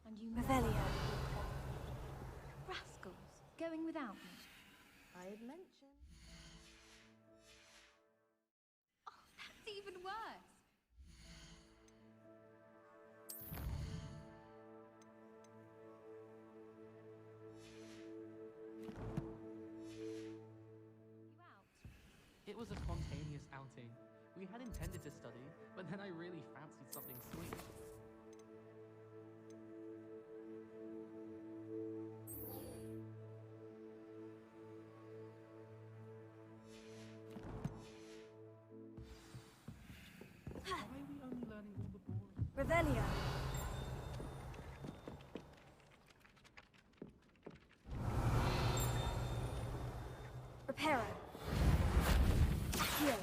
And you Revelio. rascals going without me. I had mentioned. Oh, that's even worse. You out? It was a spontaneous outing. We had intended to study, but then I really fancied something sweet. Why are we only learning all the boring? Revelio. Reparo. Accio.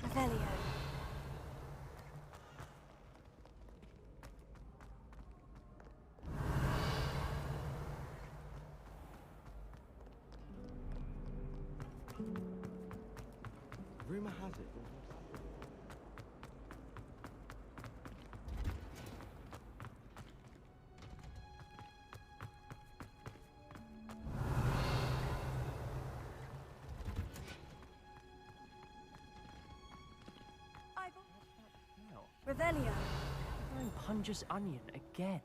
Revelio. Rumor has it. Revelio. Going Punja's onion again.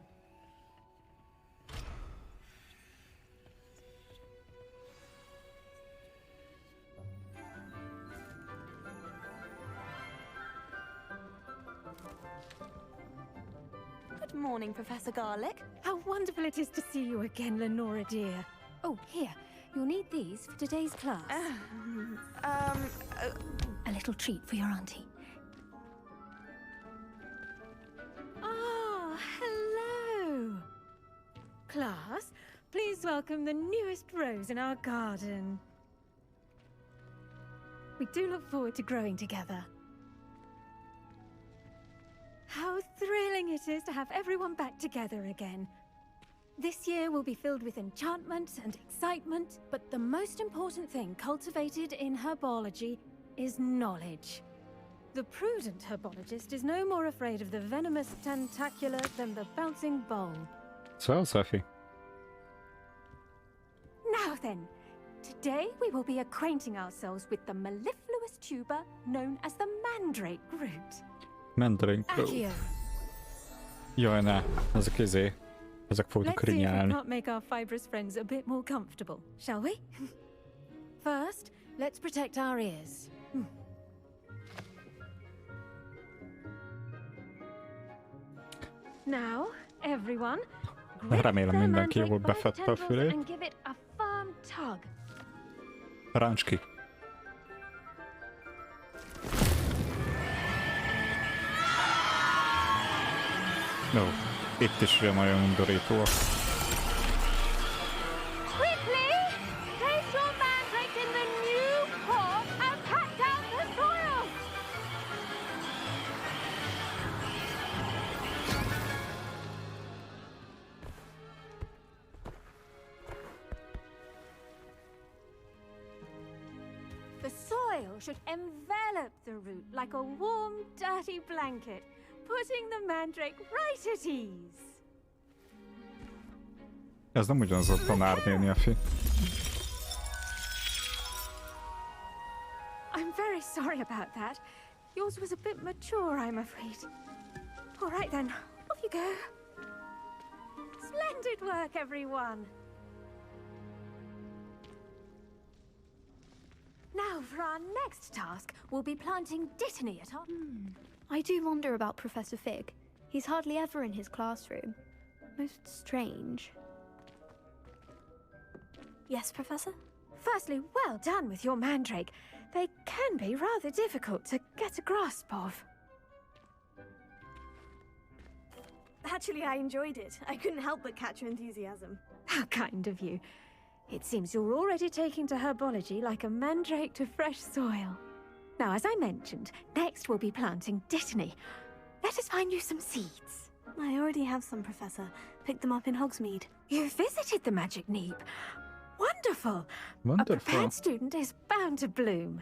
Good morning, Professor Garlic. How wonderful it is to see you again, Lenora dear. Oh, here. You'll need these for today's class. A little treat for your auntie. Ah, hello. Class, please welcome the newest rose in our garden. We do look forward to growing together. How thrilling it is to have everyone back together again. This year will be filled with enchantment and excitement, but the most important thing cultivated in herbology is knowledge. The prudent herbologist is no more afraid of the venomous tentacular than the bouncing bowl. So, Sophie. Now then, today we will be acquainting ourselves with the mellifluous tuber known as the mandrake root. Mandarin. Accio. Jaj, ne. Ezek ezek fognak Let's see if we rinyálni. can't make our fibrous friends a bit more comfortable, shall we? First, let's protect our ears. Now, everyone, grip Remélem the mindenki mandrake jól by the befette a tendrils fülét. and give it a firm tug. Ráncs ki. Jó, itt is nagyon undorítóak. Quickly! Place your mandrake in the new pot and pat down the soil! The soil should envelop the root like a warm, dirty blanket, putting the mandrake right at ease. Ez nem ugyanaz a tanárnéni, a fi. I'm very sorry about that. Yours was a bit mature, I'm afraid. All right then, off you go. Splendid work, everyone. Now for our next task, we'll be planting dittany at our... I do wonder about Professor Fig. He's hardly ever in his classroom. Most strange. Yes, Professor? Firstly, well done with your mandrake. They can be rather difficult to get a grasp of. Actually, I enjoyed it. I couldn't help but catch your enthusiasm. How kind of you. It seems you're already taking to herbology like a mandrake to fresh soil. Now, as I mentioned, next we'll be planting dittany. Let us find you some seeds. I already have some, Professor. Picked them up in Hogsmeade. You visited the Magic Neep. Wonderful! A Wonderful. prepared student is bound to bloom.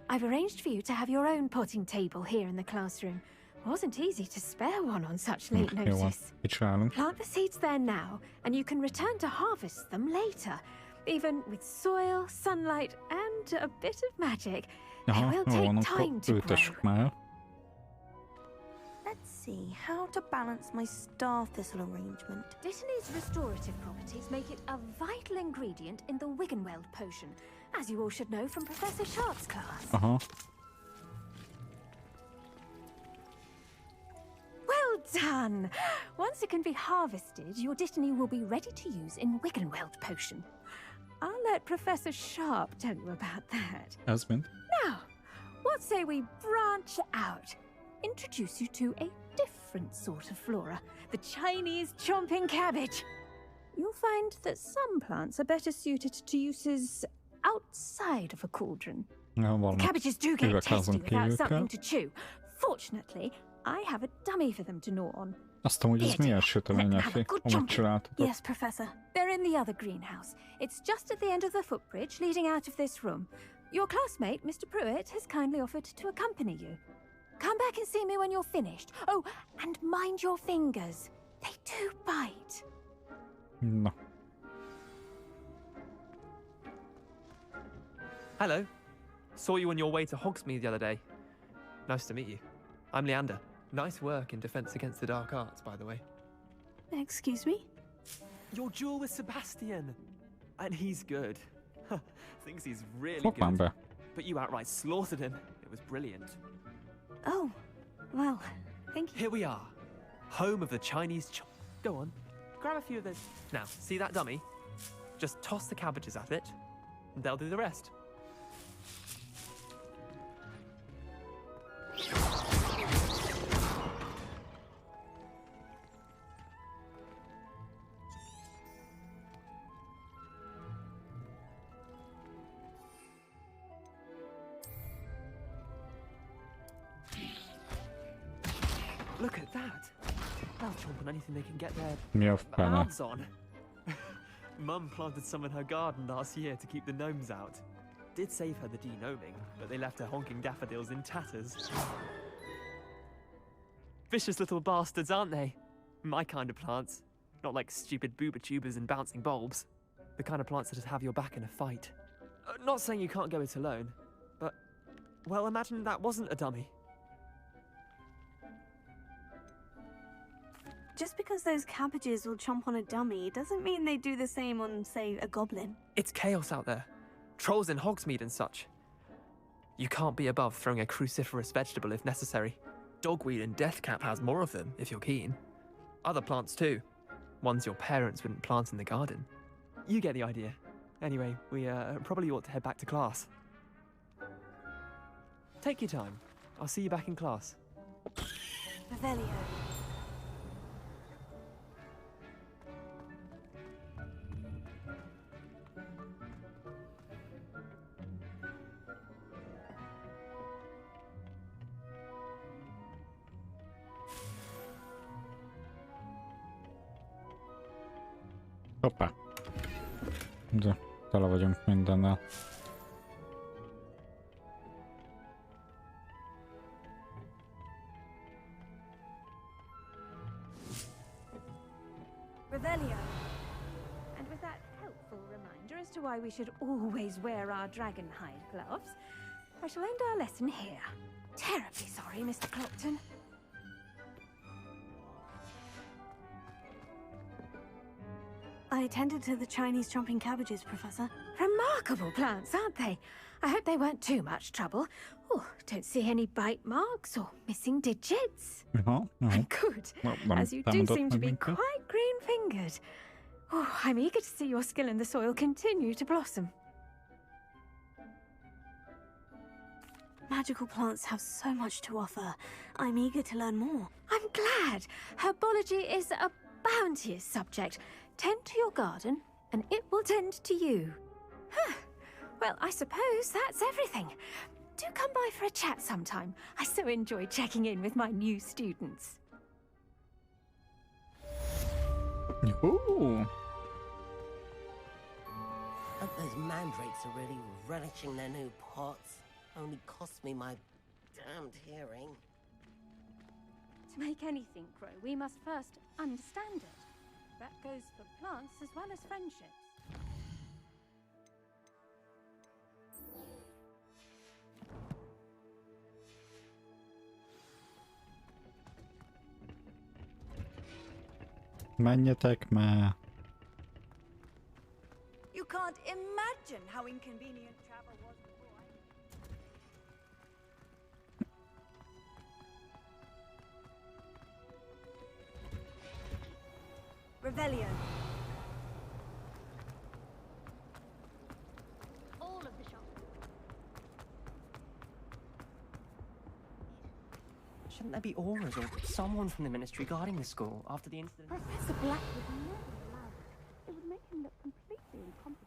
I've arranged for you to have your own potting table here in the classroom. Wasn't easy to spare one on such late Jó van, notice. mit csinálunk? Plant the seeds there now, and you can return to harvest them later. Even with soil, sunlight, and a bit of magic, they Aha, will jó take van, time akkor to ültessük grow. már. Let's see how to balance my star thistle arrangement. Dittany's restorative properties make it a vital ingredient in the Wiggenweld potion, as you all should know from Professor Sharp's class. Aha. Well done! Once it can be harvested, your Dittany will be ready to use in Wiggenweld potion. I'll let Professor Sharp tell you about that. Ez mind. Now, what say we branch out? Introduce you to a different sort of flora, the Chinese chomping cabbage. You'll find that some plants are better suited to uses outside of a cauldron. Ja, vannak Cabbages do get üvegházon tasty without kívül something kell. to chew. Fortunately, I have a dummy for them to gnaw on. Azt amúgy ez Here, milyen dear. sütemény, Let me have a Efi? good Amit chomp. csináltatok? Yes, Professor. They're in the other greenhouse. It's just at the end of the footbridge leading out of this room. Your classmate, Mr. Pruitt, has kindly offered to accompany you. Come back and see me when you're finished. Oh, and mind your fingers. They do bite. Na, Hello. Saw you on your way to Hogsmeade the other day. Nice to meet you. I'm Leander. Nice work in Defense Against the Dark Arts, by the way. Excuse me? Your duel with Sebastian. And he's good. Thinks he's really fog már good. be. But you outright slaughtered him. It was brilliant. Oh, well, thank you. Here we are. Home of the Chinese Go on. Grab a few of those. Now, see that dummy? Just toss the cabbages at it, and they'll do the rest. Look at that. They'll chomp on anything they can get their Mi a fene? mouths on. Mum planted some in her garden last year to keep the gnomes out. Did save her the de-gnoming, but they left her honking daffodils in tatters. Vicious little bastards, aren't they? My kind of plants. Not like stupid booba tubers and bouncing bulbs. The kind of plants that just have your back in a fight. Not saying you can't go it alone, but... Well, imagine that wasn't a dummy. Just because those cabbages will chomp on a dummy doesn't mean they do the same on, say, a goblin. It's chaos out there. Trolls in Hogsmeade and such. You can't be above throwing a cruciferous vegetable if necessary. Dogweed and deathcap has more of them, if you're keen. Other plants too. Ones your parents wouldn't plant in the garden. You get the idea. Anyway, we probably ought to head back to class. Take your time. I'll see you back in class. Revelio. Hoppá. De tele vagyunk mindennel. Revelio. And with that helpful reminder as to why we should always wear our dragon hide gloves, I shall end our lesson here. Terribly sorry, Mr. Clopton. I I attended to the Chinese chomping cabbages, Professor. Remarkable plants, aren't they? I hope they weren't too much trouble. Oh, don't see any bite marks or missing digits. Jaha, jaha. Good, Well, as you do därmed seem to be inte. quite green-fingered. Oh, I'm eager to see your skill in the soil continue to blossom. Magical plants have so much to offer. I'm eager to learn more. I'm glad. Herbology is a bounteous subject. Tend to your garden, and it will tend to you. Huh. Well, I suppose that's everything. Do come by for a chat sometime. I so enjoy checking in with my new students. Ooh. Hope those mandrakes are really relishing their new pots. Only cost me my damned hearing. To make anything grow, we must first understand it. That goes for plants as well as friendships. Menjetek már. You can't imagine how inconvenient travel was before. Revelio. All of the shops. Shouldn't there be auras or someone from the ministry guarding the school after the incident? Professor Black would never allow it. It would make him look completely incompetent.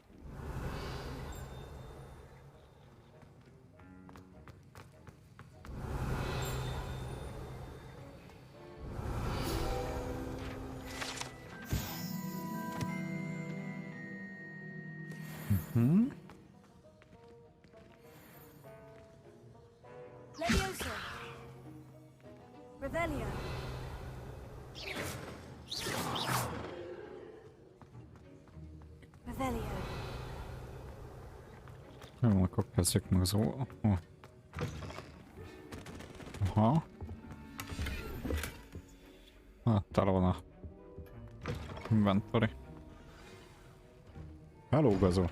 Hmm? Leviosa. Revelio. Revelio. Jó, akkor kezdjük meg az Aha. Hát, tele van a inventory. Elúgazó.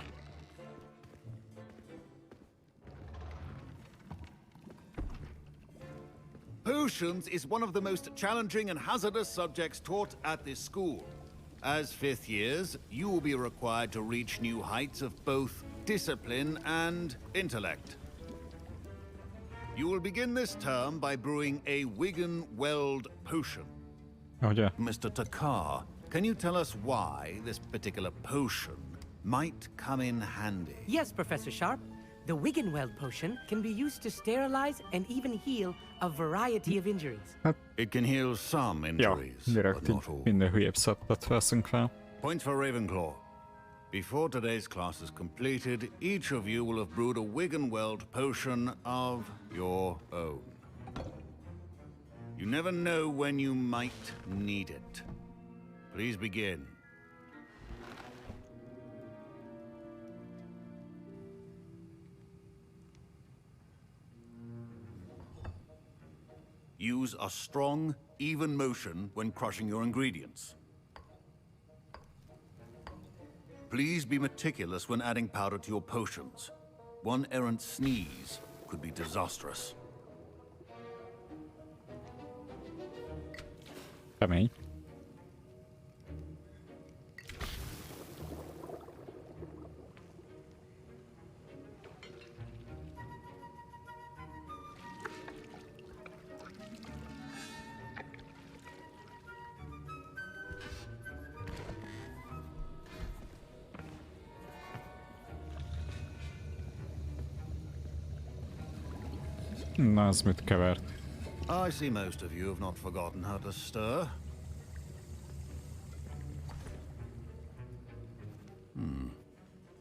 Potions is one of the most challenging and hazardous subjects taught at this school. As fifth years, you will be required to reach new heights of both discipline and intellect. You will begin this term by brewing a Wigan-Weld potion. Ugye? Mr. Takar, can you tell us why this particular potion might come in handy? Yes, Professor Sharp. The Wigan-Weld potion can be used to sterilize and even heal a variety of injuries. It can heal some Ja, injuries, direkt but így not all. minden hülyébb szettet veszünk fel. Point for Ravenclaw. Before today's class is completed, each of you will have brewed a Wigan-Weld potion of your own. You never know when you might need it. Please begin. Use a strong, even motion when crushing your ingredients. Please be meticulous when adding powder to your potions. One errant sneeze could be disastrous. Kemény. Na, az mit kevert? I see most of you have not forgotten how to stir.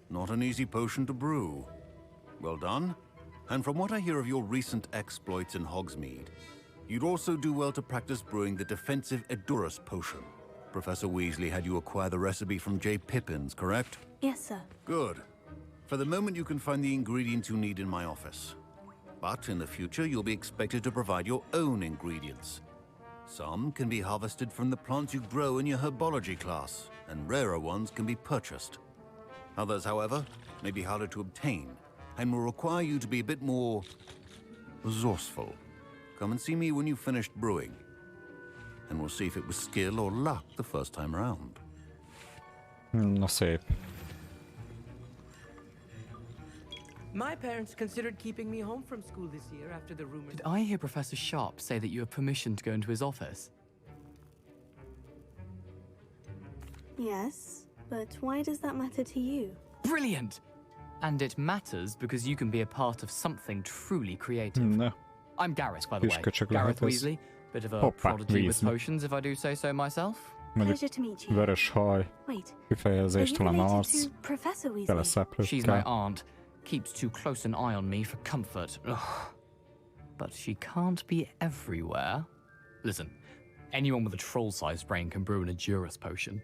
Not an easy potion to brew. Well done. And from what I hear of your recent exploits in Hogsmeade, you'd also do well to practice brewing the defensive Edurus potion. Professor Weasley had you acquire the recipe from J. Pippins, correct? Yes, sir. Good. For the moment, you can find the ingredients you need in my office. But in the future, you'll be expected to provide your own ingredients. Some can be harvested from the plants you grow in your herbology class, and rarer ones can be purchased. Others, however, may be harder to obtain, and will require you to be a bit more resourceful. Come and see me when you've finished brewing, and we'll see if it was skill or luck the first time around. Na szép. My parents considered keeping me home from school this year after the rumors. Did I hear Professor Sharp say that you have permission to go into his office? Yes, but why does that matter to you? Brilliant! And it matters because you can be a part of something truly creative. Na, I'm Gareth, by the way. Kisköcsög Gareth lehet ez. Weasley. Bit of a Hoppá, prodigy with Weasley. potions, if I do say so myself. Pleasure to meet you. Vörös haj, Wait, are you kifejezéstelen related arc, to Professor Weasley? She's my teleszeplőkkel. aunt. Keeps too close an eye on me for comfort. Ugh. But she can't be everywhere. Listen, anyone with a troll-sized brain can brew an Adurus potion.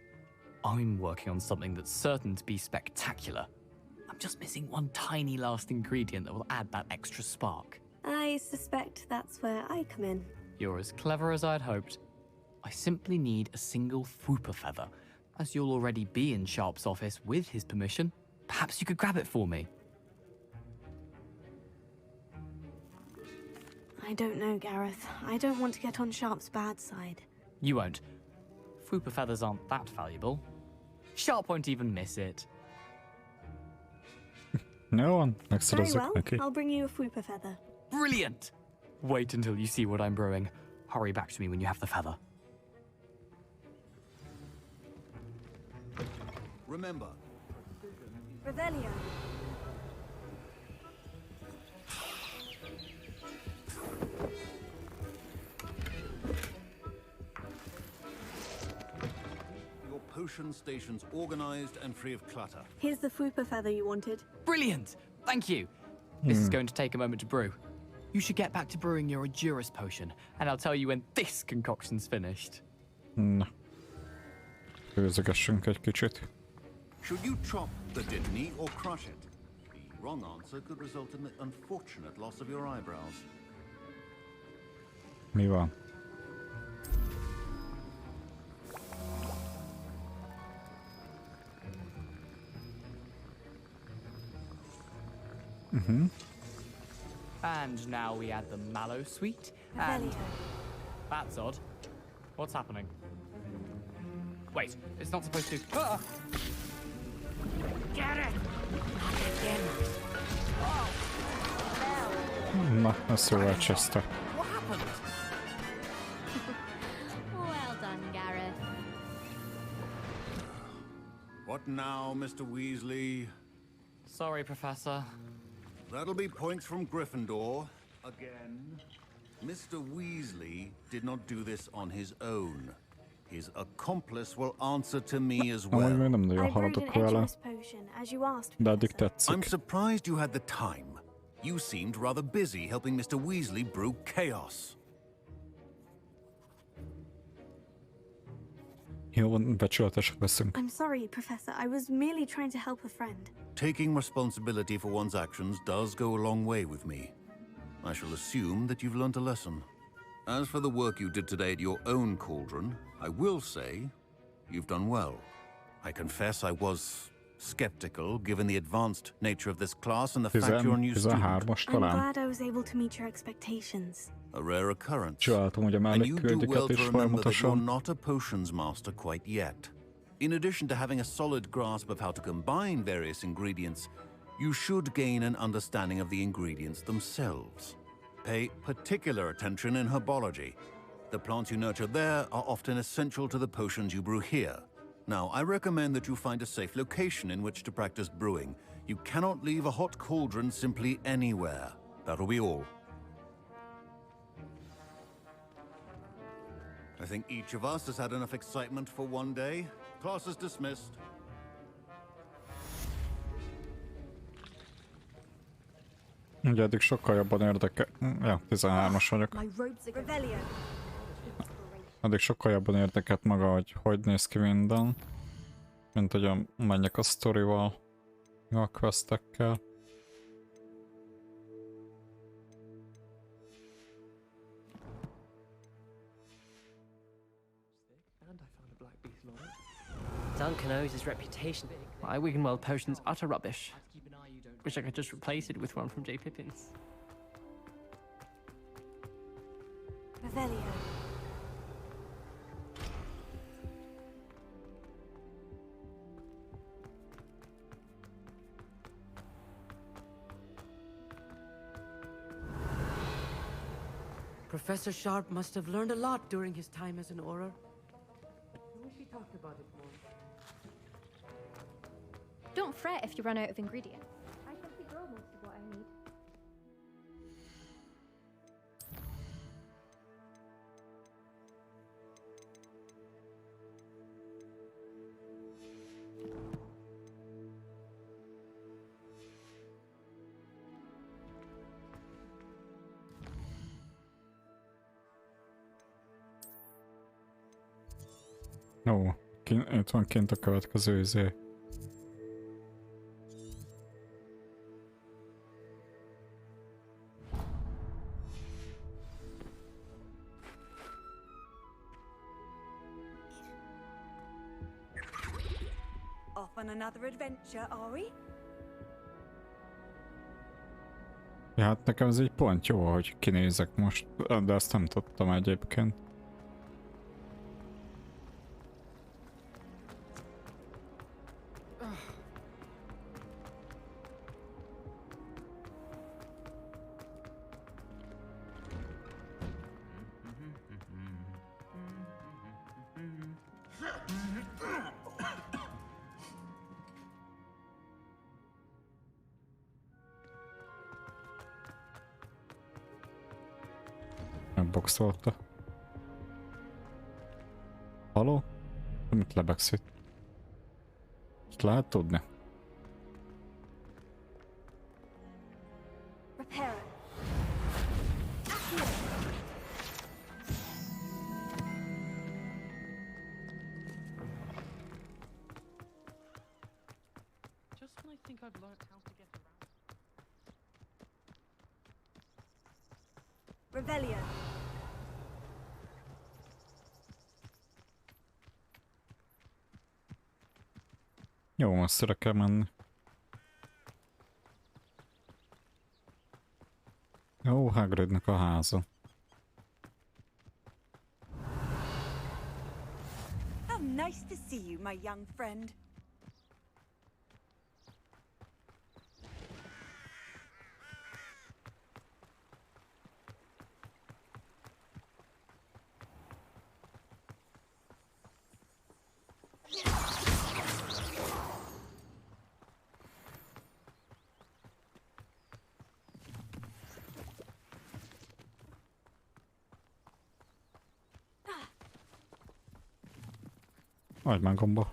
I'm working on something that's certain to be spectacular. I'm just missing one tiny last ingredient that will add that extra spark. I suspect that's where I come in. You're as clever as I'd hoped. I simply need a single Fooper feather. As you'll already be in Sharp's office with his permission, perhaps you could grab it for me. I don't know, Gareth. I don't want to get on Sharp's bad side. You won't. Fooper feathers aren't that valuable. Sharp won't even miss it. Jó van, Very megszerezzük well, neki. I'll bring you a Fooper feather. Brilliant! Wait until you see what I'm brewing. Hurry back to me when you have the feather. Remember, Revelio. your potion station's organized and free of clutter. Here's the Fooper feather you wanted. Brilliant! Thank you. This is going to take a moment to brew. You should get back to brewing your Adurus potion, and I'll tell you when this concoction's finished. Na. Főzögessünk egy kicsit. Should you chop the dittany or crush it? The wrong answer could result in the unfortunate loss of your eyebrows. Mi van? And now we add the mallow sweet, and... Revelio. That's odd. What's happening? Wait, it's not supposed to... Ah! Na, ezt jól cseszte. What happened? Well done, Gareth. What now, Mr. Weasley? Sorry, Professor. That'll be points from Gryffindor. Again. Mr. Weasley did not do this on his own. His accomplice will answer to me as Amúgy még well. nem nagyon I brewed haladok an vele, Edgerus potion, as you asked, de eddig Professor. tetszik. I'm surprised you had the time. You seemed rather busy helping Mr. Weasley brew chaos. Jó, becsületesek leszünk. I'm sorry, Professor. I was merely trying to help a friend. Taking responsibility for one's actions does go a long way with me. I shall assume that you've learnt a lesson. As for the work you did today at your own cauldron, I will say you've done well. I confess I was skeptical given the advanced nature of this class and the fact you're a new student. 13-as I'm talán. glad I was able to meet your expectations. A rare occurrence. Csodáltam, hogy a And you do well mellékküldöket to is remember that you're folyamatosan. not a potions master quite yet. In addition to having a solid grasp of how to combine various ingredients, you should gain an understanding of the ingredients themselves. Pay particular attention in herbology. The plants you nurture there are often essential to the potions you brew here. Now, I recommend that you find a safe location in which to practice brewing. You cannot leave a hot cauldron simply anywhere. That'll be all. I think each of us has had enough excitement for one day. Class is dismissed. Ugye eddig sokkal jobban érdekel... Ja, 13-as vagyok. My robes are Revelio. Eddig sokkal jobban érdekelt maga, hogy hogy néz ki minden. Mint hogy menjek a sztorival, a questekkel. Duncan owes his reputation. My Wiggenweld potion's utter rubbish. Wish I could just replace it with one from J. Pippin's. Revelio. Professor Sharp must have learned a lot during his time as an Auror. I wish he talked about it more. Don't fret if you run out of ingredients. I simply grow most of what I need. Ó, itt van kint a következő izé. Off on another adventure, are we? Ja, hát nekem ez így pont jó, hogy kinézek most, de ezt nem tudtam egyébként. Megboxolta. Haló? Mit lebegsz itt? Ezt lehet tudni? Just when I think I've learned how to get around. Revelio. Jó, messzire kell menni. Ó, Hagridnak a háza. How nice to see you, my young friend. Adj már gomba.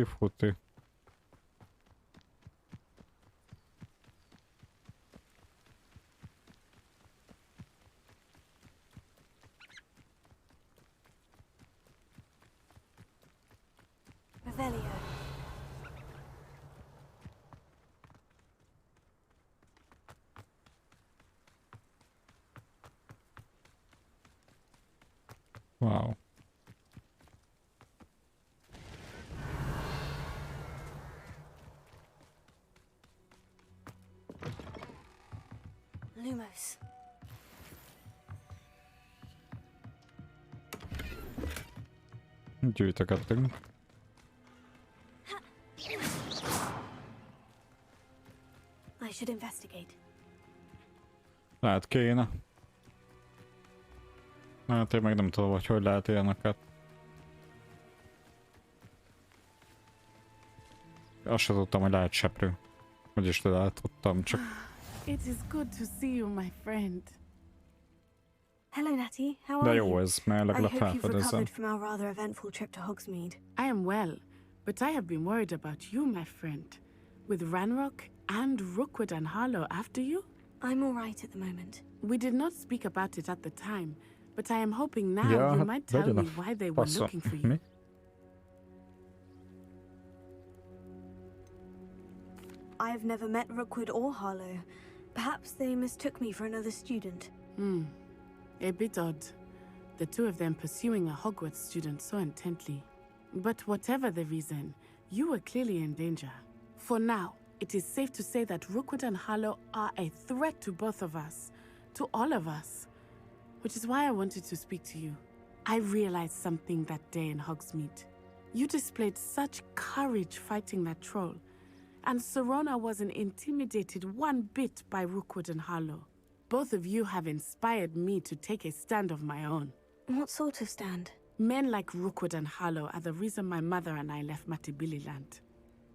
Futi. Revelio. Wow. Lumos. Gyűjtögettünk. I should investigate. Lehet kéne. Hát én meg nem tudom, hogy lehet ilyeneket. Azt sem tudtam, hogy lehet seprő. Vagyis tudtam, csak... It is good to see you, my friend. Hello, Natty. How De are jó you? ez, mert I legalább hope you've felfedezem. recovered from our rather eventful trip to Hogsmeade. I am well, but I have been worried about you, my friend. With Ranrock and Rookwood and Harlow after you? I'm all right at the moment. We did not speak about it at the time, but I am hoping now Ja, you hát might tell vegyen a me why they were faszom. looking for you. Mi? I have never met Rookwood or Harlow. Perhaps they mistook me for another student. A bit odd. The two of them pursuing a Hogwarts student so intently. But whatever the reason, you were clearly in danger. For now, it is safe to say that Rookwood and Harlow are a threat to both of us. To all of us. Which is why I wanted to speak to you. I realized something that day in Hogsmeade. You displayed such courage fighting that troll. And Serona wasn't intimidated one bit by Rookwood and Harlow. Both of you have inspired me to take a stand of my own. What sort of stand? Men like Rookwood and Harlow are the reason my mother and I left Matabeleland.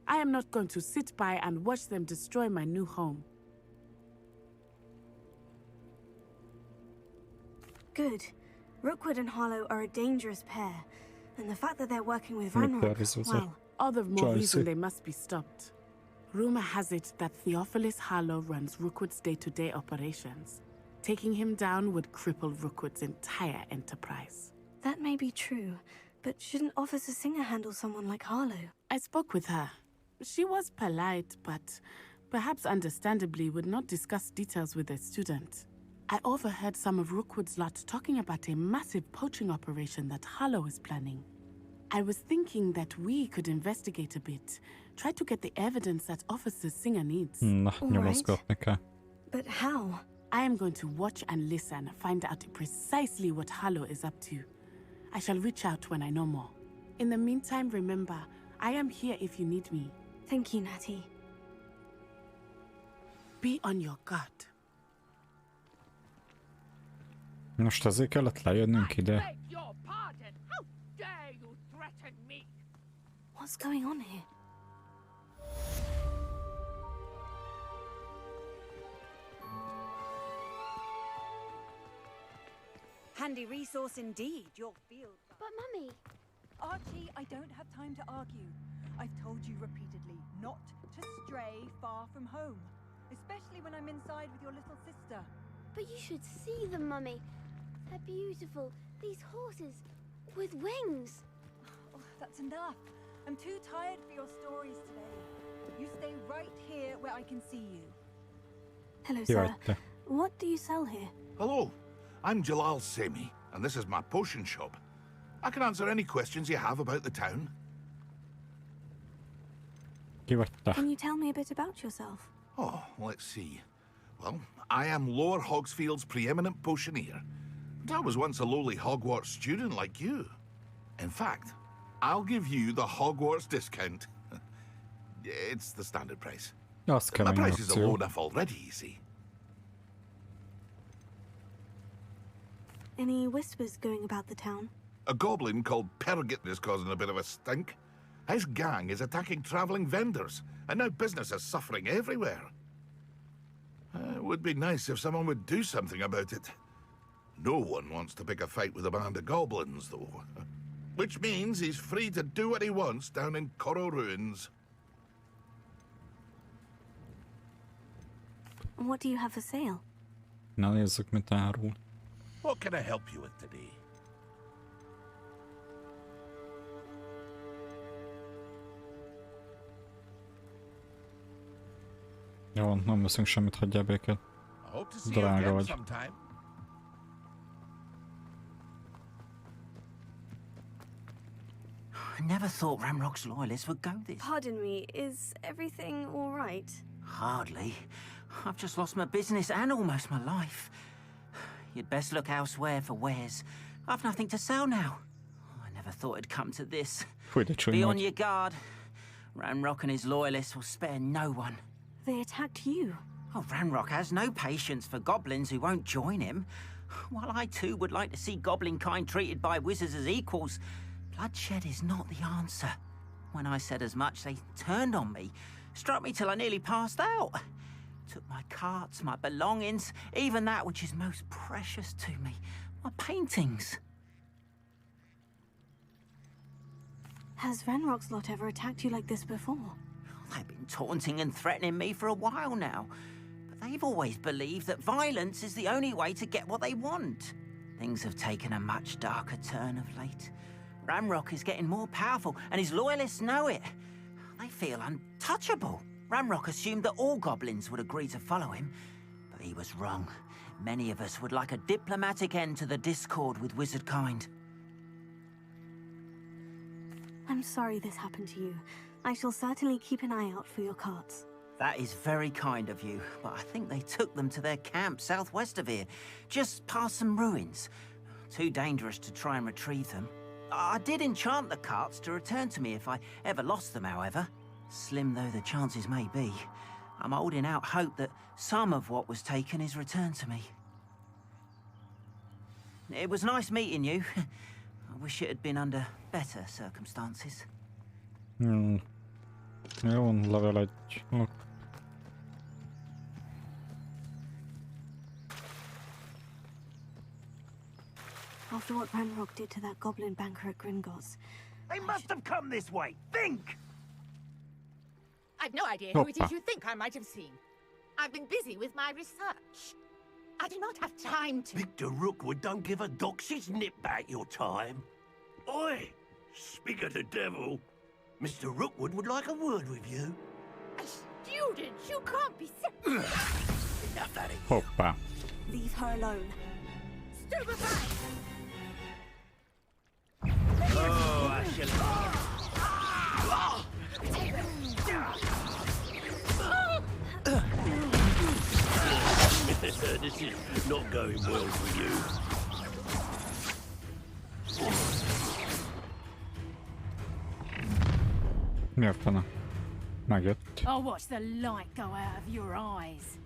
I am not going to sit by and watch them destroy my new home. Good. Rookwood and Harlow are a dangerous pair. And the fact that they're working with Ranrock, well... All the more reason they must be stopped. Rumor has it that Theophilus Harlow runs Rookwood's day-to-day operations. Taking him down would cripple Rookwood's entire enterprise. That may be true, but shouldn't Officer Singer handle someone like Harlow? I spoke with her. She was polite, but perhaps understandably would not discuss details with a student. I overheard some of Rookwood's lot talking about a massive poaching operation that Harlow is planning. I was thinking that we could investigate a bit, try to get the evidence that Officer Singer needs. Nyomozgatni kell. But how? I am going to watch and listen, find out precisely what Harlow is up to. I shall reach out when I know more. In the meantime, remember, I am here if you need me. Thank you, Natty. Be on your guard. Most azért kellett lejönnünk ide. What's going on here? Handy resource indeed, your field. But Mummy... Archie, I don't have time to argue. I've told you repeatedly not to stray far from home. Especially when I'm inside with your little sister. But you should see them, Mummy. They're beautiful. These horses with wings. Oh, that's enough. I'm too tired for your stories today. You stay right here where I can see you. Hello, sir. What do you sell here? Hello, I'm Jalal Semi, and this is my potion shop. I can answer any questions you have about the town. Can you tell me a bit about yourself? Oh, let's see. Well, I am Lower Hogsfield's preeminent potioneer. And I was once a lowly Hogwarts student like you. In fact, I'll give you the Hogwarts discount. It's the standard price. My prices are low enough already, you see. Any whispers going about the town? A goblin called Pergit is causing a bit of a stink. His gang is attacking travelling vendors, and now business is suffering everywhere. It would be nice if someone would do something about it. No one wants to pick a fight with a band of goblins, though. Which means he's free to do what he wants down in Corro Ruins. What do you have for sale? Na nézzük, mit árul. What can I help you with today? Jó, nem veszünk semmit, hagyjál békét. Drága vagy. I never thought Ranrock's loyalists would go this. Pardon me, is everything all right? Hardly. I've just lost my business and almost my life. You'd best look elsewhere for wares. I've nothing to sell now. I never thought it'd come to this. Be on your guard. Ranrock and his loyalists will spare no one. They attacked you. Oh, Ranrock has no patience for goblins who won't join him. While I too would like to see goblin kind treated by wizards as equals, bloodshed is not the answer. When I said as much, they turned on me, struck me till I nearly passed out. Took my carts, my belongings, even that which is most precious to me, my paintings. Has Ranrock's lot ever attacked you like this before? They've been taunting and threatening me for a while now. But they've always believed that violence is the only way to get what they want. Things have taken a much darker turn of late. Ramrock is getting more powerful, and his loyalists know it. They feel untouchable. Ramrock assumed that all goblins would agree to follow him, but he was wrong. Many of us would like a diplomatic end to the discord with wizard kind. I'm sorry this happened to you. I shall certainly keep an eye out for your carts. That is very kind of you, but I think they took them to their camp southwest of here, just past some ruins. Too dangerous to try and retrieve them. I did enchant the carts to return to me if I ever lost them, however. Slim though the chances may be, I'm holding out hope that some of what was taken is returned to me. It was nice meeting you. I wish it had been under better circumstances. Jó, level 1. Ok. After what Ranrock did to that goblin banker at Gringotts, They must have come this way. Think! I've no idea who it is you think I might have seen. I've been busy with my research. I do not have time to... Victor Rookwood don't give a doxy's nip back your time. Oi! Speak of the devil. Mr. Rookwood would like a word with you. A student? You can't be... Enough out of you. Hoppá. leave her alone. Stupefy! Oh, I shall... This is not going well for you. Mi a fene? Megjött. I'll watch the light go out of your eyes.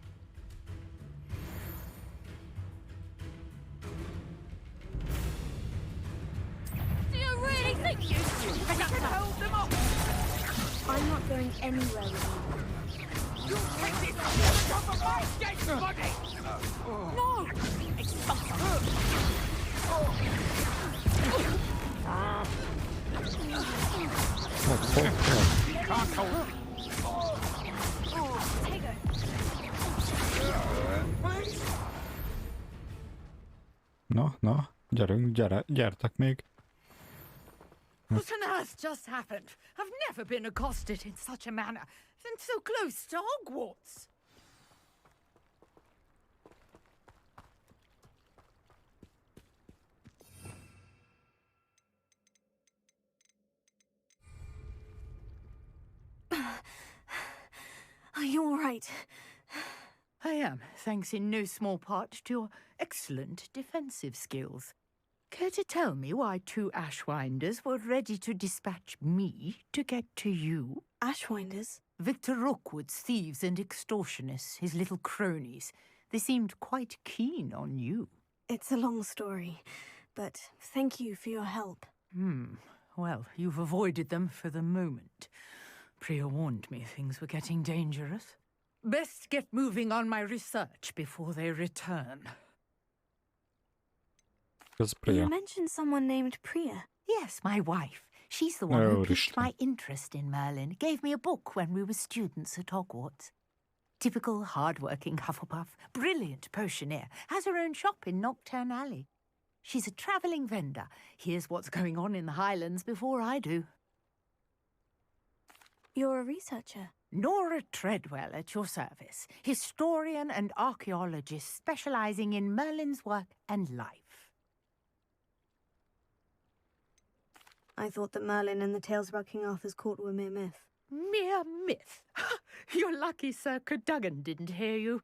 Do you really think you can hold them off? I'm not going anywhere with you. You take this off of my dead body! No! It's Oh, can't hold me. Take it. Na, gyertek még. What on earth just happened? I've never been accosted in such a manner, and so close to Hogwarts. Are you all right? I am, thanks in no small part to your excellent defensive skills. Care to tell me why two Ashwinders were ready to dispatch me to get to you? Ashwinders? Victor Rookwood's thieves and extortionists, his little cronies. They seemed quite keen on you. It's a long story, but thank you for your help. Well, you've avoided them for the moment. Priya warned me things were getting dangerous. Best get moving on my research before they return. You mentioned someone named Priya. Yes, my wife. She's the one who piqued my interest in Merlin. Gave me a book when we were students at Hogwarts. Typical hard-working Hufflepuff, brilliant potioneer, has her own shop in Nocturne Alley. She's a travelling vendor. Hears what's going on in the Highlands before I do. You're a researcher? Nora Treadwell at your service. Historian and archaeologist specialising in Merlin's work and life. I thought that Merlin and the tales about King Arthur's court were mere myth. Mere myth? You're lucky Sir Cadogan didn't hear you.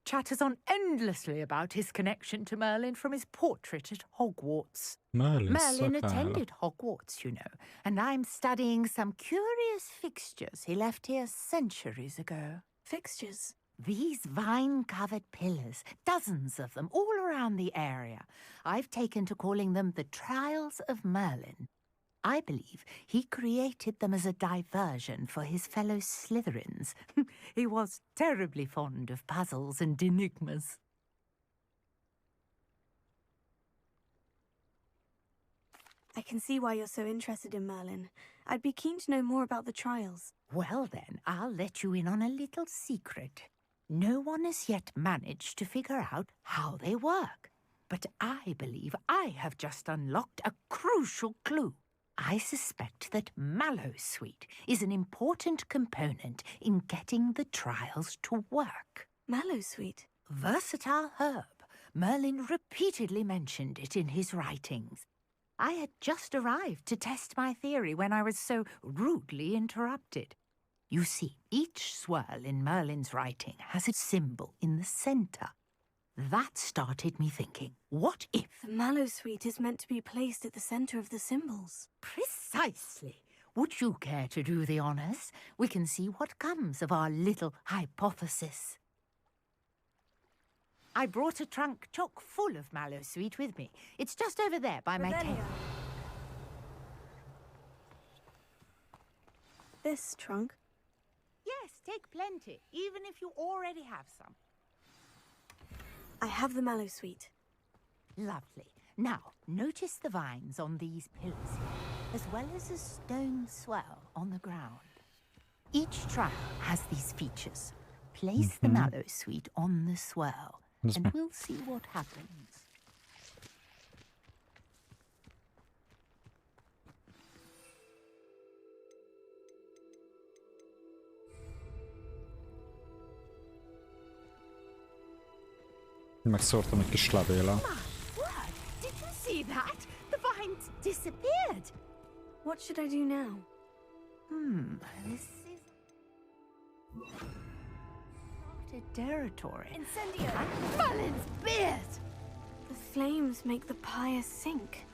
Chatters on endlessly about his connection to Merlin from his portrait at Hogwarts. Merlin attended Hogwarts, you know, and I'm studying some curious fixtures he left here centuries ago. Fixtures? These vine-covered pillars, dozens of them, all around the area. I've taken to calling them the Trials of Merlin. I believe he created them as a diversion for his fellow Slytherins. He was terribly fond of puzzles and enigmas. I can see why you're so interested in Merlin. I'd be keen to know more about the trials. Well then, I'll let you in on a little secret. No one has yet managed to figure out how they work. But I believe I have just unlocked a crucial clue. I suspect that mallowsweet is an important component in getting the trials to work. Mallowsweet? Versatile herb. Merlin repeatedly mentioned it in his writings. I had just arrived to test my theory when I was so rudely interrupted. You see, each swirl in Merlin's writing has a symbol in the center. That started me thinking, what if... The mallowsweet is meant to be placed at the center of the symbols. Precisely. Would you care to do the honors? We can see what comes of our little hypothesis. I brought a trunk chock full of mallowsweet with me. It's just over there by my tent. This trunk? Yes, take plenty, even if you already have some. I have the mallowsweet. Lovely. Now, notice the vines on these pillars here, as well as a stone swell on the ground. Each trial has these features. Place the mallowsweet on the swell, and we'll see what happens. Megszórtam egy kis levéllel. Did you see that? The vines disappeared. What should I do now? This is not a territory. Incendio! Merlin's beard! The flames make the pyre sink.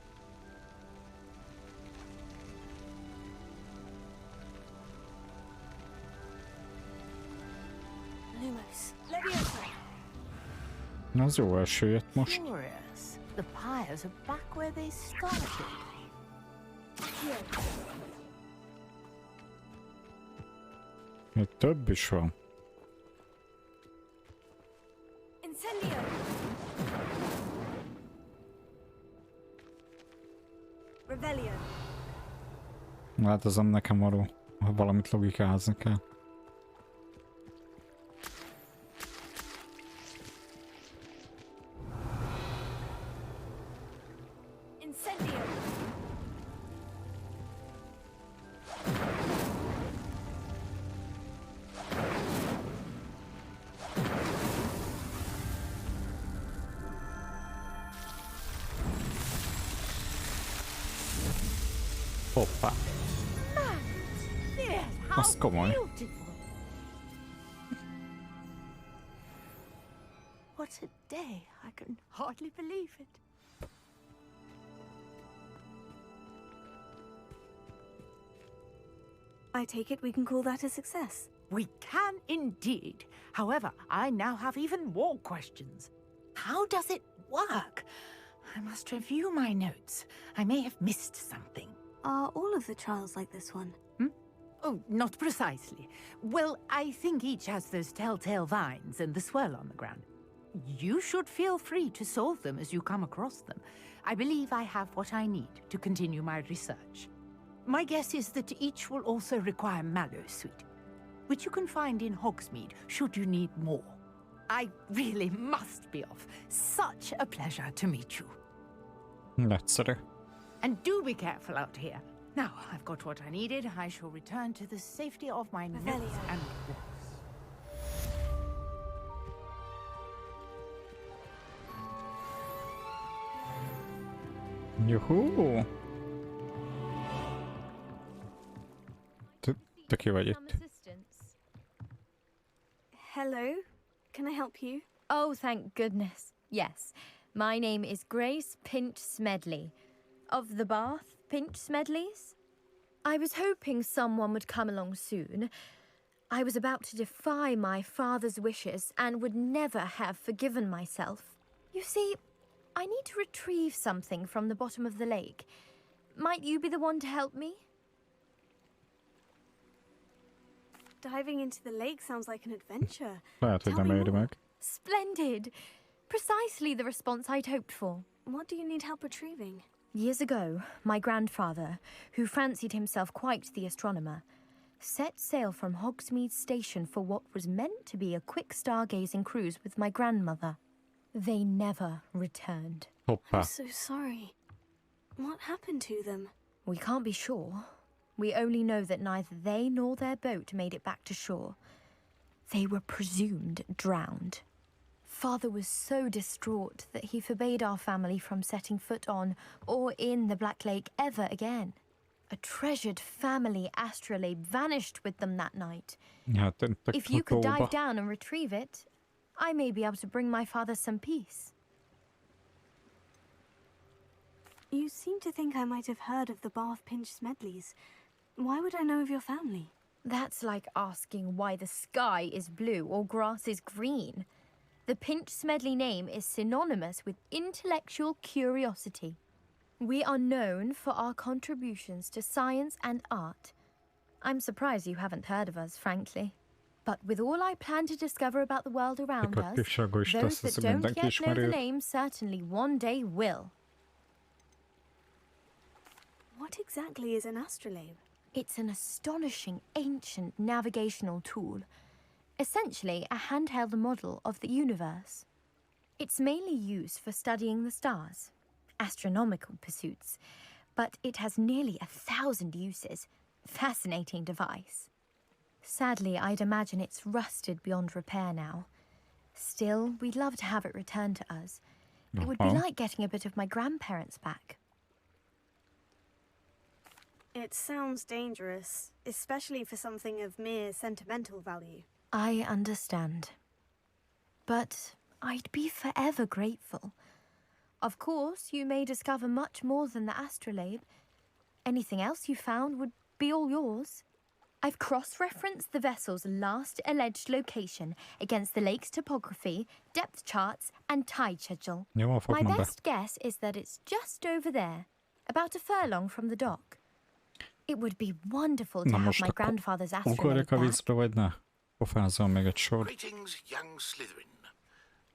Lumos. Leviosa! Az jó első jött most. Glorious. The pyres are back where they started. Még több is van. Incendio! Revelio. Hát ez nem nekem való, ha valamit logikázni kell. Incendio! Hoppá. Az komoly. What a day. I can hardly believe it. I take it we can call that a success. We can indeed. However, I now have even more questions. How does it work? I must review my notes. I may have missed something. Are all of the trials like this one? Oh, not precisely. Well, I think each has those telltale vines and the swirl on the ground. You should feel free to solve them as you come across them. I believe I have what I need to continue my research. My guess is that each will also require mallowsweet, which you can find in Hogsmeade should you need more. I really must be off. Such a pleasure to meet you. Nagyszerű. And do be careful out here. Now, I've got what I needed. I shall return to the safety of my notes and books. Juhú! Te ki vagy itt? Hello, can I help you? Oh, thank goodness. Yes, my name is Grace Pinch Smedley, of the Bath Pinch Smedleys. I was hoping someone would come along soon. I was about to defy my father's wishes and would never have forgiven myself. You see, I need to retrieve something from the bottom of the lake. Might you be the one to help me? Diving into the lake sounds like an adventure. Lehet, hogy nem éri meg. Splendid! Precisely the response I'd hoped for. What do you need help retrieving? Years ago, my grandfather, who fancied himself quite the astronomer, set sail from Hogsmeade Station for what was meant to be a quick stargazing cruise with my grandmother. They never returned. I'm so sorry. What happened to them? We can't be sure. We only know that neither they nor their boat made it back to shore. They were presumed drowned. Father was so distraught that he forbade our family from setting foot on or in the Black Lake ever again. A treasured family astrolabe vanished with them that night. If you could dive down and retrieve it, I may be able to bring my father some peace. You seem to think I might have heard of the Bath Pinch Smedleys. Why would I know of your family? That's like asking why the sky is blue or grass is green. The Pinch Smedley name is synonymous with intellectual curiosity. We are known for our contributions to science and art. I'm surprised you haven't heard of us, frankly. But with all I plan to discover about the world around us, those that don't yet know the name certainly one day will. What exactly is an astrolabe? It's an astonishing ancient navigational tool. Essentially a handheld model of the universe. It's mainly used for studying the stars, astronomical pursuits, but it has nearly 1,000 uses. Fascinating device. Sadly, I'd imagine it's rusted beyond repair now. Still, we'd love to have it returned to us. It would be like getting a bit of my grandparents back. It sounds dangerous, especially for something of mere sentimental value. I understand. But I'd be forever grateful. Of course, you may discover much more than the astrolabe. Anything else you found would be all yours. I've cross-referenced the vessel's last alleged location against the lake's topography, depth charts, and tide schedule. My best guess is that it's just over there, about a furlong from the dock. It would be wonderful to have my grandfather's astrolabe back. Greetings, young Slytherin.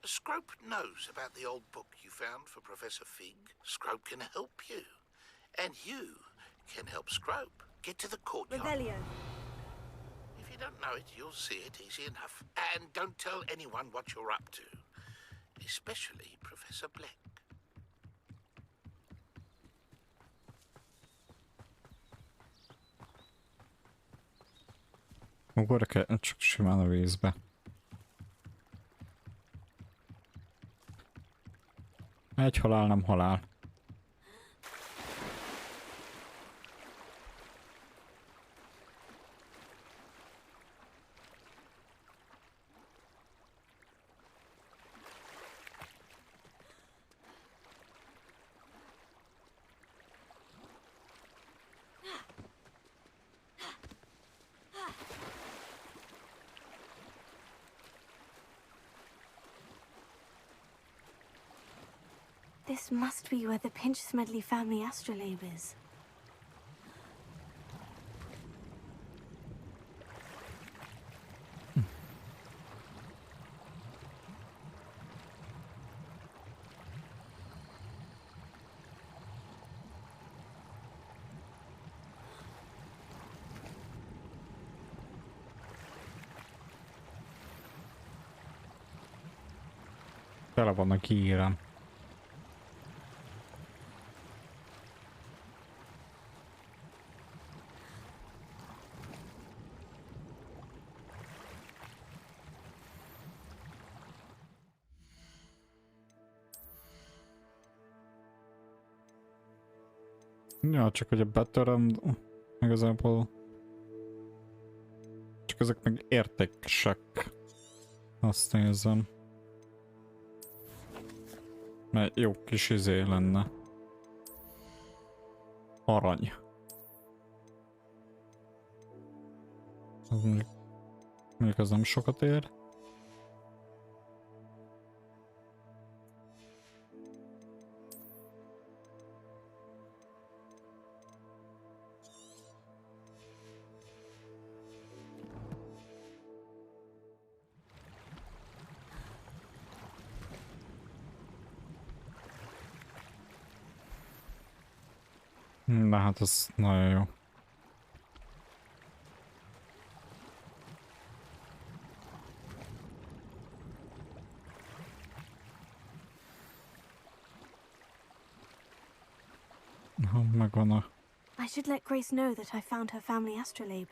Scrope knows about the old book you found for Professor Fig. Scrope can help you. And you can help Scrope get to the courtyard. Revelio. If you don't know it, you'll see it easy enough. And don't tell anyone what you're up to. Especially Professor Black. Ugorjak csak simán a vízbe. Egy halál nem halál. This must be where the Pinch Smedley family astrolabe is. Tele vannak kiírán. Ja, csak hogy a betöröm, igazából csak ezek meg értékesek. Azt nézem. Mert jó kis izé lenne. Arany. Mondjuk az nem sokat ér. Na hát ez nagyon jó. Megvan a... I should let Grace know that I found her family astrolabe.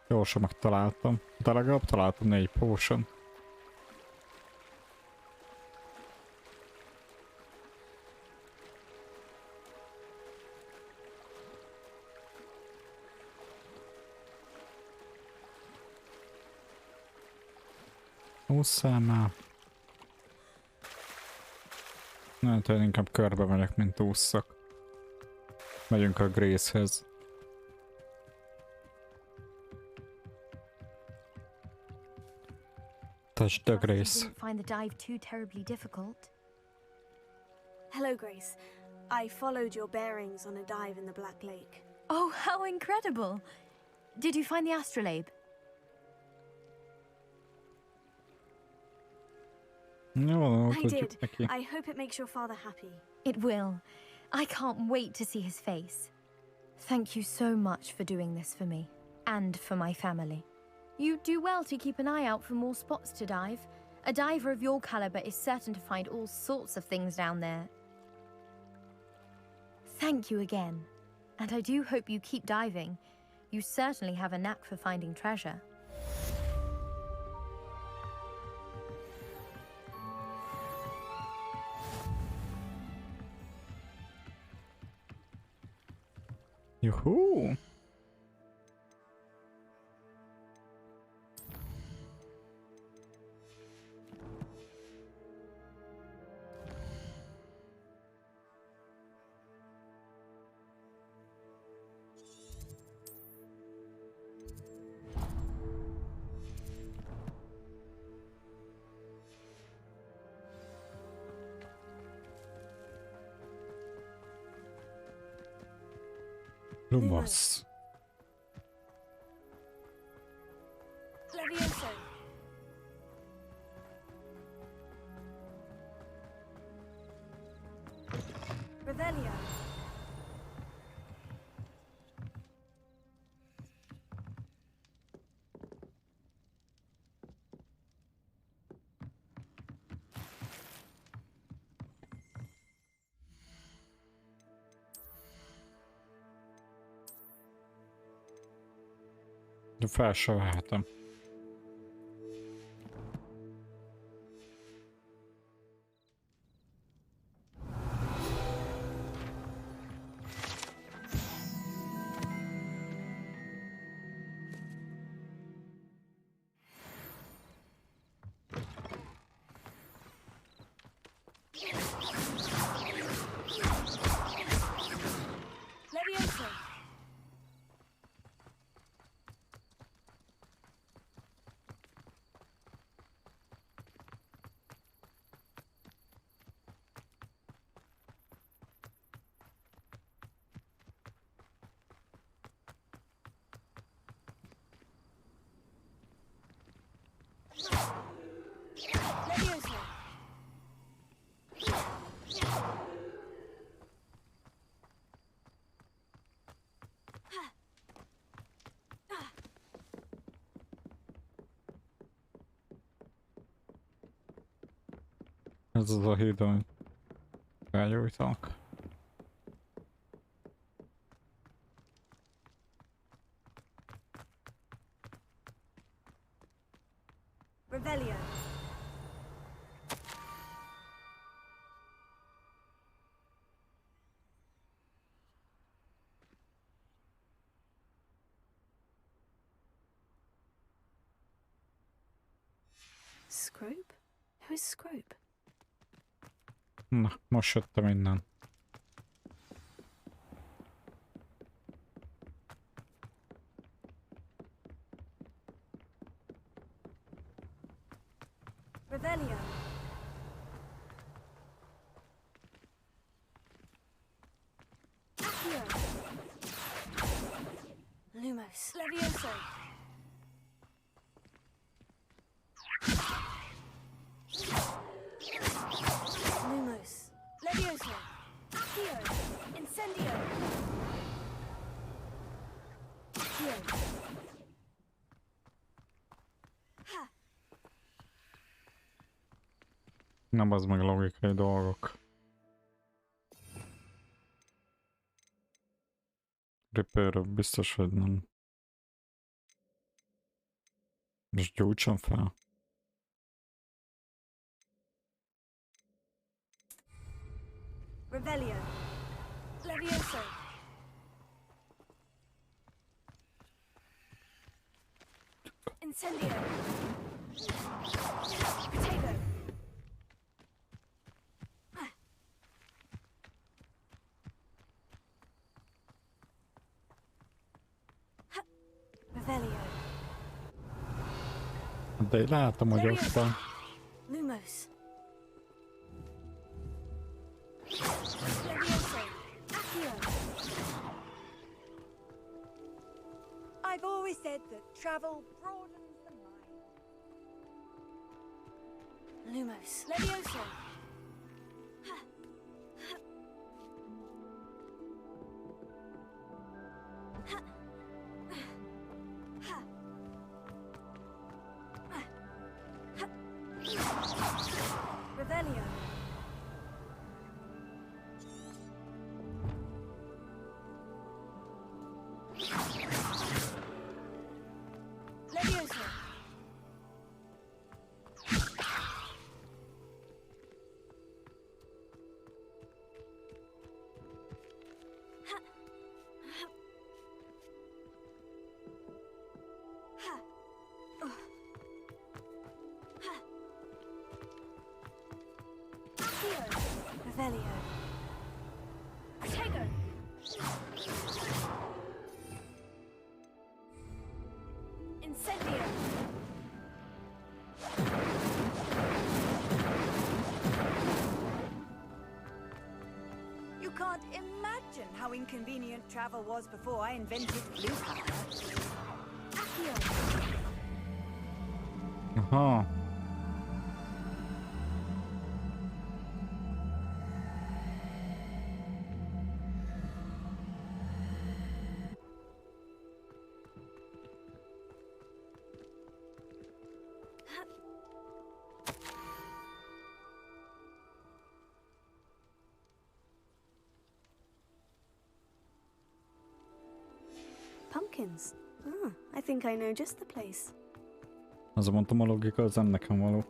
Gyorsan megtaláltam. De legalább találtam 4 potion. Ússzál már. Nem tudom, inkább körbe megyek, mint ússzak. Megyünk a Gracehez. Touch the Grace. Didn't find the dive too terribly difficult. Hello, Grace. I followed your bearings on a dive in the Black Lake. Oh, how incredible! Did you find the astrolabe? No, I did. I hope it makes your father happy. It will. I can't wait to see his face. Thank you so much for doing this for me, and for my family. You do well to keep an eye out for more spots to dive. A diver of your caliber is certain to find all sorts of things down there. Thank you again. And I do hope you keep diving. You certainly have a knack for finding treasure. Yoo-hoo! Lumos. Levioso. Revelio. De fel se vehetem. Levioso. Levioso. Ez az a híd, amit felgyújtanak. Revelio. Scrope? Who is Scrope? Na, most jöttem innen. Revelio. Accio. Lumos. Levioso. Lumos. Levioso. Accio. Incendio. Nem az meg logikai dolgok. Repair biztos, hogy nem. És gyújtson fel. Revelio. Levioso. Incendio. Potato. Revelio. De én látom, hogy ott van. Lumos. Levioso. Accio. I've always said that travel broadens the mind. Lumos. Levioso. Revelio. Levioso. Revelio. Potato. Incendio. You can't imagine how inconvenient travel was before I invented blue power. Accio. Aha. Pumpkins. Ah, I think I know just the place. Azon mondtam, a logika az nem nekem való.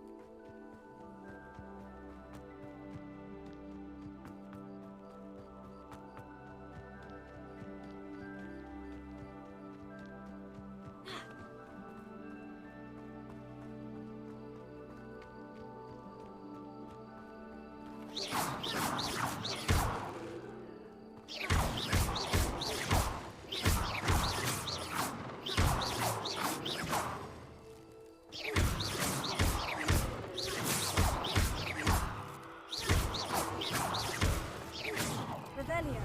Revelio.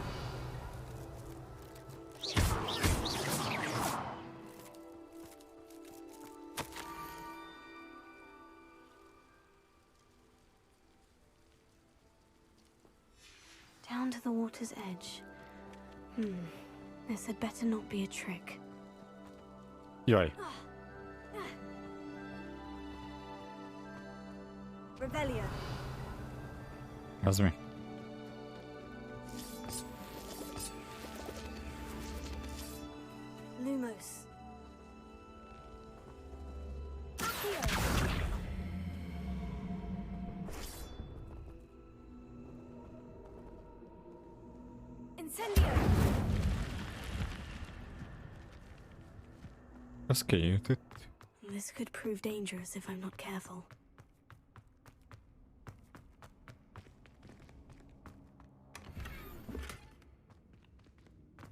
Down to the water's edge. This had better not be a trick. Jaj. Revelio. Az mi? Lumos. Incendio. Ez kiütött. This could prove dangerous if I'm not careful.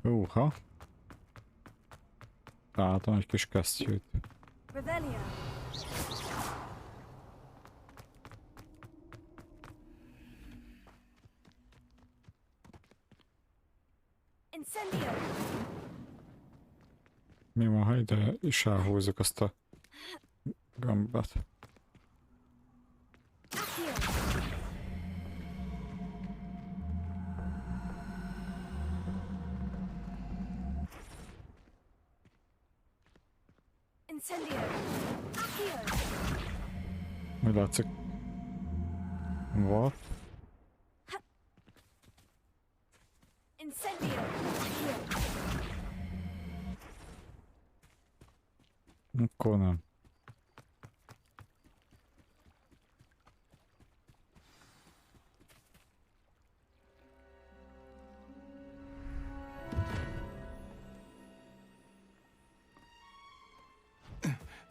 Húha. Látom egy kis kesztyűt. Revelio. Incendio. Mi van, ha ide is elhúzzuk azt a gömbet? Incendio! Accio! Úgy látszik. What? Incendio! Accio! Akkor nem.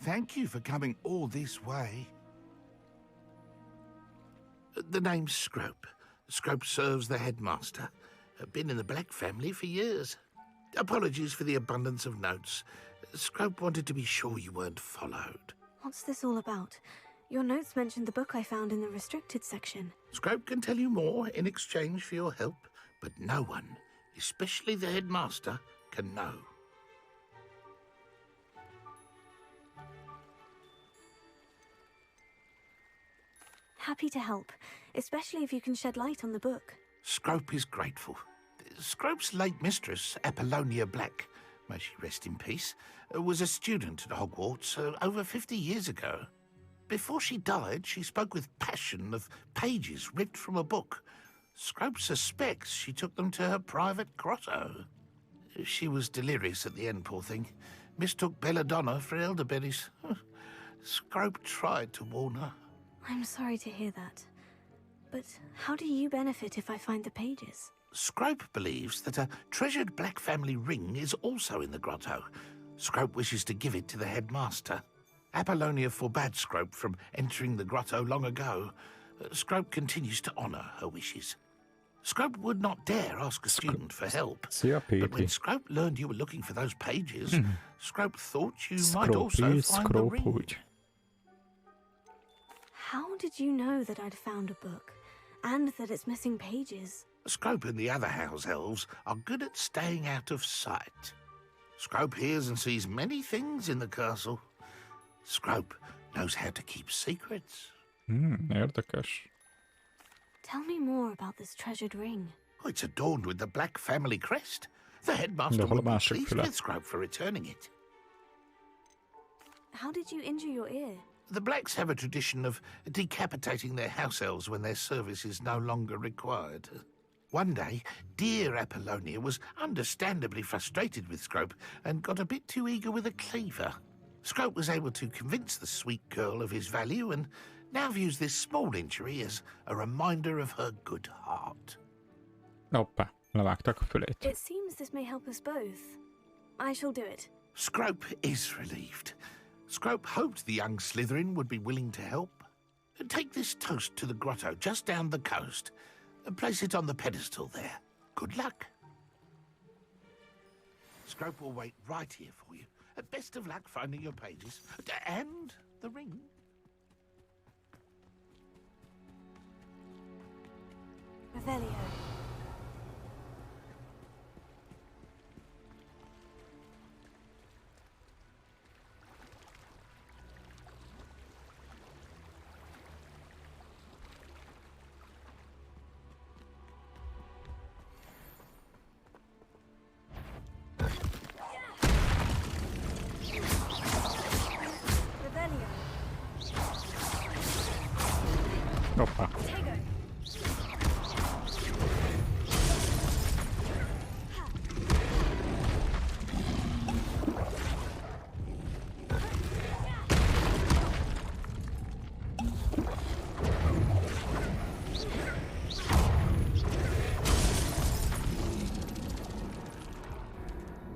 Thank you for coming all this way. The name's Scrope. Scrope serves the headmaster. Been in the Black family for years. Apologies for the abundance of notes. Scrope wanted to be sure you weren't followed. What's this all about? Your notes mentioned the book I found in the restricted section. Scrope can tell you more in exchange for your help, but no one, especially the headmaster, can know. Happy to help, especially if you can shed light on the book. Scrope is grateful. Scrope's late mistress, Apollonia Black, may she rest in peace, was a student at Hogwarts over 50 years ago. Before she died, she spoke with passion of pages ripped from a book. Scrope suspects she took them to her private grotto. She was delirious at the end, poor thing. Mistook belladonna for elderberries. Scrope tried to warn her. I'm sorry to hear that. But how do you benefit if I find the pages? Scrope believes that a treasured Black family ring is also in the grotto. Scrope wishes to give it to the headmaster. Apollonia forbade Scrope from entering the grotto long ago. Scrope continues to honour her wishes. Scrope would not dare ask a student for help. But when Scrope learned you were looking for those pages, Scrope thought you might also find the ring. How did you know that I'd found a book, and that it's missing pages? Scrope and the other house elves are good at staying out of sight. Scrope hears and sees many things in the castle. Scrope knows how to keep secrets. Érdekes. Tell me more about this treasured ring. Oh, it's adorned with the Black family crest. The headmaster would be pleased with Scrope for returning it. How did you injure your ear? The Blacks have a tradition of decapitating their house elves when their service is no longer required. One day, dear Apollonia was understandably frustrated with Scrope and got a bit too eager with a cleaver. Scrope was able to convince the sweet girl of his value and now views this small injury as a reminder of her good heart. Hoppá, levágták a fülét. It seems this may help us both. I shall do it. Scrope is relieved. Scrope hoped the young Slytherin would be willing to help. Take this toast to the grotto just down the coast and place it on the pedestal there. Good luck. Scrope will wait right here for you. Best of luck finding your pages and the ring. Revelio. Hoppá.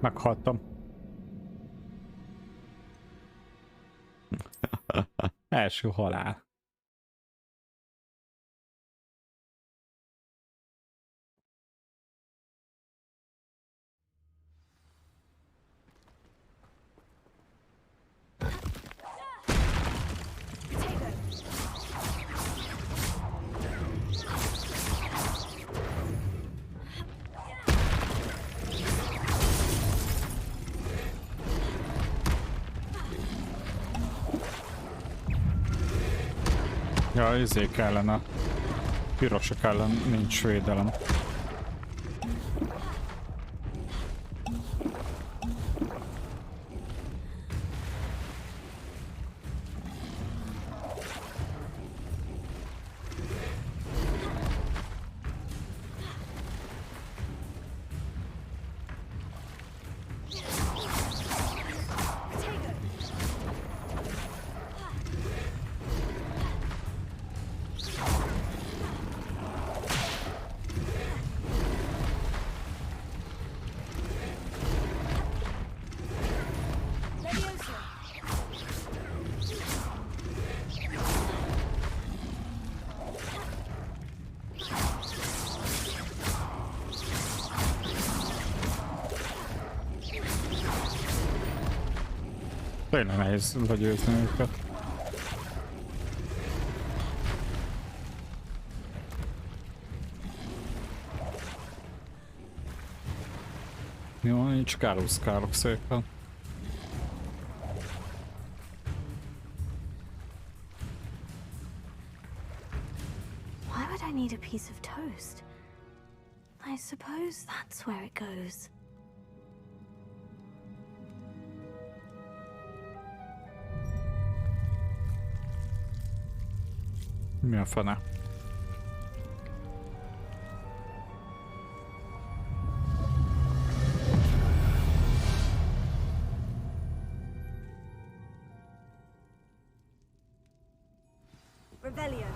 Meghaltam. Első halál. Ja, izék ellen, a pirosak ellen nincs védelem. Tényleg nehéz legyőzni őket. Jó, nincs károszkálok szépen. Why would I need a piece of toast? I suppose that's where it goes. Mi a fene? Revelio.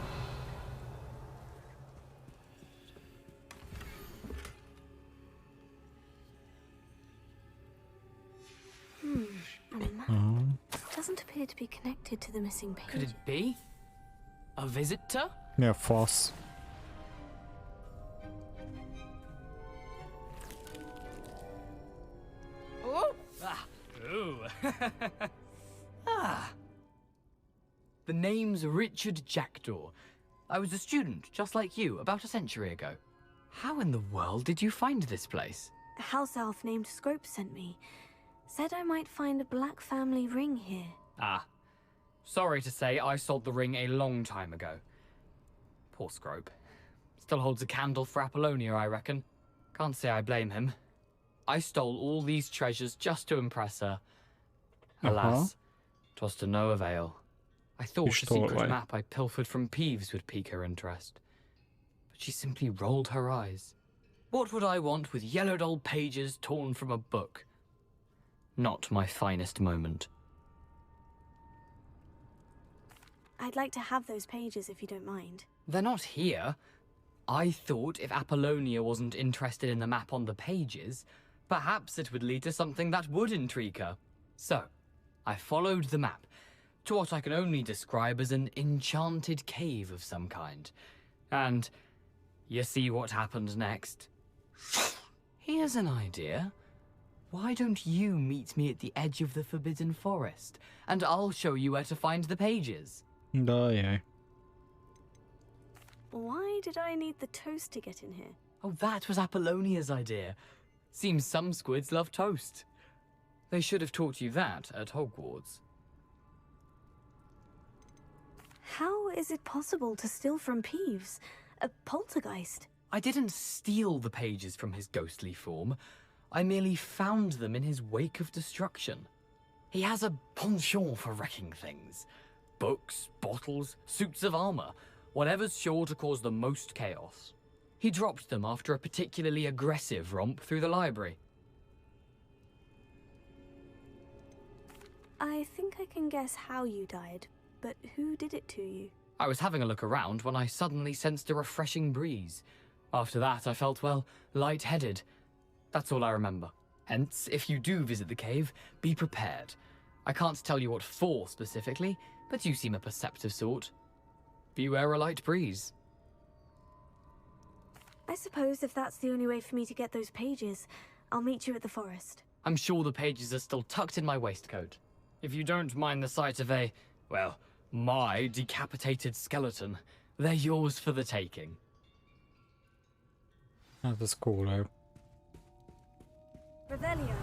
And a map. Doesn't appear to be connected to the missing page. Could it be? A visitor? Mi a fasz? Oh! Ah! Ooh! Ah! The name's Richard Jackdaw. I was a student, just like you, about a century ago. How in the world did you find this place? A house elf named Scrope sent me. Said I might find a black family ring here. Ah. Sorry to say, I sold the ring a long time ago. Poor Scrope. Still holds a candle for Apollonia, I reckon. Can't say I blame him. I stole all these treasures just to impress her. Alas, 'twas to no avail. I thought the secret map I pilfered from Peeves would pique her interest. But she simply rolled her eyes. What would I want with yellowed old pages torn from a book? Not my finest moment. I'd like to have those pages if you don't mind. They're not here. I thought if Apollonia wasn't interested in the map on the pages, perhaps it would lead to something that would intrigue her. So, I followed the map to what I can only describe as an enchanted cave of some kind. And you see what happened next? Here's an idea. Why don't you meet me at the edge of the Forbidden Forest, and I'll show you where to find the pages? Yeah. Why did I need the toast to get in here? Oh, that was Apollonia's idea. Seems some squids love toast. They should have taught you that at Hogwarts. How is it possible to steal from Peeves? A poltergeist? I didn't steal the pages from his ghostly form. I merely found them in his wake of destruction. He has a penchant for wrecking things. Books, bottles, suits of armor, whatever's sure to cause the most chaos. He dropped them after a particularly aggressive romp through the library. I think I can guess how you died, but who did it to you? I was having a look around when I suddenly sensed a refreshing breeze. After that, I felt, well, lightheaded. That's all I remember. Hence, if you do visit the cave, be prepared. I can't tell you what for specifically, but you seem a perceptive sort. Beware a light breeze. I suppose if that's the only way for me to get those pages, I'll meet you at the forest. I'm sure the pages are still tucked in my waistcoat. If you don't mind the sight of a, well, my decapitated skeleton, they're yours for the taking. That's cool, though. Revelio.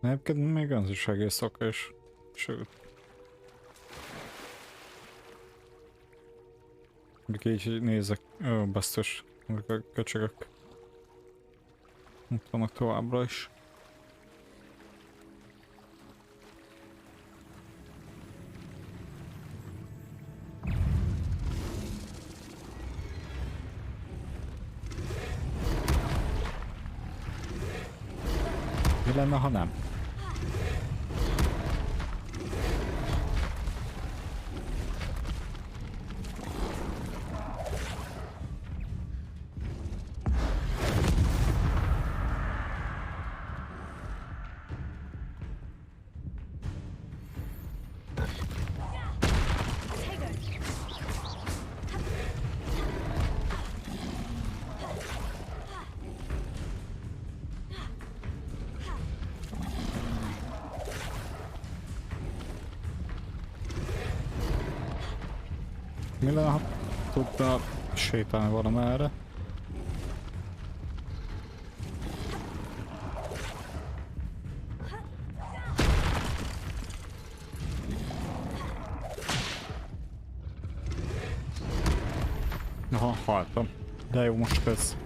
Egyébként még az is egész okos. Sőt. Így nézek, ó, basztos, a köcsögök. Ott vannak továbbra is. Mi lenne, ha nem? Mi lenne, ha tudna sétálni valamerre? Aha, haltam. De jó, most ez.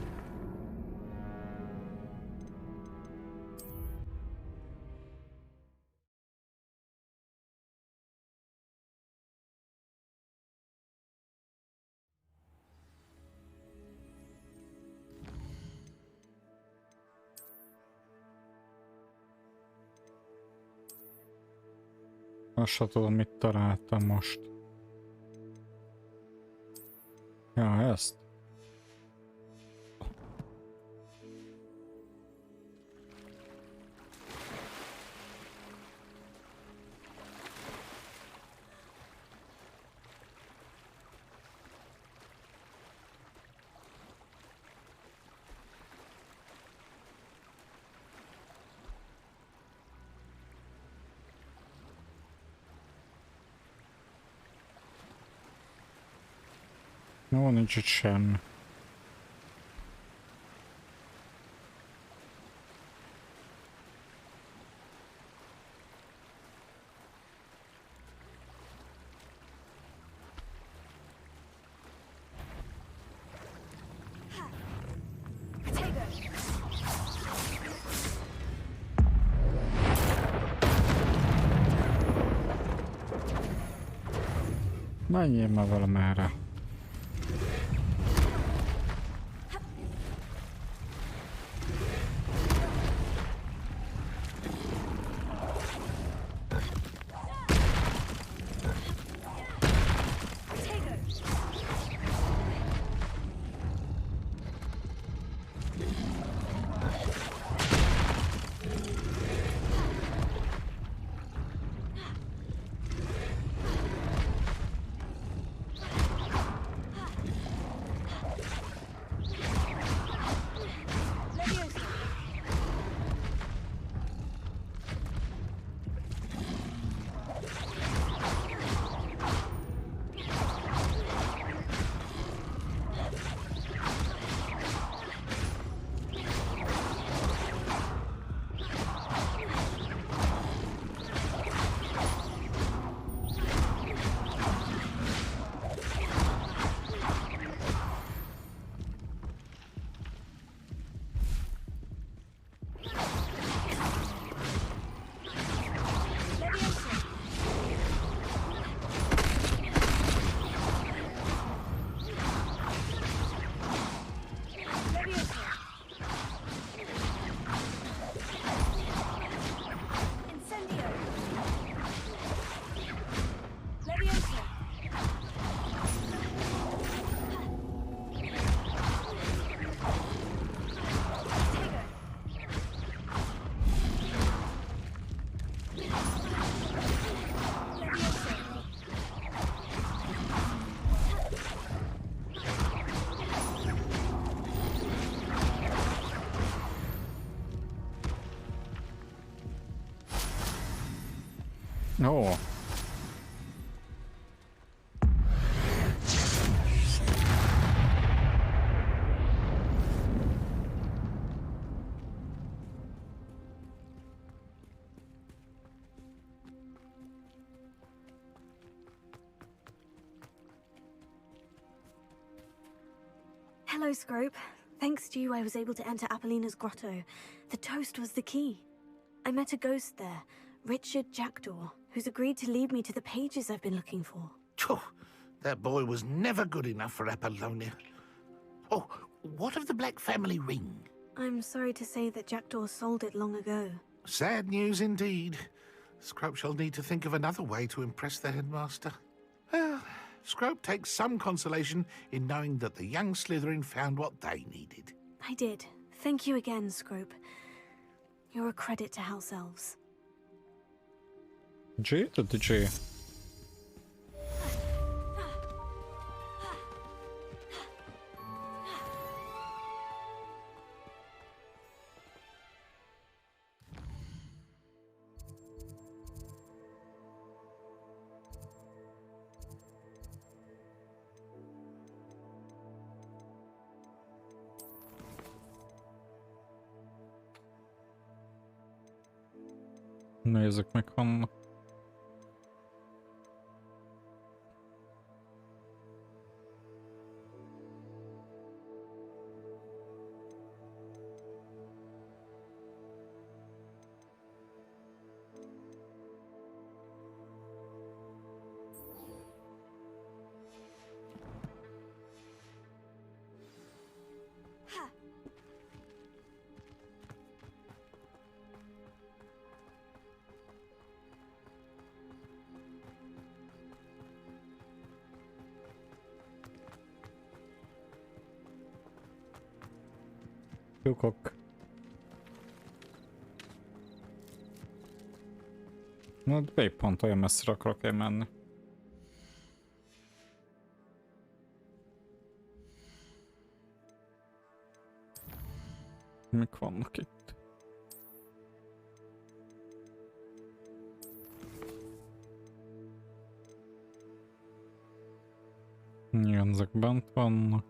Azt sem tudom, mit találtam most. Ja, ezt. No, nincs itt semmi. Menjél már valamerre. Oh. Hello, Scrope. Thanks to you, I was able to enter Apollina's grotto. The toast was the key. I met a ghost there, Richard Jackdaw, who's agreed to lead me to the pages I've been looking for. That boy was never good enough for Apollonia. Oh, what of the Black family ring? I'm sorry to say that Jackdaw sold it long ago. Sad news indeed. Scrope shall need to think of another way to impress the headmaster. Well, Scrope takes some consolation in knowing that the young Slytherin found what they needed. I did. Thank you again, Scrope. You're a credit to House Elves. G to the G. Nézzük meg vannak. Lyukok. Na, még pont olyan messzire akarok én menni. Mik vannak itt? Igen, ezek bent vannak.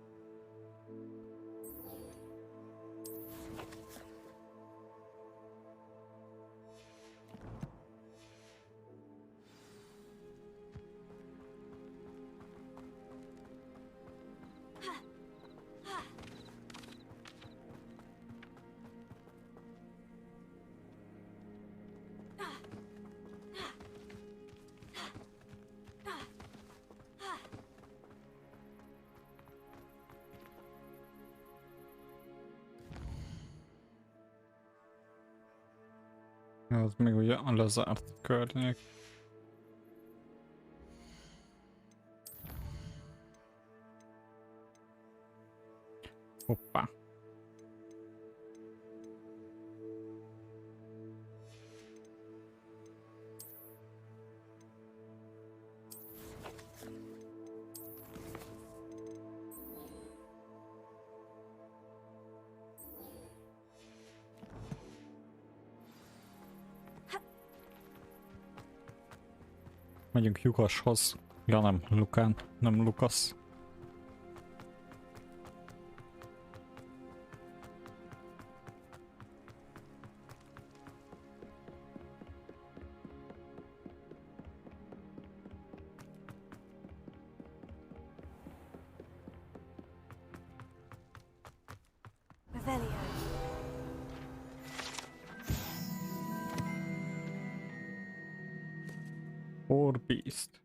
Ez még ugye a lezárt környék. Hoppá. Megyünk Lukashoz. Ja nem, Lukán, nem Lukasz. Or beast.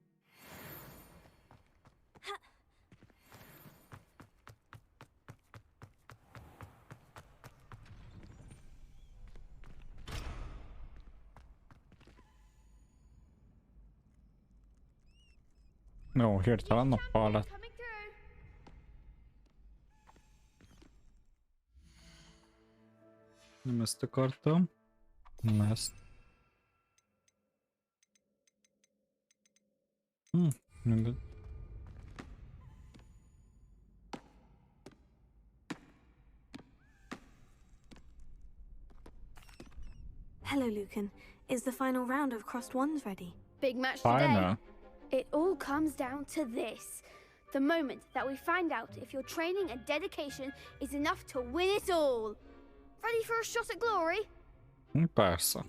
Jó, hirtelen nappal lett. Nem ezt akartam. Nem ezt. Mindegy. Hello, Lucan. Is the final round of Crossed Wands ready? Big match Final. today. It all comes down to this. The moment that we find out if your training and dedication is enough to win it all. Ready for a shot at glory? Persze.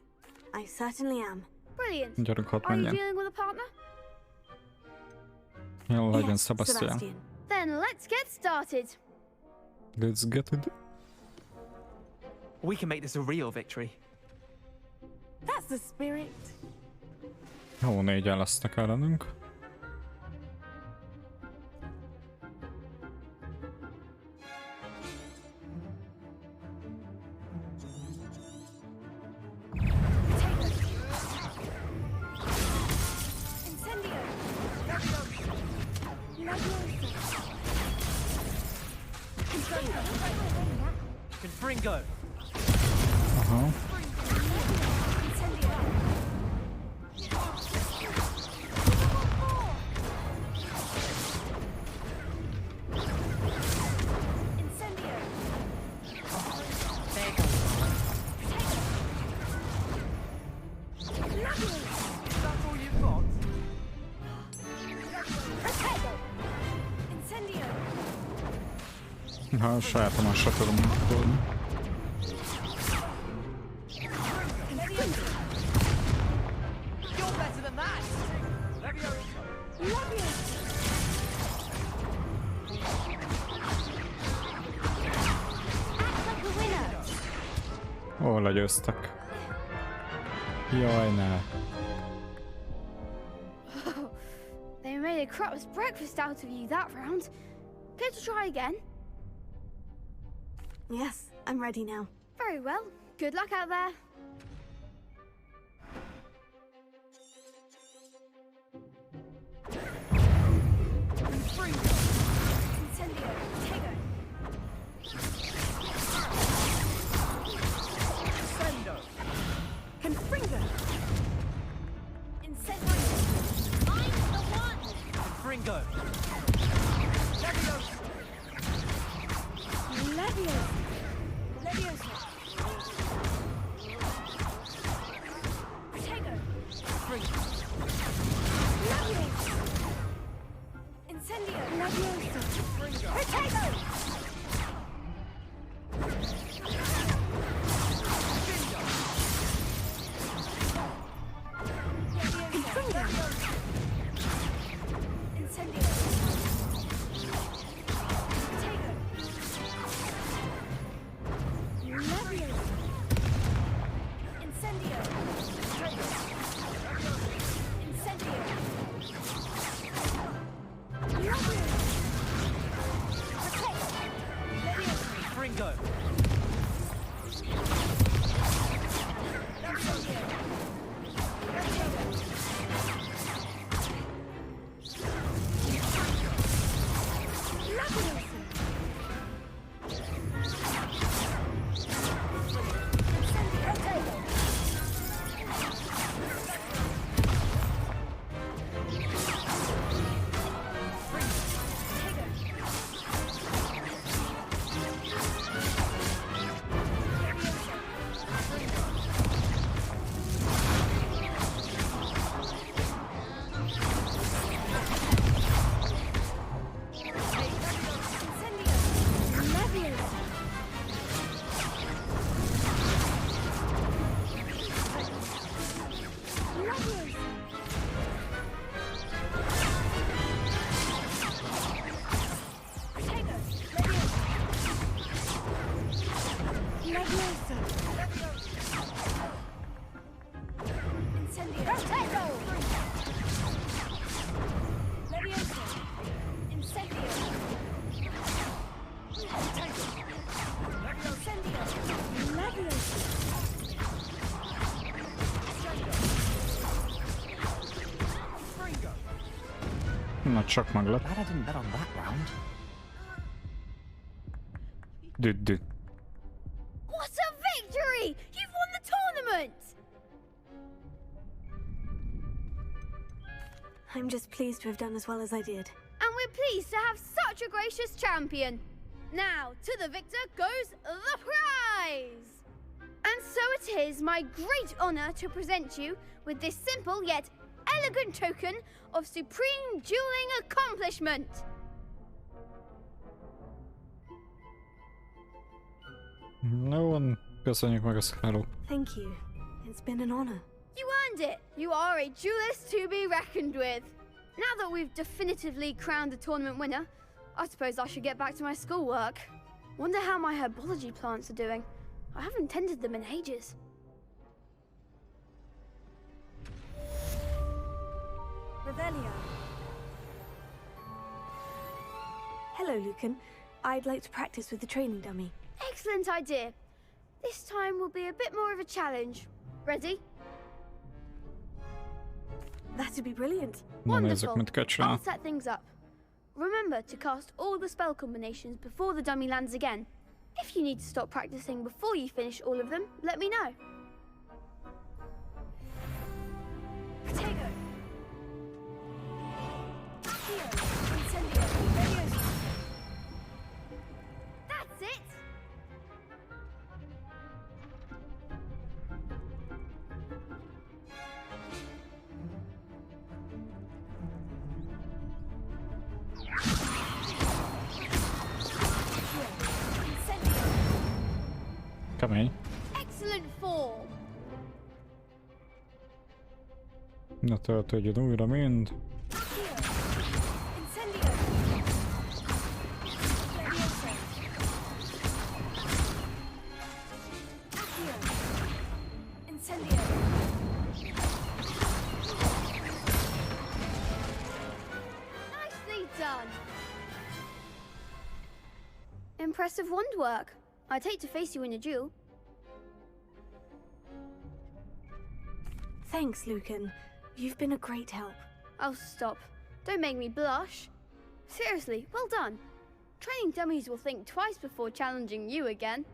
I certainly am. Brilliant. Gyerünk, hadd Are you menjen. dealing with a partner? Jól legyen, Sebastian. Then let's get started. Let's get it. We can make this a real victory. That's the spirit. Jó, négyen lesznek ellenünk. Confringo. Aha. Ha sajátomon se tudom megtudni. Jól legyőztek. Jaj, ne. They made a crap's breakfast out of you that round. Care to try again? Yes, I'm ready now. Very well. Good luck out there. Incendio, Tego. Sendo. Confringo. Incendio. I'm the one. Confringo. Leviosa. Leviosa. Leviosa. Tego. Confringo. Leviosa. Incendio. Leviosa. Protego. Incendio. Protego. Leviosa. Incendio. Incendio. Confringo. Na csak meglep. Glad I didn't bet on that round. Düdü. What a victory! You've won the tournament! I'm just pleased to have done as well as I did. And we're pleased to have such a gracious champion. Now, to the victor goes the prize! And so it is my great honor to present you with this simple yet elegant token of supreme dueling accomplishment. No one köszönjük meg a Scarrow. Thank you. It's been an honor. You earned it! You are a duelist to be reckoned with. Now that we've definitively crowned the tournament winner, I suppose I should get back to my schoolwork. Wonder how my herbology plants are doing. I haven't tended them in ages. Revelio. Hello, Lucan. I'd like to practice with the training dummy. Excellent idea. This time will be a bit more of a challenge. Ready? That'd be brilliant. Na nézzük, mit kell I'll csinálni. set things up. Remember to cast all the spell combinations before the dummy lands again. If you need to stop practicing before you finish all of them, let me know. Protego. Accio. Incendio. Leviosa. That's it! Kemény. Excellent form! Na töltődjön újra mind. Incendio. Leviosa. Accio. impressive wand work. I'd hate to face you in a duel. Thanks, Lucan. You've been a great help. Oh, stop. Don't make me blush. Seriously, well done. Training dummies will think twice before challenging you again.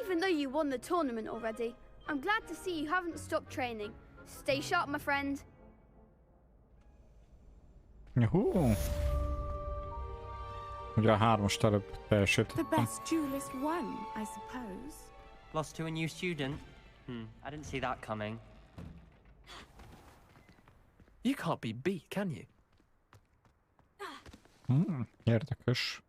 Even though you won the tournament already, I'm glad to see you haven't stopped training. Stay sharp, my friend. Juhú. Ugye a 3-ast előbb The teljesítettem. best duelist won, I suppose. Lost to a new student? I didn't see that coming. You can't be beat, can you? Érdekes.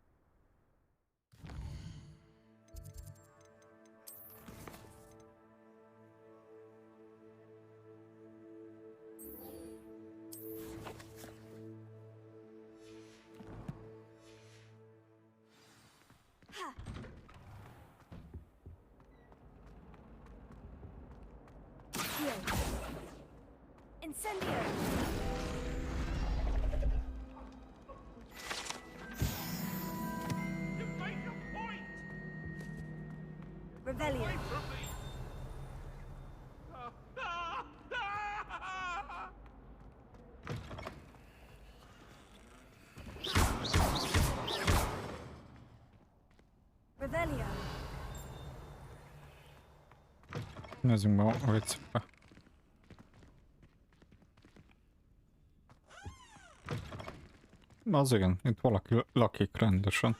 Incendio! Revelio! Revelio! Nézzünk be a viccekbe. Az igen, itt valaki lakik rendesen.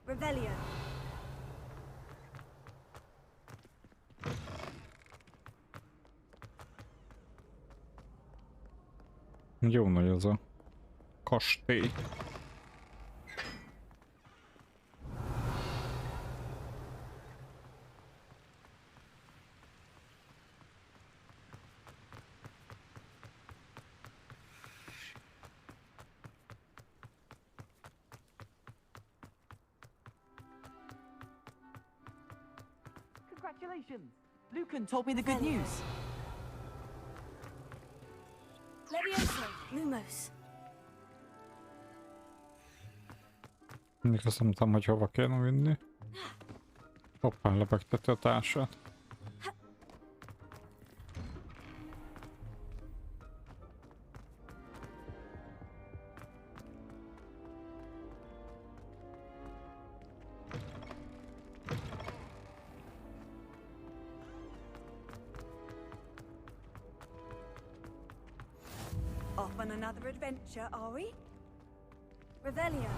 Revelio! Jó nagy az a kastély. Congratulations! Lucan told me the good news. Levioso! Lumos! Mindig azt nem tudom, hogy hova kéne vinni. Hoppá, lebegteti a társát. Off on another adventure, are we? Revelio!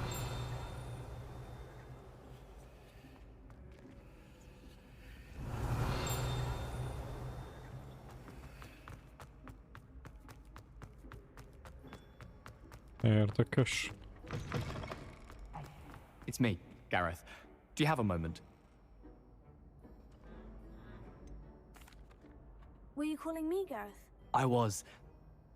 Érdekes. It's me, Gareth. Do you have a moment? Were you calling me, Gareth? I was.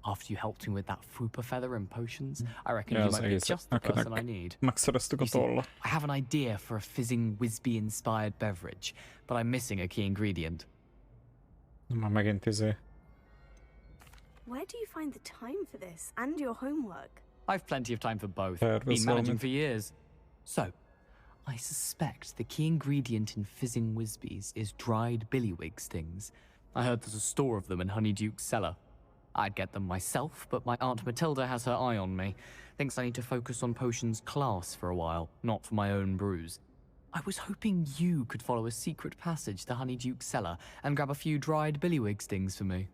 After you helped me with that Fupa feather and potions, I reckon you might be just the person I need. Megszereztük a tollat. I have an idea for a fizzing Whizbee-inspired beverage, but I'm missing a key ingredient. Már megint Where do you find the time for this and your homework? I've plenty of time for both. Been managing for years. So, I suspect the key ingredient in fizzing Whizbees is dried billywig stings. I heard there's a store of them in Honeyduke's cellar. I'd get them myself, but my Aunt Matilda has her eye on me. Thinks I need to focus on potions class for a while, not for my own brews. I was hoping you could follow a secret passage to Honeyduke's cellar and grab a few dried billywig stings for me.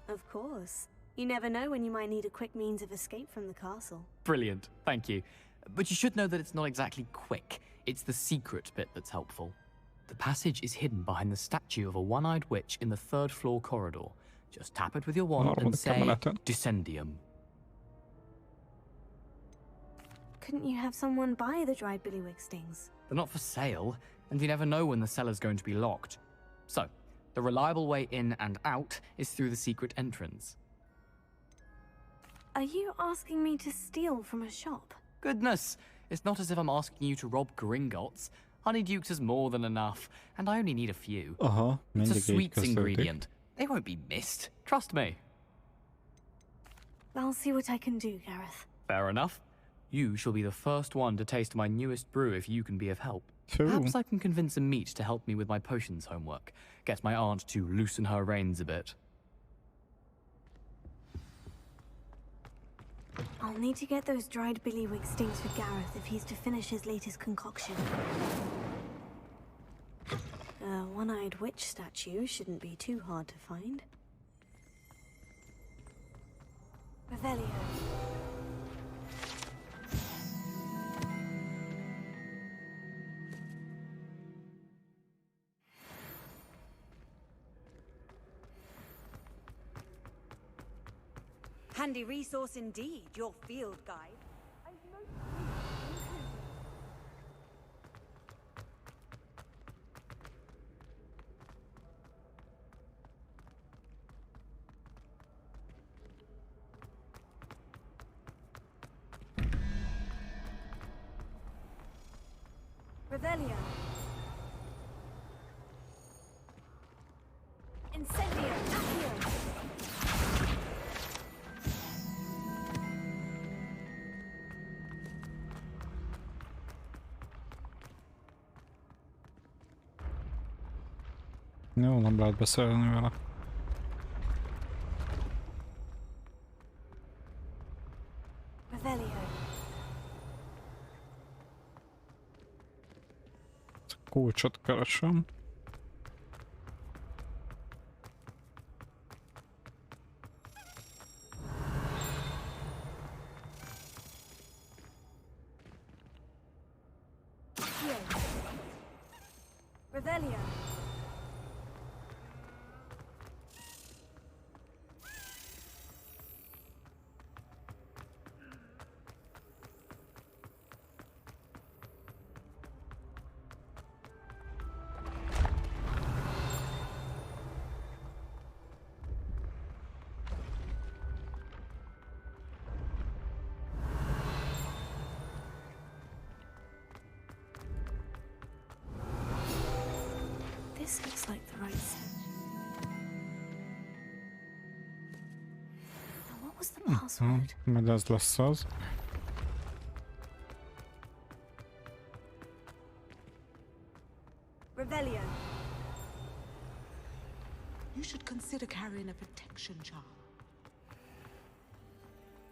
Of course. You never know when you might need a quick means of escape from the castle. Brilliant, thank you. But you should know that it's not exactly quick. It's the secret bit that's helpful. The passage is hidden behind the statue of a one-eyed witch in the 3rd floor corridor. Just tap it with your wand and say, Descendium. Couldn't you have someone buy the dried billywig stings? They're not for sale, and you never know when the cellar's going to be locked. So, the reliable way in and out is through the secret entrance. Are you asking me to steal from a shop? Goodness, it's not as if I'm asking you to rob Gringotts. Honeyduke's is more than enough, and I only need a few. It's a sweets ingredient. They won't be missed, trust me. I'll see what I can do, Gareth. Fair enough. You shall be the first one to taste my newest brew if you can be of help. Perhaps I can convince a meat to help me with my potions homework. Get my aunt to loosen her reins a bit. I'll need to get those dried billywig stings for Gareth if he's to finish his latest concoction. A one-eyed witch statue shouldn't be too hard to find. Revelio. Handy resource indeed, your field guide. Revelio. Incendio. Accio. Jó, nem lehet beszélni vele. Kulcsot keresem. Revelio. This looks like the right set. Now, what was the password? Majd ez lesz az. Revelio. You should consider carrying a protection charm.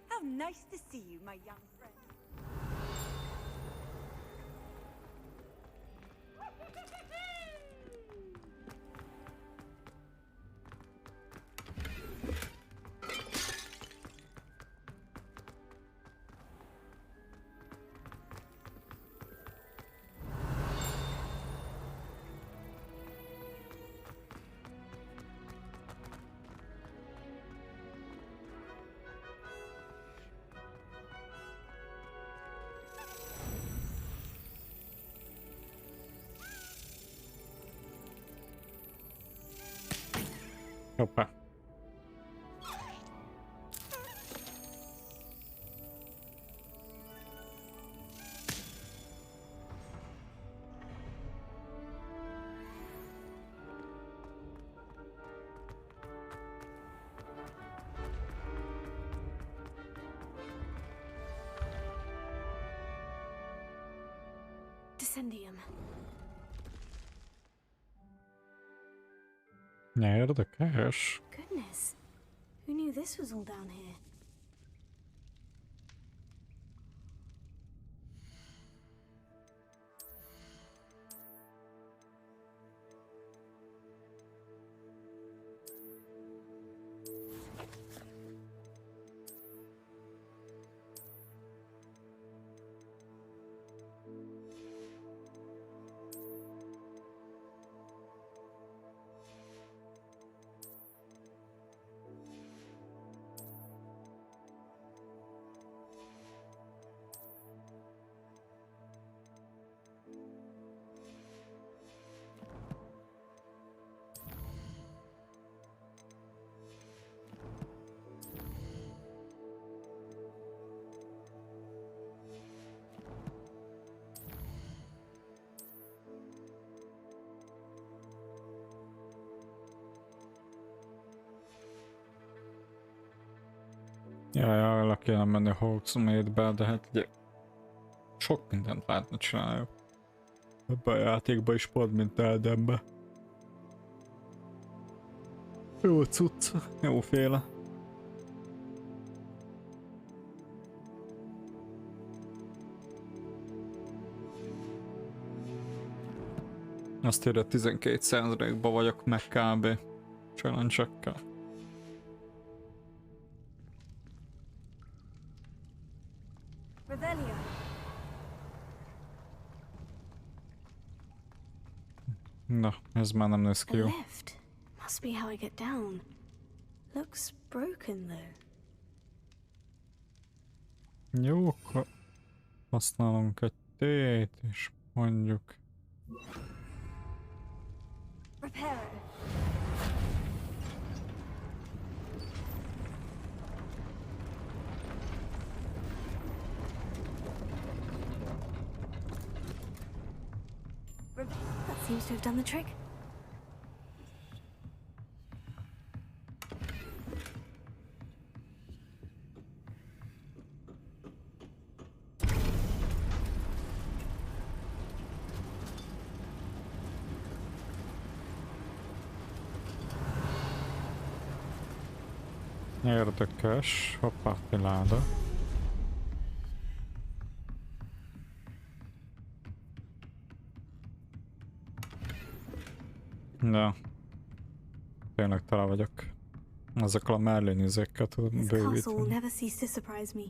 How nice to see you, my young friend. Hoppá. Descendium. Érdekes. Goodness. Who knew this was all down here? Jaj, le kéne menni Hogsmeade-be, de hát ugye sok mindent lehetne csinálni. Ebben a játékban is pont, mint Eldenben. Jó cucc, jóféle. Azt írja, 12%-ba vagyok meg kb. Challenge-ekkel. Na, ez már nem néz ki jó. Lift. Must be how I get down. Looks broken though. Jó, akkor használunk egy tét, és mondjuk... Repair. That seems to have done the trick. Érdekes, a partiláda. De tényleg tele vagyok. Ezekkel a Merlin-izékkel tudom bővíteni. This castle will never cease to surprise me.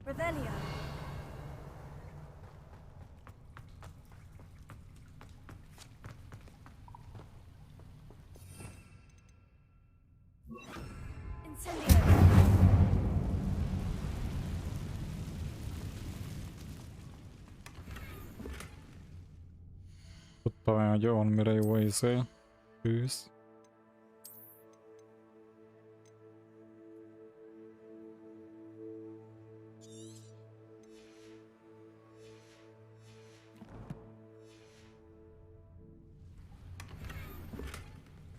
Revelio. Tudtam, hogy van mire jó tűz.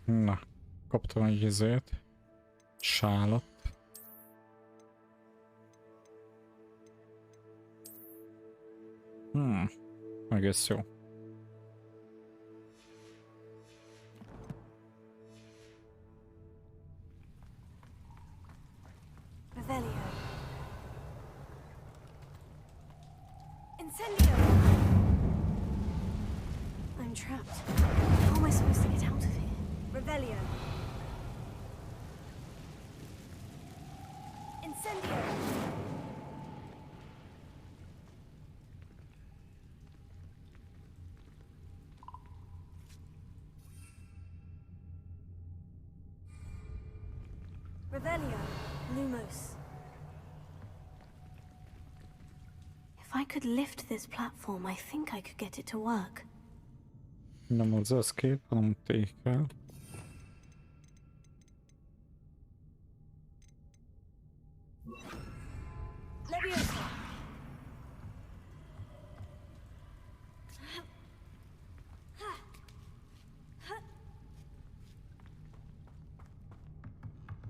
Na, kaptam egy sálat. Egész jó. Revelio. Incendio. I'm trapped. How am I supposed to get out of here? Revelio. Incendio. Revelio. Lumos. If I could lift this platform, I think I could get it to work. Nem az escape, hanem tékel. Leviosa.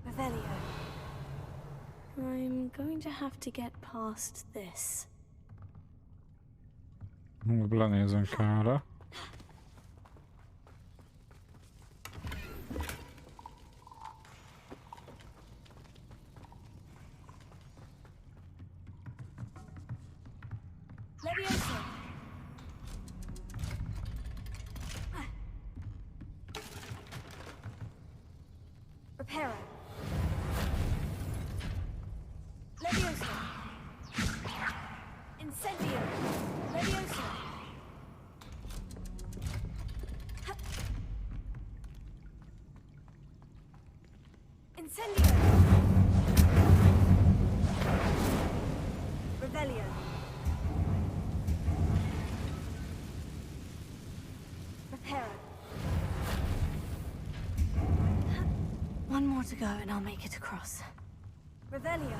Revelio. I'm going to have to get past this. Lenézünk erre. Leviosa. Reparo. Leviosa. Incendio. Leviosa. Incendio. Revelio. Reparo. One more to go and I'll make it across. Revelio.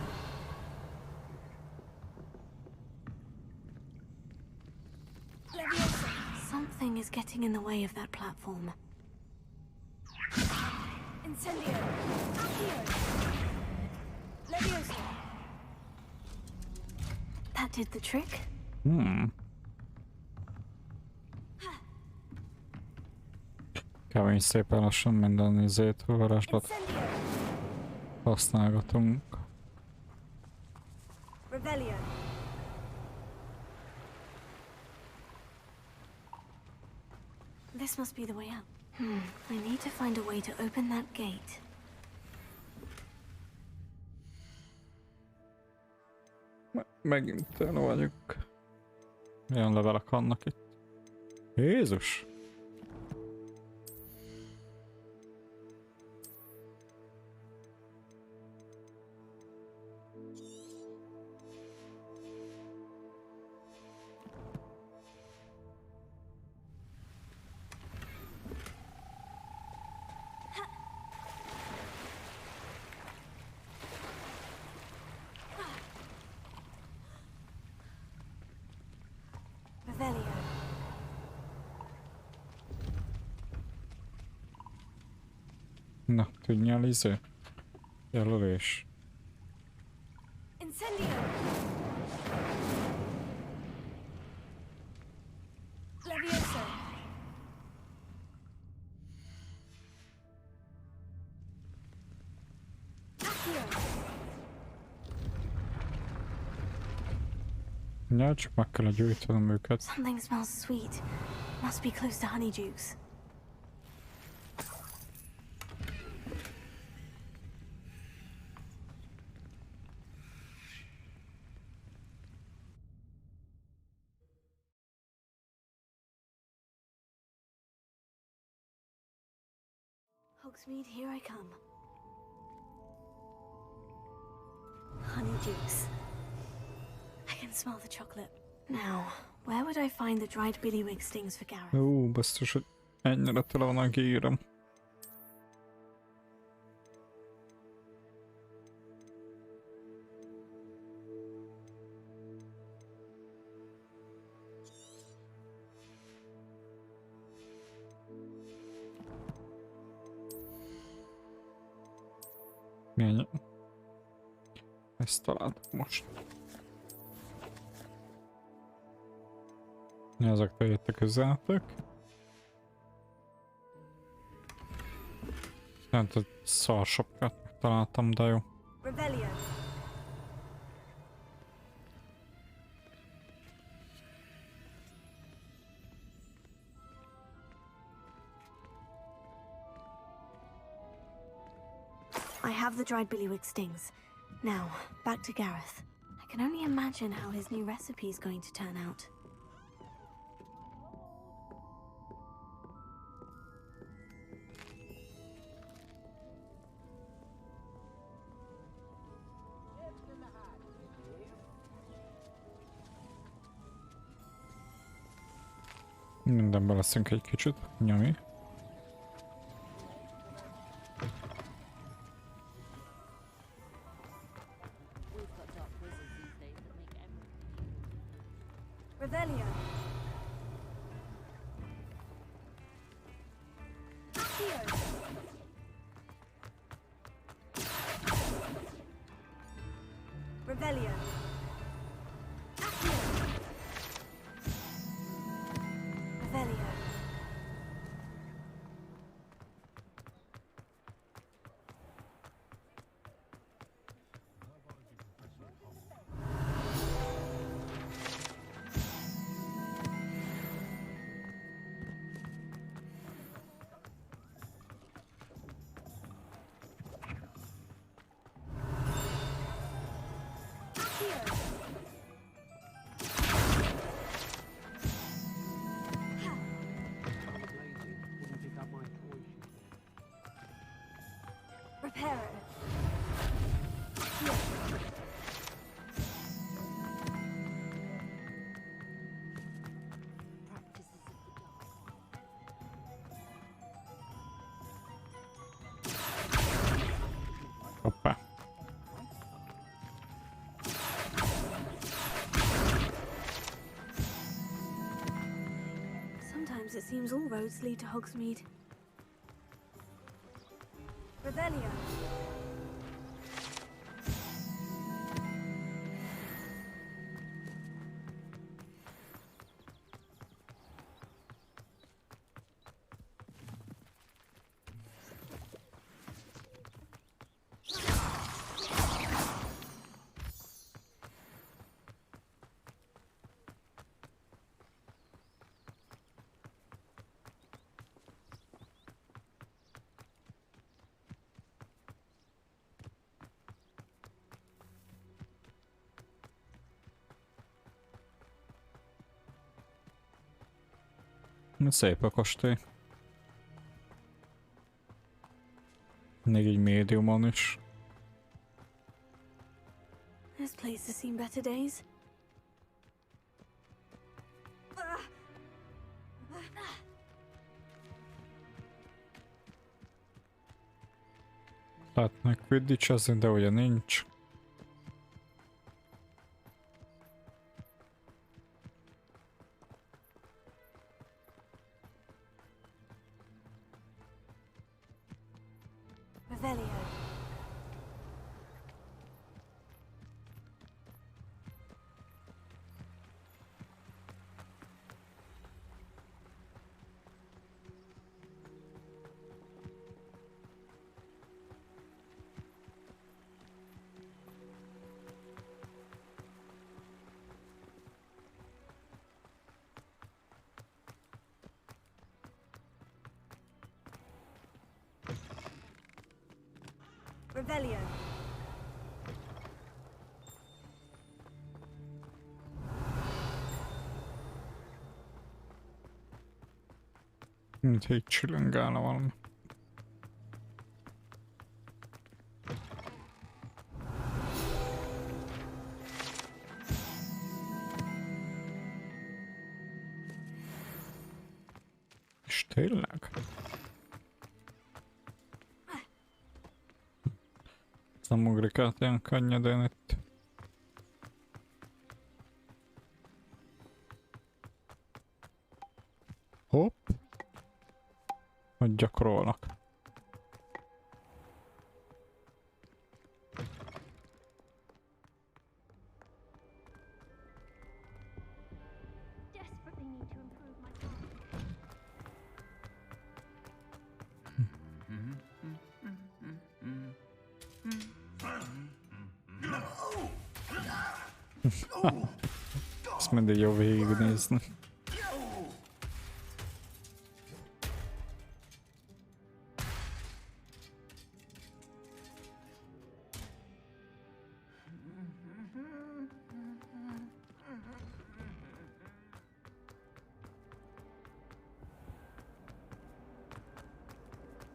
Something is getting in the way of that platform. Incendio. Accio. Leviosa. That did the trick. Kemény szépen lassan minden izét, varázslat használgatunk. Revelio. This must be the way out. I need to find a way to open that gate. Megint tőle vagyok. Milyen levelek vannak itt? Jézus! Revelio. Na, tudjál izé? Jelölés. Incendio. Leviosa. Accio. Ja, csak meg kell gyújtanom őket. Something smells sweet. Must be close to Honeydukes. Hogsmeade, here I come. Honeydukes. I can smell the chocolate. Now, where would I find the dried billywig stings for Gareth? Basszus, hogy ennyire tele van a gírem. Ennyi. Ezt találtuk most. Ezek bejöttek közeletek. Hát a szarsapkát megtaláltam, de jó. Revelio. I have the dried billywig stings. Now, back to Gareth. I can only imagine how his new recipe is going to turn out. Mindenben leszünk egy kicsit, nyomj. Revelio. Accio. Revelio. Accio. Revelio. Reparo. Hoppá. Sometimes Sometimes it seems all roads lead to Hogsmeade. Revelio. Szép a kastély. Még egy médiumon is. This place has seen better days. Lehetnek quidditchezni, de ugye nincs. Revelio. Revelio. Mint egy csillingálna valami. És tényleg? Nem ugrik át ilyen könnyedén itt. Hopp. Hogy gyakorolnak. Desperately need to improve my Ezt mindig jó végignézni.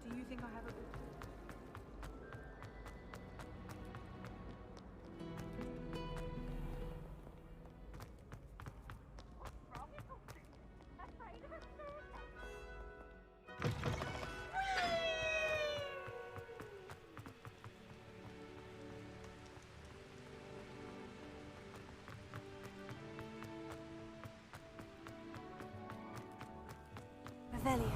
Do you think I have a... Revelio.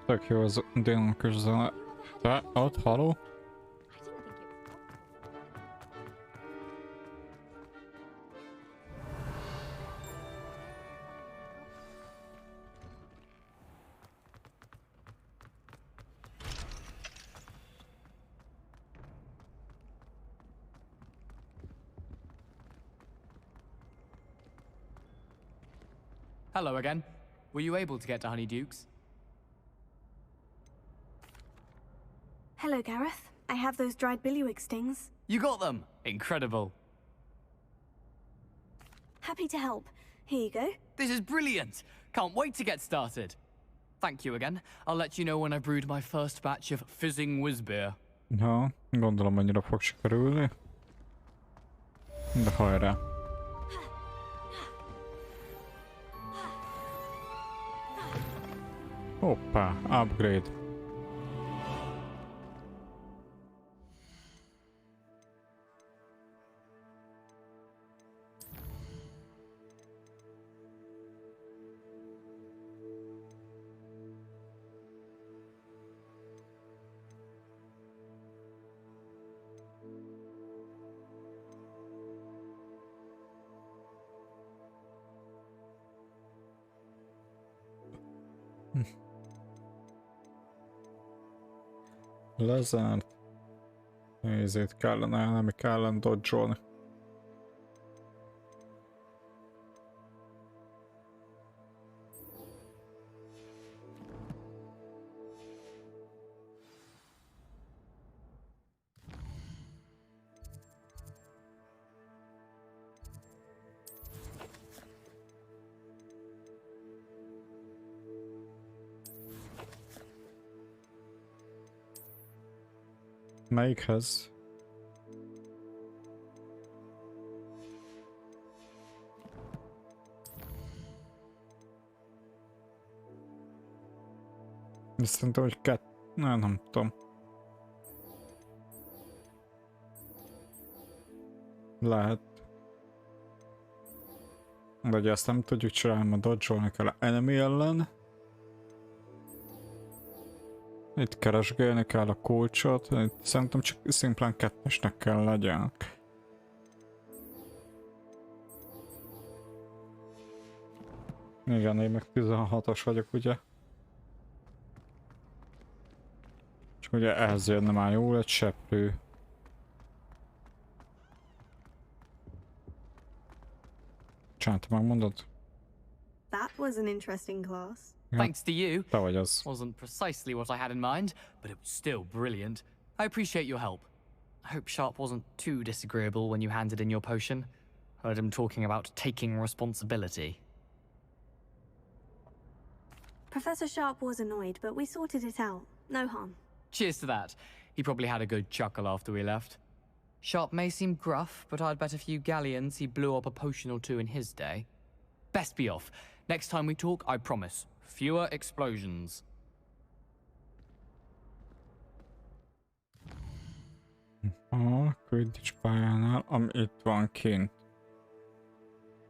Tök jó az démonkos zene. Te ott, haló? Hello again. Were you able to get to Honeyduke's? Hello, Gareth. I have those dried billywig stings. You got them! Incredible. Happy to help. Here you go. This is brilliant! Can't wait to get started. Thank you again. I'll let you know when I brewed my first batch of fizzing whizbeer. Ja, gondolom annyira fog sikerülni. De hajrá. Hoppá, upgrade. Lezárt. Nézét kellene, nem kellene dodge-olni. Melyikhez? Szerintem, hogy nem tudom. Lehet. De ugye ezt nem tudjuk csinálni, mert dodge-olni kell a enemy ellen. Itt keresgélni kell a kulcsot, itt szerintem csak szimplán kettesnek kell legyen. Igen, én meg 16-os vagyok, ugye? Csak ugye ehhez jönne már jól egy seprő. Csánta, megmondod? That was an interesting class. Thanks to you. Te vagy az. Wasn't precisely what I had in mind, but it was still brilliant. I appreciate your help. I hope Sharp wasn't too disagreeable when you handed in your potion. Heard him talking about taking responsibility. Professor Sharp was annoyed, but we sorted it out. No harm. Cheers to that. He probably had a good chuckle after we left. Sharp may seem gruff, but I'd bet a few galleons he blew up a potion or two in his day. Best be off. Next time we talk, I promise. Fewer explosions. A Quidditch pályánál, ami itt van kint.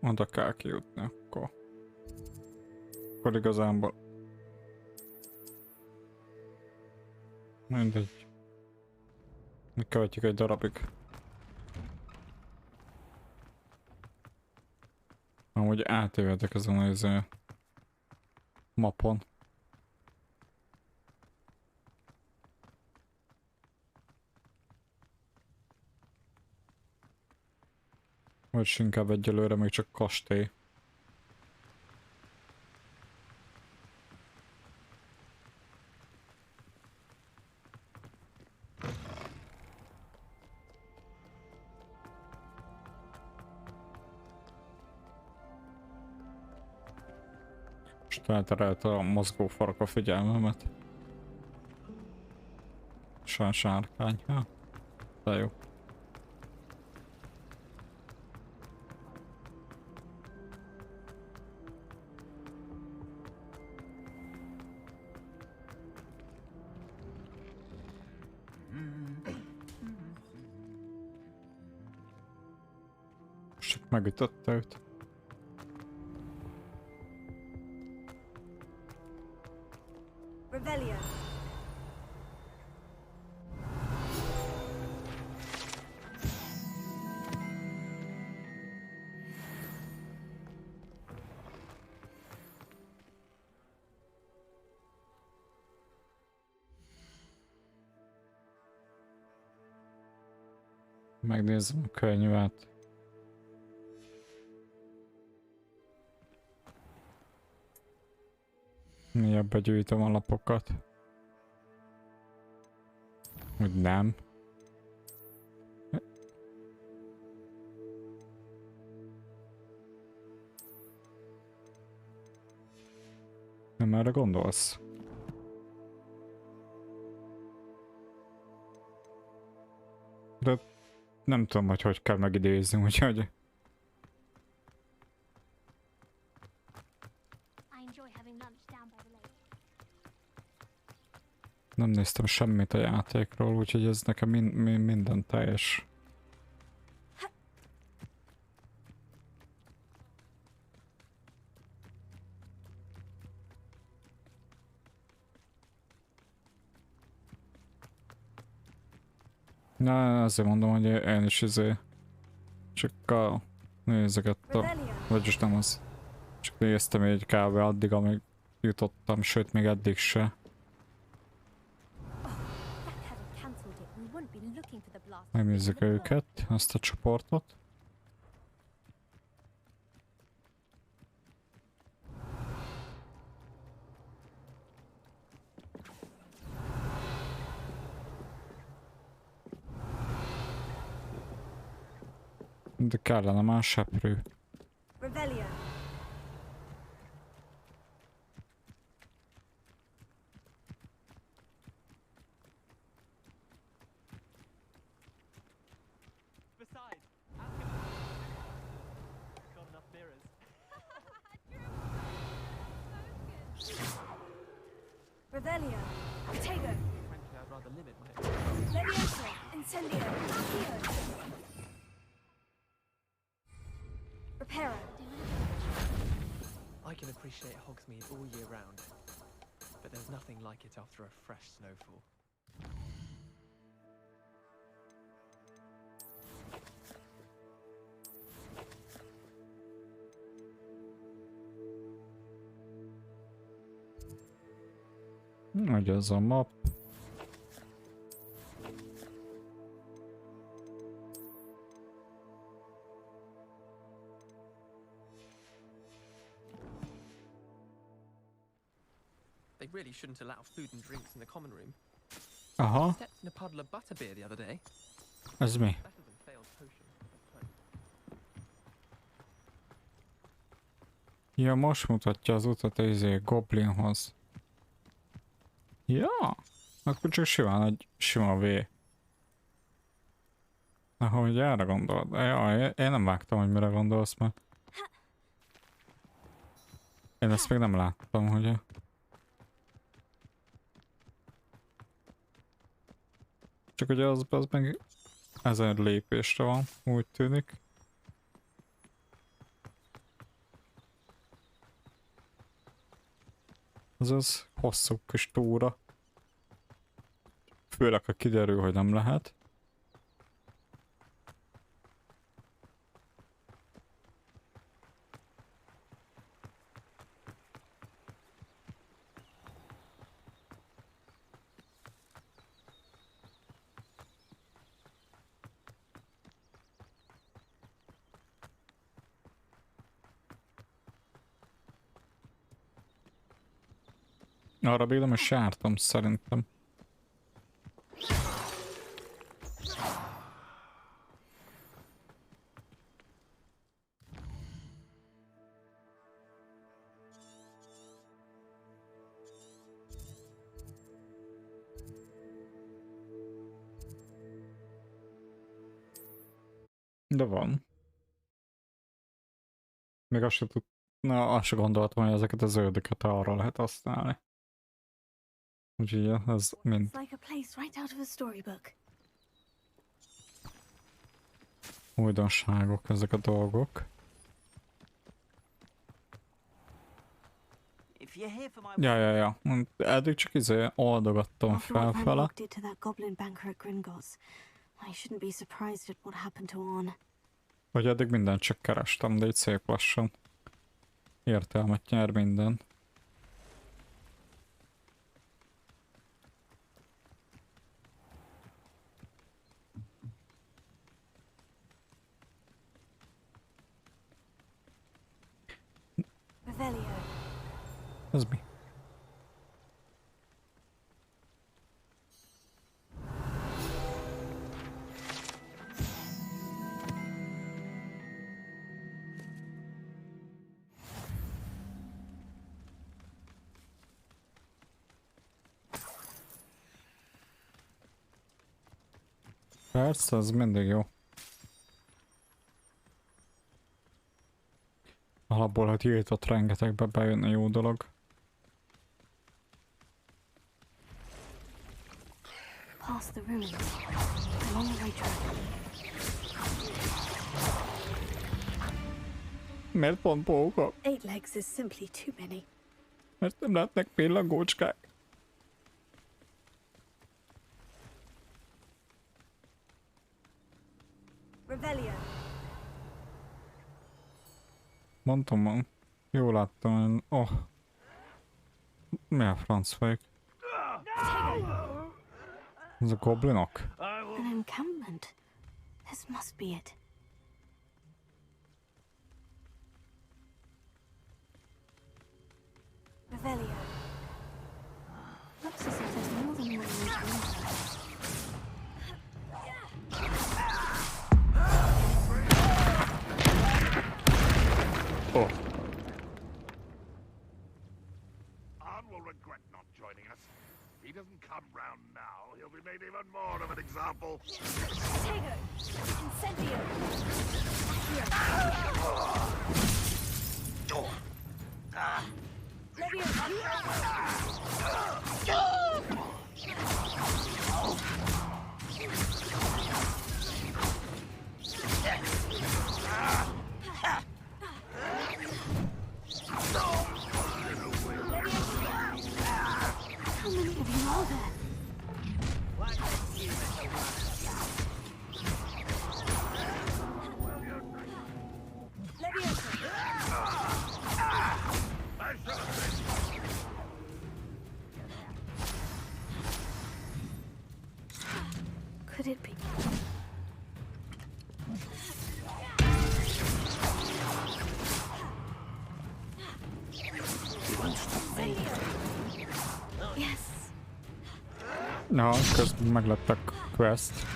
Oda kell kijutni akkor. Akkor igazából... Mindegy. Mi követjük egy darabig. Amúgy átévedek ezen az mapon. Vagy inkább egyelőre még csak kastély. Most felterelte a mozgó farka figyelmemet. Sárkány, ha? De jó. Csak megütötte őt. Revelio. Megnézem a könyvet. Miért begyűjtöm a lapokat? Úgy nem. Nem erre gondolsz? De nem tudom, hogy kell megidézni, úgyhogy... Nem néztem semmit a játékról, úgyhogy ez nekem minden teljes. Na, azért mondom, hogy én is csak nézegettem, vagyis nem az. Csak néztem egy kb. Addig, amíg jutottam, sőt még eddig se. Megnézzük őket, ezt a csoportot. De kellene már seprő. Revelio. Revelio. Protego. I'd rather limit my... Levioso. Incendio. Accio. Reparo. I can appreciate Hogsmeade all year round, but there's nothing like it after a fresh snowfall. Hogy ez a map. They really shouldn't allow food and drinks in the common room. Aha. Stepped in a puddle of butterbeer the other day. Ez mi? Better than failed potion. Ja, most mutatja az utat a Goblinhoz. Ja, akkor csak simán egy sima V. Ahogy erre gondolod. Ja, én nem vágtam, hogy mire gondolsz, mert... Én ezt még nem láttam, hogy... Csak ugye az meg 1000 lépésre van, úgy tűnik. Az hosszú kis túra. Főleg, ha kiderül, hogy nem lehet. Arra még nem is jártam, szerintem. De van. Még azt se gondoltam, hogy ezeket a zöldöket arra lehet használni. Úgyhogy ez mind. Újdonságok ezek a dolgok. Ja. Eddig csak oldogattam felfele. Vagy eddig mindent csak kerestem, de itt szép lassan értelmet nyer minden. Ez mi? Persze, ez mindig jó. Alapból, hogy tiltott rengetegbe bejönne jó dolog. Miért pont póka? Mert nem lehetnek pillangócskák. Mondtam, jól láttam, oh. Mi a franc vagyok? Ez a goblinok? An encampment. This must be it. Revelio. Looks as if there's more than one way to enter. Oh. Arn will regret not joining us. If he doesn't come round now, he'll be made even more of an example. Tego! Incendio! How many of you are there? Could it be? Yes. Na, közben meglettek quest.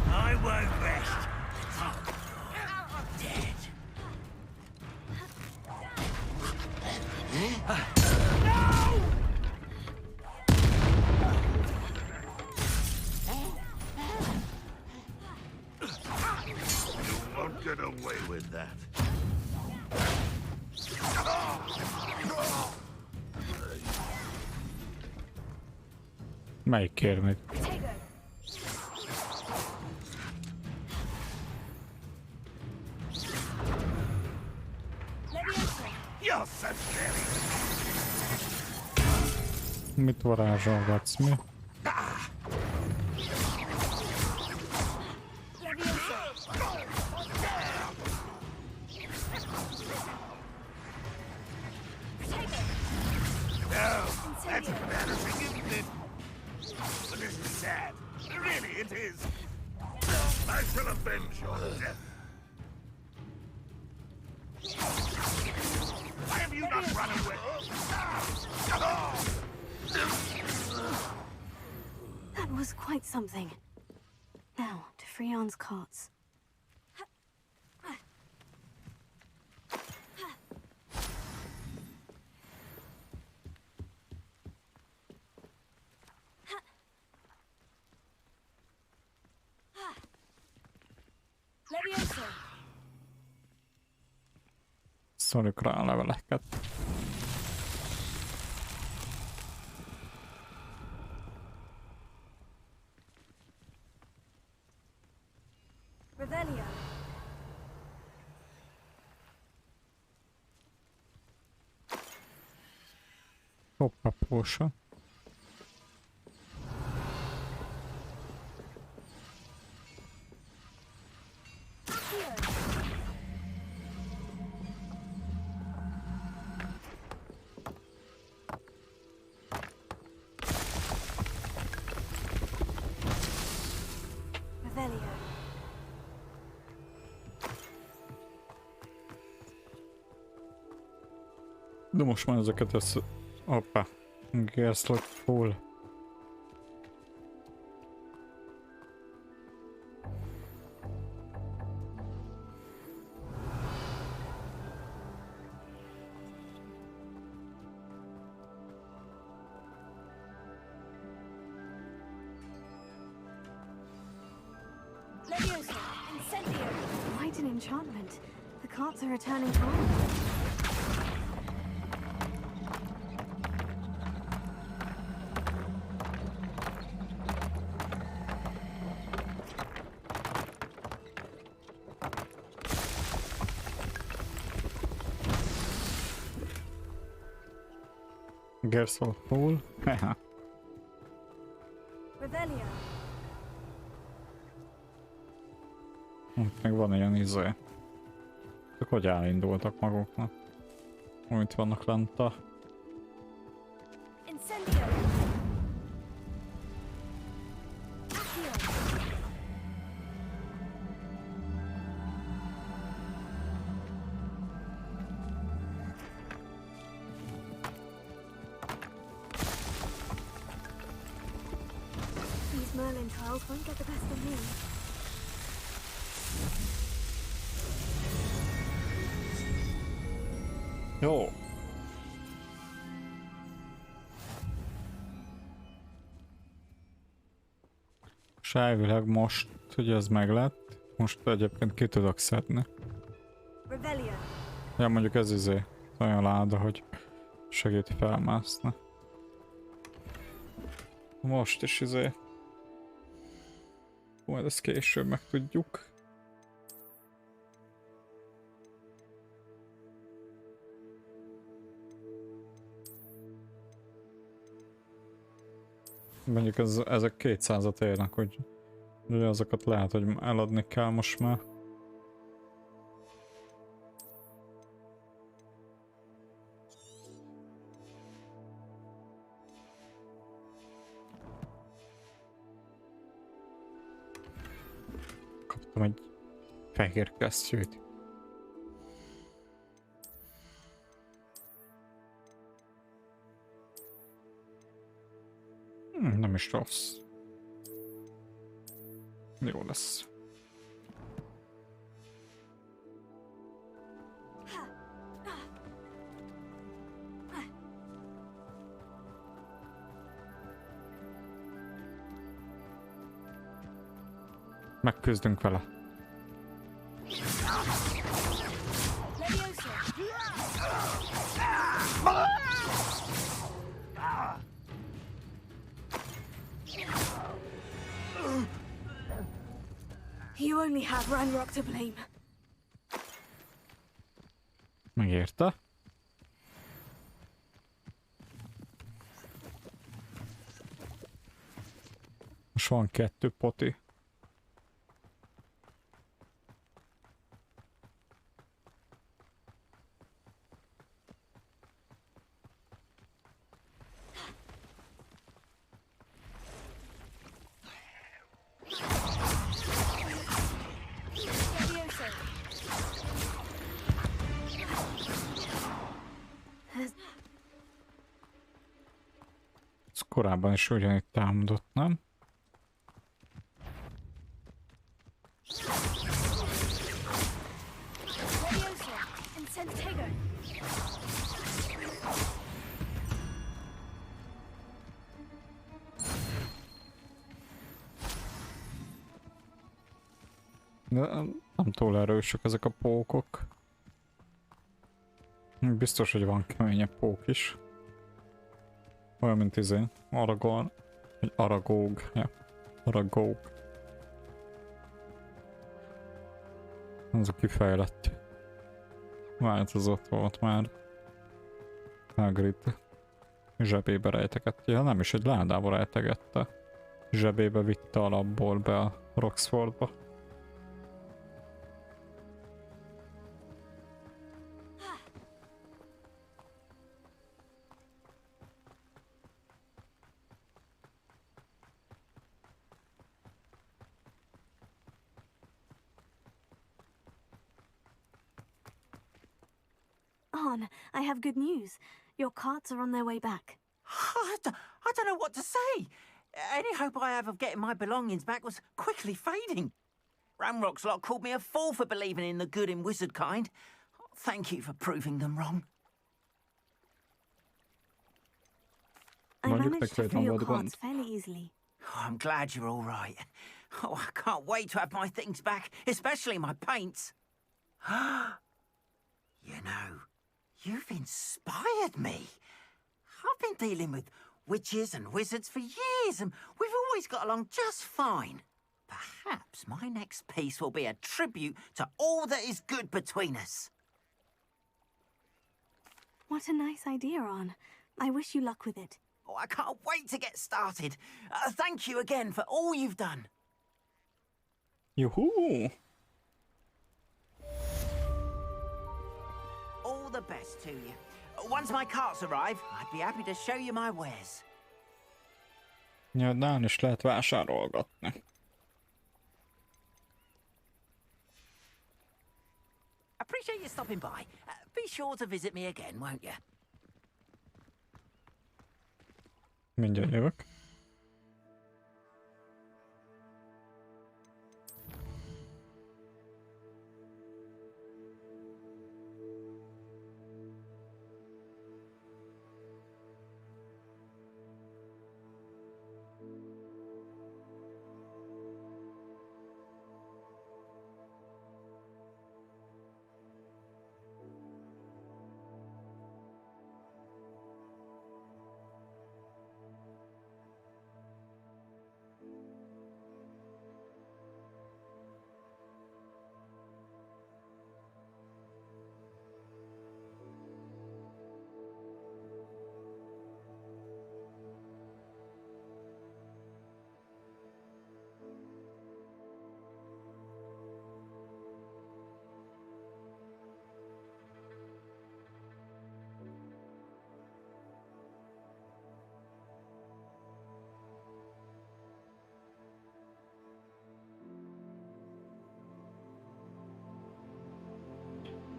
I won't rest. Dead. You won't get away with that. Melyik kér még? Mit varázsolgatsz, mi? That's embarrassing, isn't it? But this is sad. Really, it is. I shall avenge your death. Why have you not run away? That was quite something. Now, to Freon's carts. Levioso! Szorjuk rá a leveleket. Revelio! Hoppa, potion. Revelio. De most már ezeket össze... Hoppá. Gerslock full. Levioso! Incendio! Quite an enchantment. The carts are returning home. Gerslock full. Haha. Revelio! Meg van ilyen izé. Ők hogy elindultak maguknak? Úgy vannak lent a... Incendio. These Merlin trials won't get the best of me. Jó. És elvileg most, hogy ez meg lett, most egyébként ki tudok szedni. Ja, mondjuk ez olyan láda, hogy segít felmászni. Most is majd ezt később megtudjuk. Mondjuk ezek 200-at érnek, hogy azokat lehet, hogy eladni kell most már. Kaptam egy fehér kesztyűt. Nem is rossz. Jó lesz. Megküzdünk vele. You only have Ranrock to blame. Megérte? Most van 2 poti. Ez korábban is ugyanitt támadott, nem? De nem túl erősek ezek a pókok. Biztos, hogy van keményebb pók is. Olyan, mint Aragorn. Vagy Aragóg. Ja. Aragóg. Az a kifejlett. Változott volt már. Hagrid zsebébe rejtegette. Ja, nem is egy ládába rejtegette. Zsebébe vitte alapból be a Roxfordba. I have good news. Your carts are on their way back. I don't know what to say. Any hope I have of getting my belongings back was quickly fading. Ramrock's lot called me a fool for believing in the good in wizard kind. Thank you for proving them wrong. I managed to free your carts fairly easily. Oh, I'm glad you're all right. Oh, I can't wait to have my things back, especially my paints. You know, you've inspired me. I've been dealing with witches and wizards for years, and we've always got along just fine. Perhaps my next piece will be a tribute to all that is good between us. What a nice idea, Arn. I wish you luck with it. Oh, I can't wait to get started. Thank you again for all you've done. Juhu! the best to you. Once my carts arrive, I'd be happy to show you my wares. Ja, nálunk is lehet vásárolgatni. Appreciate you stopping by. Be sure to visit me again, won't you? Mindjárt jövök.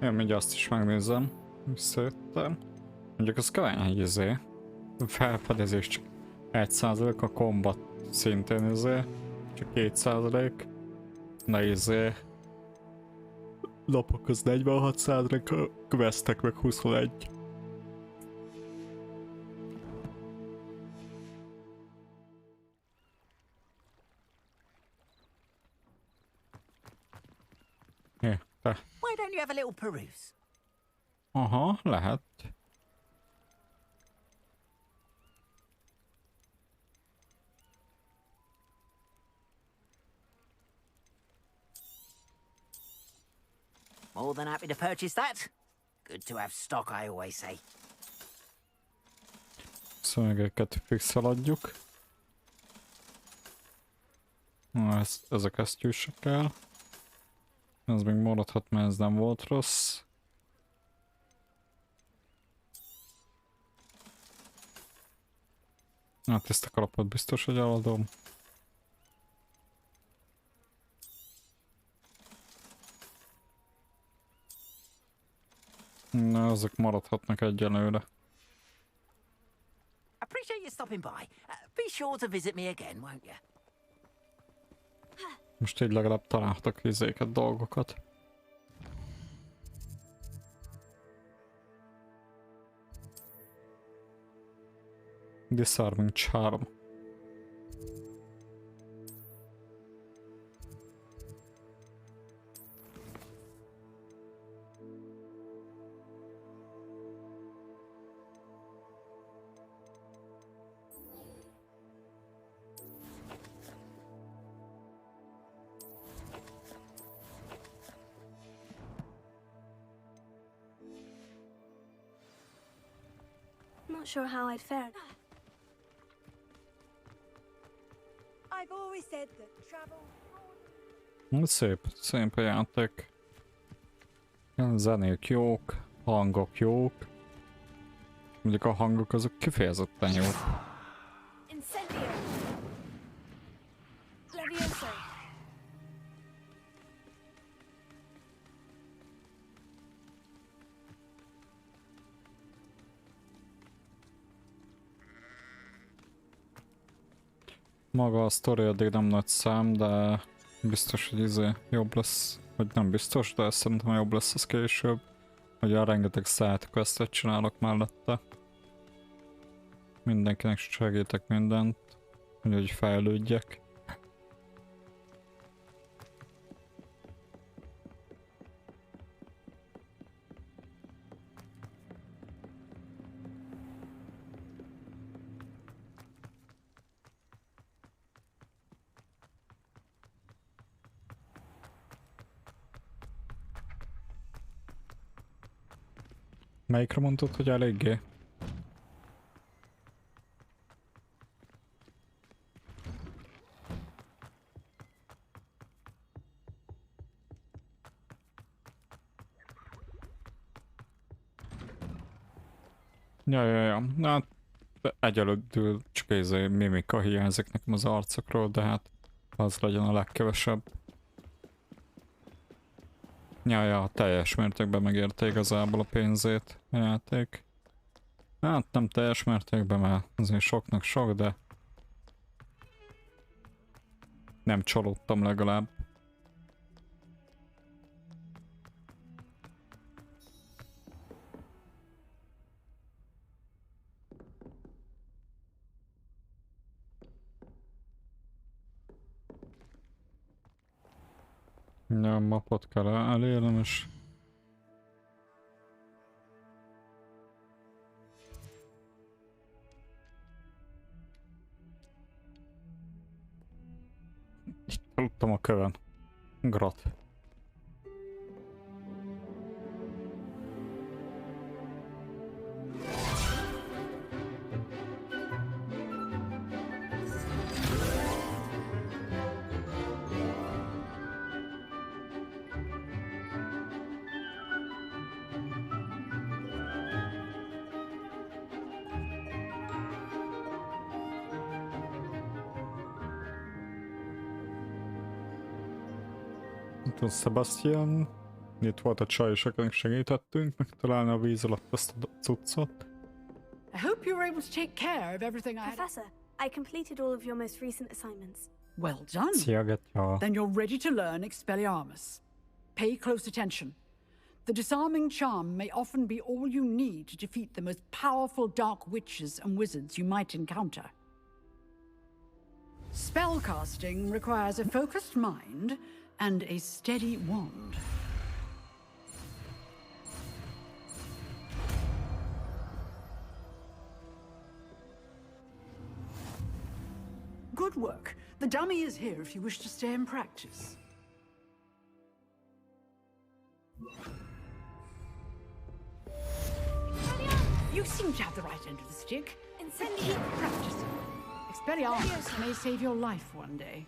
Én még azt is megnézem, visszajöttem. Mondjuk az kemény izé. Felfedezés csak 1%, a combat szintén izé, csak 2%. Na izé. Lapok az 46%, a questek meg 21. Why don't you have a little peruse? Aha, lehet. More than happy to purchase that. Good to have stock, I always say. Szövegeket fixeladjuk. Ez a kesztyűse kell. Ez még maradhat, mert ez nem volt rossz. Hát ezt a kalapot biztos, hogy eladom. Na, ezek maradhatnak egyelőre. Appreciate you stopping by. Be sure to visit me again, won't you? Most így legalább találtak izéket, dolgokat. Disarming Charm. Not sure how I'd fare. I've always said that travel. Szép a játék. Zenék jók, hangok jók. Mondjuk a hangok azok kifejezetten jók. Incendio. Levioso. Maga a sztori addig nem nagy szám, de biztos, hogy izé jobb lesz. Vagy nem biztos, de szerintem jobb lesz az később. Ugye rengeteg side questet csinálok mellette. Mindenkinek segítek mindent, hogy fejlődjek. Melyikre mondtad, hogy eléggé? Ja. Hát egyelőtt csak ez a mimika hiányzik nekem az arcokról, de hát az legyen a legkevesebb. Ja, teljes mértékben megérte igazából a pénzét a játék. Hát nem teljes mértékben, mert azért soknak sok, de nem csalódtam legalább. Ja, mapot kell elérnem, és itt aludtam a kövön. Grat. Sebastian, itt volt a csaj, és akinek segítettünk megtalálni a víz alatt ezt a cuccot. I hope you were able to take care of everything I had. Professor, I completed all of your most recent assignments. Well done. Szia, Getja. Then you're ready to learn Expelliarmus. Pay close attention. The disarming charm may often be all you need to defeat the most powerful dark witches and wizards you might encounter. Spellcasting requires a focused mind and a steady wand. Good work. The dummy is here if you wish to stay and practice. You seem to have the right end of the stick. Keep practicing. Expelliarmus may save your life one day.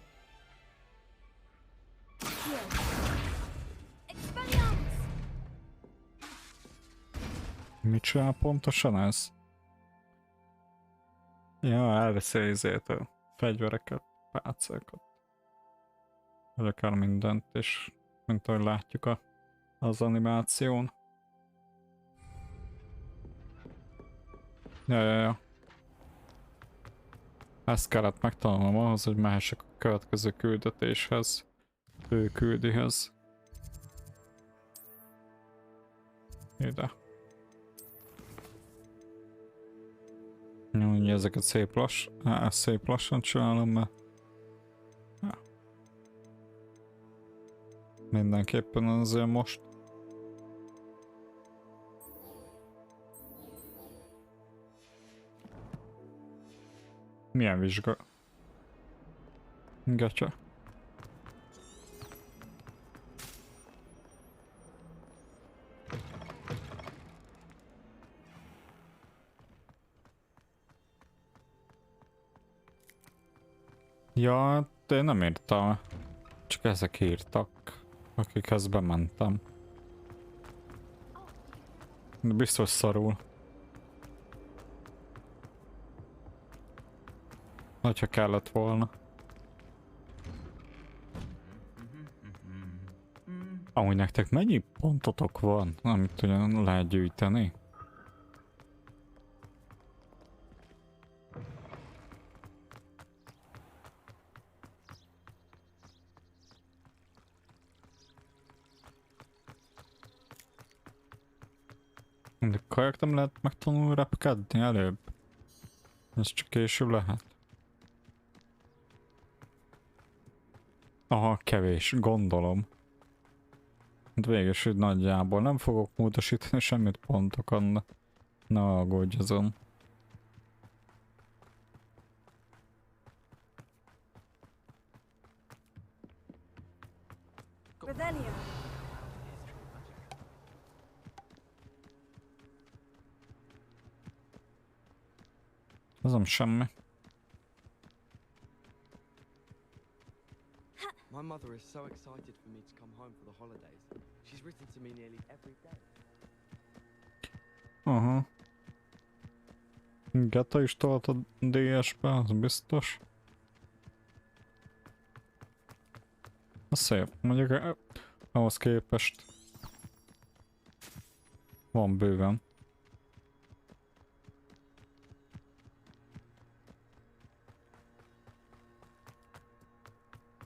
Mit csinál pontosan ez? Ja, elveszi izét a fegyvereket, pálcákat. Vagy akár mindent, és mint ahogy látjuk az animáción. Ja. Ezt kellett megtanulnom ahhoz, hogy mehessek a következő küldetéshez. Ő küldihez. Ide. Úgy ezeket szép lassan csinálom, mert ja. Mindenképpen azért most. Milyen vizsga? Gatya. Ja, én nem írtam. Csak ezek írtak, akikhez bementem. De biztos szarul. Hogyha kellett volna. Amúgy nektek mennyi pontotok van, amit ugyan lehet gyűjteni? De kajak nem lehet megtanulni repkedni előbb? Ez csak később lehet. Aha, kevés, gondolom. De végül hogy nagyjából nem fogok módosítani semmit pontokon. Ne aggódj azon. Az nem semmi. My mother is so excited for me to come home for the holidays. She's written to me nearly every day. Aha. Geta is tolt a DS-be, az biztos. Az szép, mondjuk ahhoz képest van bőven.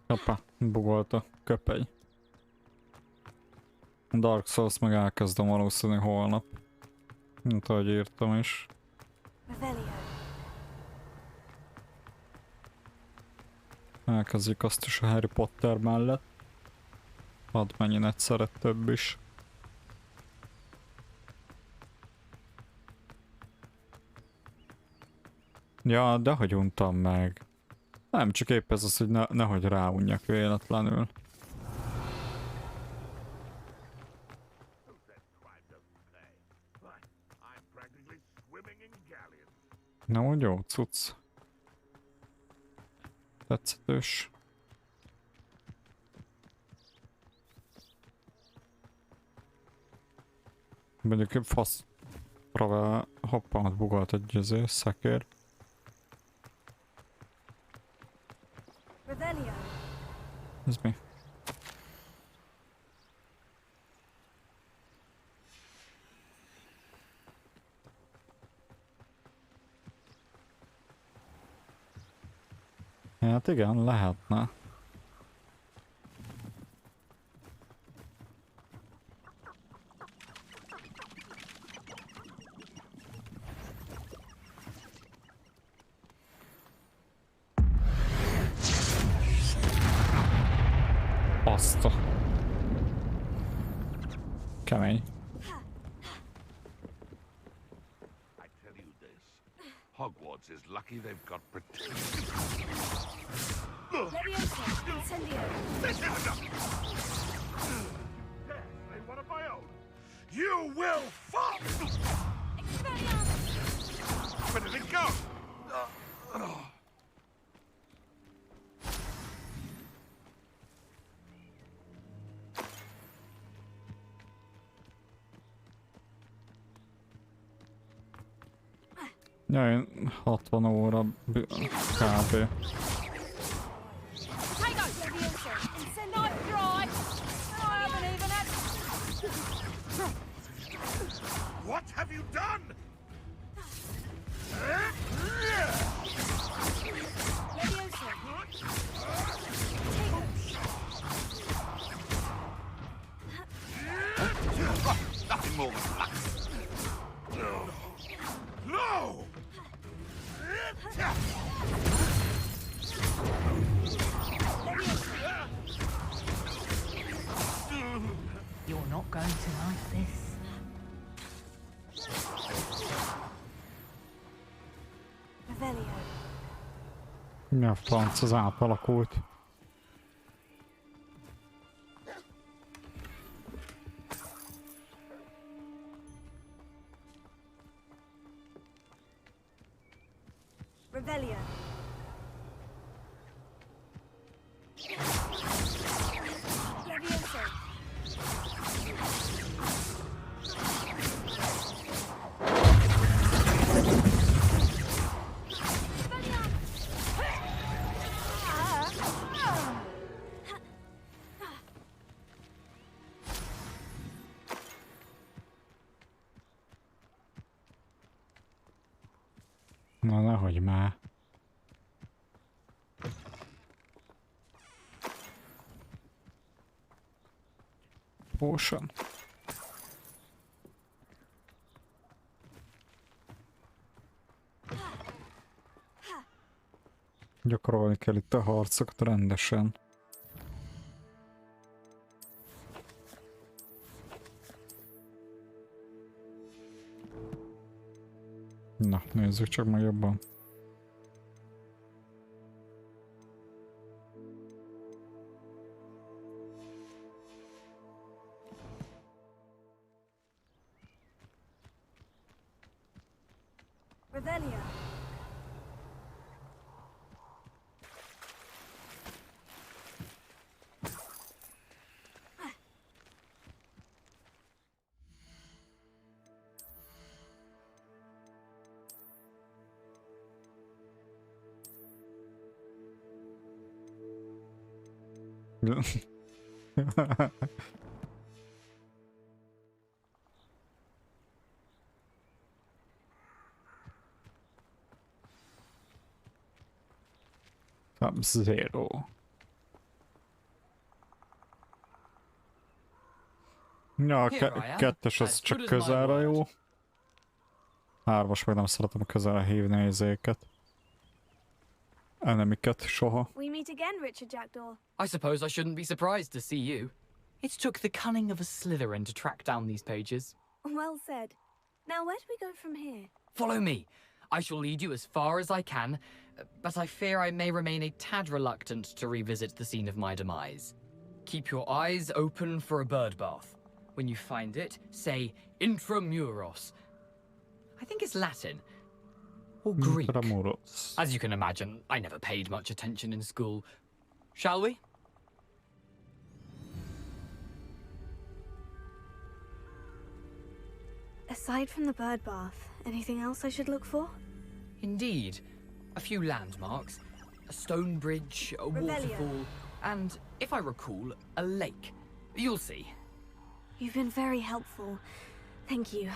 Hoppá, bugolt a köpeny. Dark Souls meg elkezdem valószínűleg holnap. Mint ahogy írtam is. Elkezdjük azt is a Harry Potter mellett. Hadd menjen egyszerre több is. Ja, de hogy untam meg. Nem, csak épp ez az, hogy nehogy ráunjak véletlenül. Na, úgy jó cucc. Tetszetős. Mondjuk fasz pravá hoppamat bugolt egy szekér. Ez mi? Hát igen, lehetne. Baszta. Kemény. Hogwarts is lucky they've got protection. Leviosa, incendio. This is enough! There, I one of my own. You will fall! Expelliarmus! Where did it go? Ja, én 60 óra kb. What have you done? Nothing more than luck. No! You're not going to like this. Mi a franc az átalakult? Revelio. Leviosa. Na, nehogy már. Potion. Gyakorolni kell itt a harcokat rendesen. Na, nézzük csak meg jobban. Revelio. Sub-Zero. Ja, a kettes az csak közelre jó. Hármas meg nem szeretem közelre hívni az izéket. Enemiket soha. We meet again, Richard Jackdaw. I suppose I shouldn't be surprised to see you. It took the cunning of a Slytherin to track down these pages. Well said. Now where do we go from here? Follow me. I shall lead you as far as I can, but I fear I may remain a tad reluctant to revisit the scene of my demise. Keep your eyes open for a bird bath. When you find it, say intramuros. I think it's Latin. Or Greek. Intramuros. As you can imagine, I never paid much attention in school. Shall we? Aside from the bird bath, anything else I should look for? Indeed. A few landmarks. A stone bridge, a waterfall, and, if I recall, a lake. You'll see. You've been very helpful. Thank you.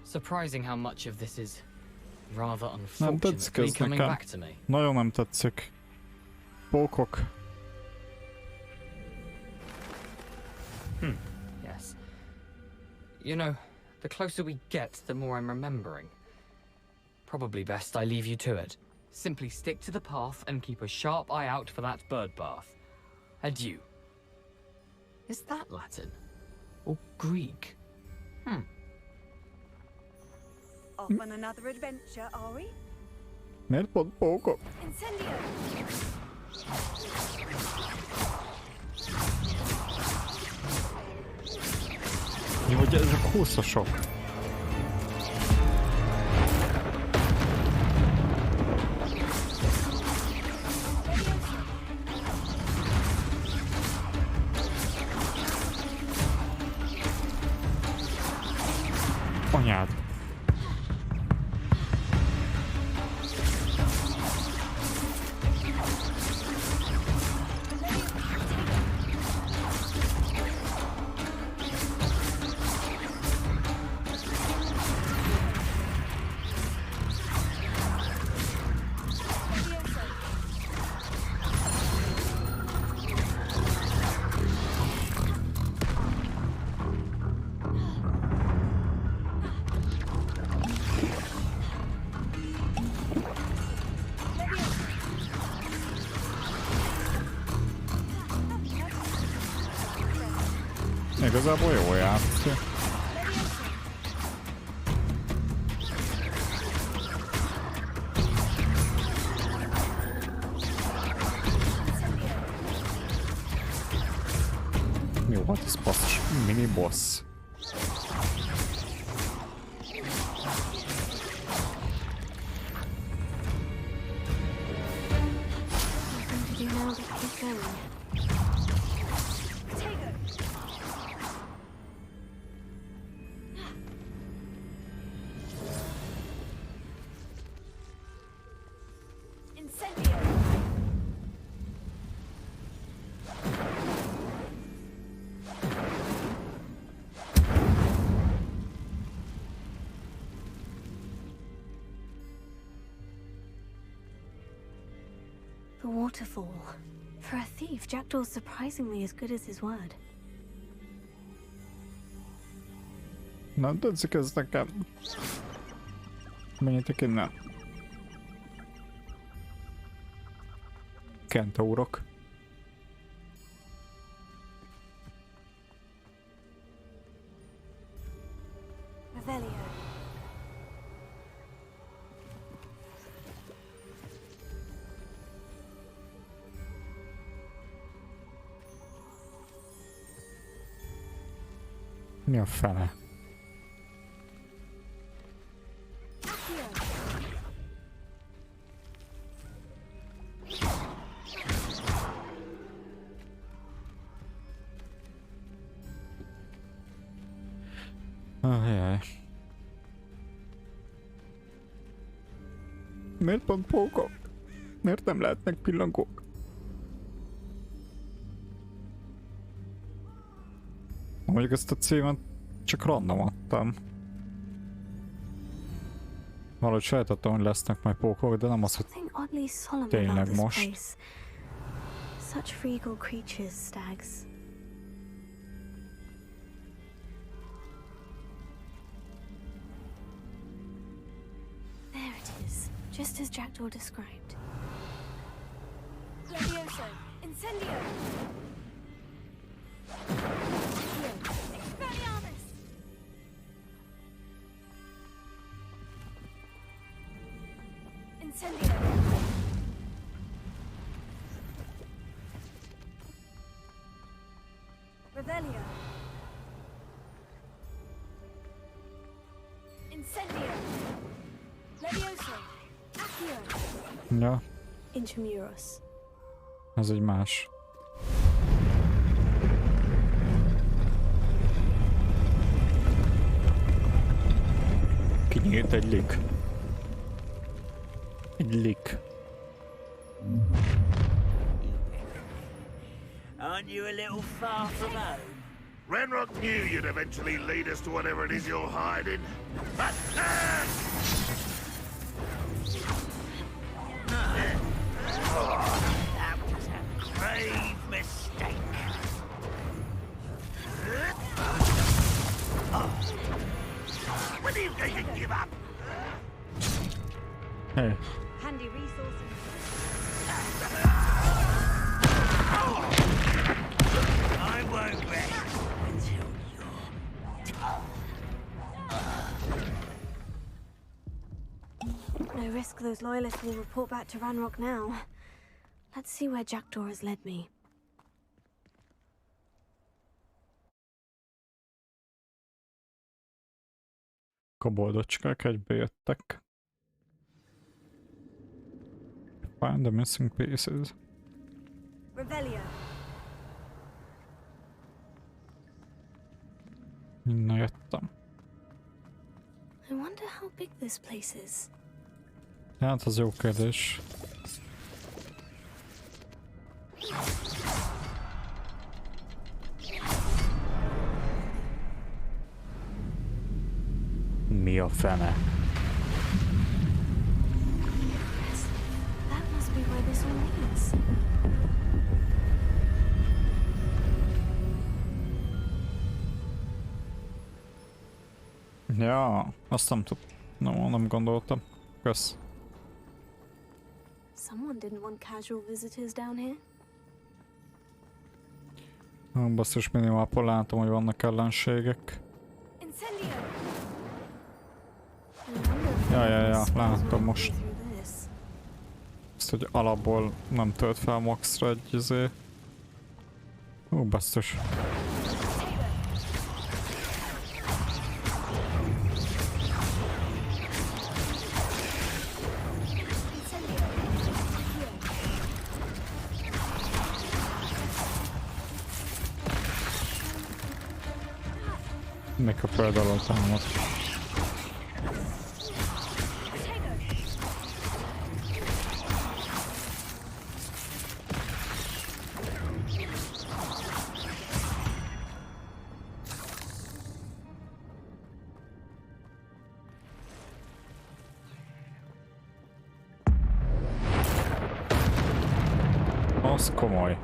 Surprising how much of this is rather unfortunately coming back to me. Nagyon nem tetszik. Pókok. Yes. You know, the closer we get, the more I'm remembering. Probably best I leave you to it. Simply stick to the path and keep a sharp eye out for that bird bath. Adieu. Is that Latin? Or Greek? Off on another adventure, are we? Miért pont pókok? Incendio! Jó, hogy ezek hosszasok. Anyád. Igazából jól játszik. Jó, hát ez basszus mini boss. The waterfall. For a thief, Jackdaw's surprisingly as good as his word. Nem tetszik ez nekem. Menjetek innen. Kentaurok. Mi a fele? Ajaj. Miért pont pókok? Miért nem lehetnek pillangók? Mondjuk ezt a címet csak random adtam. Valahogy sejtettem, hogy lesznek majd pókok, de nem az, hogy tényleg most. Such regal creatures, stags. There it is, just as Jackdaw described. Levioso! Incendio! Expelliarmus! Incendio! Revelio! Incendio! Levioso! Accio! Ja, Intramuros. ez egy más. Kinyílt egy lik. Egy lik. Aren't you a little far from home? Ranrock knew you'd eventually lead us to whatever it is you're hiding. But, that was a grave mistake. When are you going to give up? Hey. Handy resources. I won't rest until No risk those loyalists will report back to Ranrock now. Let's see where Jackdaw has led me. Koboldocskák egybejöttek. Find the missing pieces. Revelio. Innen jöttem. I wonder how big this place is. Hát az jó kérdés. Mi a fene? That must be where this all leads. Ja, azt nem nem gondoltam. Kösz. Someone didn't want casual visitors down here. Basszus, minimálpon látom, hogy vannak ellenségek. Ja, látom most. Ezt, hogy alapból nem tölt fel maxra egy izé. Basszus. Még a föld alól támad. Az komoly.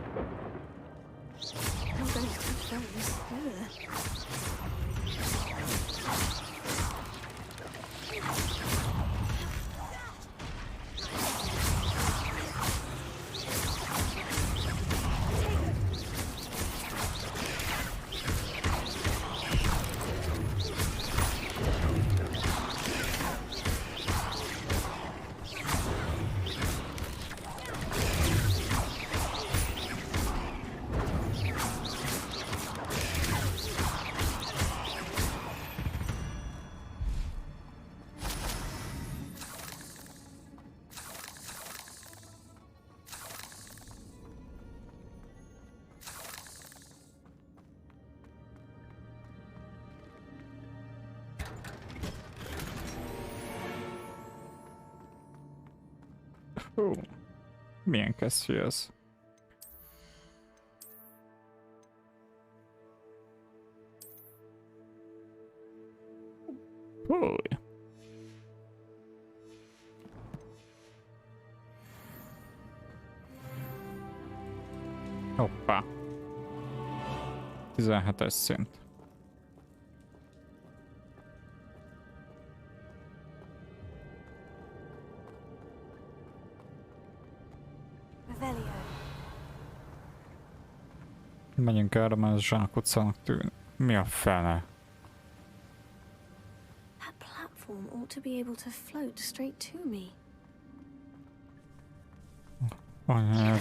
Milyen kesztyű ez? Fúj. Hoppá. 17-es szint. Menjünk erre, mert ez zsákutcának tűnik. Mi a fene? That platform ought to be able to float straight to me. Anyád.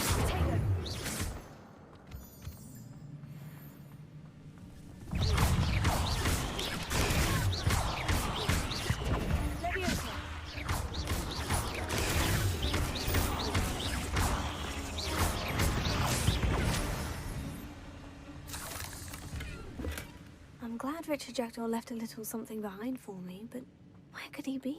I'm glad Richard Jackdaw left a little something behind for me, but where could he be?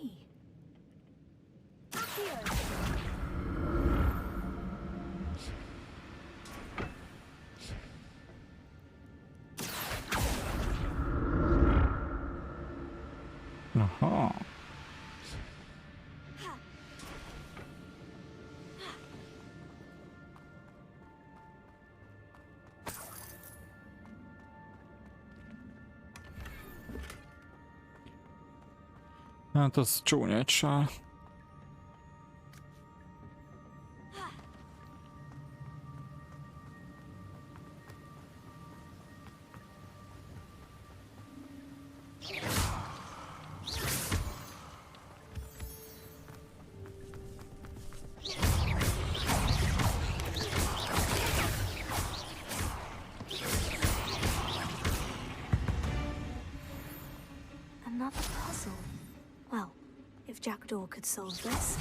Aha. Hát az csúnya egy sár. Another puzzle. Well, if Jackdaw could solve this,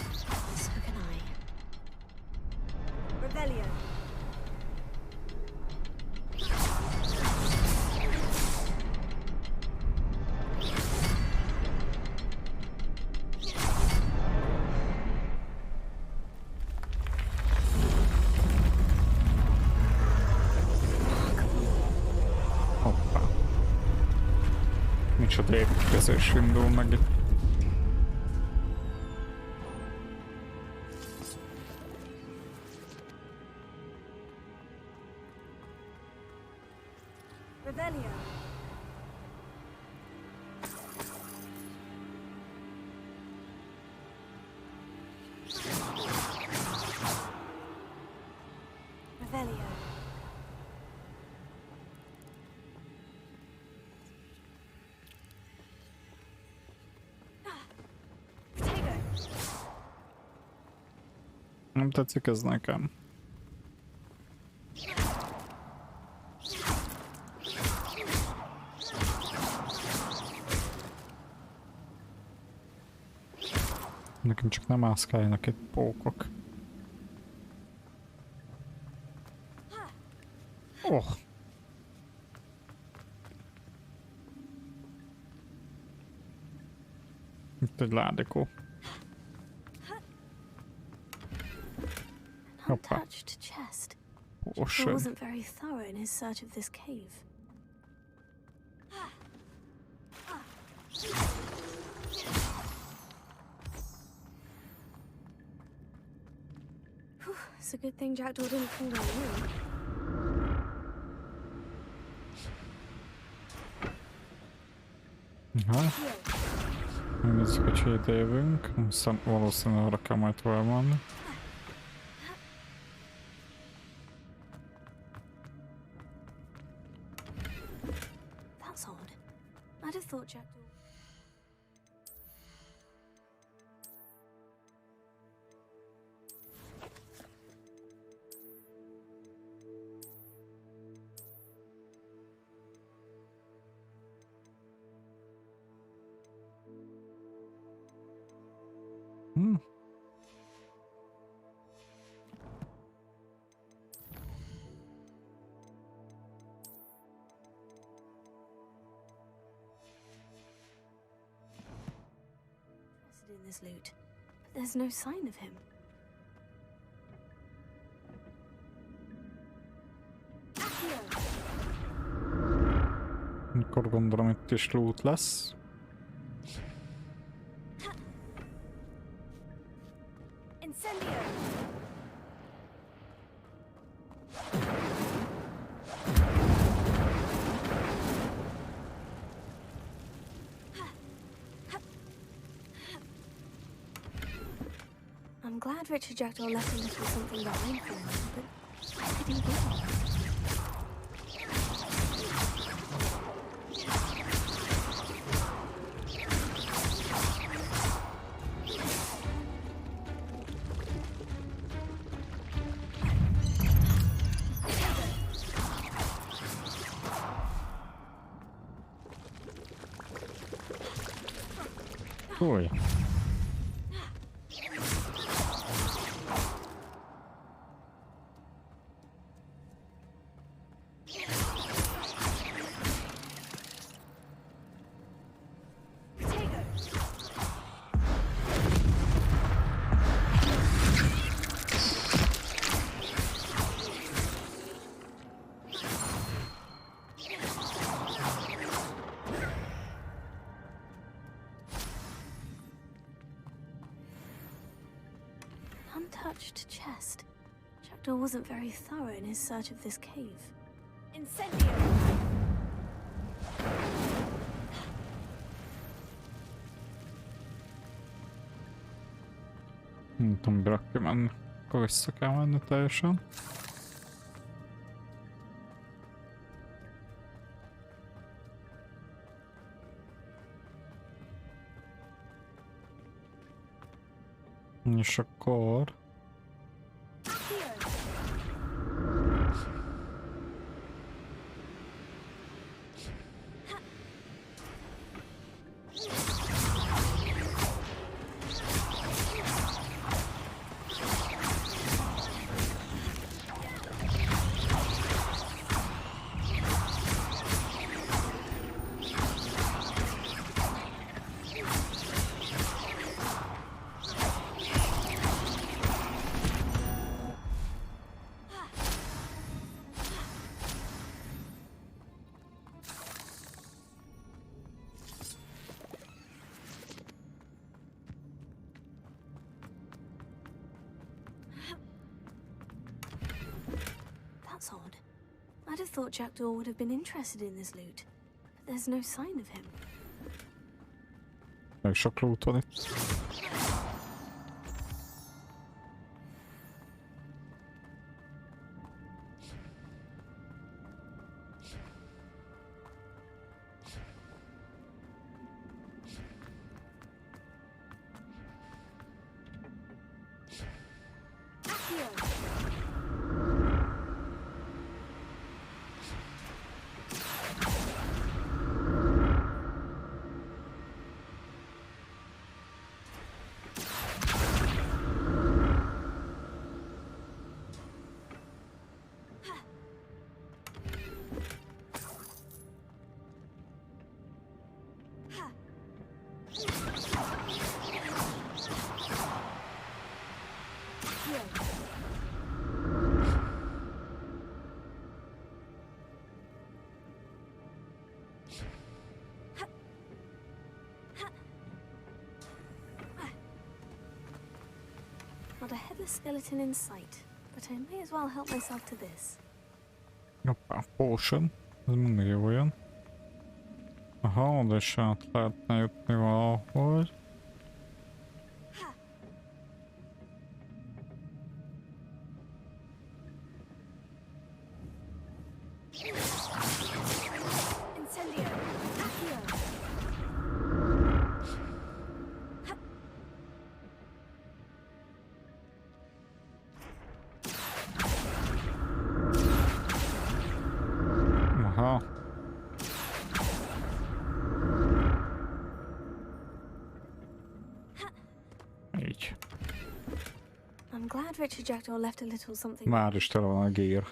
so can I. Revelio. Hoppá. Micsoda építkezés indul meg itt. Revelio. Revelio. Nem tetszik ez nekem. Nekem csak nem mászkáljanak itt pókok. Oh! Itt egy ládikó. Untouched chest. Jackdaw wasn't very thorough in his search of this cave. Whew, it's a good thing Jackdaw didn't fall down here. Aha. Megnézzük, hogy hét évünk. Valószínűleg arra kell majd tovább menni. That's odd. I'd have thought Jackdaw... in this loot, but there's no sign of him. Akkor gondolom itt is loot lesz. glad Richard Jackdaw left a little something behind for me, but where could he be? Oj. Untouched chest. Jackdaw wasn't very thorough in his search of this cave. Incendio! Nem tudom, mire kell menni. Akkor vissza kell menni teljesen. És akkor... That's odd. I'd have thought Jackdaw would have been interested in this loot, but there's no sign of him. Meg sok loot van itt. Not a headless skeleton in sight, but I may as well help myself to this. Hoppá, potion. Ez mindig jó olyan. Aha, oda is át lehetne jutni valahogy. Aha. Így. I'm glad Richard Jackdaw left a little something. Már is tele van a gér.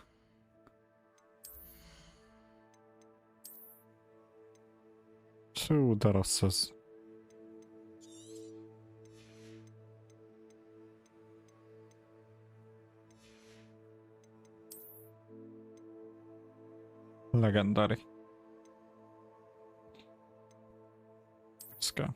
Szó, de rossz ez. Legendary. Ez kell.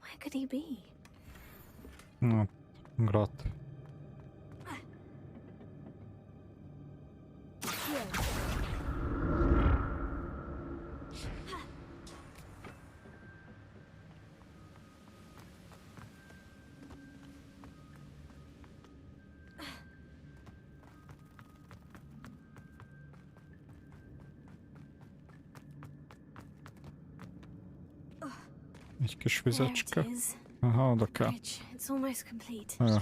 Where could he be? Na, grat. Egy kis vizecske. Aha, oda kell. It's almost complete. Ja.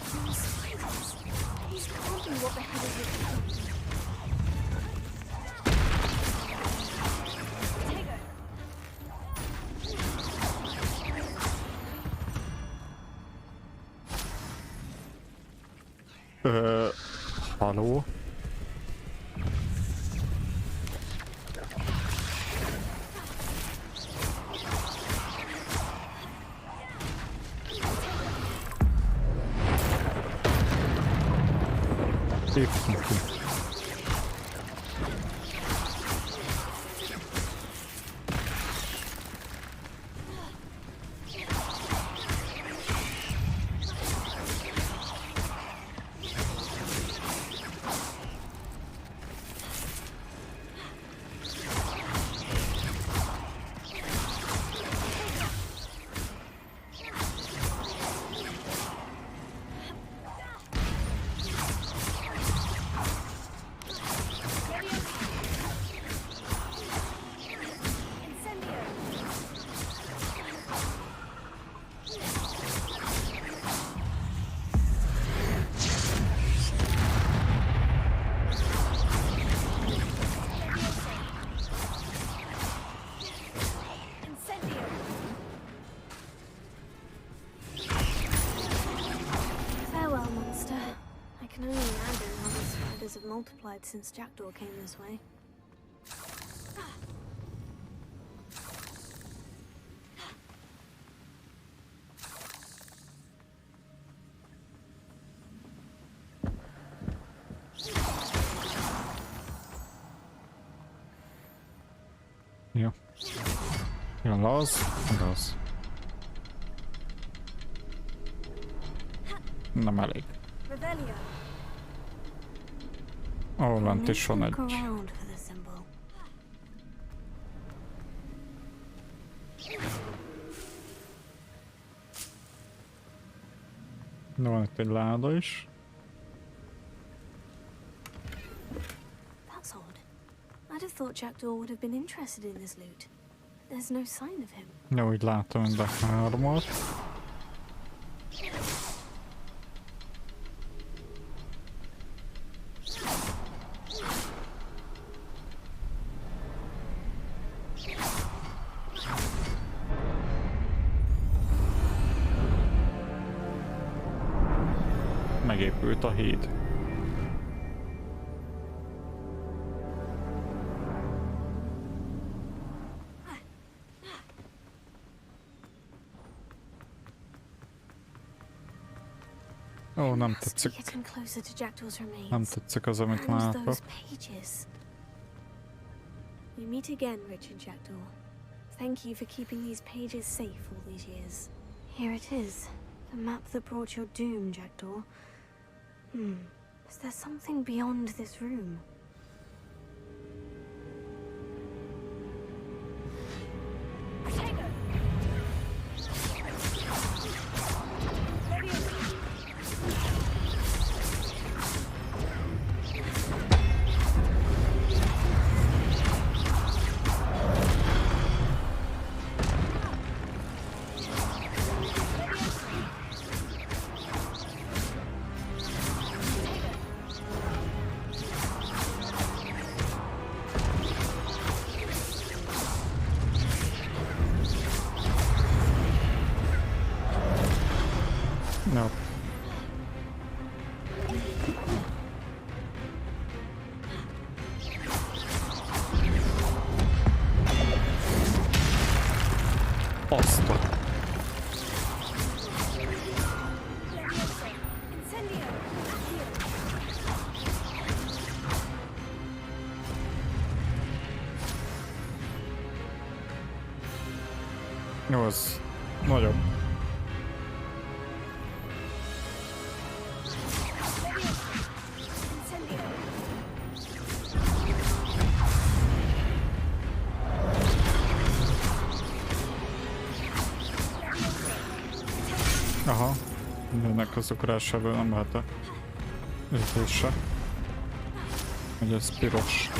These can't be what the hell is it? Halló? Léptünk ki. Multiplied since Jackdaw came this way. Jó. Jön az. Nem elég. Ó, lent is van egy. De van itt egy láda is. That's odd. I'd have thought Jackdaw would have been interested in this loot. There's no sign of him. Jó, úgy látom, hogy behármalt. Megépült a híd. Ó, nem tetszik. Nem tetszik az, amit látok. We meet again, Richard Jackdaw. Thank you for keeping these pages safe all these years. Here it is. The map that brought your doom, Jackdaw. Is there something beyond this room? No. Basta. Jó, az nagyobb. Aha, ennek az ugrásával nem lehet a ütése. Hogy ez piros.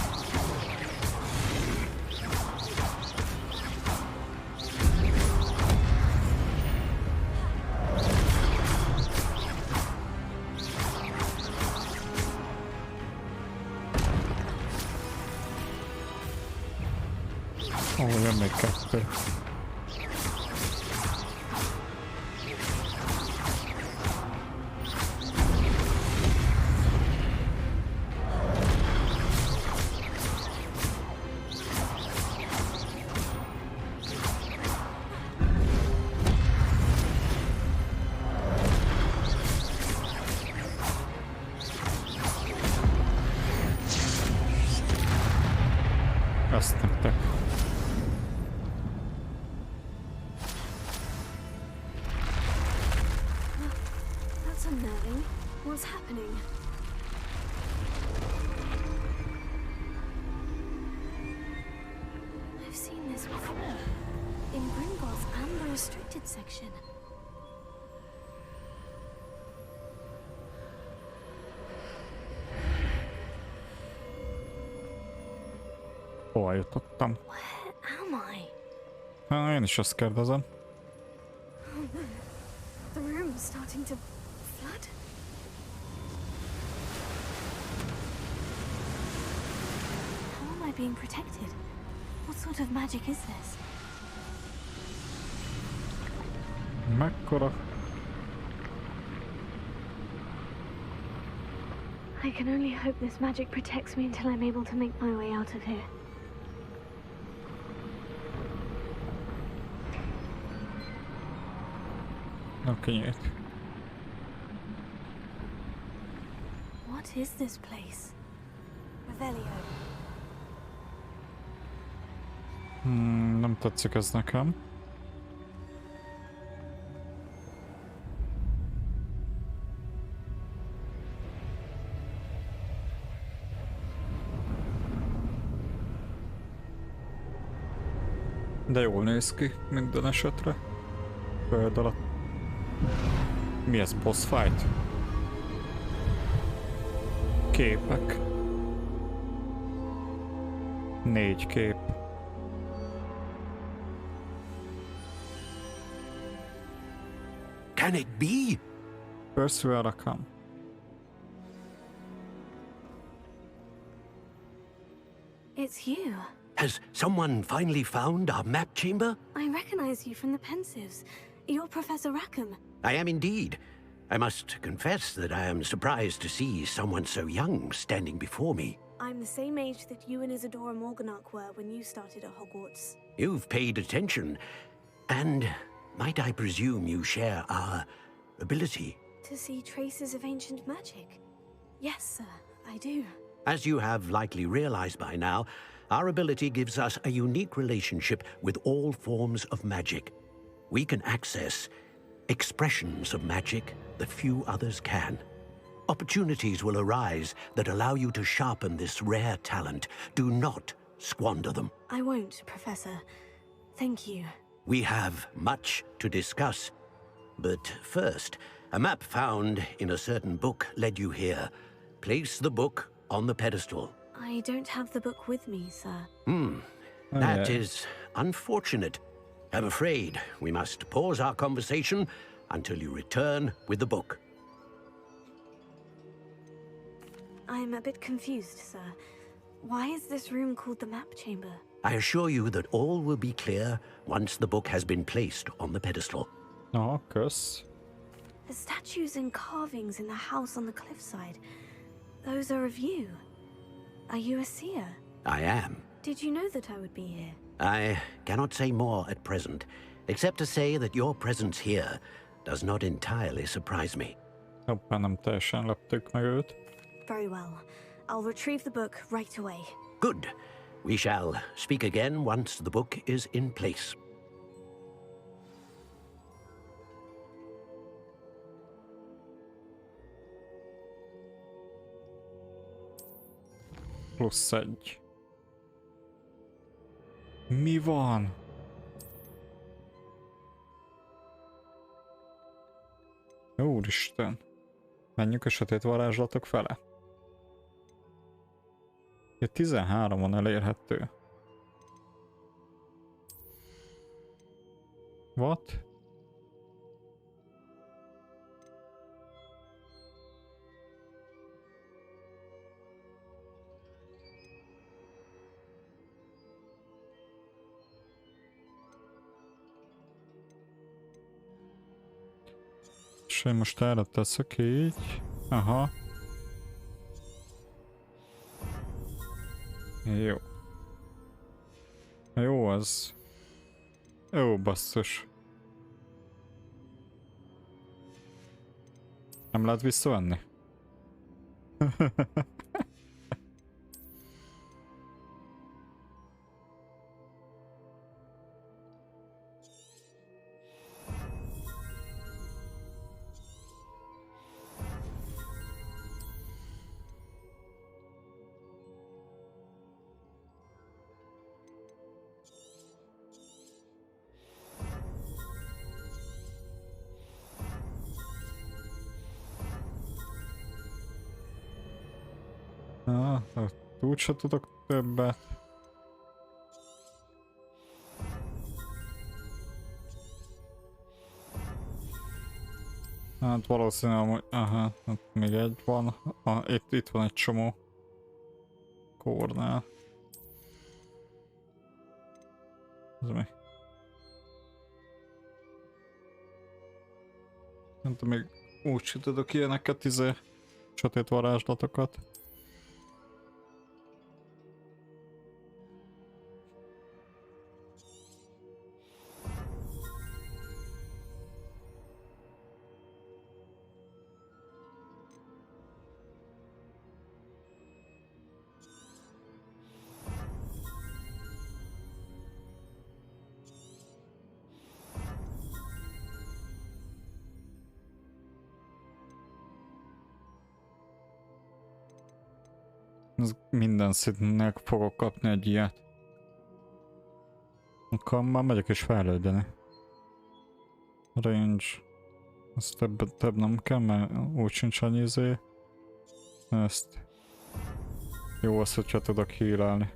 Ó, jön még 2. Azt nektek. That's unnerving. What's happening? I've seen this before. In Gringotts and the restricted section. Hova jutottam? Where am I? Én is azt kérdezem. Oh no. The room's starting to flood. How am I being protected? What sort of magic is this? Mekkora? I can only hope this magic protects me until I'm able to make my way out of here. Okay. What is this place? Revelio. Nem tetszik ez nekem. De jól néz ki minden esetre. Föld alatt. Mi ez, boss fight? Képek. 4 kép. Can it be? Percival Rackham. It's you. Has someone finally found our map chamber? I recognize you from the Pensives. You're Professor Rackham. I am indeed. I must confess that I am surprised to see someone so young standing before me. I'm the same age that you and Isadora Morganach were when you started at Hogwarts. You've paid attention. And might I presume you share our ability? To see traces of ancient magic? Yes, sir, I do. As you have likely realized by now, our ability gives us a unique relationship with all forms of magic. We can access expressions of magic that few others can. Opportunities will arise that allow you to sharpen this rare talent. Do not squander them. I won't, Professor. Thank you. We have much to discuss. But first, a map found in a certain book led you here. Place the book on the pedestal. I don't have the book with me, sir. That is unfortunate. I'm afraid we must pause our conversation until you return with the book. I'm a bit confused, sir. Why is this room called the map chamber? I assure you that all will be clear once the book has been placed on the pedestal. Oh, kösz. The statues and carvings in the house on the cliffside. Those are of you. Are you a seer? I am. Did you know that I would be here? I cannot say more at present, except to say that your presence here does not entirely surprise me. Hoppá, nem teljesen leptük meg őt. Very well. I'll retrieve the book right away. Good. We shall speak again once the book is in place. +1. Mi van? Úristen. Menjünk a sötét varázslatok fele. 13-on elérhető. What? És én most erre teszek így. Aha. Jó. Jó az. Jó basszus. Nem lehet visszavenni? Úgyse tudok többet. Hát valószínűleg, hogy... Aha, még egy van. Itt van egy csomó. Kórnál. Ez mi? Nem tudom, még úgyse tudok ilyeneket, sötét varázslatokat. Minden szintnél fogok kapni egy ilyet. Akkor már megyek is fejlődeni. Range. Ezt több nem kell, mert úgy sincs annyi izé. Ezt. Jó az, hogyha tudok healálni.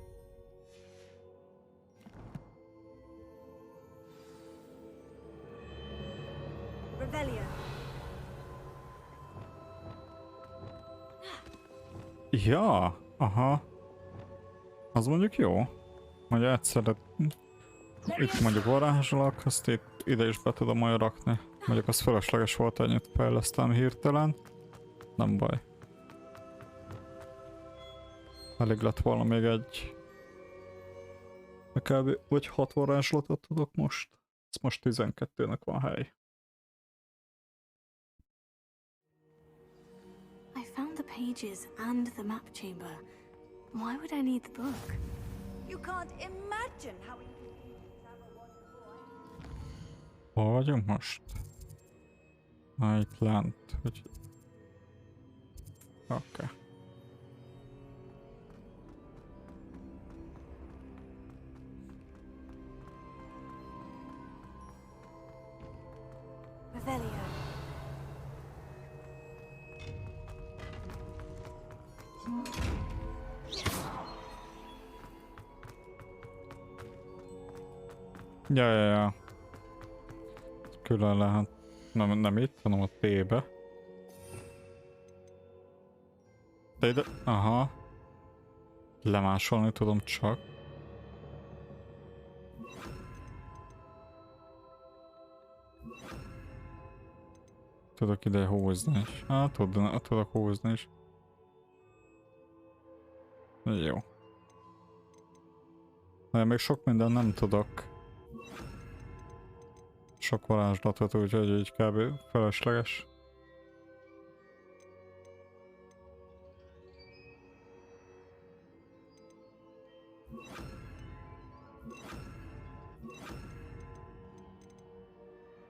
Ja, aha. Az mondjuk jó. Hogy egyszerre itt mondjuk varázsolok, azt itt ide is be tudom majd rakni. Mondjuk az fölösleges volt, ennyit fejlesztem hirtelen. Nem baj. Elég lett volna még egy... Kb. Vagy 6 varázslatot tudok most. Ez most 12-nek van hely. I found the pages and the map chamber. Why would I need the book? You can't imagine how Hol vagyunk most? Itt lent, hogy... Oké. Revelio. Ja. Külön lehet. Nem itt, hanem a T-be. De ide... Aha. Lemásolni tudom csak. Tudok ide húzni is. Hát tudok húzni is. Jó. De még sok minden nem tudok. Sok varázslatot, úgyhogy így kb. Felesleges.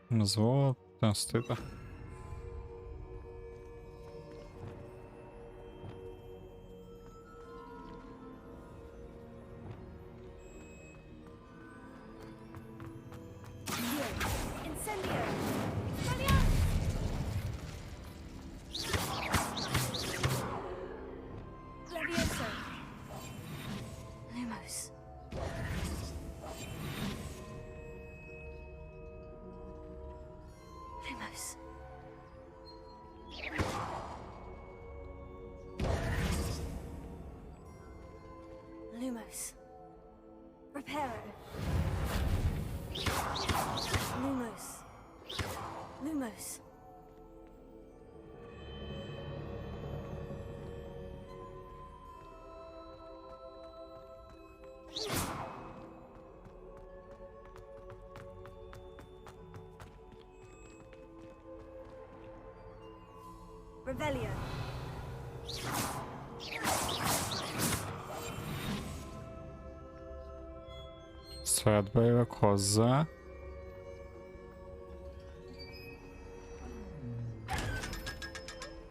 Ez volt, ezt ide. Lumos. Reparo. Lumos. Lumos. Revelio. Szedbe jövök hozzá.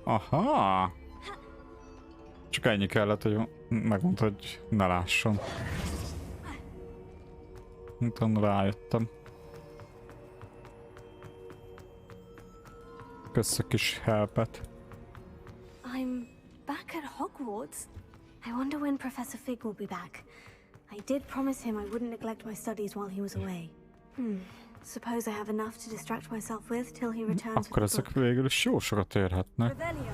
Aha! Csak ennyi kellett, hogy megmondta, hogy ne lásson. Utána rájöttem. Kösz a kis helpet. I'm back at Hogwarts. I wonder when Professor Fig will be back. I did promise him I wouldn't neglect my studies while he was away. Suppose I have enough to distract myself with till he returns. Akkor ezek végül is jó sokat érhetnek. Revelio.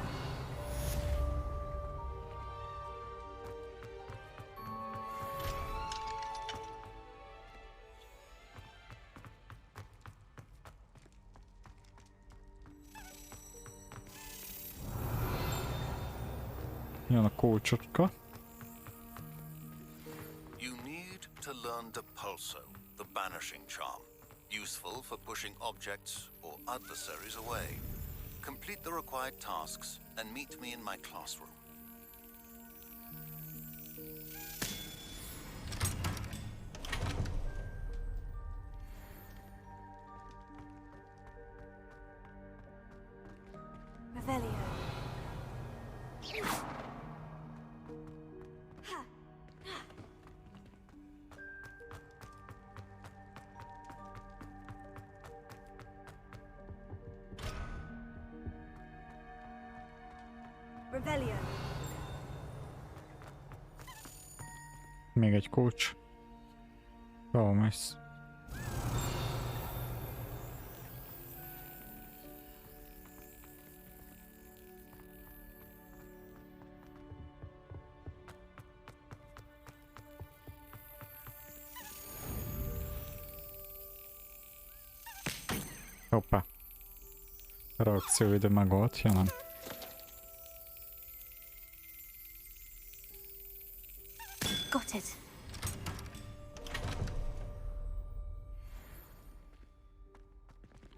Jön a kulcsotka. You need to learn Depulso, the banishing charm. Useful for pushing objects or adversaries away. Complete the required tasks and meet me in my classroom. Revelio. Revelio. Még egy kulcs. Jó, mész. Hoppá. Reakcióidő megold, ja nem. Got it.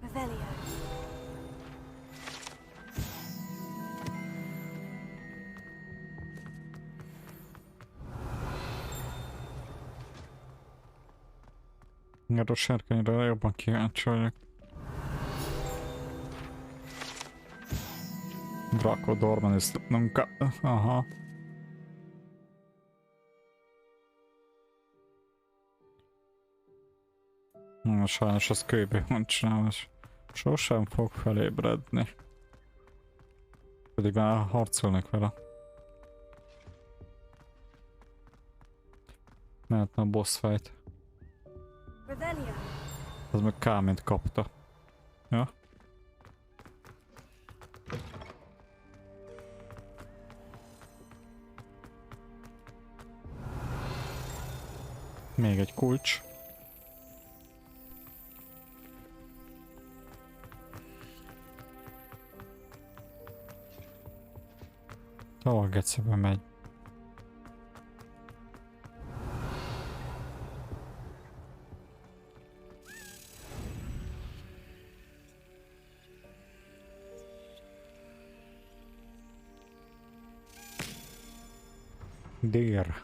Revelio. Erre a sárkányra jobban kíváncsi vagyok. Draco Dormanis nunca. Aha. Sajnos az kőből van csinálva, és sosem fog felébredni. Pedig már harcolnék vele. Mehetne a boss fight. Az meg K-mint kapta. Ja? Még egy kulcs. Hol gecebe megy? Dér.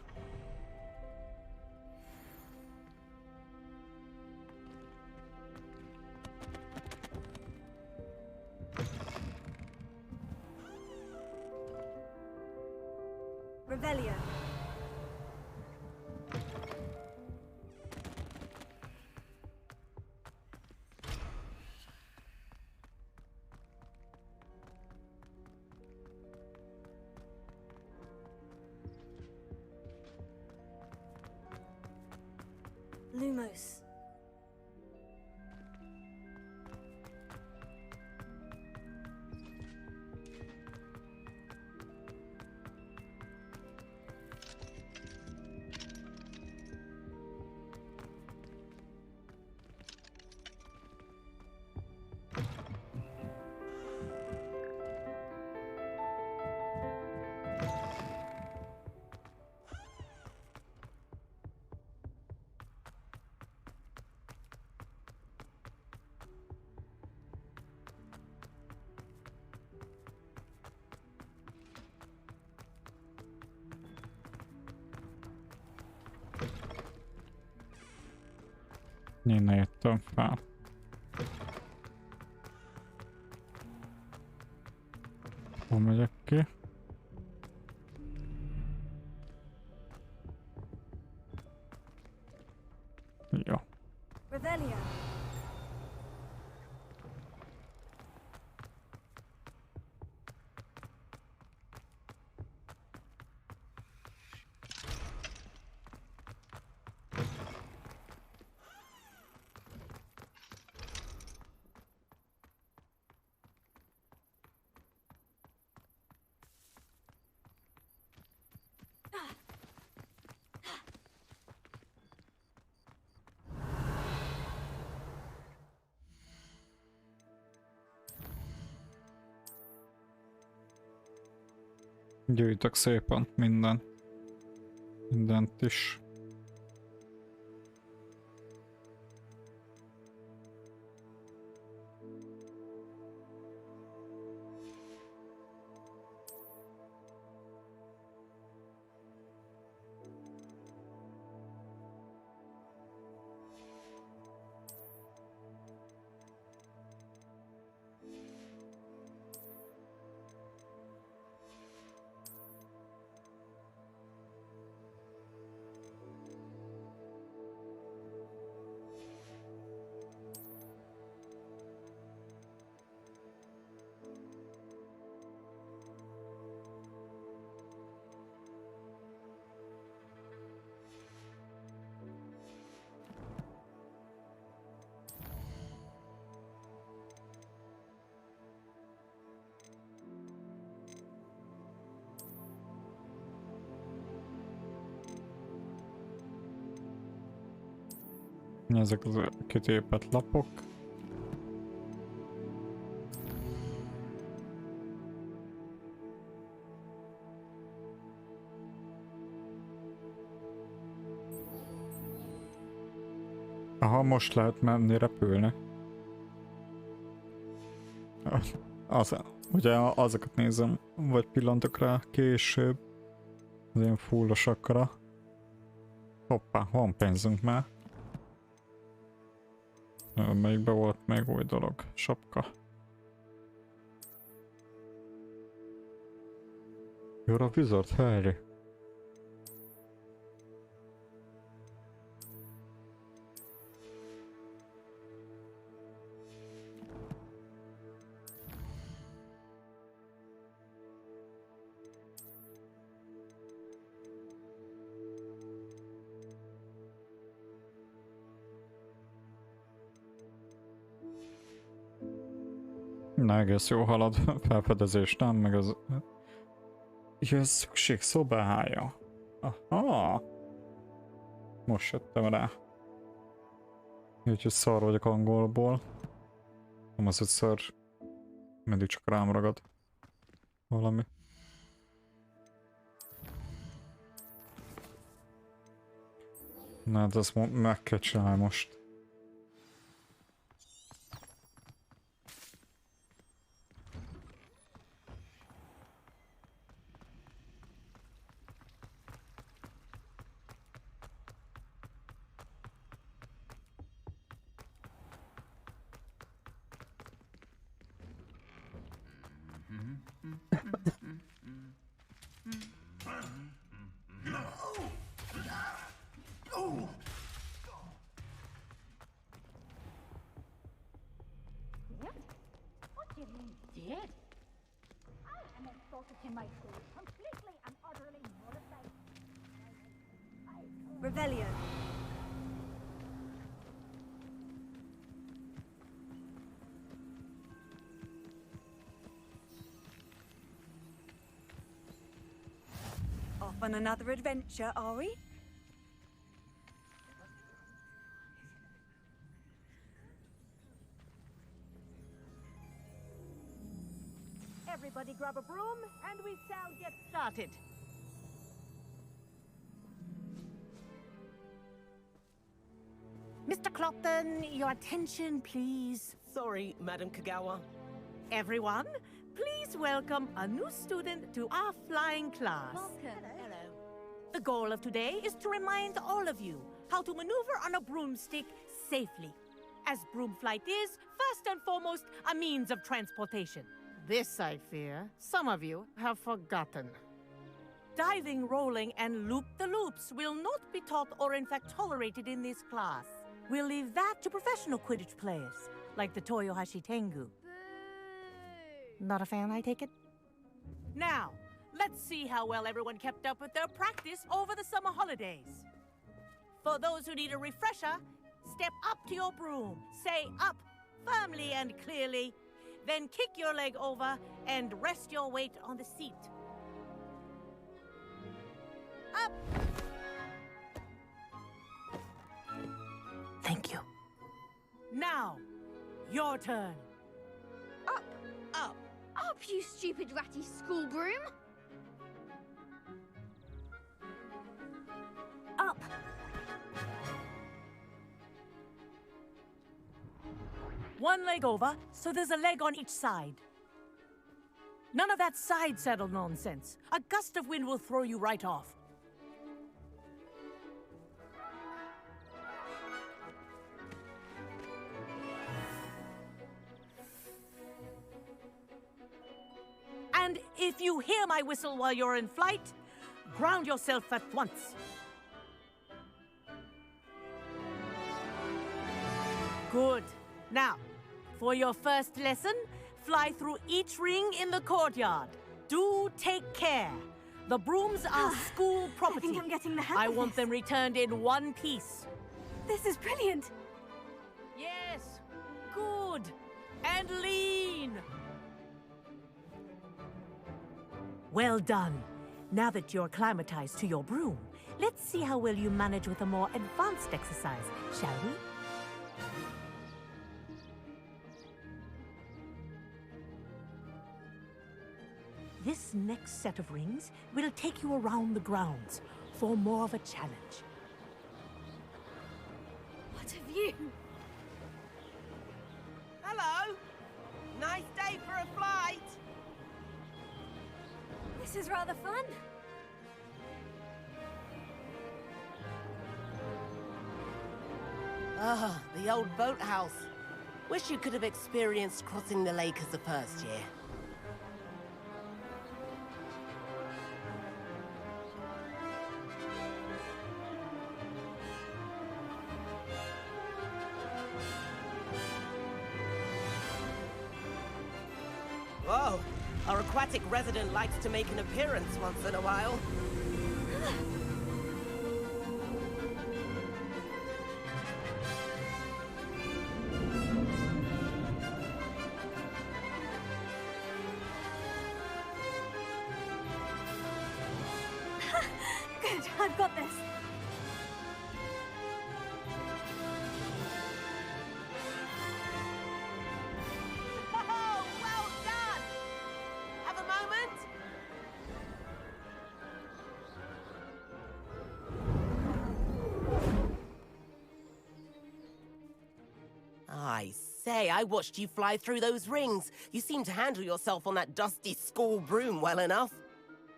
Revelio. Lumos. Innen jöttem fel. Hol megyek ki? Jó. Revelio. Gyűjtök szépen mindent is. Ezek az kitépett lapok. Aha, most lehet menni repülni. Ugye azokat nézem, vagy pillantok rá később. Az ilyen fullosakra. Hoppá, van pénzünk már. Melyikben volt még új dolog? Sapka. You're a wizard, Harry. Na, egész jó halad, felfedezés nem, meg az... Ja, szükség szobája. Aha! Most jöttem rá. Úgyhogy szar vagyok angolból. Nem az, hogy szar... Mindig csak rám ragad. Valami. Na, hát ezt meg kell csinálni most. Revelio. Off on another adventure, are we? Everybody grab a broom and we shall get started. Mr. Clopton, your attention, please. Sorry, Madam Kagawa. Everyone, please welcome a new student to our flying class. Welcome. The goal of today is to remind all of you how to maneuver on a broomstick safely. As broom flight is, first and foremost, a means of transportation. This, I fear, some of you have forgotten. Diving, rolling, and loop-the-loops will not be taught or in fact tolerated in this class. We'll leave that to professional Quidditch players, like the Toyohashi Tengu. Not a fan, I take it? Now, let's see how well everyone kept up with their practice over the summer holidays. For those who need a refresher, step up to your broom, say up firmly and clearly, then kick your leg over and rest your weight on the seat. Up! Thank you. Now, your turn. Up! Up! Up, you stupid ratty school broom! Up! One leg over, so there's a leg on each side. None of that side saddle nonsense. A gust of wind will throw you right off. And if you hear my whistle while you're in flight, ground yourself at once. Good. Now, for your first lesson, fly through each ring in the courtyard. Do take care. The brooms are school property. I think I'm getting the hang I of want this. them returned in one piece. This is brilliant. Yes. Good. And lean. Well done. Now that you're acclimatized to your broom, let's see how well you manage with a more advanced exercise, shall we? This next set of rings will take you around the grounds for more of a challenge. What a view! Hello! Nice day for a flight! This is rather fun. Ah, the old boathouse. Wish you could have experienced crossing the lake as the first year. Whoa! Our aquatic resident likes to make an appearance once in a while. Good, I've got this. Oh, well done! Have a moment? I say, I watched you fly through those rings. You seem to handle yourself on that dusty school broom well enough.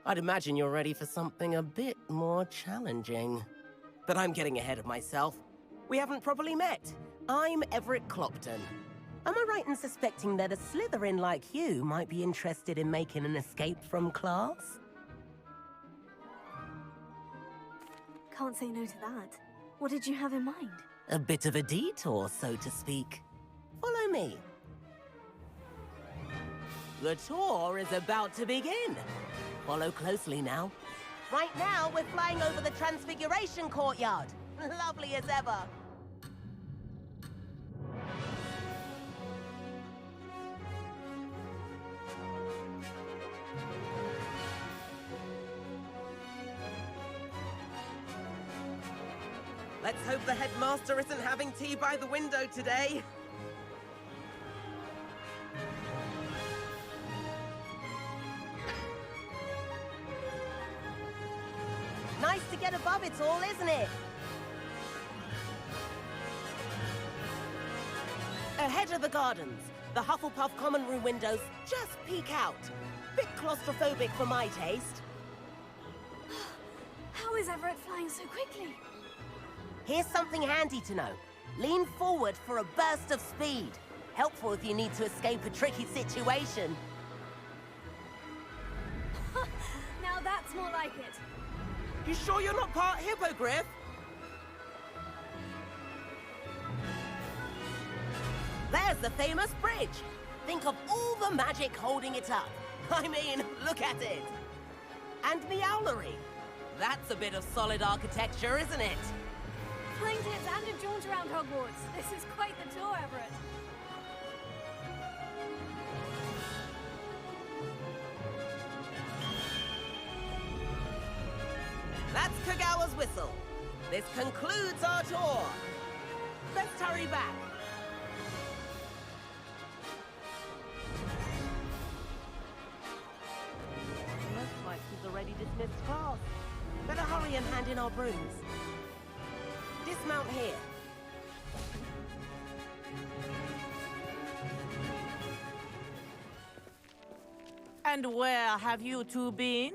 I'd imagine you're ready for something a bit more challenging. But I'm getting ahead of myself. We haven't properly met. I'm Everett Clopton. Am I right in suspecting that a Slytherin like you might be interested in making an escape from class? Can't say no to that. What did you have in mind? A bit of a detour, so to speak. Follow me. The tour is about to begin. Follow closely now. Right now, we're flying over the Transfiguration Courtyard. Lovely as ever. Let's hope the headmaster isn't having tea by the window today. Nice to get above it all, isn't it? Ahead of the gardens, the Hufflepuff common room windows just peek out. Bit claustrophobic for my taste. How is Everett flying so quickly? Here's something handy to know. Lean forward for a burst of speed. Helpful if you need to escape a tricky situation. Now that's more like it. You sure you're not part hippogriff? There's the famous bridge. Think of all the magic holding it up. I mean, look at it. And Meowlery. That's a bit of solid architecture, isn't it? Flying tips and a jaunt around Hogwarts. This is quite the tour, Everett. That's Kagawa's whistle. This concludes our tour. Let's hurry back. Looks like he's already dismissed class. Better hurry and hand in our brooms. Dismount here. And where have you two been?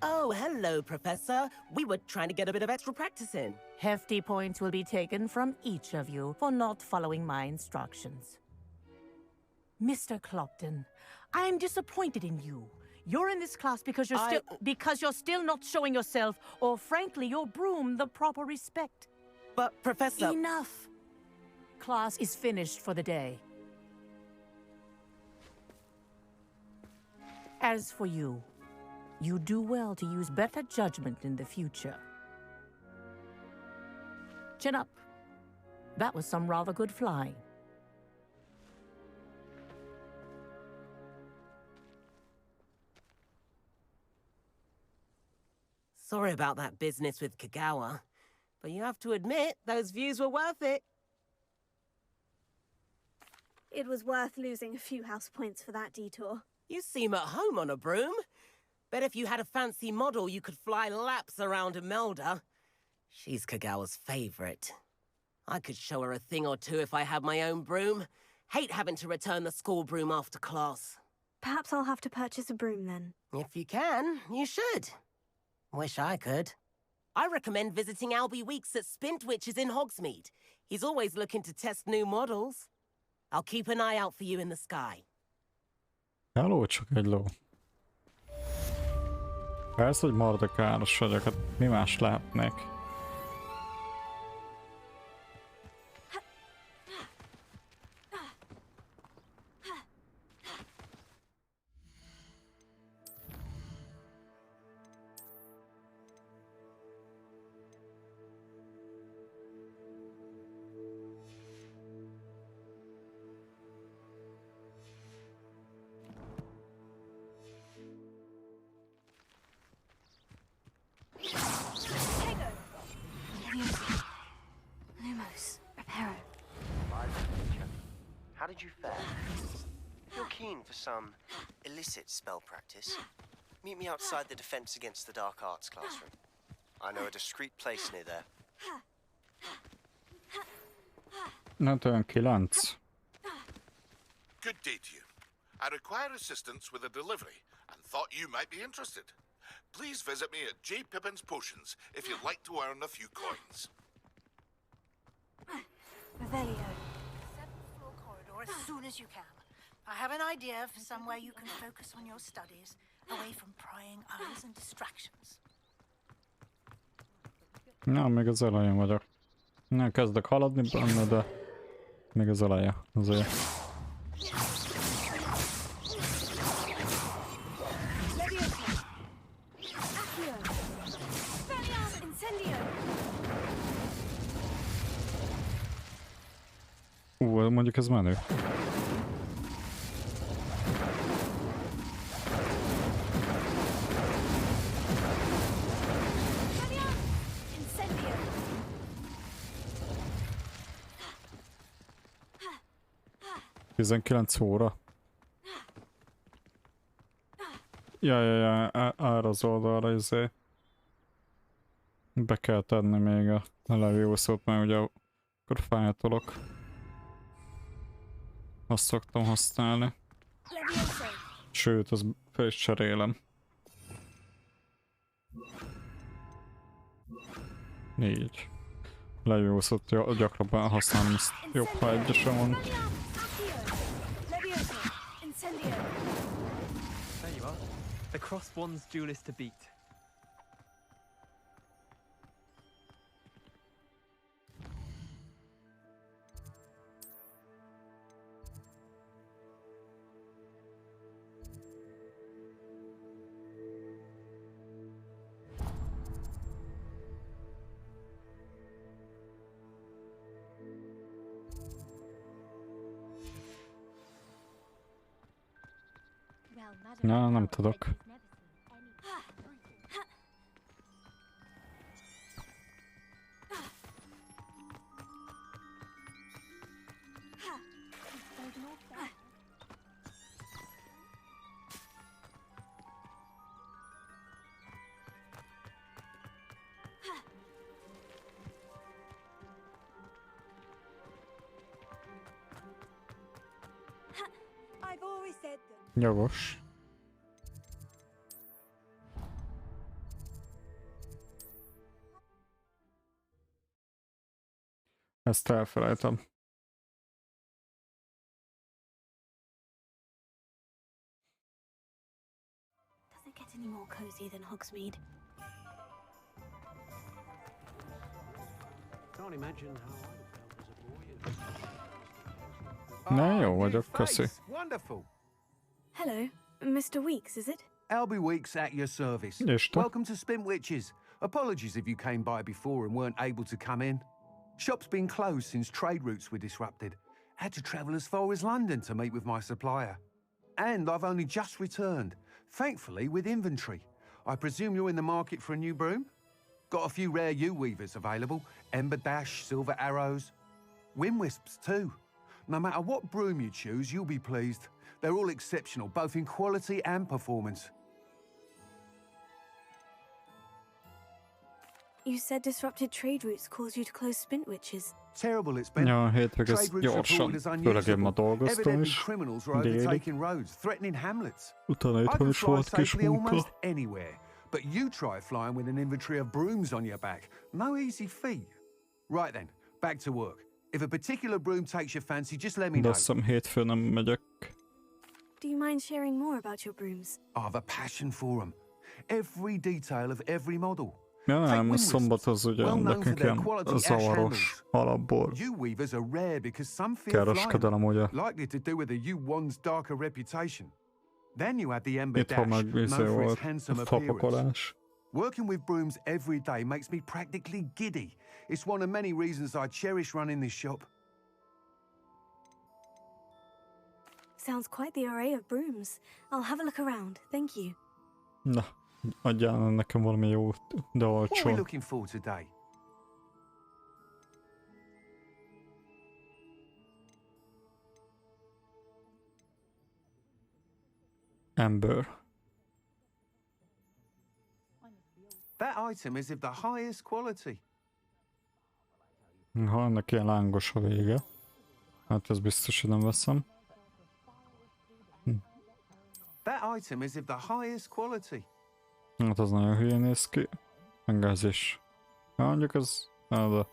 Oh, hello, Professor. We were trying to get a bit of extra practice in. Hefty points will be taken from each of you for not following my instructions. Mr. Clopton, I am disappointed in you. You're in this class because you're still not showing yourself, or frankly, your broom the proper respect. But, Professor... Enough! Class is finished for the day. As for you, you do well to use better judgment in the future. Chin up. That was some rather good flying. Sorry about that business with Kagawa, but you have to admit, those views were worth it. It was worth losing a few house points for that detour. You seem at home on a broom. Bet if you had a fancy model, you could fly laps around Imelda. She's Kagawa's favorite. I could show her a thing or two if I had my own broom. Hate having to return the school broom after class. Perhaps I'll have to purchase a broom then. If you can, you should. Wish I could. I recommend visiting Albie Weeks at Spintwitches in Hogsmeade. He's always looking to test new models. I'll keep an eye out for you in the sky. Hello, csak egy ló. Persze, hogy mardekáros vagyok, hát mi más lehetnék? How did you fare? If you're keen for some illicit spell practice, meet me outside the Defense Against the Dark Arts classroom. I know a discreet place near there. Not olyan 9. Good day to you. I require assistance with a delivery and thought you might be interested. Please visit me at J. Pippin's Potions if you'd like to earn a few coins. Revelio. 7th floor corridor as soon as you can. I have an idea for somewhere you can focus on your studies, away from prying eyes and distractions. Na, még az elején vagyok. Na, kezdek haladni benne, de még az eleje azért. Mondjuk ez menő. Tizenkilenc óra. Ja, arra az oldalra izé. Be kell tenni még a levélszót, mert ugye akkor fájtolok. Azt szoktam használni. Sőt, az fel is cserélem. 4. lejószott, gyakrabban használom ezt jobb, ha egyesen van. There you are. The Crosswands duelist to beat. Na, nem tudok. I've always said that. Jogos. Ezt elfelejtem. Does it get any more cozy than Hogsmeade? Can't imagine how I felt as a boy. Ne, jó vagyok, köszi. Wonderful. Hello, Mr. Weeks, is it? Albie Weeks at your service. Işte. Welcome to Spintwitches. Apologies if you came by before and weren't able to come in. Shop's been closed since trade routes were disrupted. Had to travel as far as London to meet with my supplier. And I've only just returned, thankfully with inventory. I presume you're in the market for a new broom? Got a few rare yew-weavers available. Ember Dash, Silver Arrows. Wind-wisps too. No matter what broom you choose, you'll be pleased. They're all exceptional, both in quality and performance. You said disrupted trade routes caused you to close Spintwitches. Terrible it's been. Ja, hétvég ez Trade routes gyorsan, reported as főleg én ma unusable. dolgoztam Evidently is. criminals were Délig. overtaking roads, threatening hamlets. Utána I itthon can is fly volt kis safely munka. almost anywhere, but you try flying with an inventory of brooms on your back. No easy feat. Right then, back to work. If a particular broom takes your fancy, just let me De know. azt hiszem hétfőn nem megyek. Do you mind sharing more about your brooms? I have a passion for them. Every detail of every model. Ja nem, Take a szombat az ugye well known for nekünk their ilyen quality ash zavaros alapból. You weavers are rare because some fear Kereskedelem ugye. flying, likely to do with the you one's darker reputation. Then you have the Ember Itthon Dash, meg known izé for its volt handsome appearance. tapakolás. Working with brooms every day makes me practically giddy. It's one of many reasons I cherish running this shop. Sounds quite the array of brooms. I'll have a look around, thank you. Na, adjál nekem valami jó, de What are we olcsó. looking for today? Ember. That item is of the highest quality. Ha ennek ilyen lángos a vége. Hát ez biztos, hogy nem veszem. That item is of the highest quality. Hát az nagyon hülyén néz ki. Meg ez is. Ja, mondjuk ez... de...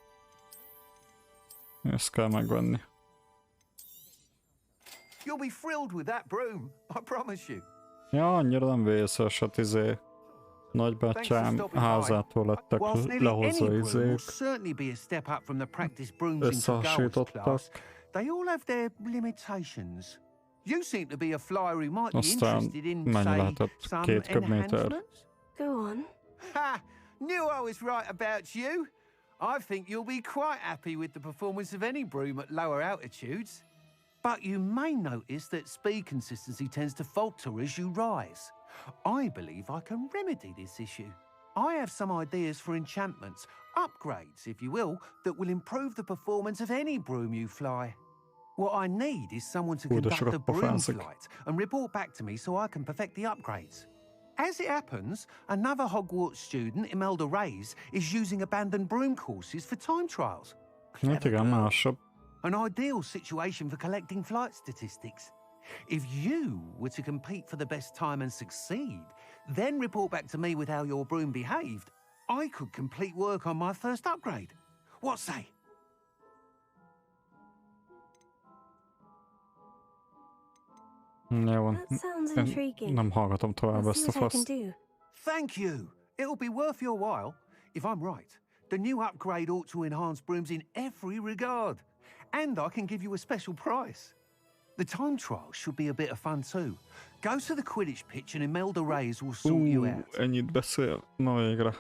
Ezt kell megvenni. You'll be thrilled with that broom, I promise you. Ja, annyira nem vészes, hát nagybátyám házától lettek lehozva will izék. certainly be a step up from the practice brooms in Hogwarts Összehasonlítottak. class. They all have their limitations. You seem to be a flyer who might be Aztán interested in, mennyi say, lehetett? some 2 köbméter. enhancements? Go on. Ha! Knew I was right about you. I think you'll be quite happy with the performance of any broom at lower altitudes. But you may notice that speed consistency tends to falter as you rise. I believe I can remedy this issue. I have some ideas for enchantments, upgrades, if you will, that will improve the performance of any broom you fly. What I need is someone to conduct a broom flight and report back to me so I can perfect the upgrades. As it happens, another Hogwarts student, Imelda Reyes, is using abandoned broom courses for time trials. Hát igen, másabb. An ideal situation for collecting flight statistics. If you were to compete for the best time and succeed, then report back to me with how your broom behaved, I could complete work on my first upgrade. What say? Jó van. That sounds Én intriguing. nem hallgatom tovább I'll ezt see a what I can faszt. do. Thank you. It'll be worth your while. If I'm right, the new upgrade ought to enhance brooms in every regard. And I can give you a special price. The time trial should be a bit of fun too. Go to the Quidditch pitch and Imelda Reyes will sort you out. Ennyit beszél. Na végre.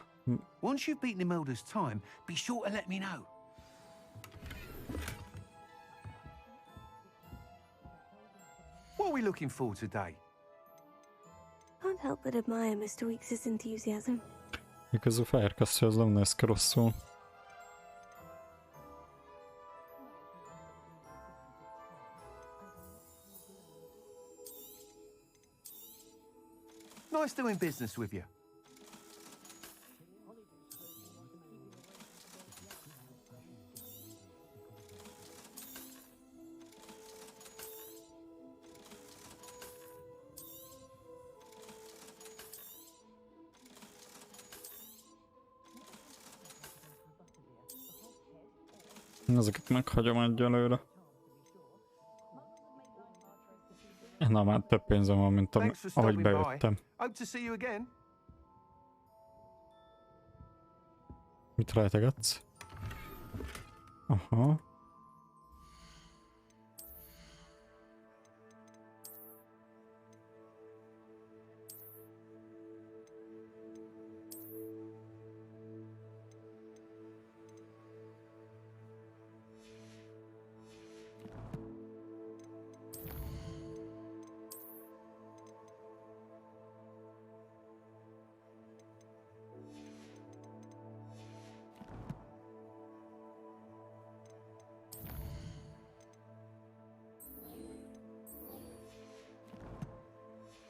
Once you've beaten Imelda's time, be sure to let me know. What are we looking for today? Can't help but admire Mr. Weeks' enthusiasm. Igaz, a fejérkesztő az nem néz ki rosszul. Nice doing business with you. Ezeket meghagyom egyelőre. Na, már több pénzem van, mint ahogy bejöttem. Hope to see you again. Mit rejtegetsz? Aha.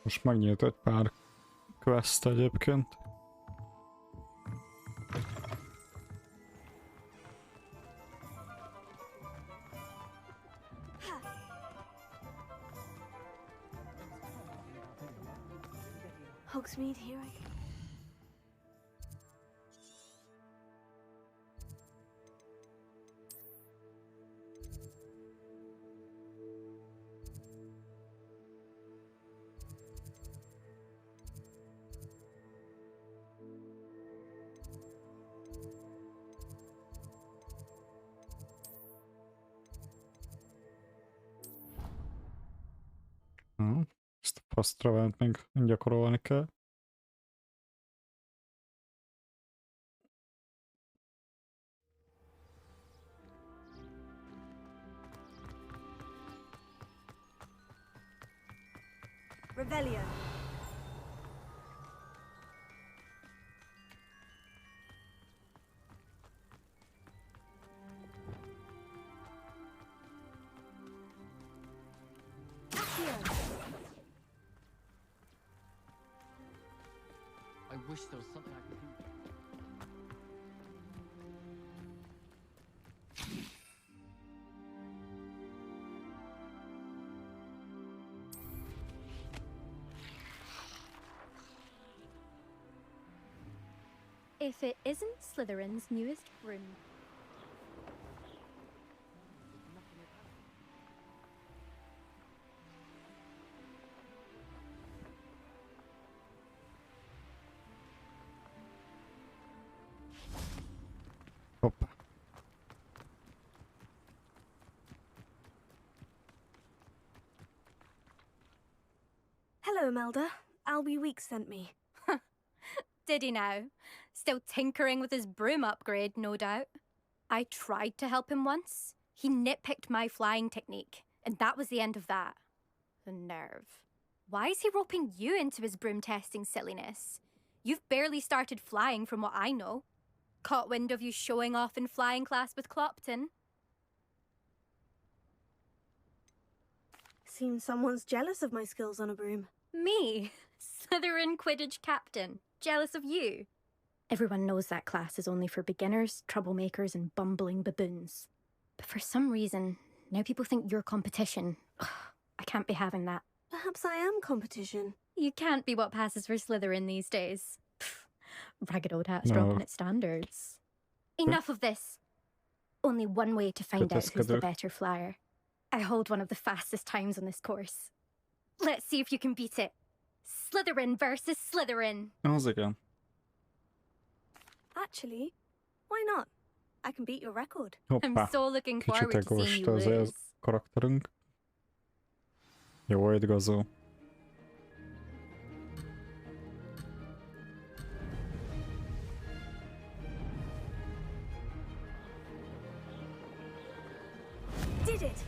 Most megnyílt egy pár quest egyébként. Hogsmeade, here I go. Ezt a fast travelt még gyakorolni kell. Revelio. I wish there was something I could do. If it isn't Slytherin's newest broom. Hoppá. Hello, Imelda. Albie Weeks sent me. Did he now? Still tinkering with his broom upgrade, no doubt. I tried to help him once. He nitpicked my flying technique, and that was the end of that. The nerve. Why is he roping you into his broom testing silliness? You've barely started flying from what I know. Caught wind of you showing off in flying class with Clopton. Seems someone's jealous of my skills on a broom. Me? Slytherin Quidditch captain. Jealous of you? Everyone knows that class is only for beginners, troublemakers, and bumbling baboons. But for some reason, now people think you're competition. Ugh, I can't be having that. Perhaps I am competition. You can't be what passes for Slytherin these days. Pff, ragged old hat's dropping its standards. Enough of this. Only one way to find out who's the better flyer. I hold one of the fastest times on this course. Let's see if you can beat it. Slytherin versus Slytherin. Az igen. Actually, why not? I can beat your record. I'm Hoppá. so looking Kicsit forward to seeing egoista you azért lose. karakterünk. Jó igazó. Did it!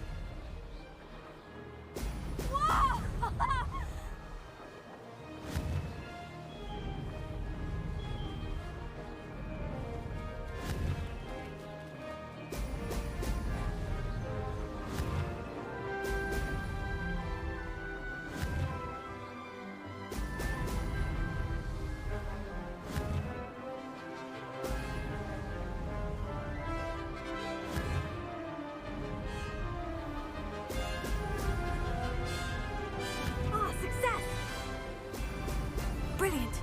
Brilliant!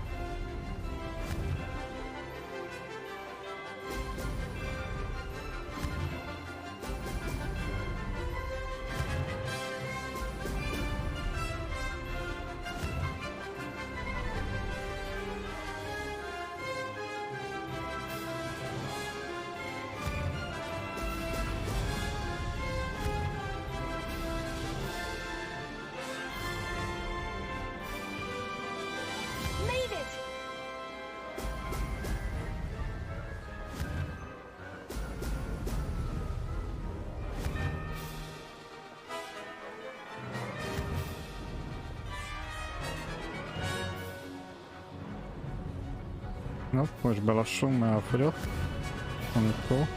No, most belassunk, mert elfogyott. Amikor.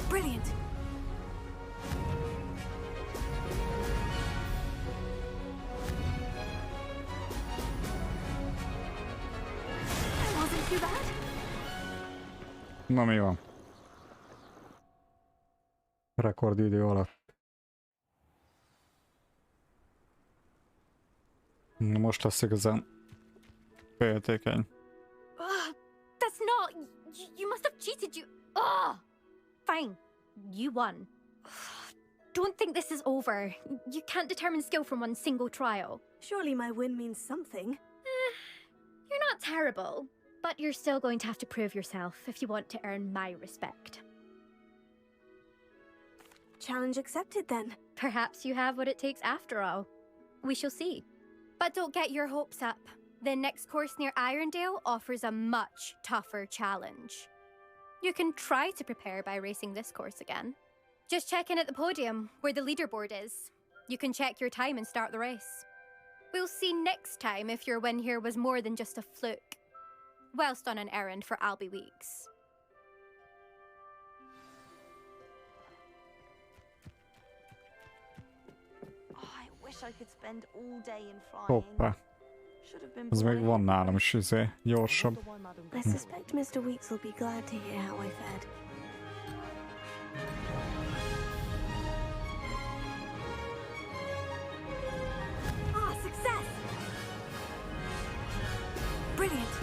Brilliant! Wasn't too bad. Na mi van? Rekordidő alatt. Na most lesz igazán féltékeny. That's not... You must have cheated, you... Ugh! Fine. You won. Don't think this is over. You can't determine skill from one single trial. Surely my win means something. You're not terrible, but you're still going to have to prove yourself if you want to earn my respect. Challenge accepted then. Perhaps you have what it takes after all. We shall see. But don't get your hopes up. The next course near Irondale offers a much tougher challenge. You can try to prepare by racing this course again. Just check in at the podium, where the leaderboard is. You can check your time and start the race. We'll see next time if your win here was more than just a fluke. Whilst on an errand for Albie Weeks. I wish I could spend all day in flying. Hoppá. Ez még van nálam is gyorsabb. I suspect Mr. Weeks will be glad to hear how I fared. Ah, success! Brilliant!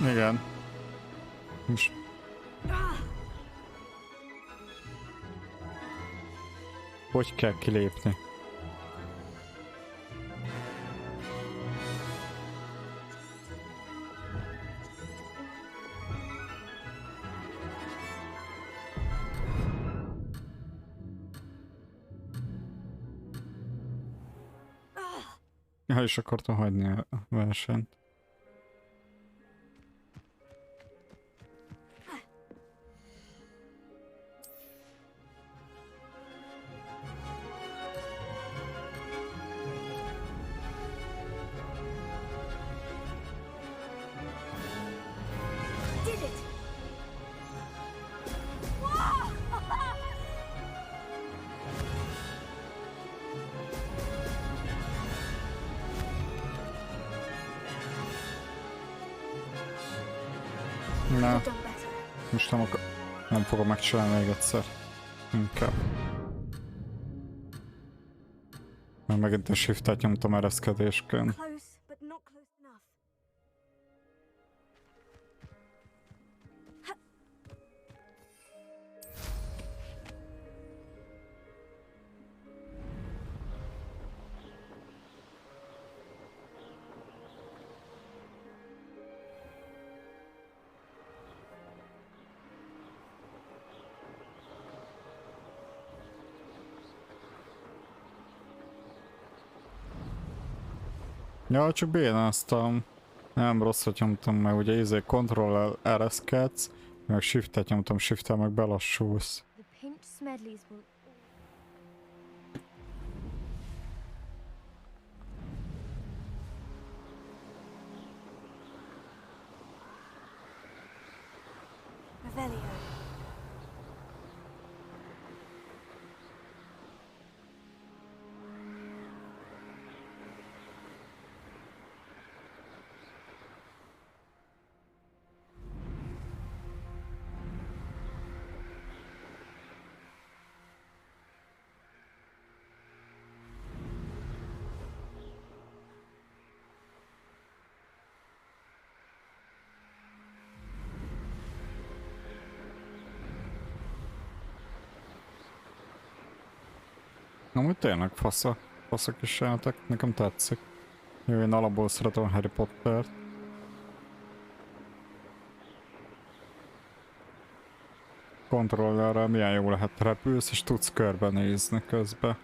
Igen. Most hogy kell kilépni? El is akartam hagyni a versenyt. Na, most nem fogom megcsinálni még egyszer. Inkább. Megint a shiftet nyomtam ereszkedésként. Close, but not close enough. Ja, csak bénáztam. Nem rossz, hogy nyomtam meg, ugye control-el ereszkedsz, meg shiftet nyomtam, shiftel meg belassulsz. The Pinch Smedleys will... Revelio. Amúgy tényleg fasza kis jelentek, nekem tetszik. Jó, én alapból szeretem Harry Pottert. Kontrollerrel milyen jó lehet, repülsz és tudsz körbenézni közben.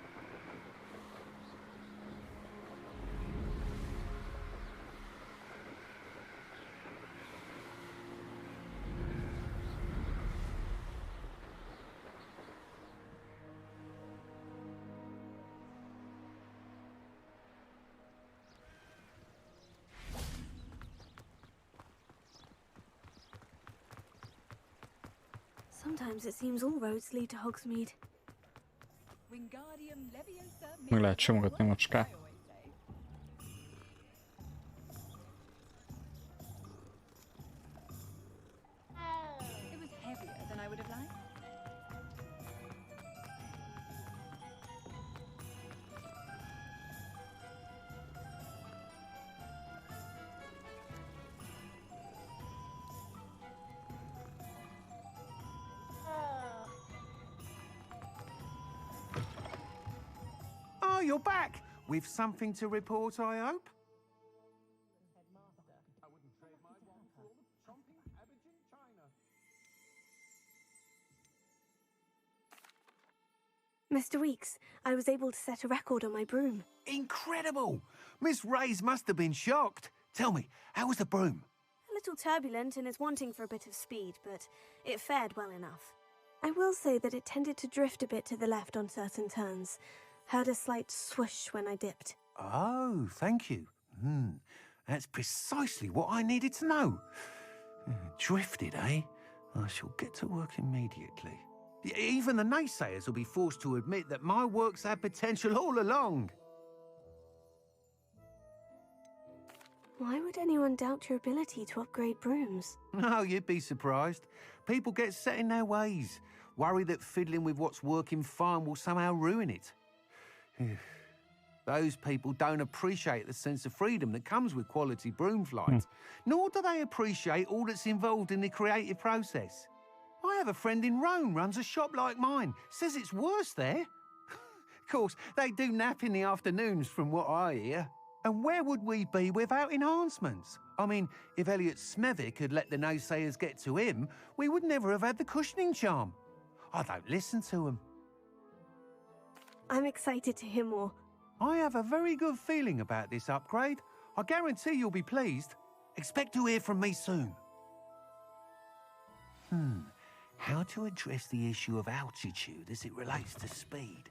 Sometimes it seems all roads lead to Hogsmeade. Meg lehet simogatni a macskát. It was heavier than I would have liked. Oh, you're back! With something to report, I hope? Mr. Weeks, I was able to set a record on my broom. Incredible! Miss Reyes must have been shocked. Tell me, how was the broom? A little turbulent and is wanting for a bit of speed, but it fared well enough. I will say that it tended to drift a bit to the left on certain turns. Heard a slight swoosh when I dipped. Oh, thank you. That's precisely what I needed to know. Drifted, eh? I shall get to work immediately. Even the naysayers will be forced to admit that my work's had potential all along. Why would anyone doubt your ability to upgrade brooms? No, you'd be surprised. People get set in their ways, worry that fiddling with what's working fine will somehow ruin it. Those people don't appreciate the sense of freedom that comes with quality broom flight, nor do they appreciate all that's involved in the creative process. I have a friend in Rome runs a shop like mine, says it's worse there. Of course, they do nap in the afternoons from what I hear. And where would we be without enhancements? I mean, if Elliot Smethwick had let the naysayers get to him, we would never have had the cushioning charm. I don't listen to them. I'm excited to hear more. I have a very good feeling about this upgrade. I guarantee you'll be pleased. Expect to hear from me soon. How to address the issue of altitude as it relates to speed?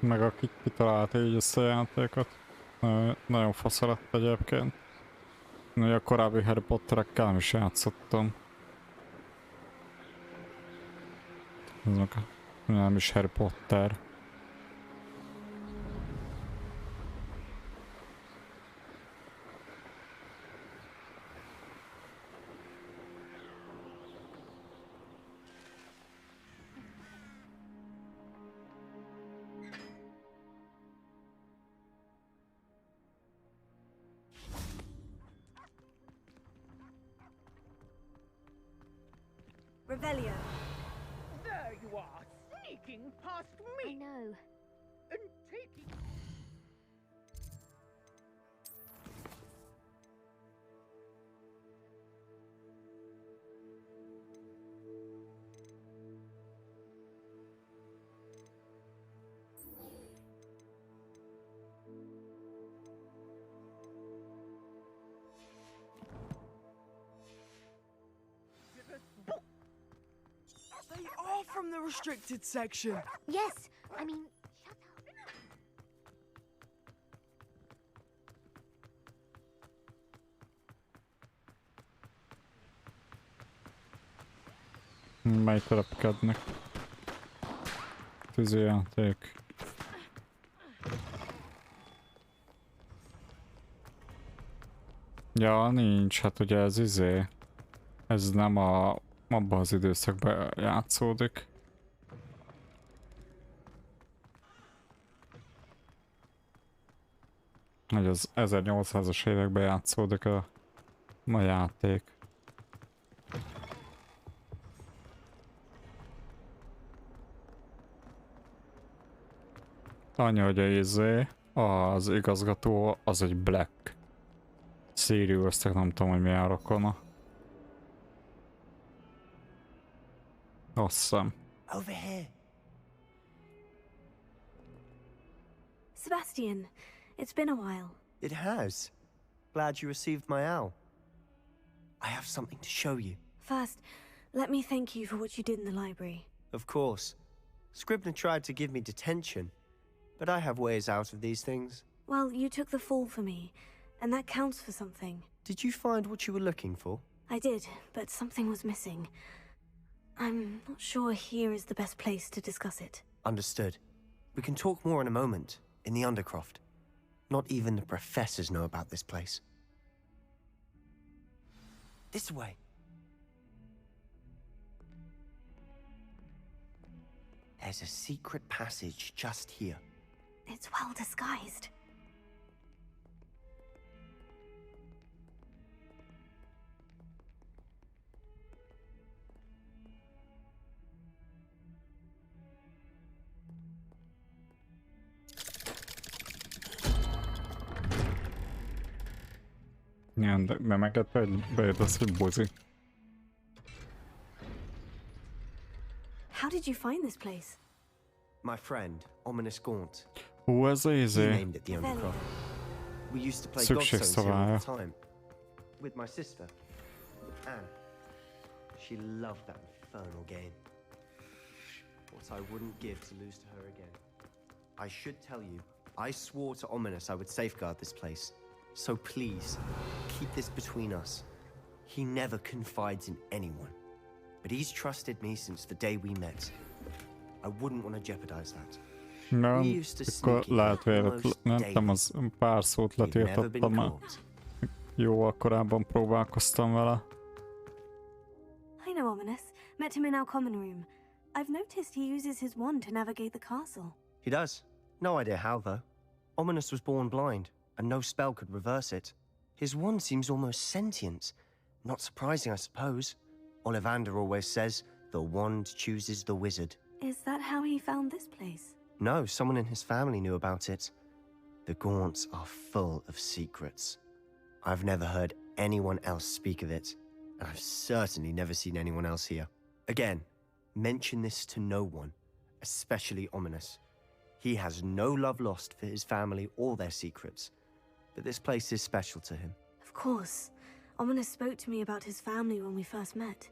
Meg aki kitalálta így ezt a játékot. Nagyon fasz lett egyébként. A korábbi Harry Potterekkel nem is játszottam. Azok nem is Harry Potter. Revelio. There you are, sneaking past me. I know. And taking... They are from the restricted section. Yes, I mean, shut up. Melyik repkednek? Tűzijáték. Ja, nincs, hát ugye ez ez nem abban az időszakban játszódik. Hogy az 1800-as években játszódik a játék. Annyi, hogy az igazgató az egy Black. Siriusnak nem tudom, hogy milyen rokona. Azt hiszem. Over here. Sebastian, it's been a while. It has. Glad you received my owl. I have something to show you. First, let me thank you for what you did in the library. Of course. Scribner tried to give me detention, but I have ways out of these things. Well, you took the fall for me, and that counts for something. Did you find what you were looking for? I did, but something was missing. I'm not sure here is the best place to discuss it. Understood. We can talk more in a moment, in the Undercroft. Not even the professors know about this place. This way. There's a secret passage just here. It's well disguised. Igen, de meglepő, hogy bejött az, hogy bozi. How did you find this place? My friend, Ominous Gaunt. Hú, ez He named it the Undercroft. We used to play Godstones here all the time. With my sister, Anne. She loved that infernal game. What I wouldn't give to lose to her again. I should tell you, I swore to Ominous I would safeguard this place. So please, keep this between us. He never confides in anyone. But he's trusted me since the day we met. I wouldn't want to jeopardize that. Nem, akkor lehet véletlen, az pár szót letiltottam már. Jóval korábban próbálkoztam vele. I know Ominous. Met him in our common room. I've noticed he uses his wand to navigate the castle. He does. No idea how, though. Ominous was born blind, and no spell could reverse it. His wand seems almost sentient. Not surprising, I suppose. Ollivander always says, the wand chooses the wizard. Is that how he found this place? No, someone in his family knew about it. The Gaunts are full of secrets. I've never heard anyone else speak of it, and I've certainly never seen anyone else here. Again, mention this to no one, especially Ominous. He has no love lost for his family or their secrets, but this place is special to him. Of course. Ominous spoke to me about his family when we first met.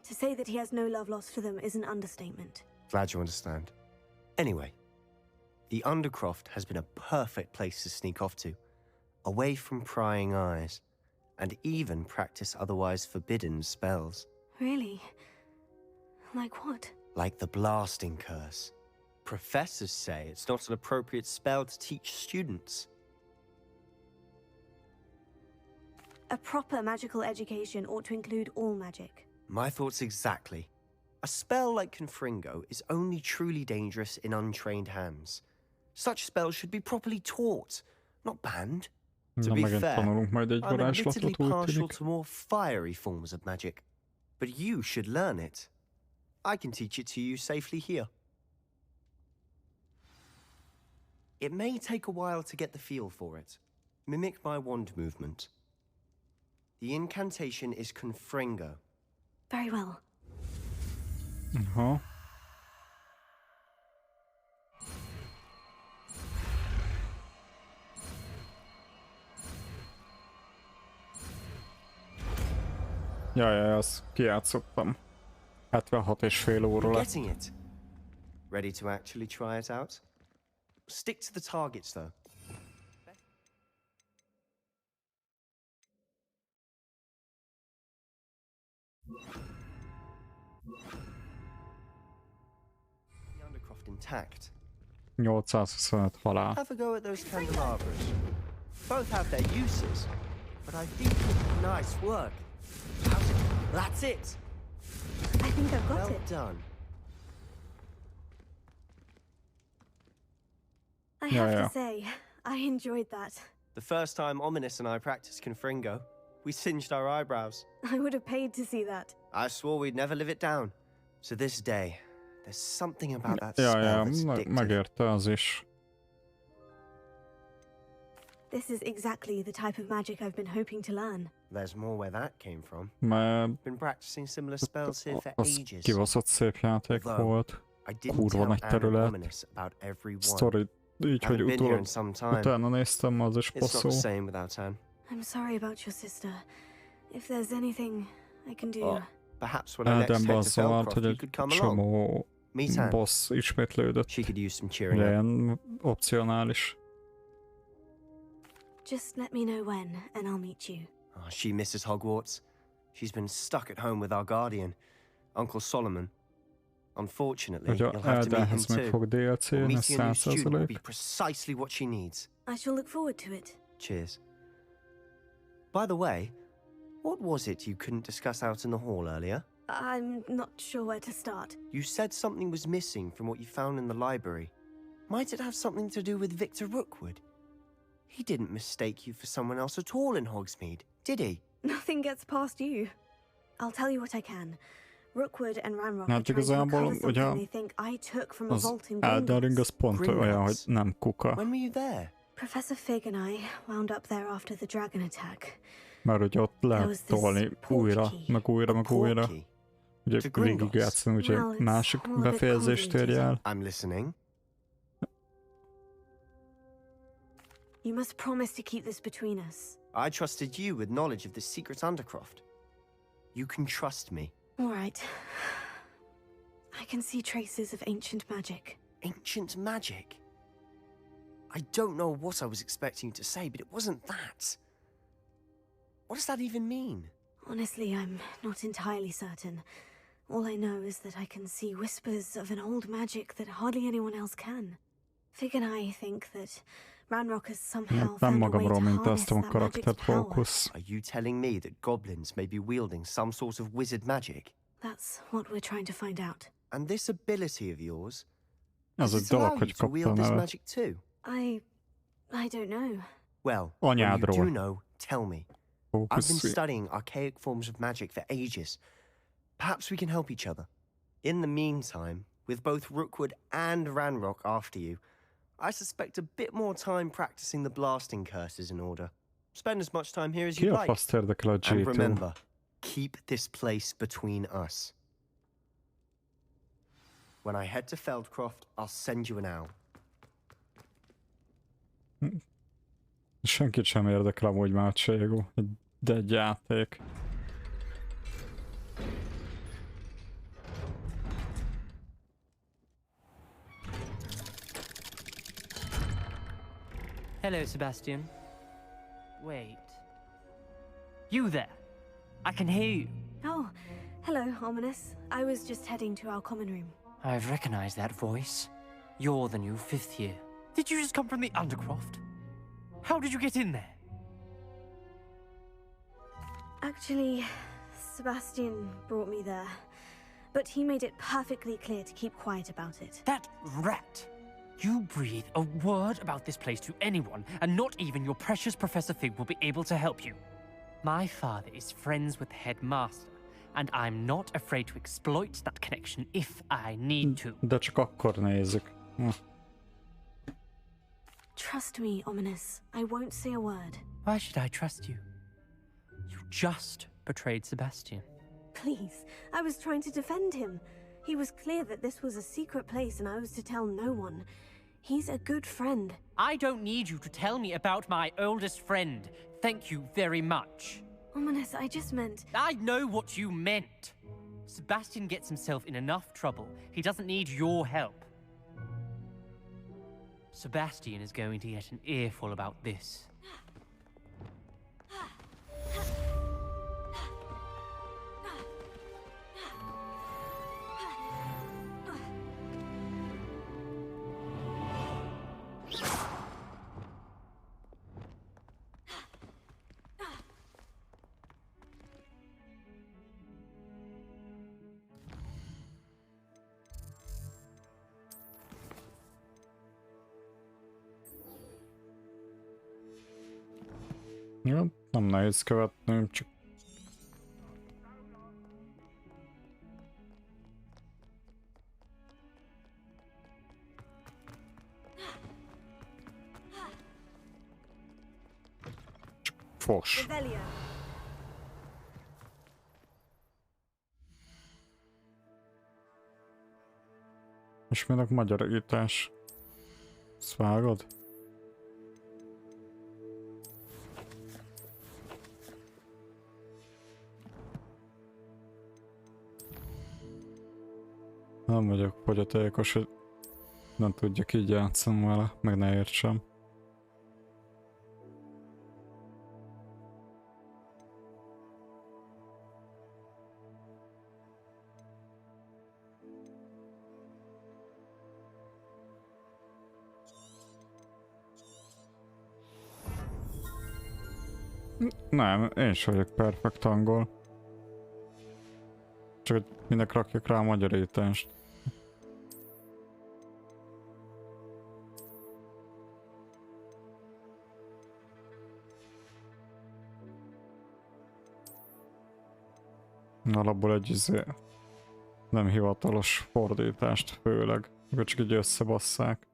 To say that he has no love lost for them is an understatement. Glad you understand. Anyway, The Undercroft has been a perfect place to sneak off to, away from prying eyes, and even practice otherwise forbidden spells. Really? Like what? Like the blasting curse. Professors say it's not an appropriate spell to teach students. A proper magical education ought to include all magic. My thoughts exactly. A spell like Confringo is only truly dangerous in untrained hands. Such spells should be properly taught, not banned. To be fair, I'm admittedly partial to more fiery forms of magic. But you should learn it. I can teach it to you safely here. It may take a while to get the feel for it. Mimic my wand movement. The incantation is Confringo. Very well. Jaj, azt kijátszottam. 76,5 óra lett. Getting it. Ready to actually try it out? Stick to the targets, though. The Undercroft intact. 825 halál. Have a go at those candelabras. Both have their uses, but I think nice work. How's it? That's it. I think I've got well it. Done. I have to say, I enjoyed that. The first time Ominous and I practiced Confringo, we singed our eyebrows. I would have paid to see that. I swore we'd never live it down. So this day, there's something about that spell that's addictive. Megérte az is. This is exactly the type of magic I've been hoping to learn. There's more where that came from. Been practicing similar spells here for ages. Kibaszott szép játék volt. Kurva nagy terület. Sztori, így, hogy utána néztem, az is passzol. I'm sorry about your sister. If there's anything I can do. Perhaps when I next head to Feldcroft, you could come along. Meet Anne. Boss ismétlődött. She could use some cheering up. Ilyen opcionális. Just let me know when, and I'll meet you. Oh, she misses Hogwarts. She's been stuck at home with our guardian, Uncle Solomon. Unfortunately, you'll have to meet him too. Meeting a new student will be precisely what she needs. I shall look forward to it. Cheers. By the way, what was it you couldn't discuss out in the hall earlier? I'm not sure where to start. You said something was missing from what you found in the library. Might it have something to do with Victor Rookwood? He didn't mistake you for someone else at all in Hogsmeade, did he? Nothing gets past you. I'll tell you what I can. Rookwood and Ranrock are trying to recover something they think I took from a vault in Gringotts. When were you there? Professor Fig and I wound up there after the dragon attack. Mert hogy ott lehet tolni újra, meg újra. Ugye végigjátszani, ugye másik befejezést érje el. I'm listening. You must promise to keep this between us. I trusted you with knowledge of the secret Undercroft. You can trust me. All right. I can see traces of ancient magic. Ancient magic? I don't know what I was expecting you to say, but it wasn't that. What does that even mean? Honestly, I'm not entirely certain. All I know is that I can see whispers of an old magic that hardly anyone else can. Fig and I think that Ranrock has somehow found a way to harness that magic's power. Are you telling me that goblins may be wielding some sort of wizard magic? That's what we're trying to find out. And this ability of yours, does it allow you to wield this magic too? I don't know. Well, when you do know, tell me. I've been studying archaic forms of magic for ages. Perhaps we can help each other. In the meantime, with both Rookwood and Ranrock after you, I suspect a bit more time practicing the blasting curse is in order. Spend as much time here as you like. And remember, keep this place between us. When I head to Feldcroft, I'll send you an owl. Senkit sem érdekel amúgy már Cségó, de egy játék. Hello, Sebastian. Wait. You there? I can hear you. Oh, hello, Ominous. I was just heading to our common room. I've recognized that voice. You're the new 5th year. Did you just come from the Undercroft? How did you get in there? Actually, Sebastian brought me there. But he made it perfectly clear to keep quiet about it. That rat! You breathe a word about this place to anyone, and not even your precious Professor Fig will be able to help you. My father is friends with the headmaster, and I'm not afraid to exploit that connection if I need to. De csak akkor nézzük. Trust me, Ominous. I won't say a word. Why should I trust you? You just betrayed Sebastian. Please, I was trying to defend him. He was clear that this was a secret place and I was to tell no one. He's a good friend. I don't need you to tell me about my oldest friend. Thank you very much. Ominous, I just meant... I know what you meant. Sebastian gets himself in enough trouble. He doesn't need your help. Sebastian is going to get an earful about this. Jó, nem nehéz követnünk, csak... Fos. És minek magyarítás? Ezt vágod? Nem vagyok fogyatékos, hogy nem tudjak így játszani vele, meg ne értsem. Nem, én sem vagyok perfekt angol. Csak hogy minek rakjuk rá a magyarítást. Alapból egy nem hivatalos fordítást főleg, hogy csak így összebasszák.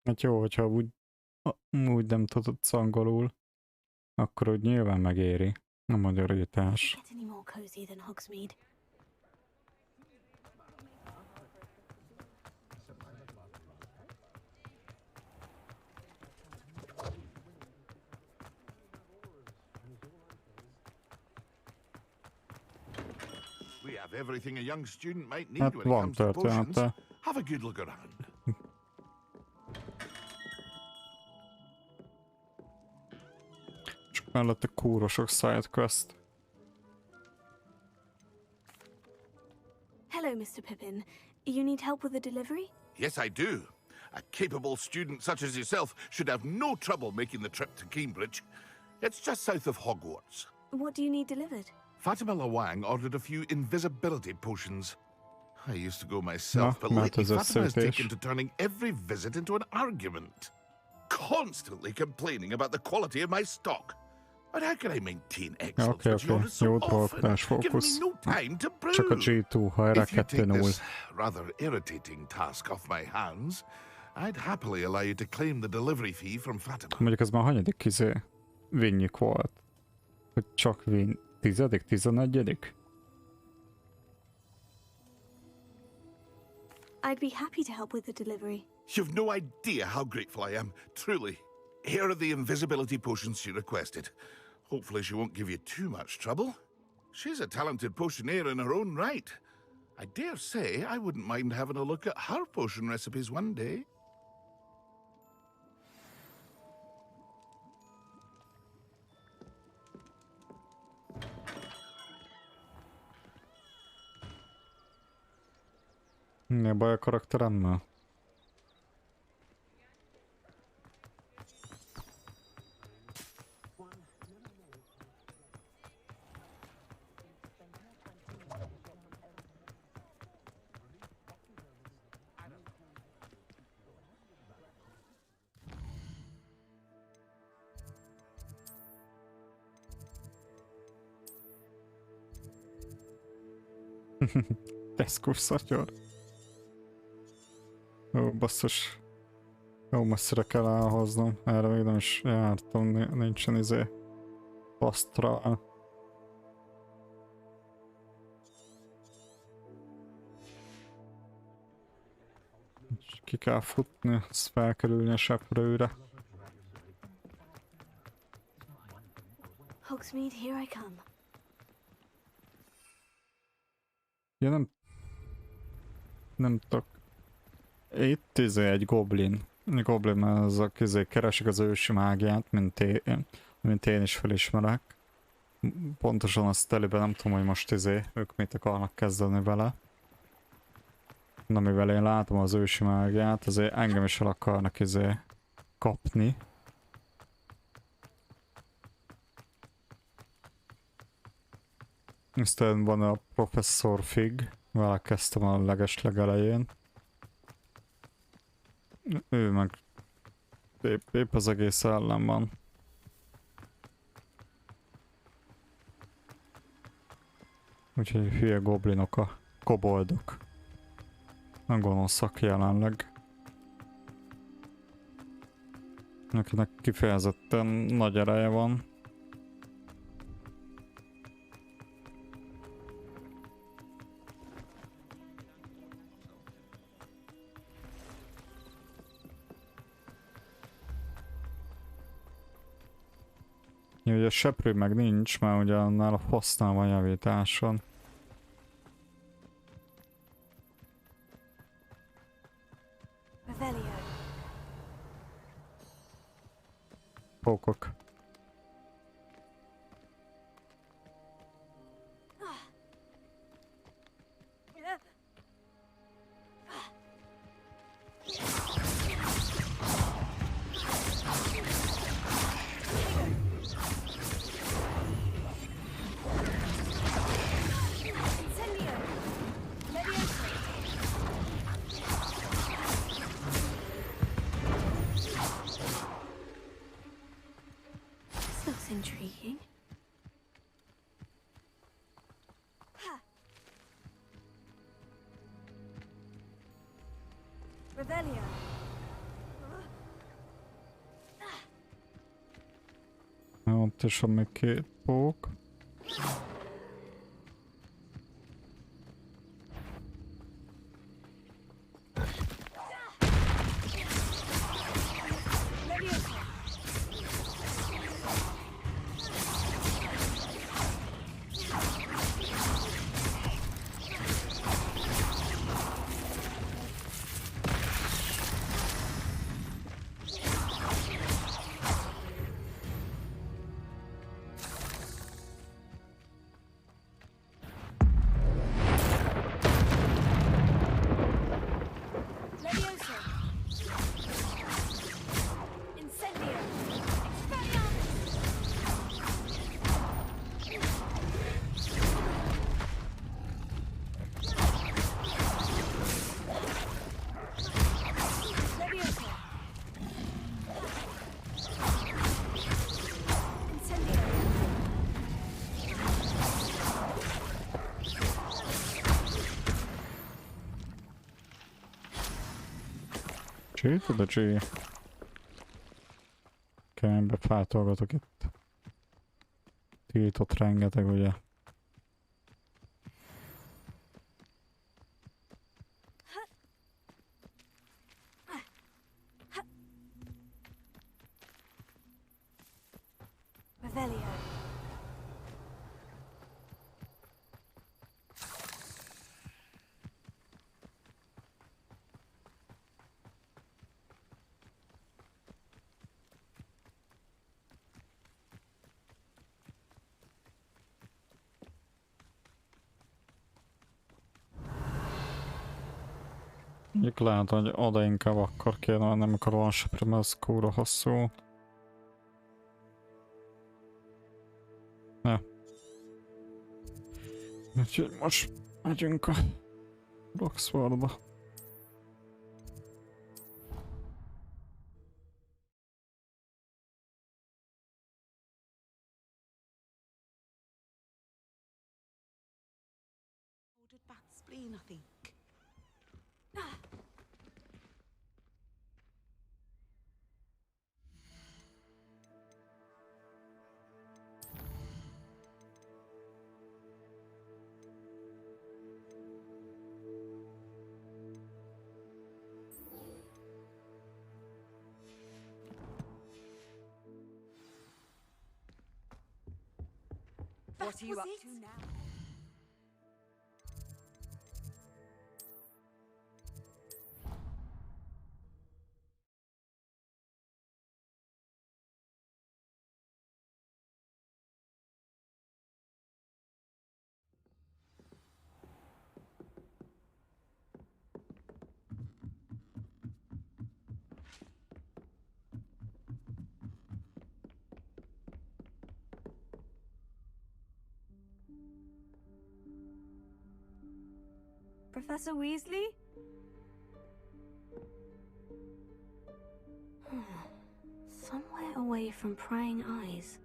Hát jó, hogyha úgy nem tudod angolul, akkor úgy nyilván megéri a magyarítás. We have everything a young student might need Hát when it van comes to potions. története. Have a good look around. Csak mellette kúrosok side quest. Hello, Mr. Pippin. You need help with a delivery? Yes, I do. A capable student such as yourself should have no trouble making the trip to Cambridge. It's just south of Hogwarts. What do you need delivered? Fatima Lawang ordered a few invisibility potions. I used to go myself, but lately ez Fatima has összeütés. taken to turning every visit into an argument. Constantly complaining about the quality of my stock. But how can I maintain excellence Oké, when you order so jó often, trollkodás giving me fókusz. no time to brew? Csak a G2, ha erre If you take 2-0. this rather irritating task off my hands, I'd happily allow you to claim the delivery fee from Fatima. Mondjuk ez már hanyadik vinnyük volt? Hogy csak vin... 10., 11. I'd be happy to help with the delivery. You've no idea how grateful I am, truly. Here are the invisibility potions she requested. Hopefully she won't give you too much trouble. She's a talented potioneer in her own right. I dare say I wouldn't mind having a look at her potion recipes one day. Mi a baj a karakteremmel? Tesco szatyor. Ó, basszus. Jó messzire kell elhoznom. Erre még nem is jártam, nincsen pasztrál. Ki kell futni, azt felkerülni a seprőre. Hogsmeade, here I come. Ja, nem tudok. Itt egy goblin. Egy goblin, az keresik az ősi mágiát, mint én is felismerek. Pontosan azt teliben nem tudom, hogy most ők mit akarnak kezdeni vele. Na, mivel én látom az ősi mágiát, azért engem is el akarnak kapni. Aztán van a Professor Fig, vele kezdtem a legelején. Ő meg épp az egész ellen van. Úgyhogy hülye goblinok a koboldok. A gonoszak jelenleg. Akinek kifejezetten nagy ereje van. Ugye a seprő meg nincs, mert ugye annál a fossznál van javításon. Pókok. Intriguing. Revelio. Ott is van még 2 pók. Tudod, G? Keménybe feltolgatok itt. Tiltott rengeteg, ugye? Revelio. Mondjuk lehet, hogy oda inkább akkor kéne, nem akar van sepre, mert az kúra hosszú. Ja. Úgyhogy most megyünk a Roxfordba. Ordered bat spleen, I think. What are you up to now? Professor Weasley? Somewhere away from prying eyes.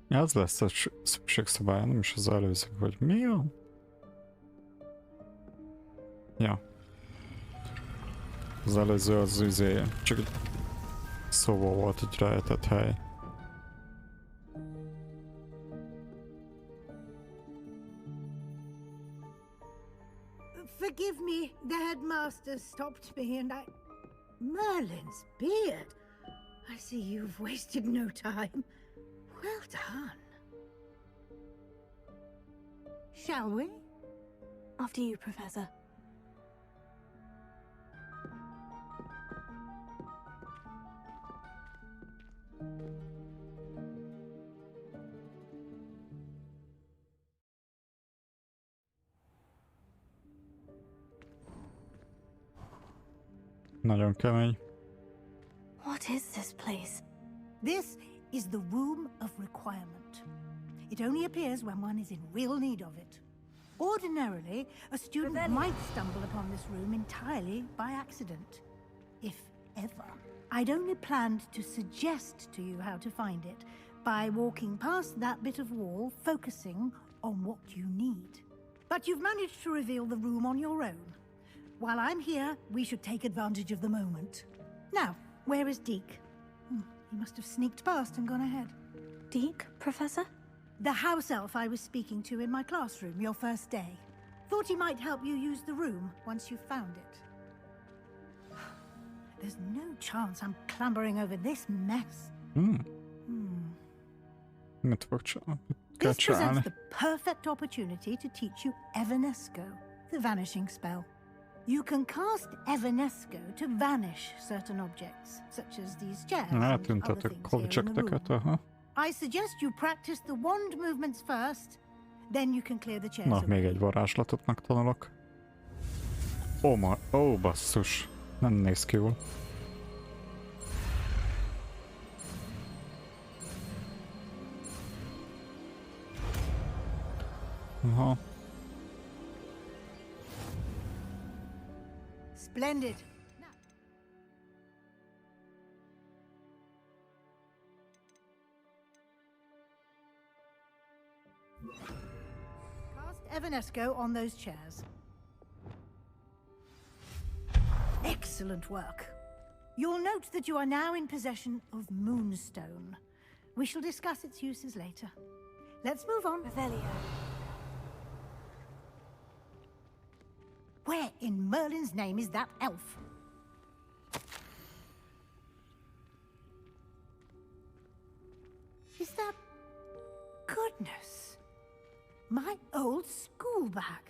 Az lesz a szükségszobája, nem is az előző, hogy mi van? Ja. Az előző az üzé, csak egy szóval volt egy rejtett hely. Forgive me, the headmaster stopped me and I... Merlin's beard! I see you've wasted no time. Well done. Shall we? After you, Professor. Nagyon kemény. What is this place? This is the Room of Requirement. It only appears when one is in real need of it. Ordinarily, a student might stumble upon this room entirely by accident. If ever. I'd only planned to suggest to you how to find it by walking past that bit of wall, focusing on what you need. But you've managed to reveal the room on your own. While I'm here, we should take advantage of the moment. Now, where is Deke? He must have sneaked past and gone ahead. Deke, Professor? The house elf I was speaking to in my classroom your first day. Thought he might help you use the room once you've found it. There's no chance I'm clambering over this mess. Mit fog csinálni? This presents the perfect opportunity to teach you Evanesco, the vanishing spell. You can cast Evanesco to vanish certain objects, such as these chairs and other things here in the room. I suggest you practice the wand movements first, then you can clear the chairs. Na, még egy varázslatot megtanulok. Ó, basszus. Nem néz ki jól. Aha. Splendid. Cast Evanesco on those chairs. Excellent work. You'll note that you are now in possession of Moonstone. We shall discuss its uses later. Let's move on. Revelio. Where in Merlin's name is that elf? Is that... Goodness. My old school bag.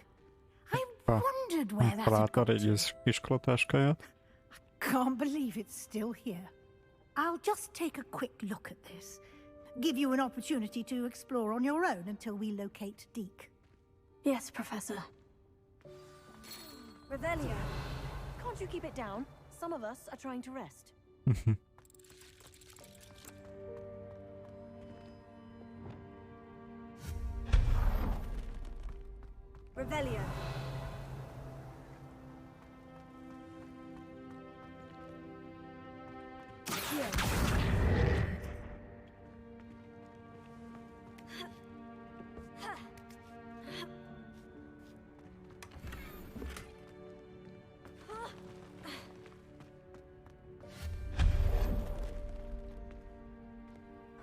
I wondered where that had Találta a régi iskolatáskáját. Can't believe it's still here. I'll just take a quick look at this. Give you an opportunity to explore on your own until we locate Deke. Yes, Professor. Revelio, can't you keep it down? Some of us are trying to rest. Revelio.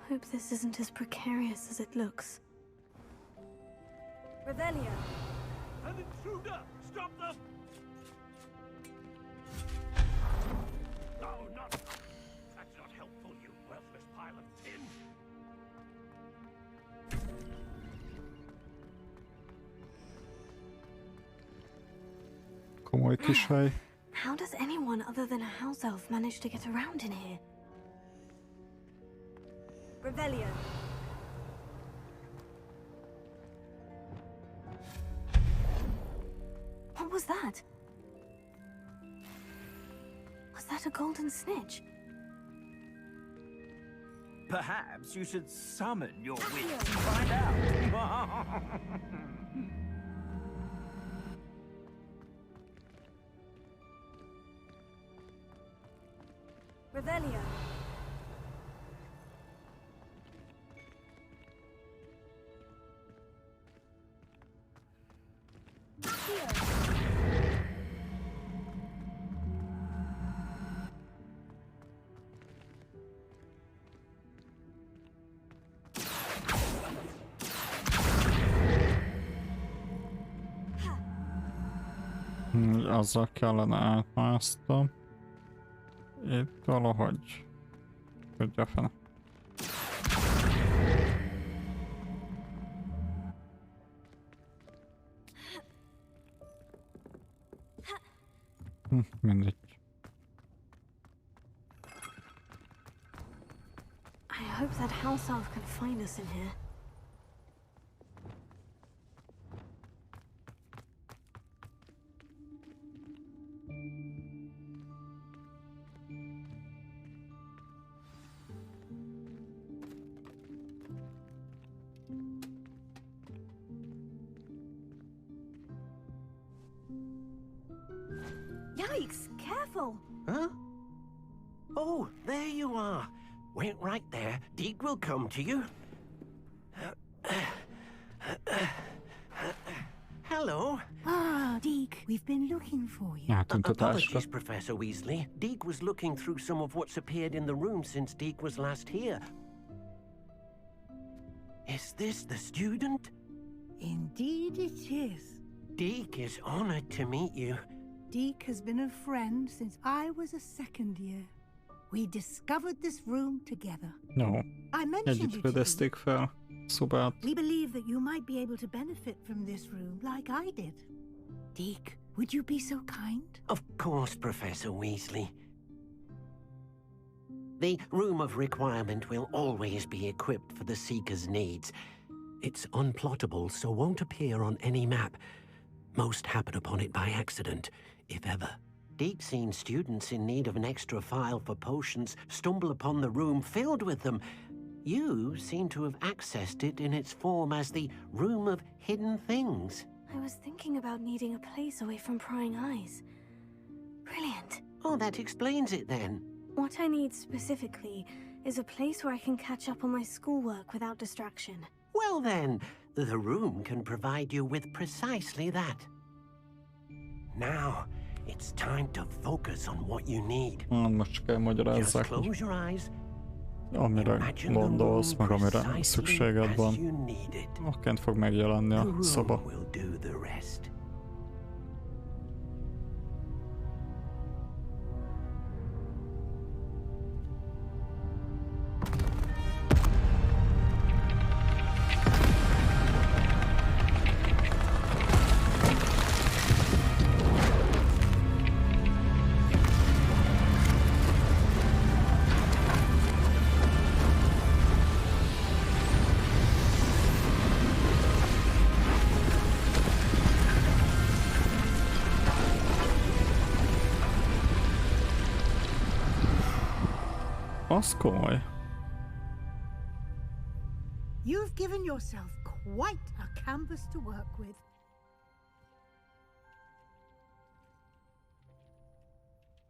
Hope this isn't as precarious as it looks. Revelio. An intruder! Stop them! No, not... That's not helpful, you worthless pile of tin! Komoly kis hely. How does anyone other than a house elf manage to get around in here? Revelio. What was that? Was that a golden snitch? Perhaps you should summon your wits and find out. Revelio. Azzal kellene átmásztam. Itt valahogy. Tudja fene. Mindegy. I hope that house elf can find us in here. Yikes! Careful! Huh? Oh, there you are. Wait right there. Deke will come to you. Hello. Ah, Deke, we've been looking for you. Apologies, Professor Weasley. Deke was looking through some of what's appeared in the room since Deke was last here. Is this the student? Indeed it is. Deke is honored to meet you. Deke has been a friend since I was a second year. We discovered this room together. No. I mentioned Együtt it to fedezték fel szobát. We believe that you might be able to benefit from this room like I did. Deke, would you be so kind? Of course, Professor Weasley. The Room of Requirement will always be equipped for the Seeker's needs. It's unplottable, so won't appear on any map. Most happen upon it by accident, if ever. Deke's seen students in need of an extra file for potions stumble upon the room filled with them. You seem to have accessed it in its form as the Room of Hidden Things. I was thinking about needing a place away from prying eyes. Brilliant. Oh, that explains it then. What I need specifically is a place where I can catch up on my schoolwork without distraction. Well then, the room can provide you with precisely that. Now, It's time to focus on what you need. Most csak elmagyarázzák, Just close your eyes. amire gondolsz, meg amire szükséged van. Akként fog megjelenni a szoba. Az komoly. You've given yourself quite a canvas to work with.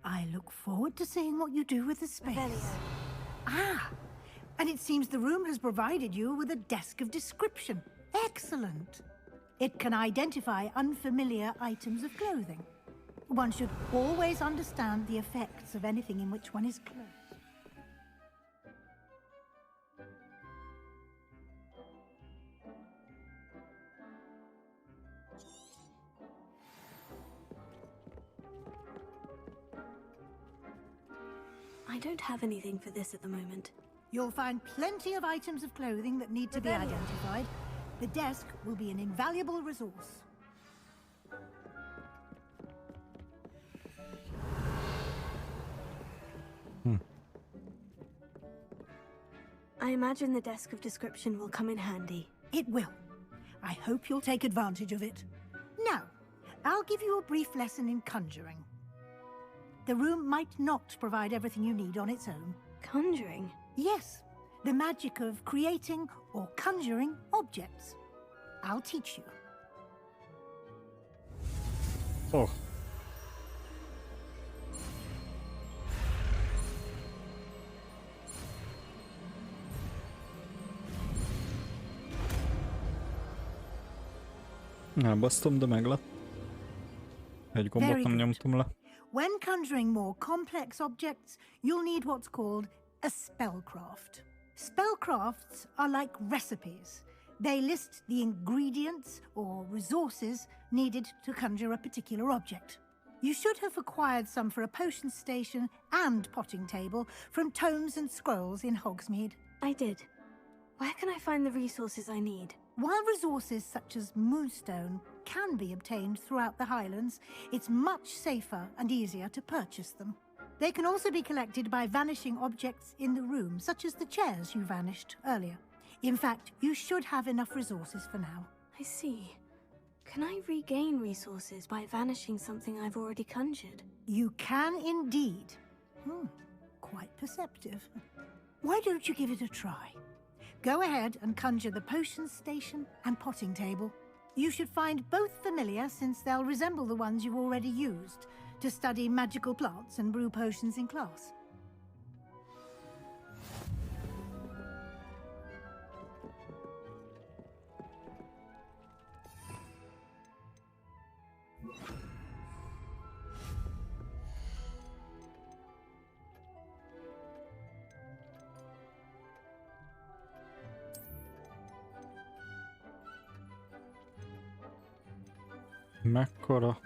I look forward to seeing what you do with the space. Ah, and it seems the room has provided you with a desk of description. Excellent. It can identify unfamiliar items of clothing. One should always understand the effects of anything in which one is clothed. I don't have anything for this at the moment. You'll find plenty of items of clothing that need to be identified. The desk will be an invaluable resource. I imagine the desk of description will come in handy. It will. I hope you'll take advantage of it. Now, I'll give you a brief lesson in conjuring. The room might not provide everything you need on its own. Conjuring? Yes, the magic of creating or conjuring objects. I'll teach you. Oh. Elbasztom, de meglep. Egy gombot nem nyomtam le. When conjuring more complex objects, you'll need what's called a spellcraft. Spellcrafts are like recipes. They list the ingredients or resources needed to conjure a particular object. You should have acquired some for a potion station and potting table from tomes and scrolls in Hogsmeade. I did. Where can I find the resources I need? While resources such as moonstone can be obtained throughout the Highlands, it's much safer and easier to purchase them. They can also be collected by vanishing objects in the room, such as the chairs you vanished earlier. In fact, you should have enough resources for now. I see. Can I regain resources by vanishing something I've already conjured? You can indeed. Quite perceptive. Why don't you give it a try? Go ahead and conjure the potion station and potting table. You should find both familiar, since they'll resemble the ones you've already used to study magical plants and brew potions in class. Mekkora?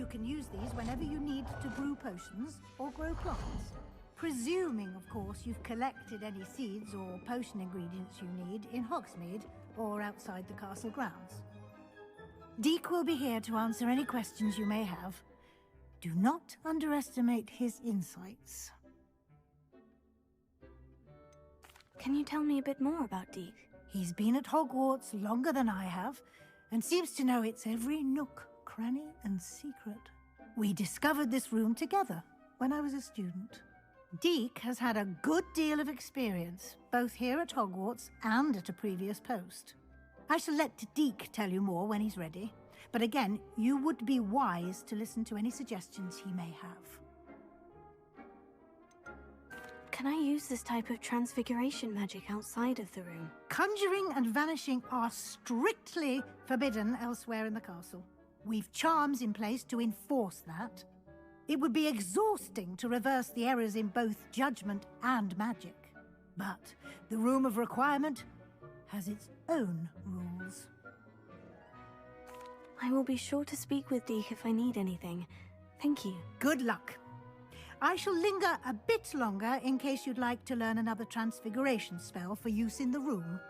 You can use these whenever you need to brew potions or grow plants. Presuming, of course, you've collected any seeds or potion ingredients you need in Hogsmeade or outside the castle grounds. Deek will be here to answer any questions you may have. Do not underestimate his insights. Can you tell me a bit more about Deek? He's been at Hogwarts longer than I have, and seems to know its every nook, cranny, and secret. We discovered this room together when I was a student. Deek has had a good deal of experience, both here at Hogwarts and at a previous post. I shall let Deek tell you more when he's ready, but again, you would be wise to listen to any suggestions he may have. Can I use this type of transfiguration magic outside of the room? Conjuring and vanishing are strictly forbidden elsewhere in the castle. We've charms in place to enforce that. It would be exhausting to reverse the errors in both judgment and magic. But the Room of Requirement has its own rules. I will be sure to speak with Deek if I need anything. Thank you. Good luck. I shall linger a bit longer in case you'd like to learn another transfiguration spell for use in the room.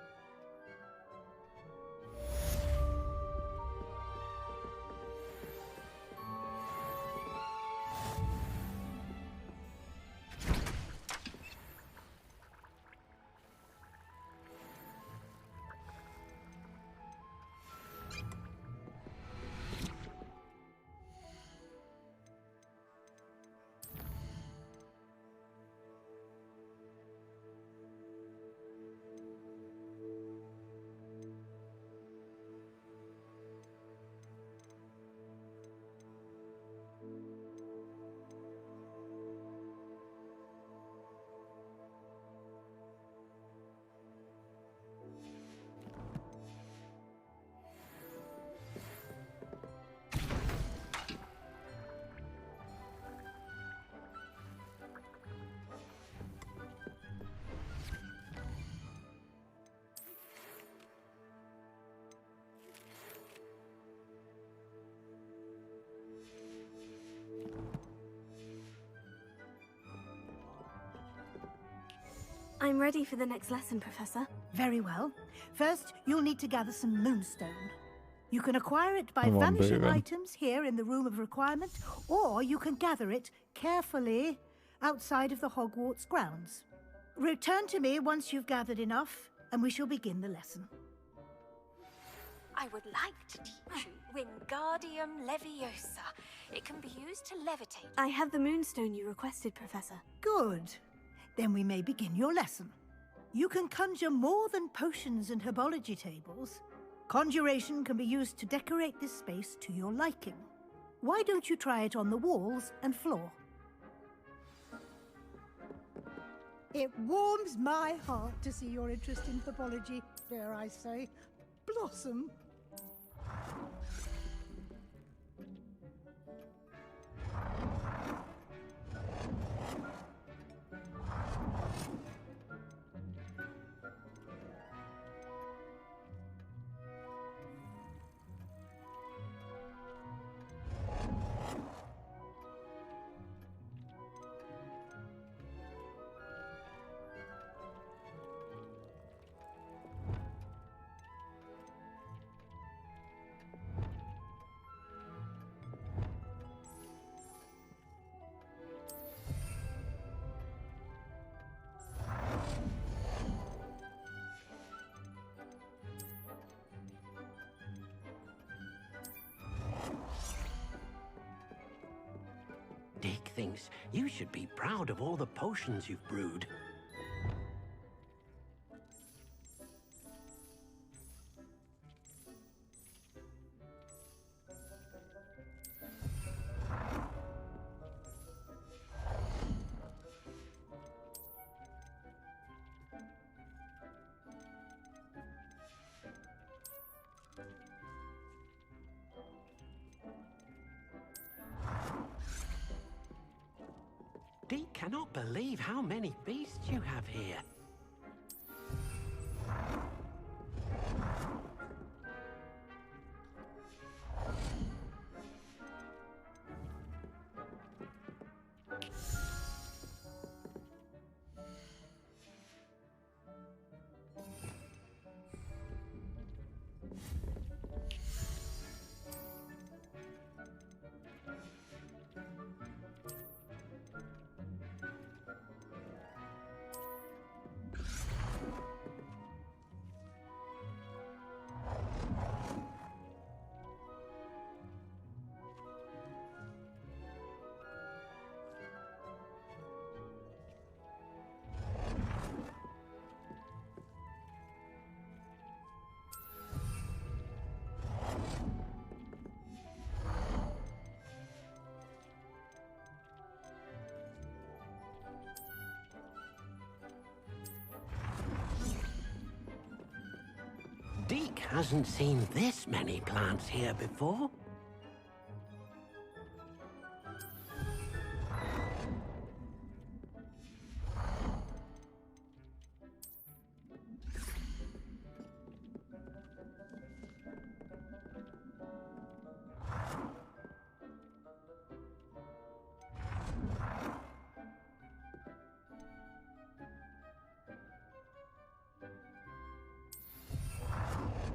I'm ready for the next lesson, Professor. Very well. First, you'll need to gather some moonstone. You can acquire it by vanishing items here in the Room of Requirement, or you can gather it carefully outside of the Hogwarts grounds. Return to me once you've gathered enough, and we shall begin the lesson. I would like to teach you Wingardium Leviosa. It can be used to levitate. I have the moonstone you requested, Professor. Good. Then we may begin your lesson. You can conjure more than potions and herbology tables. Conjuration can be used to decorate this space to your liking. Why don't you try it on the walls and floor? It warms my heart to see your interest in herbology, dare I say, blossom. Deek thinks you should be proud of all the potions you've brewed. Deek cannot believe how many beasts you have here. Deke hasn't seen this many plants here before.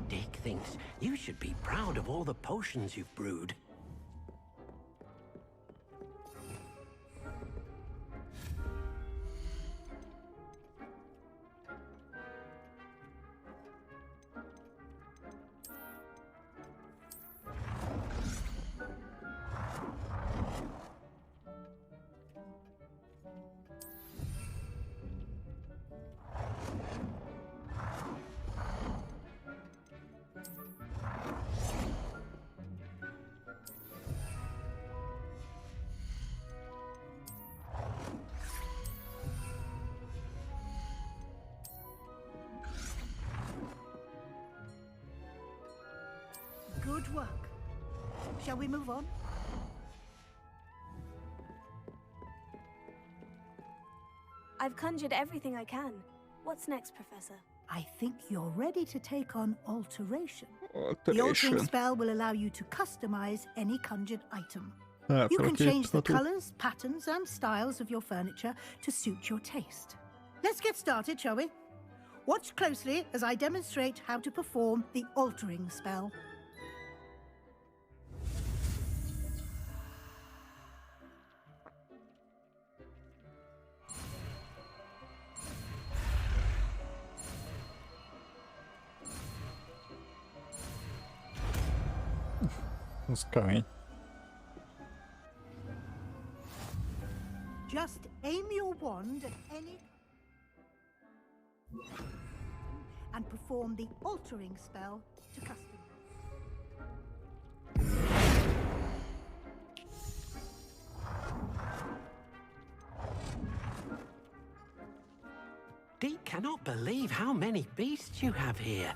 Deke thinks you should be proud of all the potions you've brewed. Good work. Shall we move on? I've conjured everything I can. What's next, Professor? I think you're ready to take on alteration. The altering spell will allow you to customize any conjured item. You can change the colors, patterns, and styles of your furniture to suit your taste. Let's get started, shall we? Watch closely as I demonstrate how to perform the altering spell. What's going? Just aim your wand at any and perform the altering spell to customize. Deke cannot believe how many beasts you have here.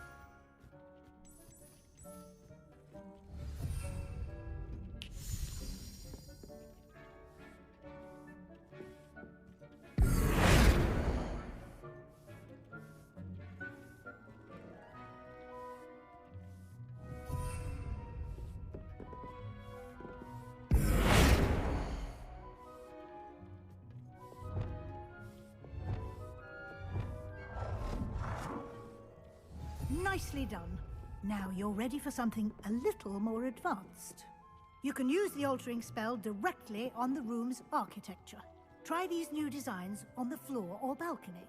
Nicely done. Now you're ready for something a little more advanced. You can use the altering spell directly on the room's architecture. Try these new designs on the floor or balcony.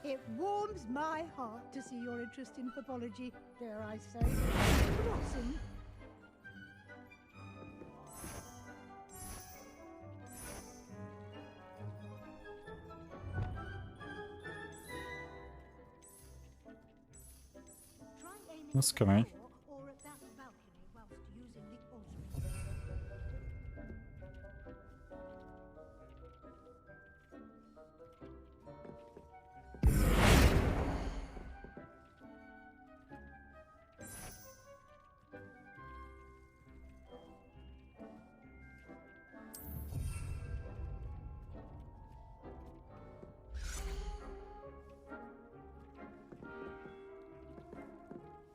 It warms my heart to see your interest in herbology, dare I say. Blossom. What's going? Or at that balcony whilst using the altering.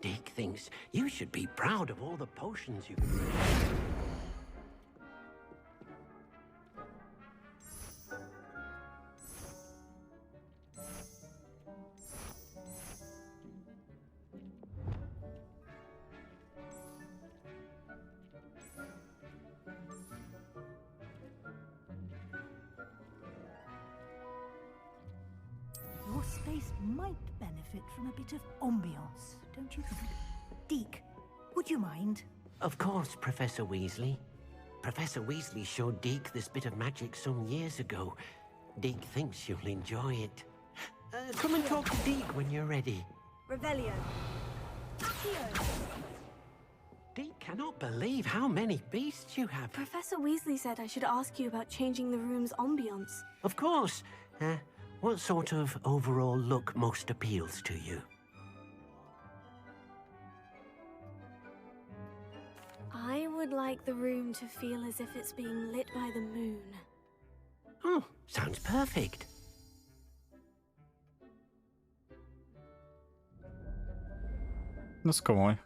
Deke thinks you should be proud of all the potions you've brewed. Your space might benefit from a bit of ambiance, don't you think? Deke, would you mind? Of course, Professor Weasley. Professor Weasley showed Deke this bit of magic some years ago. Deke thinks you'll enjoy it. Come and talk to Deke when you're ready. Revelio. Accio. Deke cannot believe how many beasts you have. Professor Weasley said I should ask you about changing the room's ambience. Of course. What sort of overall look most appeals to you? I would like the room to feel as if it's being lit by the moon. Oh, sounds perfect. Ez komoly.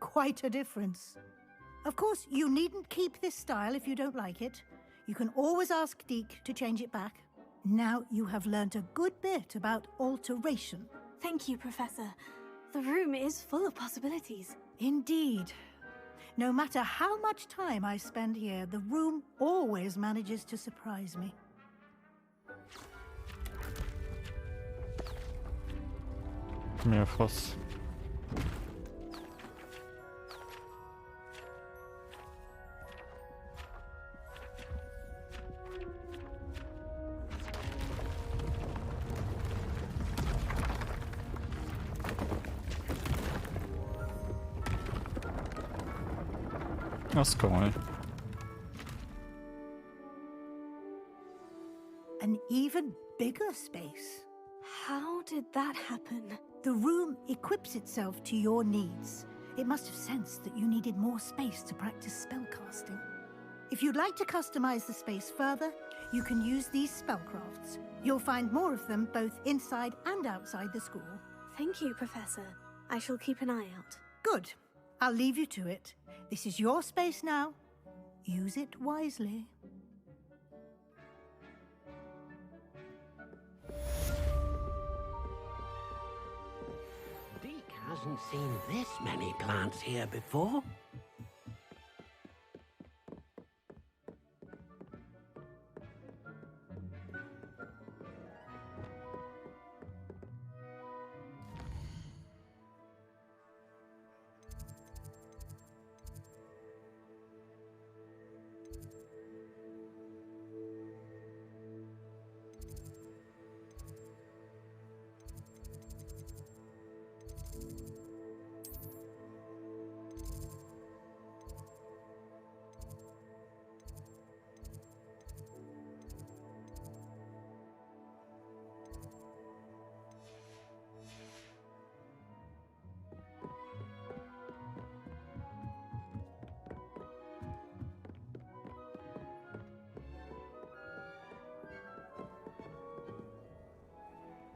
Quite a difference. Of course, you needn't keep this style if you don't like it. You can always ask Deke to change it back. Now you have learnt a good bit about alteration. Thank you, Professor. The room is full of possibilities. Indeed. No matter how much time I spend here, the room always manages to surprise me. Mi a fasz? Az komoly. An even bigger space. How did that happen? The room equips itself to your needs. It must have sensed that you needed more space to practice spellcasting. If you'd like to customize the space further, you can use these spellcrafts. You'll find more of them both inside and outside the school. Thank you, Professor. I shall keep an eye out. Good. I'll leave you to it. This is your space now. Use it wisely. Deke hasn't seen this many plants here before.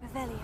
Revelio.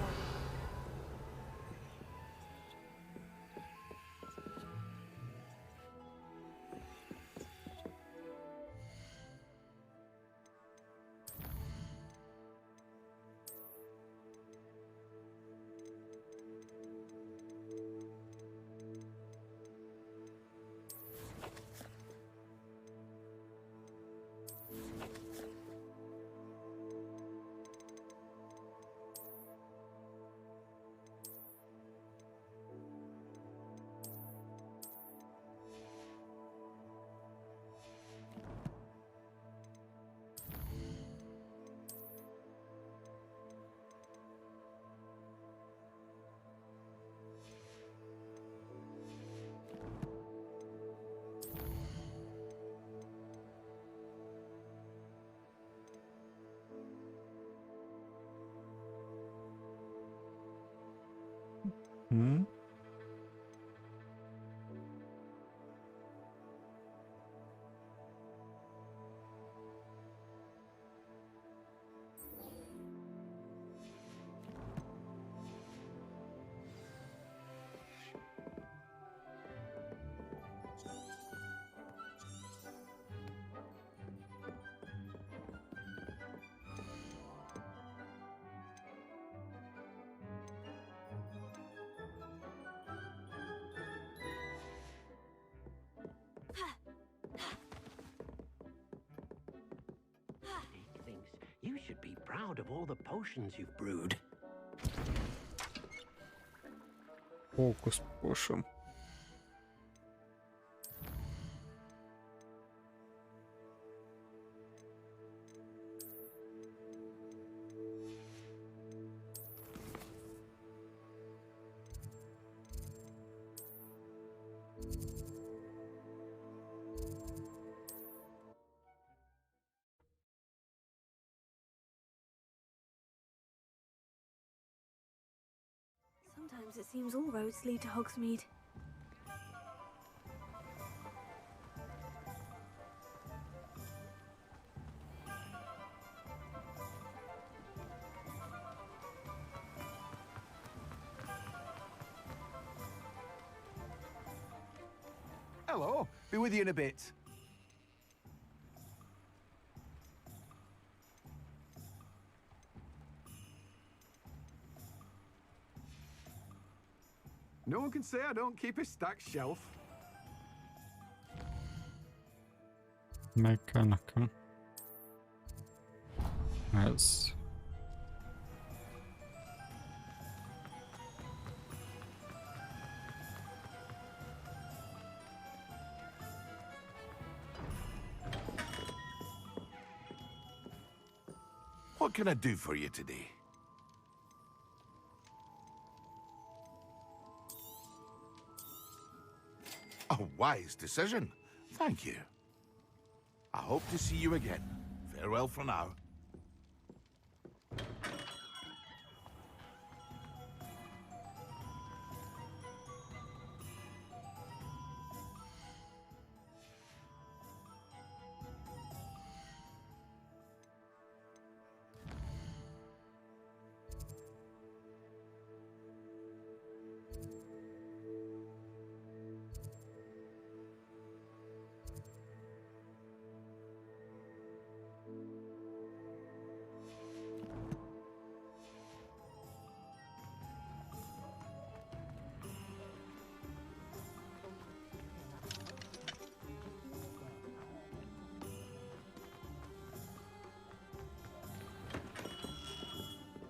Hmm? Deke thinks you should be proud of all the potions you've brewed. Focus potion. Sometimes it seems all roads lead to Hogsmeade. Hello. Be with you in a bit. No one can say I don't keep a stacked shelf. Mechanical. Yes. What can I do for you today? A wise decision. Thank you. I hope to see you again. Farewell for now.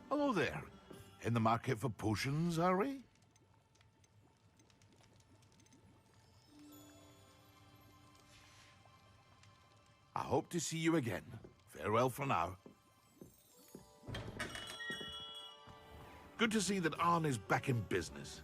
Hello there. In the market for potions, are we? I hope to see you again. Farewell for now. Good to see that Arn is back in business.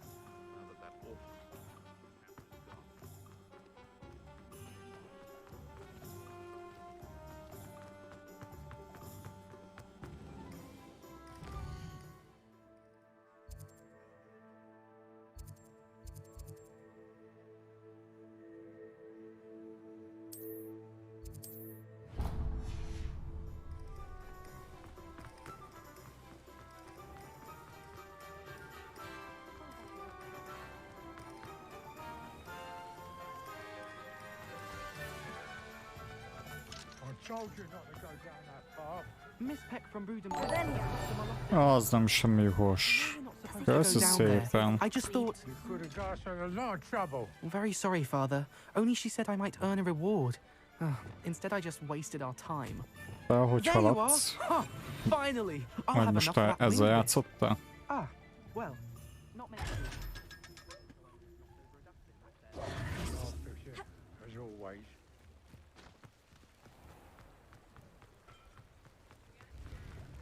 Told you not to go down that path. Miss Peck from Brudem. Az nem semmi hús. Köszi szépen. I just thought... You could have got us in a lot of trouble. Very sorry, Father. Only she said I might earn a reward. Instead, I just wasted our time. De hogy There you haladsz? are. Huh, finally. I'll Majd have most enough of that ezzel wing. játszottál? Ah, well, not meant to. As always.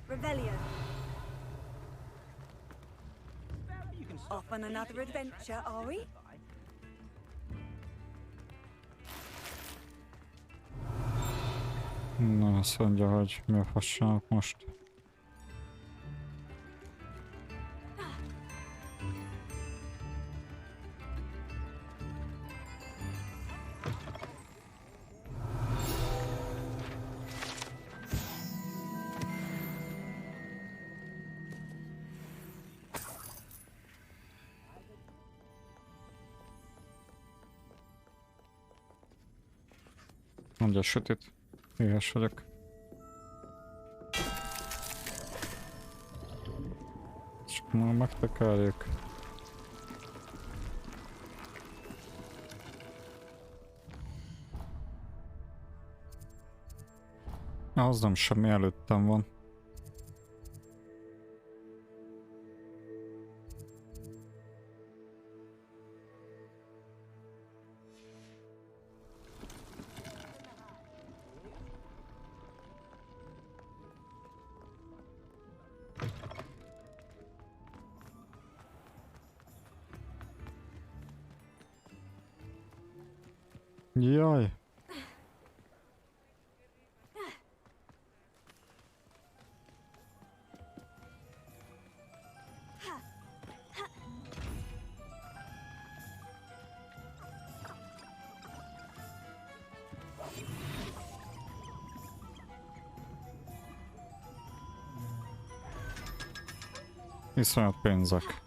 Revelio. Off on another adventure, are we? Na, azt mondja, hogy mi a fassának most. Mondja, sötét. Éhes vagyok. Csak már megtekerjük. Az nem semmi előttem van. Jaj. Iszonyat pénzek.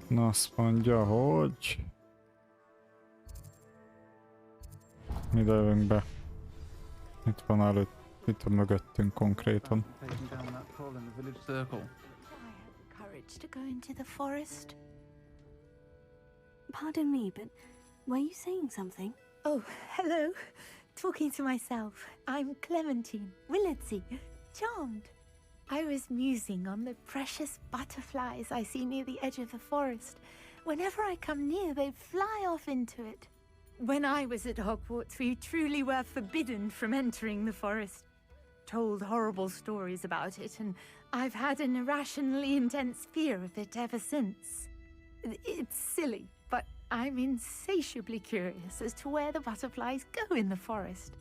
Na, azt mondja, hogy... Ide jövünk be. Itt van előtt, itt a mögöttünk konkrétan. Courage to go into the forest. Pardon me, but were you saying something? Oh, hello. Talking to myself. I'm Clementine Willardsey. Charmed. I was musing on the precious butterflies I see near the edge of the forest. Whenever I come near, they fly off into it. When I was at Hogwarts, we truly were forbidden from entering the forest. Told horrible stories about it, and I've had an irrationally intense fear of it ever since. It's silly, but I'm insatiably curious as to where the butterflies go in the forest.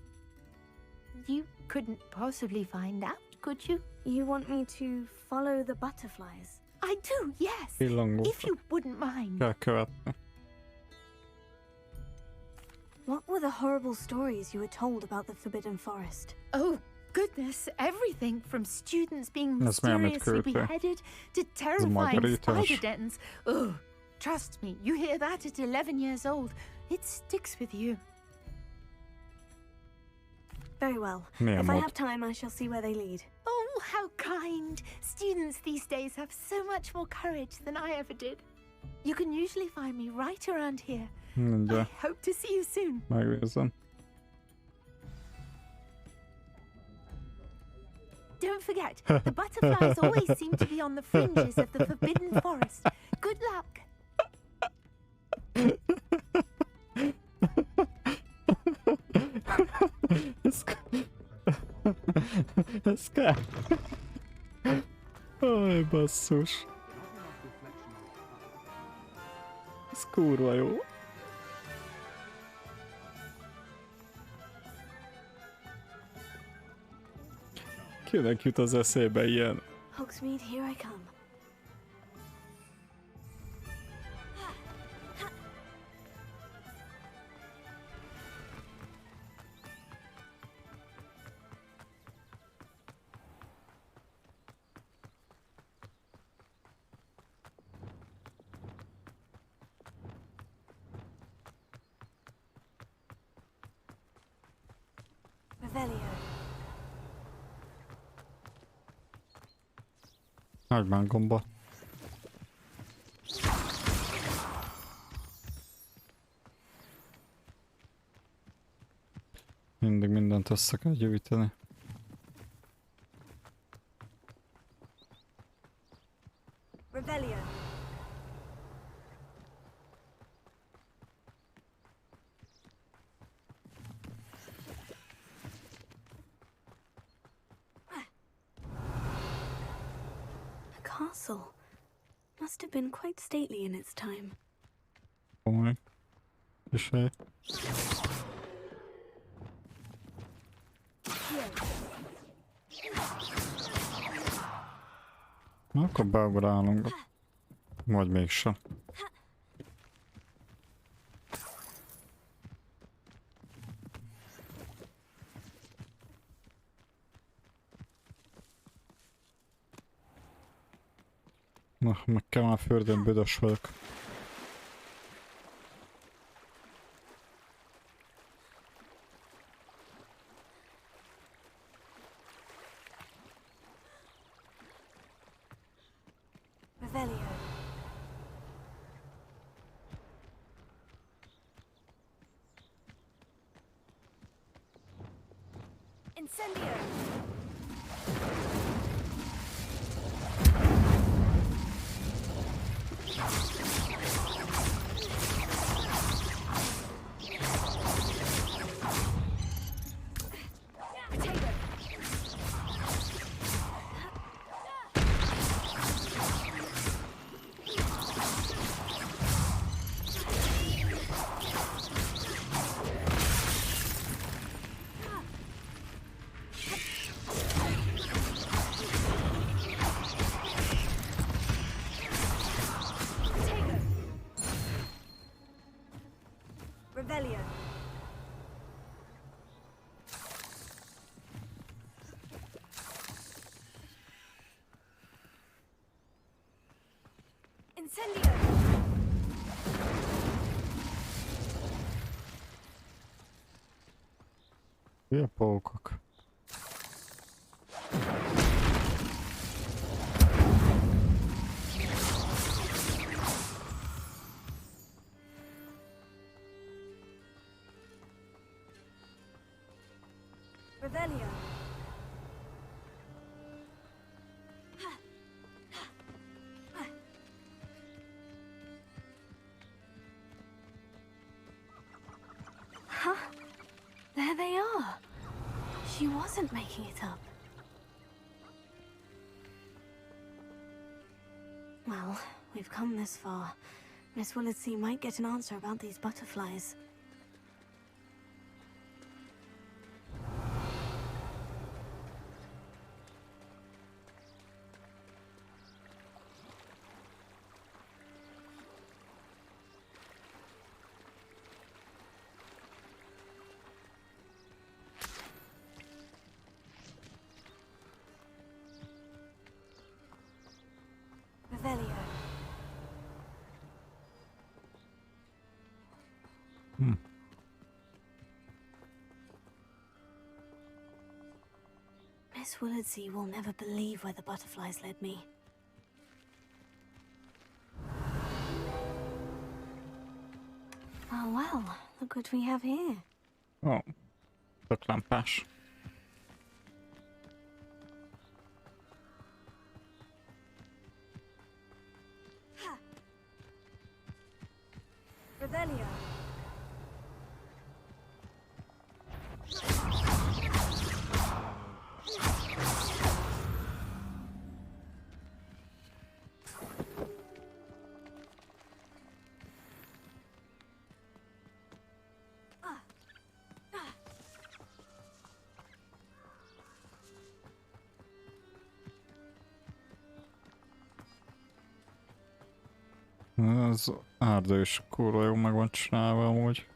You couldn't possibly find out, could you? You want me to follow the butterflies? I do, yes. If you wouldn't mind. What were the horrible stories you were told about the Forbidden Forest? Oh, goodness, everything from students being mysteriously beheaded to terrifying spider dens. Oh, trust me, you hear that at 11 years old, it sticks with you. Very well. If I have time, I shall see where they lead. Oh, how kind. Students these days have so much more courage than I ever did. You can usually find me right around here. I hope to see you soon. Megnézem. Don't forget, the butterflies always seem to be on the fringes of the Forbidden Forest. Good luck. Ez kell. Aj, basszus. Ez kurva jó. Kinek jut az eszébe ilyen? Hogsmeade, here I come. Nagymán gomba. Mindig mindent össze kell gyűjteni. Must have been quite stately in its time. Komoly. Visely. Na, akkor beugrálunk. Vagy mégsem. Na, meg kell már földön, büdös vagyok. Incendio! Hülye pókok. Revelio. Huh? There they are. She wasn't making it up. Well, we've come this far. Miss Willardsea might get an answer about these butterflies. Revelio. Miss Willardsea will never believe where the butterflies led me. Oh well, look what we have here. Oh, the klampás. Revelio. Az erdő is kurva jó meg van csinálva amúgy.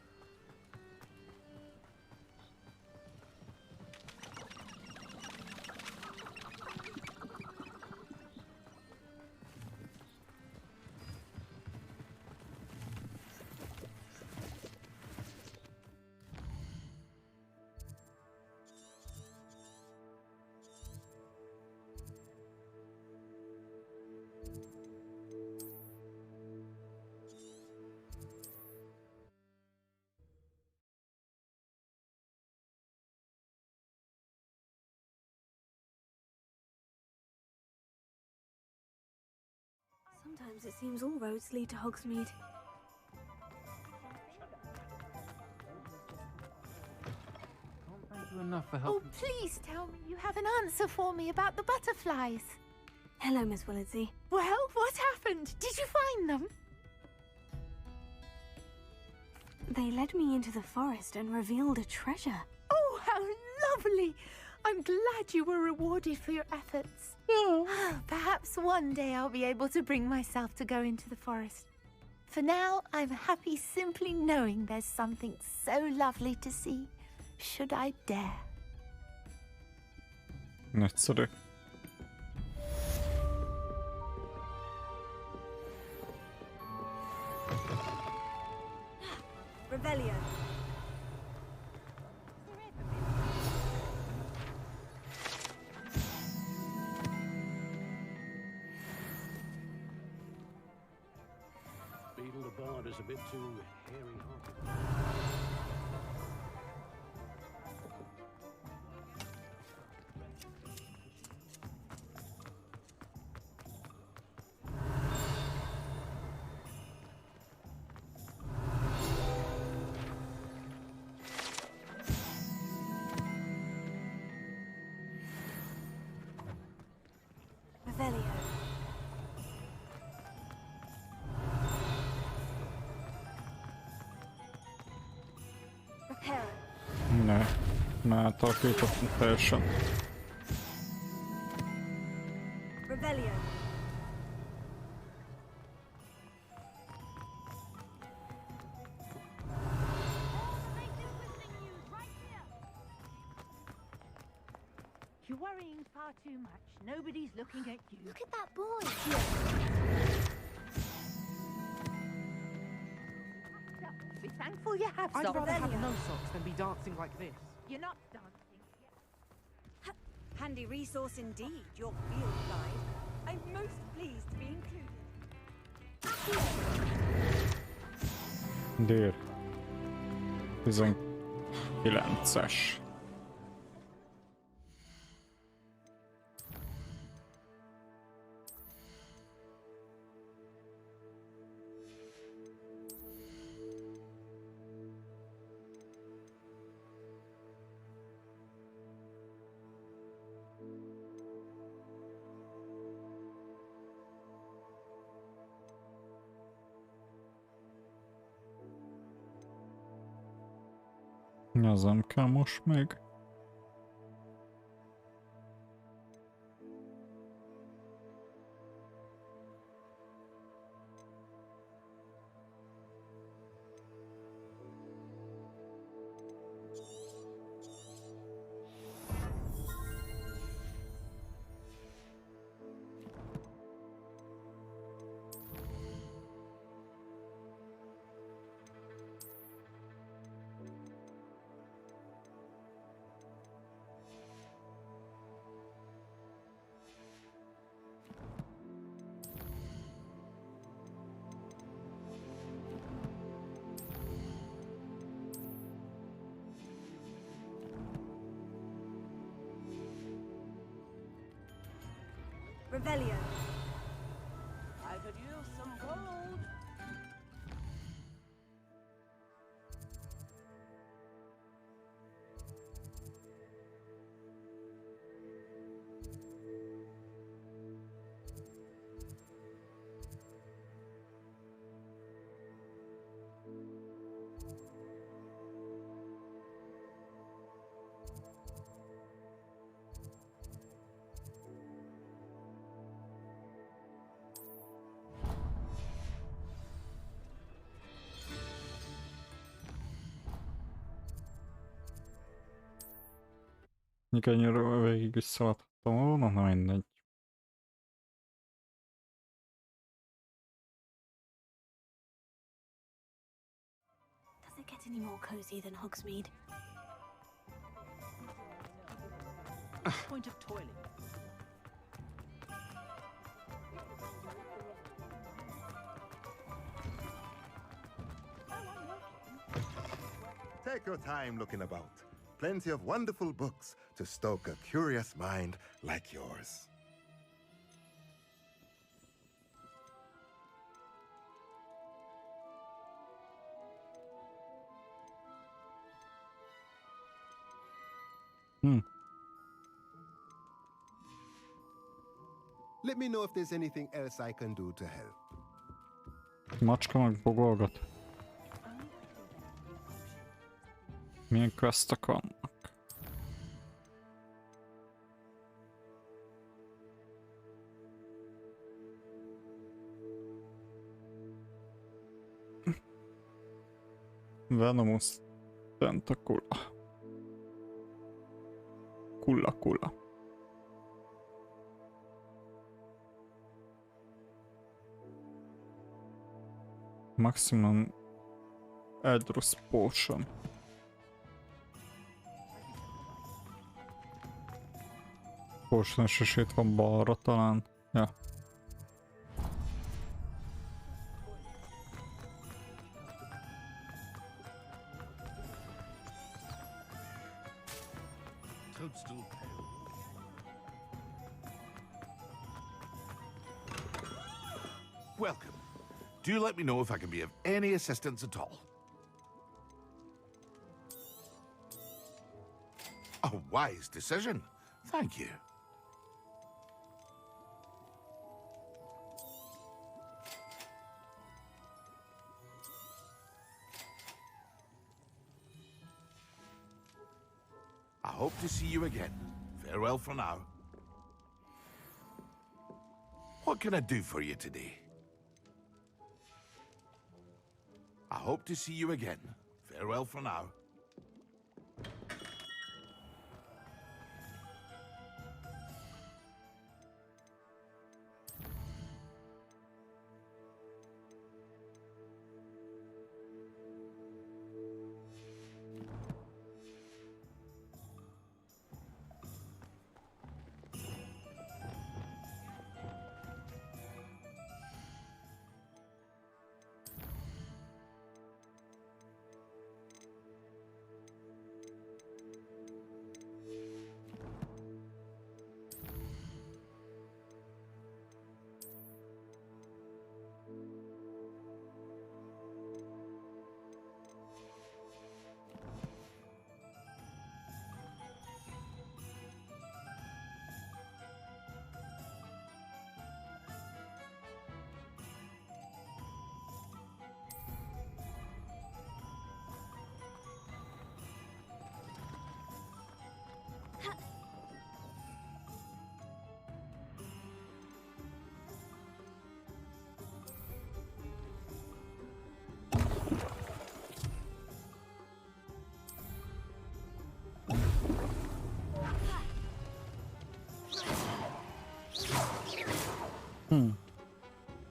Sometimes it seems all roads lead to Hogsmeade. Thank you enough for Oh, helping. please tell me you have an answer for me about the butterflies. Hello, Miss Willardsea. Well, what happened? Did you find them? They led me into the forest and revealed a treasure. Oh, how lovely! I'm glad you were rewarded for your efforts. Perhaps one day I'll be able to bring myself to go into the forest. For now, I'm happy simply knowing there's something so lovely to see, should I dare. Nagyszerű. Revelio. Beetle the Bard is a bit too hairy-hearted. Revelio. Reparo. Ne, már tarkítottam teljesen. Revelio. You're worrying far too much. Nobody's looking at you. Look at that boy. Be thankful you have I'd socks. rather have no socks than be dancing like this. You're not dancing. Handy resource indeed, your field guide. I'm most pleased to be included. Dér. 19-es. Az nem kell most még. Revelio. I could use some gold. Annyira végig visszaadhattam volna, na mindegy. Does it get any more cozy than Hogsmeade? Point of toilet. Take your time looking about. Plenty of wonderful books to stoke a curious mind like yours. Let me know if there's anything else I can do to help. Macska megbogolgat. Milyen questek vannak? Venomous Tentacula. Kula. Maximum Edrus Potion. Potion-os esélyt van balra talán. Ja. Toadstool pale. Welcome. Do let me know if I can be of any assistance at all. A wise decision. Thank you. I hope to see you again. Farewell for now. What can I do for you today? I hope to see you again. Farewell for now.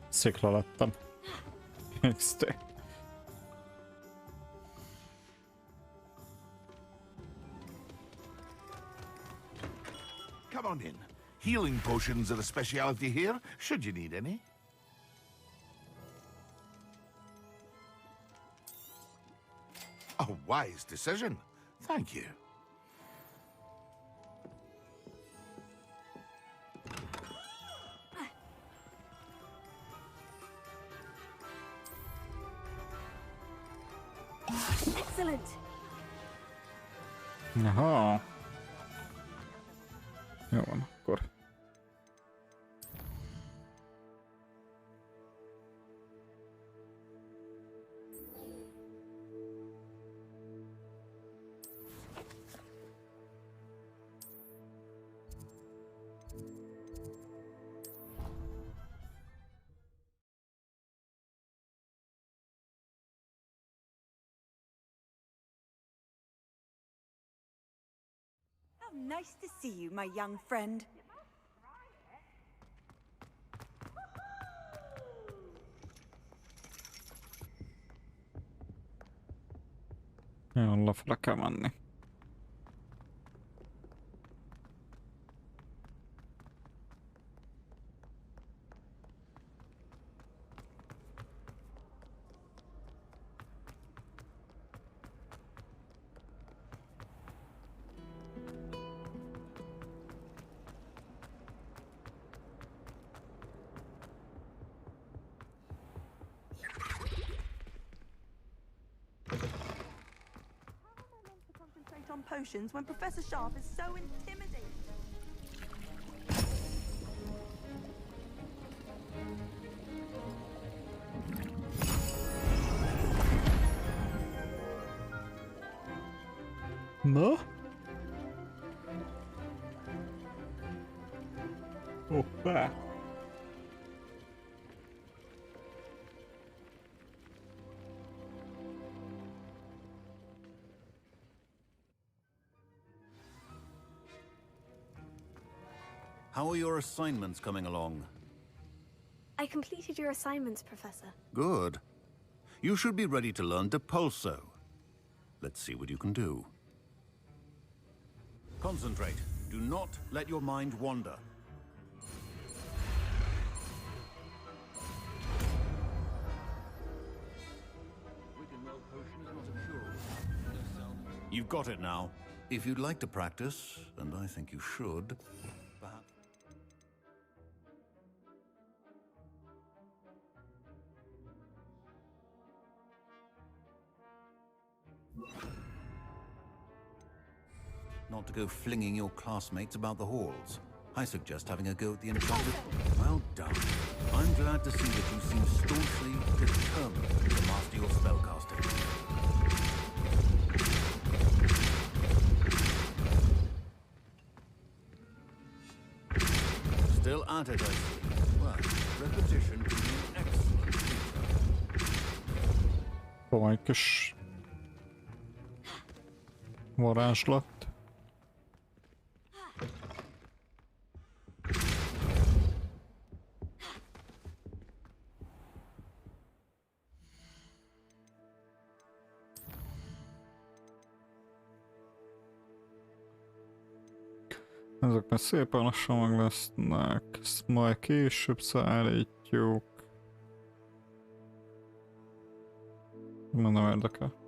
Szikla lettem. XD. Come on in. Healing potions are a speciality here, should you need any. A wise decision. Thank you. Excellent. Jaha. Jó van, akkor. How nice to see you, my young friend. Joo, lefelé kell menni. On potions when Professor Sharp is so intimidating. No? Hoppá! How are your assignments coming along? I completed your assignments, Professor. Good. You should be ready to learn Depulso. Let's see what you can do. Concentrate. Do not let your mind wander. You've got it now. If you'd like to practice, and I think you should, perhaps... Not to go flinging your classmates about the halls. I suggest having a go at the enchanted... Well done. I'm glad to see that you seem staunchly determined to master your spellcasting. Still at it, I see. Well, repetition can be an excellent teacher. Komoly kis varázslat. Ezek már szépen lassan meg lesznek, ezt majd később szállítjuk. Nem érdekel.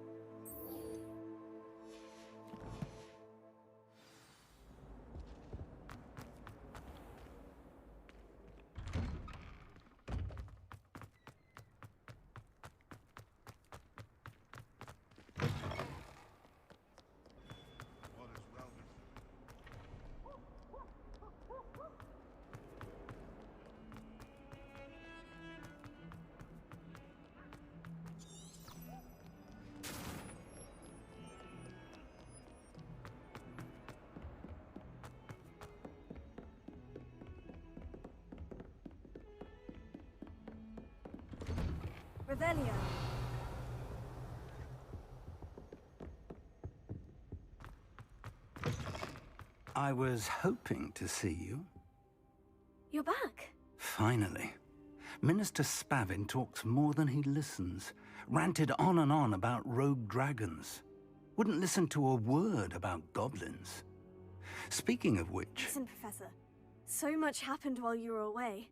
Revelio. I was hoping to see you. You're back. Finally. Minister Spavin talks more than he listens. Ranted on and on about rogue dragons. Wouldn't listen to a word about goblins. Speaking of which... Listen, Professor. So much happened while you were away.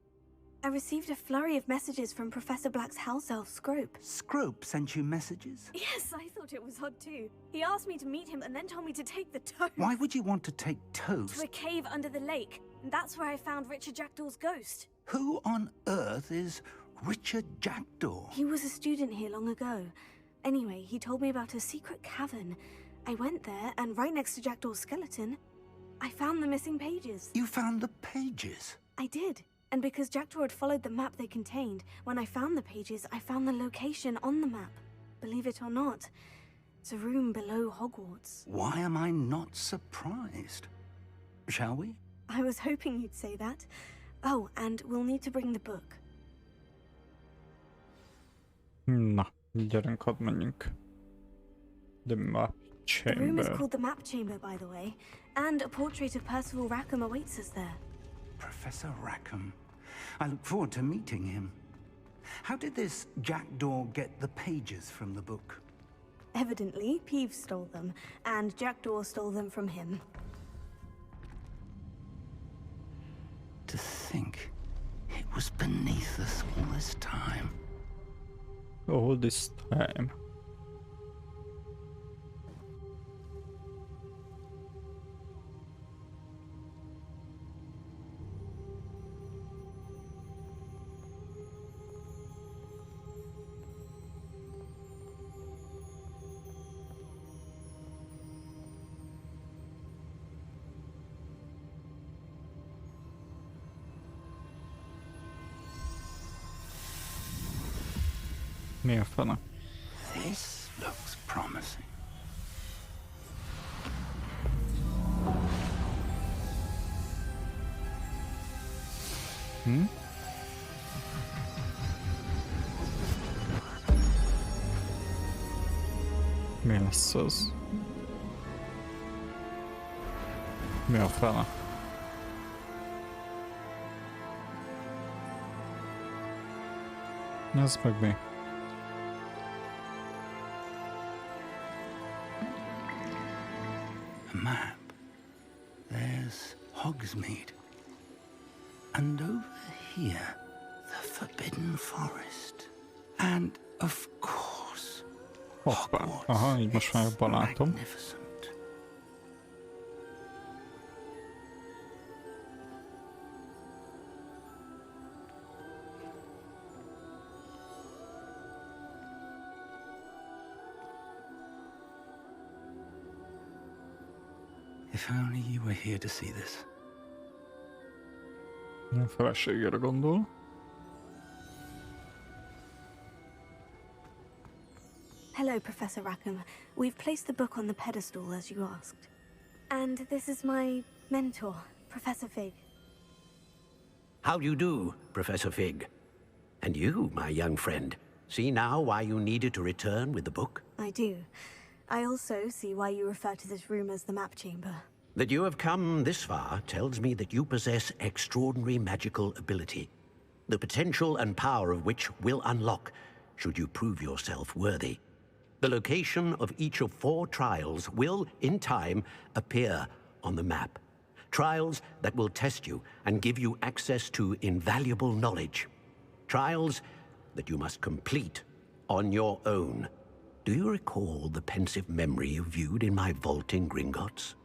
I received a flurry of messages from Professor Black's house elf, Scrope. Scrope sent you messages? Yes, I thought it was odd too. He asked me to meet him and then told me to take the toast. Why would you want to take toast? To a cave under the lake. And that's where I found Richard Jackdaw's ghost. Who on earth is Richard Jackdaw? He was a student here long ago. Anyway, he told me about a secret cavern. I went there, and right next to Jackdaw's skeleton, I found the missing pages. You found the pages? I did. And because Jackdaw had followed the map they contained, when I found the pages, I found the location on the map. Believe it or not, it's a room below Hogwarts. Why am I not surprised? Shall we? I was hoping you'd say that. Oh, and we'll need to bring the book. Na, gyerünk, hadd menjünk. The map The room is chamber. called the Map Chamber, by the way, and a portrait of Percival Rackham awaits us there. Professor Rackham. I look forward to meeting him. How did this Jackdaw get the pages from the book? Evidently, Peeves stole them, and Jackdaw stole them from him. To think it was beneath us all this time. All this time. Mi a fene? This looks promising. Mi lesz az? Mi a fene? Ez meg mi? A map. There's Hogsmeade. And over here, the Forbidden Forest. And, of course, Hoppá. Aha, így most már jobban látom. magnificent. If only you were here to see this. A feleségére gondol. Hello, Professor Rackham. We've placed the book on the pedestal, as you asked. And this is my mentor, Professor Fig. How do you do, Professor Fig? And you, my young friend, see now why you needed to return with the book? I do. I also see why you refer to this room as the Map Chamber. That you have come this far tells me that you possess extraordinary magical ability, the potential and power of which will unlock should you prove yourself worthy. The location of each of 4 trials will, in time, appear on the map. Trials that will test you and give you access to invaluable knowledge. Trials that you must complete on your own. Do you recall the pensive memory you viewed in my vault in Gringotts?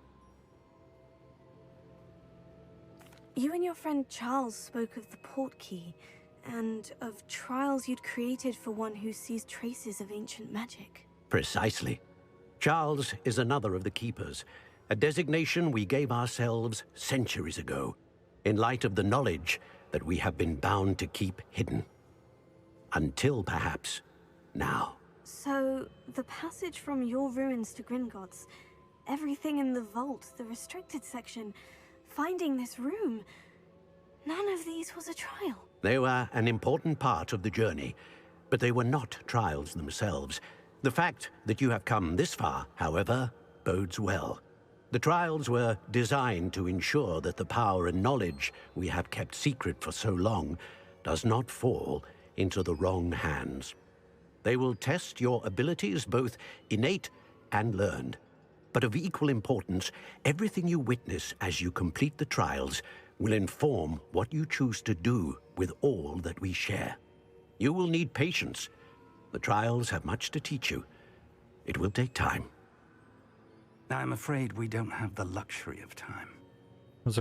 You and your friend Charles spoke of the portkey, and of trials you'd created for one who sees traces of ancient magic. Precisely. Charles is another of the Keepers, a designation we gave ourselves centuries ago, in light of the knowledge that we have been bound to keep hidden. Until, perhaps, now. So, the passage from your ruins to Gringotts, everything in the vault, the restricted section, finding this room, none of these was a trial. They were an important part of the journey, but they were not trials themselves. The fact that you have come this far, however, bodes well. The trials were designed to ensure that the power and knowledge we have kept secret for so long does not fall into the wrong hands. They will test your abilities, both innate and learned. But of equal importance, everything you witness as you complete the trials will inform what you choose to do with all that we share. You will need patience. The trials have much to teach you. It will take time. I'm afraid we don't have the luxury of time.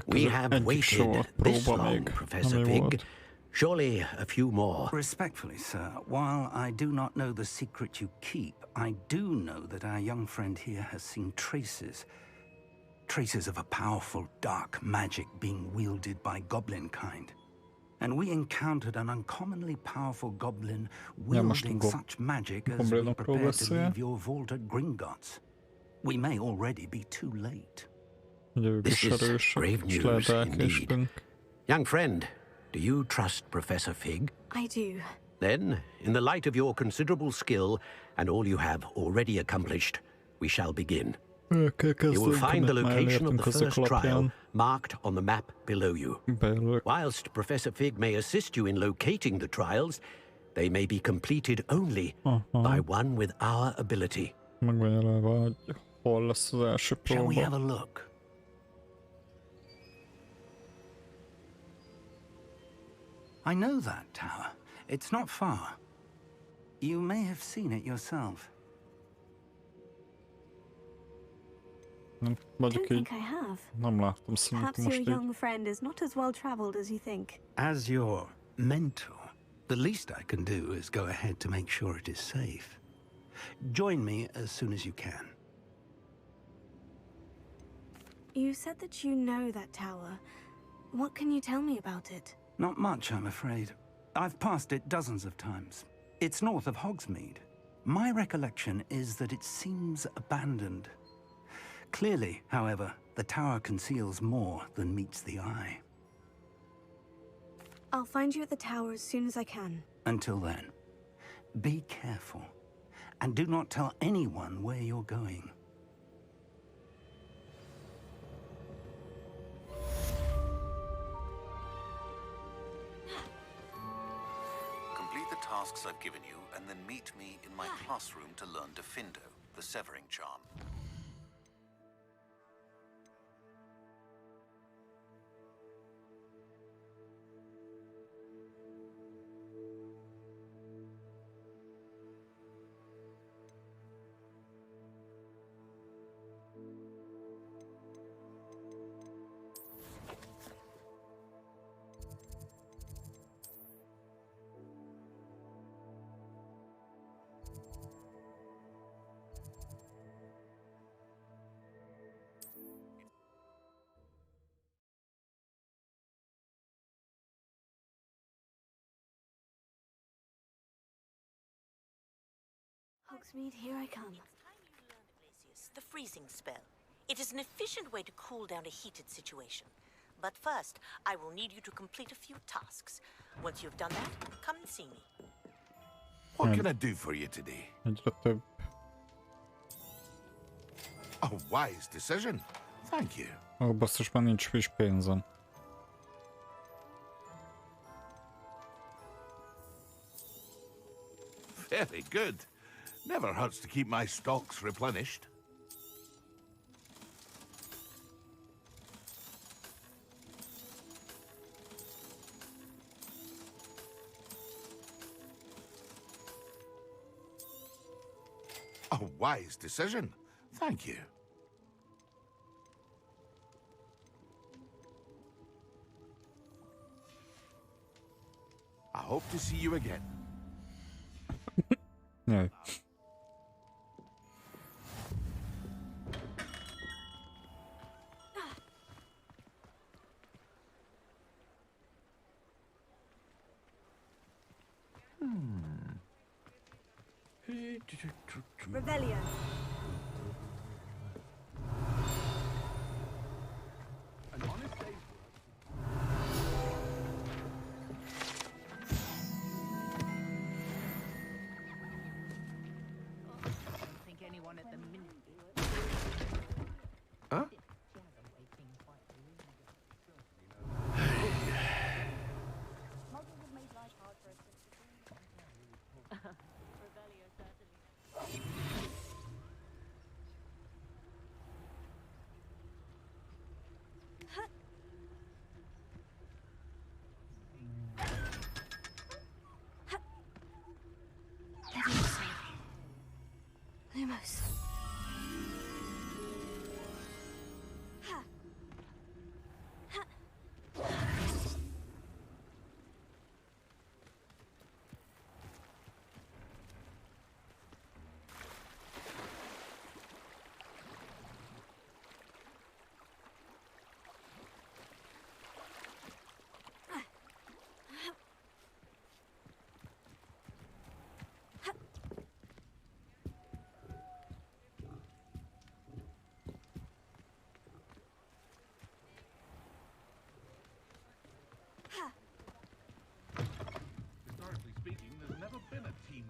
We have waited this long, Professor Fig. Surely a few more. Respectfully, sir, while I do not know the secret you keep, I do know that our young friend here has seen traces of a powerful dark magic being wielded by goblin kind. And we encountered an uncommonly powerful goblin wielding such magic as we prepared to leave your vault at Gringotts. We may already be too late. This is grave news indeed. Young friend, do you trust Professor Fig? I do. Then, in the light of your considerable skill and all you have already accomplished, we shall begin. You will find the location of the first trial marked on the map below you. Whilst Professor Fig may assist you in locating the trials, they may be completed only by one with our ability. Shall we have a look? I know that tower. It's not far. You may have seen it yourself. I don't think I have. Perhaps your young friend is not as well traveled as you think. As your mentor, the least I can do is go ahead to make sure it is safe. Join me as soon as you can. You said that you know that tower. What can you tell me about it? Not much, I'm afraid. I've passed it dozens of times. It's north of Hogsmeade. My recollection is that it seems abandoned. Clearly, however, the tower conceals more than meets the eye. I'll find you at the tower as soon as I can. Until then, be careful, and do not tell anyone where you're going. Complete the tasks I've given you, and then meet me in my classroom to learn Defindo, the severing charm. Hogsmeade, here I come. The freezing spell. It is an efficient way to cool down a heated situation. But first, I will need you to complete a few tasks. Once you've done that, come and see me. What can I do for you today? A wise decision. Thank you. Ó, basszus, már nincs friss pénzem. Very good. Never hurts to keep my stocks replenished. A wise decision. Thank you. I hope to see you again. No. Revelio. Huh?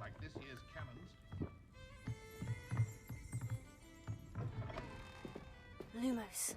like this year's cannons. Lumos.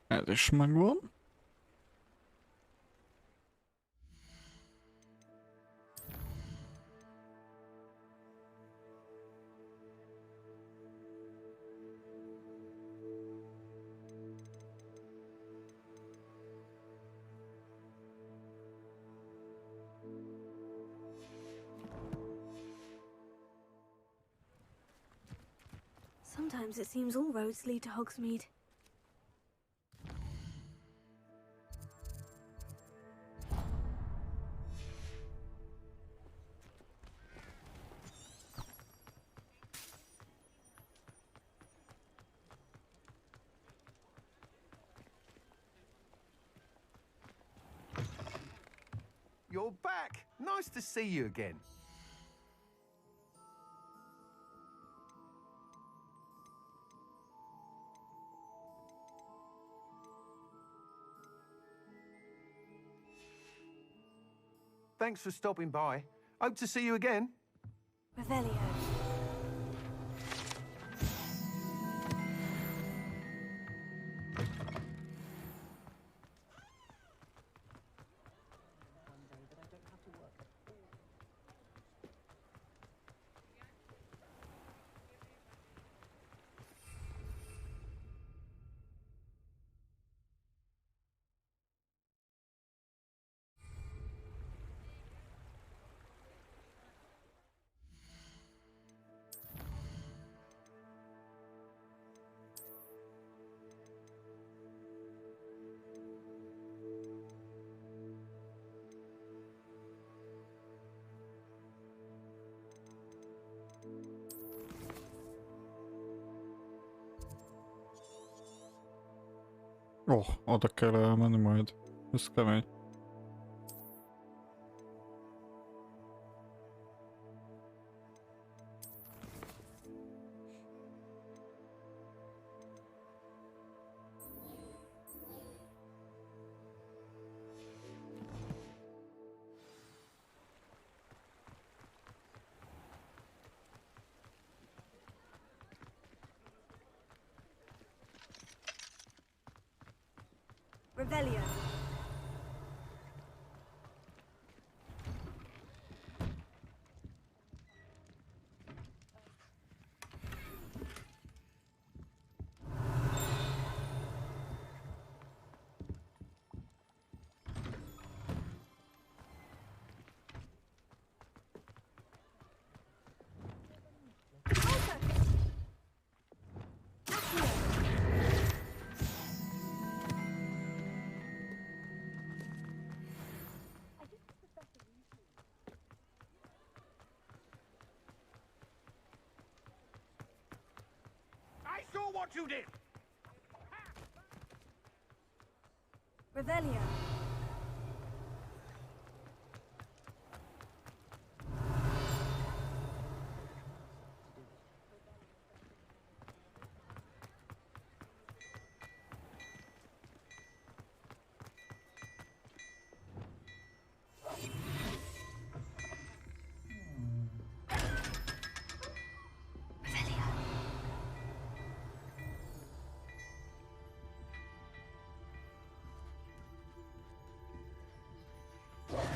Ez is megvan. Sometimes it seems all roads lead to Hogsmeade. You're back. Nice to see you again. Thanks for stopping by. Hope to see you again. Revelio. Oh, oda kell elmenni majd. Ez kemény. Revelio. I saw what you did! Revelio.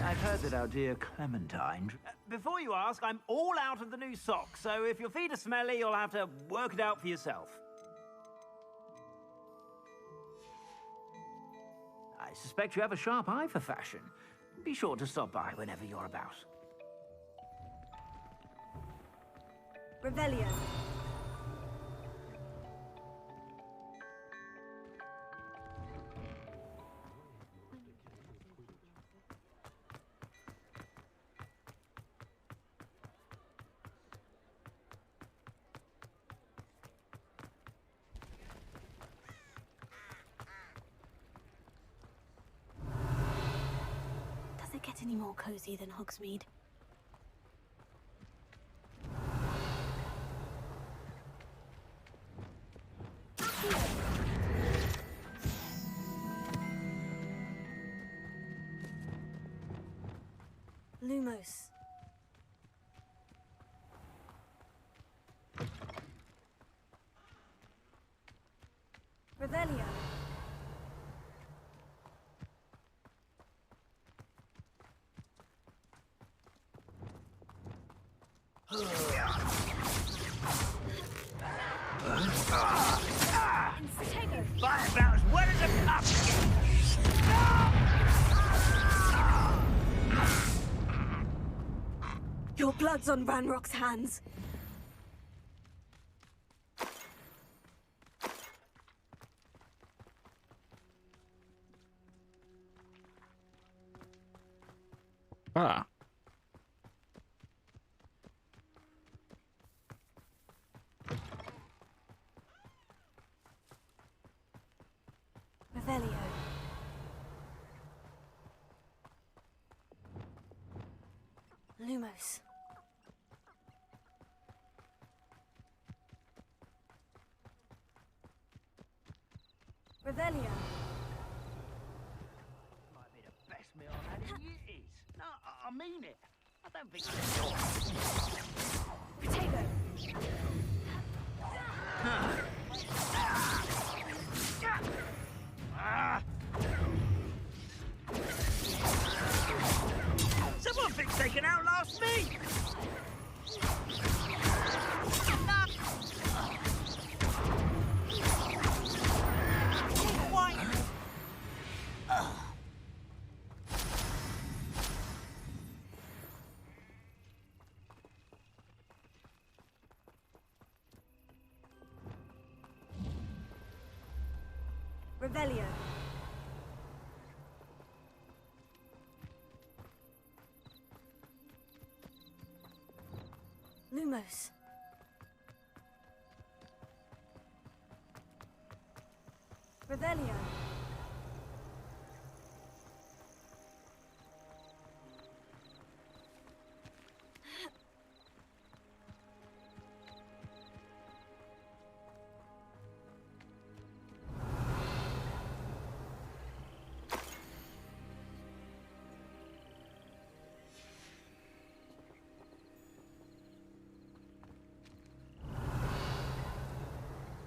I've heard that our dear Clementine... Before you ask, I'm all out of the new socks, so if your feet are smelly, you'll have to work it out for yourself. I suspect you have a sharp eye for fashion. Be sure to stop by whenever you're about. Revelio. get any more cozy than Hogsmeade. Lumos. Revelio. Fight about as well as a pup. Your blood's on Ranrock's hands. Ah. Revelio. Lumos. Revelio. Might be the best meal I've had in years. No, I mean it. I don't think Potato. Someone thinks they can outlast me! Revelio. Lumos. Revelio.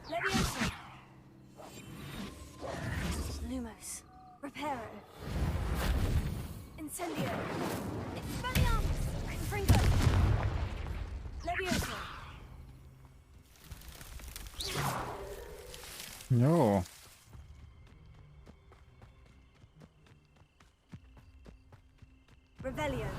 Leviosa. Lumos. Reparo. Incendio. Expelliarmus. Confringo. Leviosa. Jó. Revelio.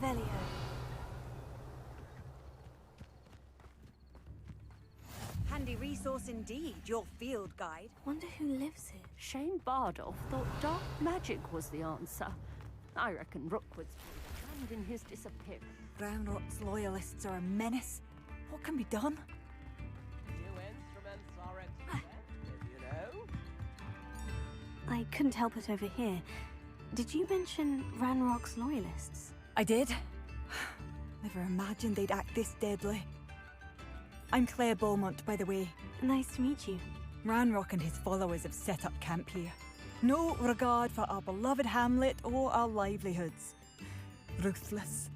Revelio. Handy resource indeed, your field guide. Wonder who lives here. Shane Bardolph thought dark magic was the answer. I reckon Rookwood's played a hand in his disappearance. Ranrock's loyalists are a menace. What can be done? New instruments are expensive, you know. I couldn't help it over here. Did you mention Ranrock's loyalists? I did. Never imagined they'd act this deadly. I'm Claire Beaumont, by the way. Nice to meet you. Ranrock and his followers have set up camp here. No regard for our beloved hamlet or our livelihoods. Ruthless.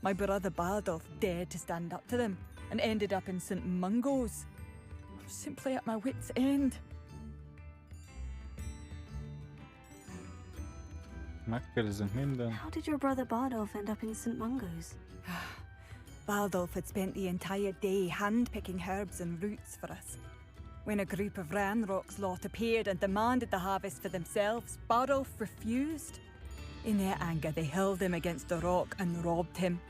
My brother Bardolph dared to stand up to them and ended up in St. Mungo's. I'm simply at my wit's end. Megkérdezünk minden. How did your brother Bardolph end up in St. Mungo's? Bardolph had spent the entire day hand-picking herbs and roots for us. When a group of Ranrock's lot appeared and demanded the harvest for themselves, Bardolph refused. In their anger, they hurled him against a rock and robbed him.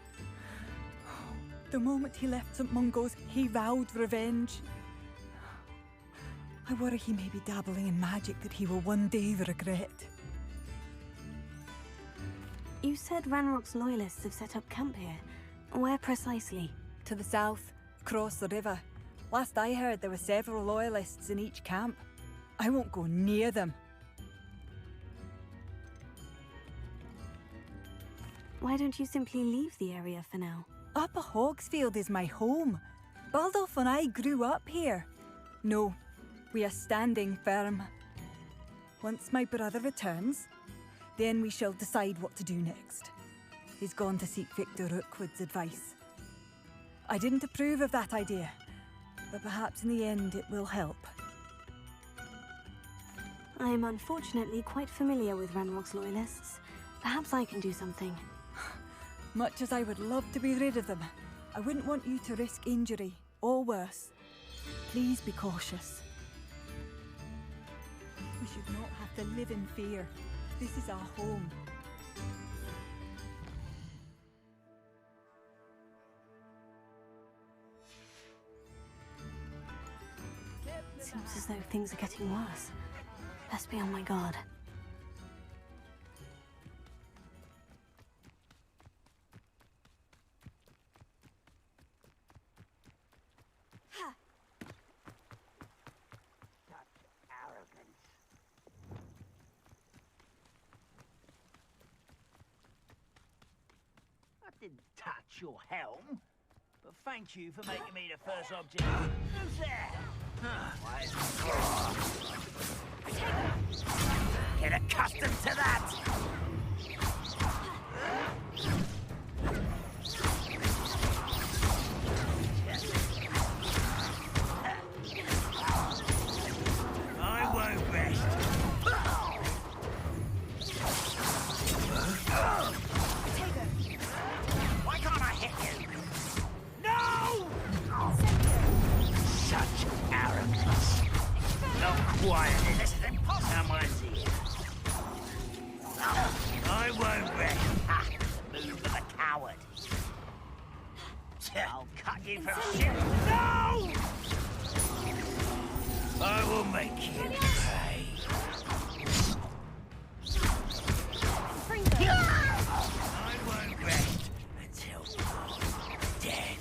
The moment he left St. Mungo's, he vowed revenge. I worry he may be dabbling in magic that he will one day regret. You said Ranrock's loyalists have set up camp here. Where precisely? To the south, across the river. Last I heard, there were several loyalists in each camp. I won't go near them. Why don't you simply leave the area for now? Upper Hogsfield is my home. Baldolph and I grew up here. No, we are standing firm. Once my brother returns, then we shall decide what to do next. He's gone to seek Victor Rookwood's advice. I didn't approve of that idea, but perhaps in the end it will help. I am unfortunately quite familiar with Ranrock's loyalists. Perhaps I can do something. Much as I would love to be rid of them, I wouldn't want you to risk injury, or worse. Please be cautious. We should not have to live in fear. This is our home. Seems as though things are getting worse. Best be on my guard. Didn't touch your helm, but thank you for making me the first object. Who's there? Get accustomed to that! I won't rest. Why can't I hit you? No! Such arrogance. Not quietly, this is impossible. Someone's here. I won't rest. Ha! Move of a coward. I'll cut you for shit. No! I will make you pay. I won't rest until you're dead.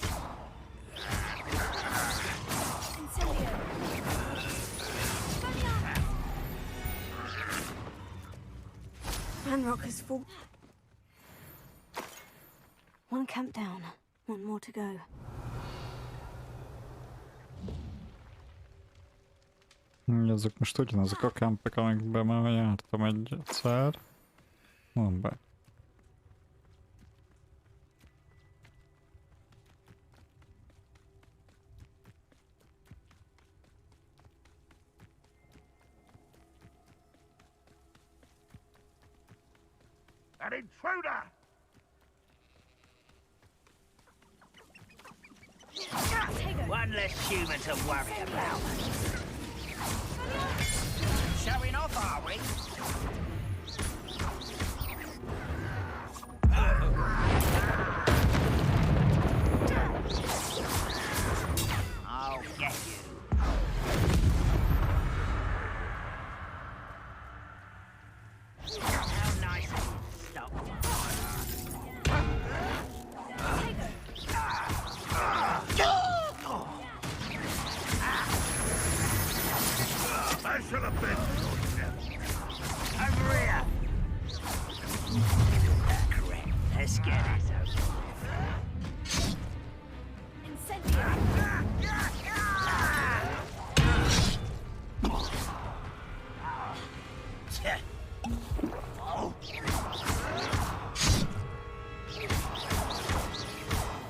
Ranrock has fallen. One camp down, one more to go. Nézzük most ugyanazok a kempek, amikben már jártam egyszer. Mondd be. An intruder! One less human to worry about. Showing off, are we? I'll get you. How nice of you to stop. I should have been. Over here. Correct. Let's get it over.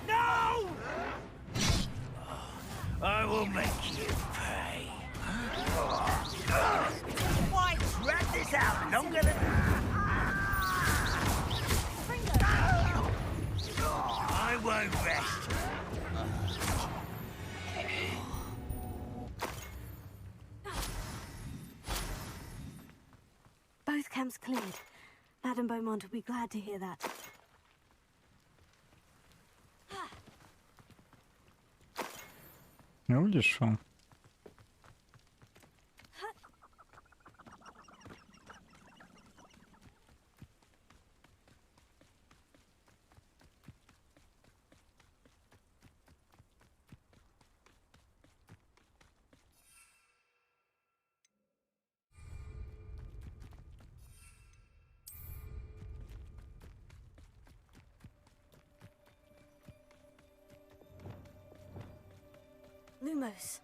No! I will make you pay. Why drag this out longer than... I won't rest. camp's cleared. Madame Beaumont will be glad to hear that. Ja, úgyis van. Lumos.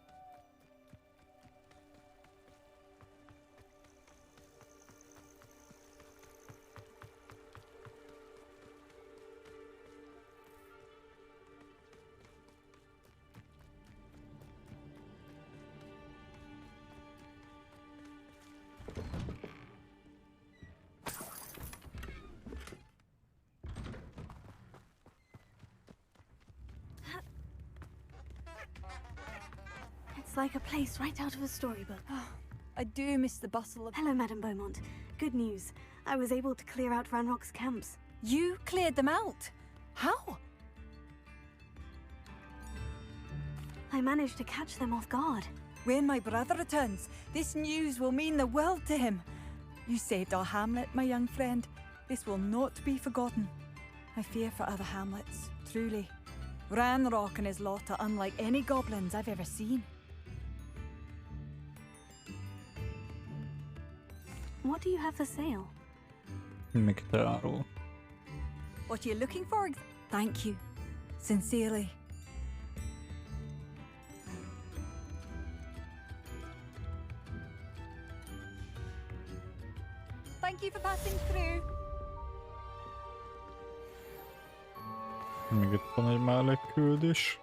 It's like a place right out of a storybook. I do miss the bustle of... Hello, Madame Beaumont. Good news. I was able to clear out Ranrock's camps. You cleared them out? How? I managed to catch them off guard. When my brother returns, this news will mean the world to him. You saved our hamlet, my young friend. This will not be forgotten. I fear for other hamlets, truly. Ranrock and his lot are unlike any goblins I've ever seen. What do you have for sale? Miktarul. What are you looking for? Thank you. Sincerely. Thank you for passing through. Még itt van egy mellékküldés.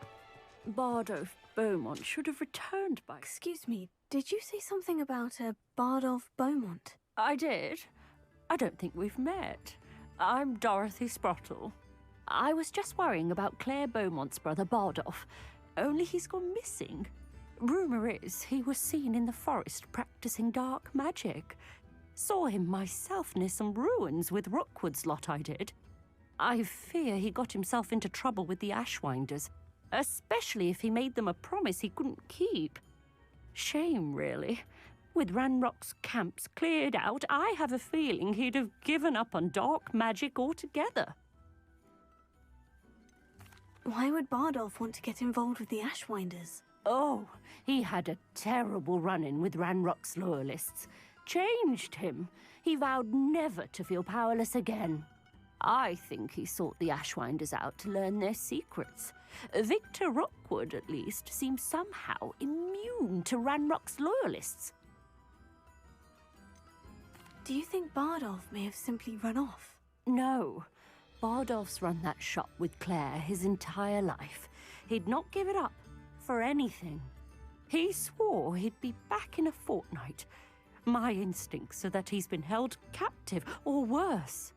Bardolph Beaumont should have returned by... Excuse me, did you say something about a Bardolph Beaumont? I did. I don't think we've met. I'm Dorothy Sprottle. I was just worrying about Claire Beaumont's brother Bardolph, only he's gone missing. Rumour is he was seen in the forest practicing dark magic. Saw him myself near some ruins with Rookwood's lot, I did. I fear he got himself into trouble with the Ashwinders, especially if he made them a promise he couldn't keep. Shame, really. With Ranrock's camps cleared out, I have a feeling he'd have given up on dark magic altogether. Why would Bardolph want to get involved with the Ashwinders? Oh, he had a terrible run-in with Ranrock's loyalists. Changed him. He vowed never to feel powerless again. I think he sought the Ashwinders out to learn their secrets. Victor Rookwood, at least, seems somehow immune to Ranrock's loyalists. Do you think Bardolph may have simply run off? No. Bardolph's run that shop with Claire his entire life. He'd not give it up for anything. He swore he'd be back in a fortnight. My instincts are that he's been held captive, or worse.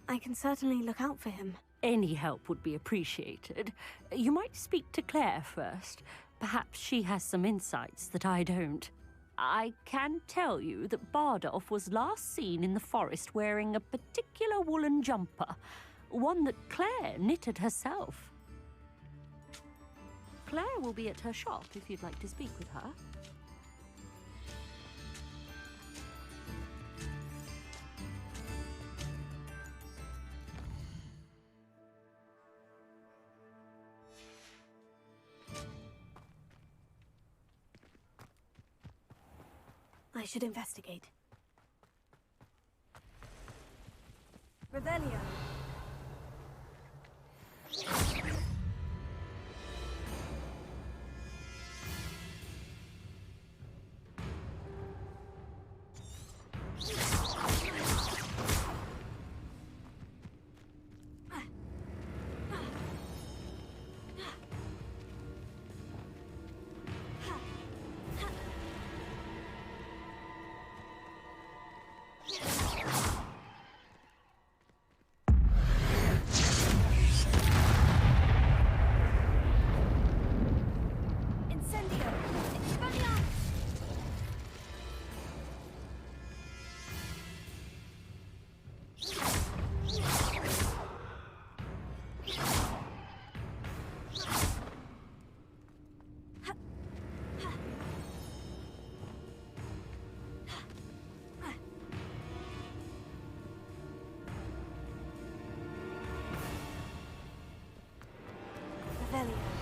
I can certainly look out for him. Any help would be appreciated. You might speak to Claire first. Perhaps she has some insights that I don't. I can tell you that Bardolph was last seen in the forest wearing a particular woolen jumper, one that Claire knitted herself. Claire will be at her shop if you'd like to speak with her. I should investigate. Revelio. Revelio.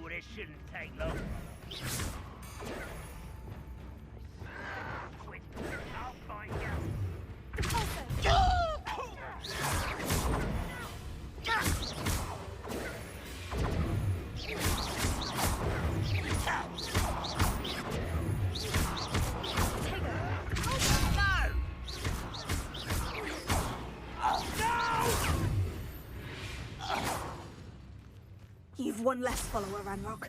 Ooh, this shouldn't take long. I'll find You've one less follower, Ranrock.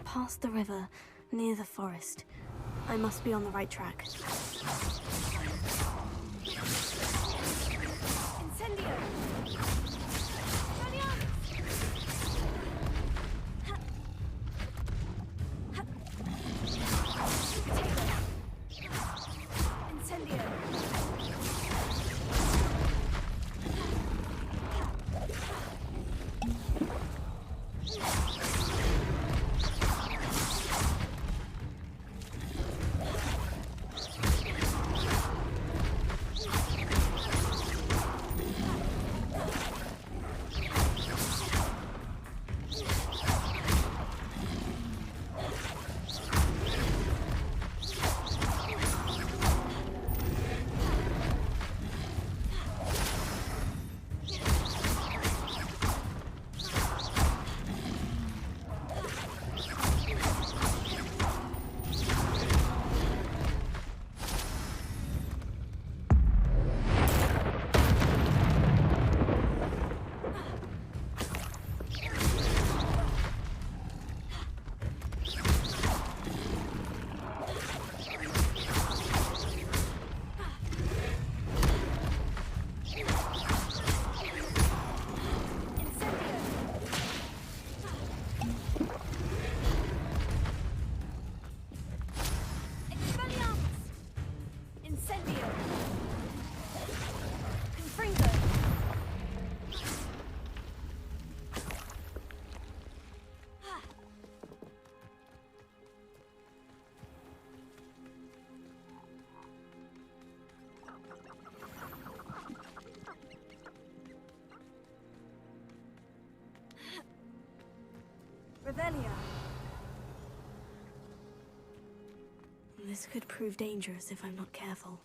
Past the river, near the forest. I must be on the right track. Incendio! Incendio! Revelio. This could prove dangerous if I'm not careful.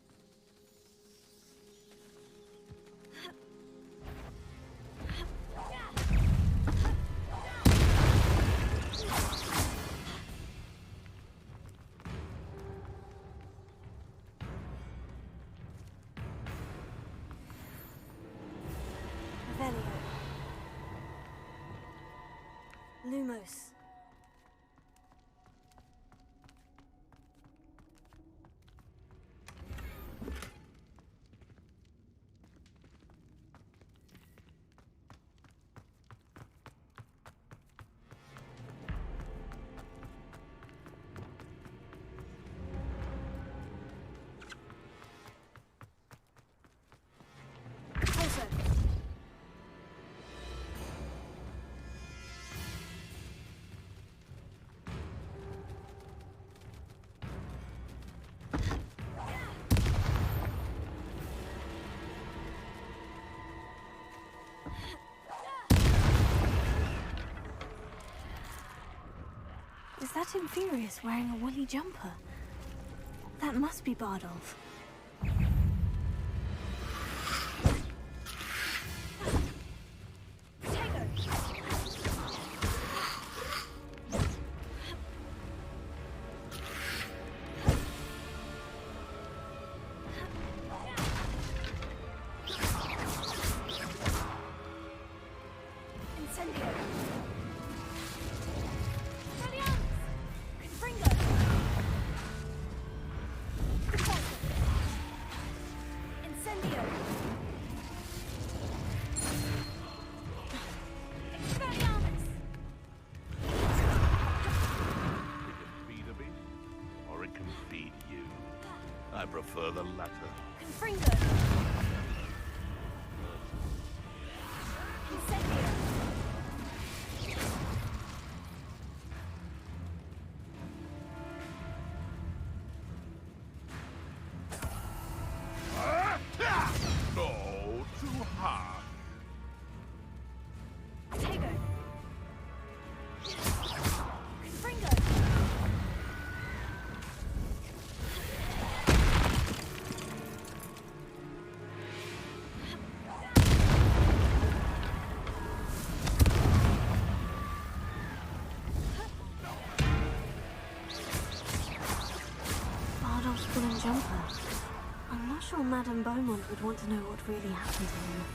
Revelio. Lumos. Is that Inferius wearing a woolly jumper? That must be Bardolph. I prefer the latter. Confringo! Incendio! No, too hard. Tego! Confringo! Woolen jumper. I'm not sure Madame Beaumont would want to know what really happened to him.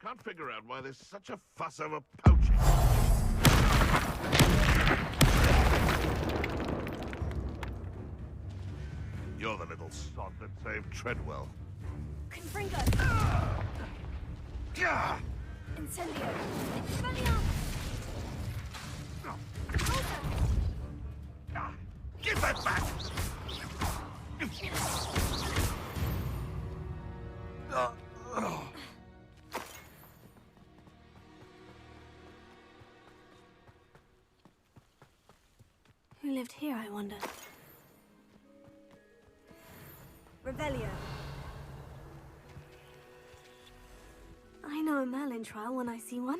Can't figure out why there's such a fuss over poaching. You're the little sod that saved Treadwell. Confringo! Gah! Incendio! Expelliarmus! Give that back! Who lived here, I wonder? Revelio. I know a Merlin trial when I see one.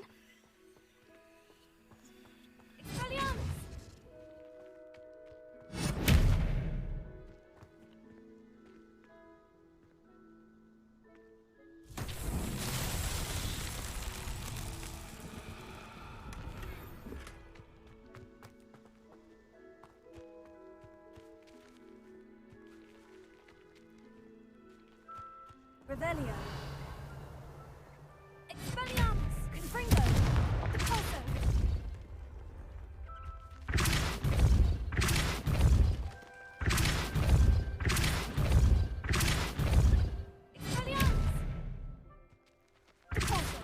Expelliarmus! Revelio. Expelliarmus! Confringo! Repulso! Expelliarmus! Repulso!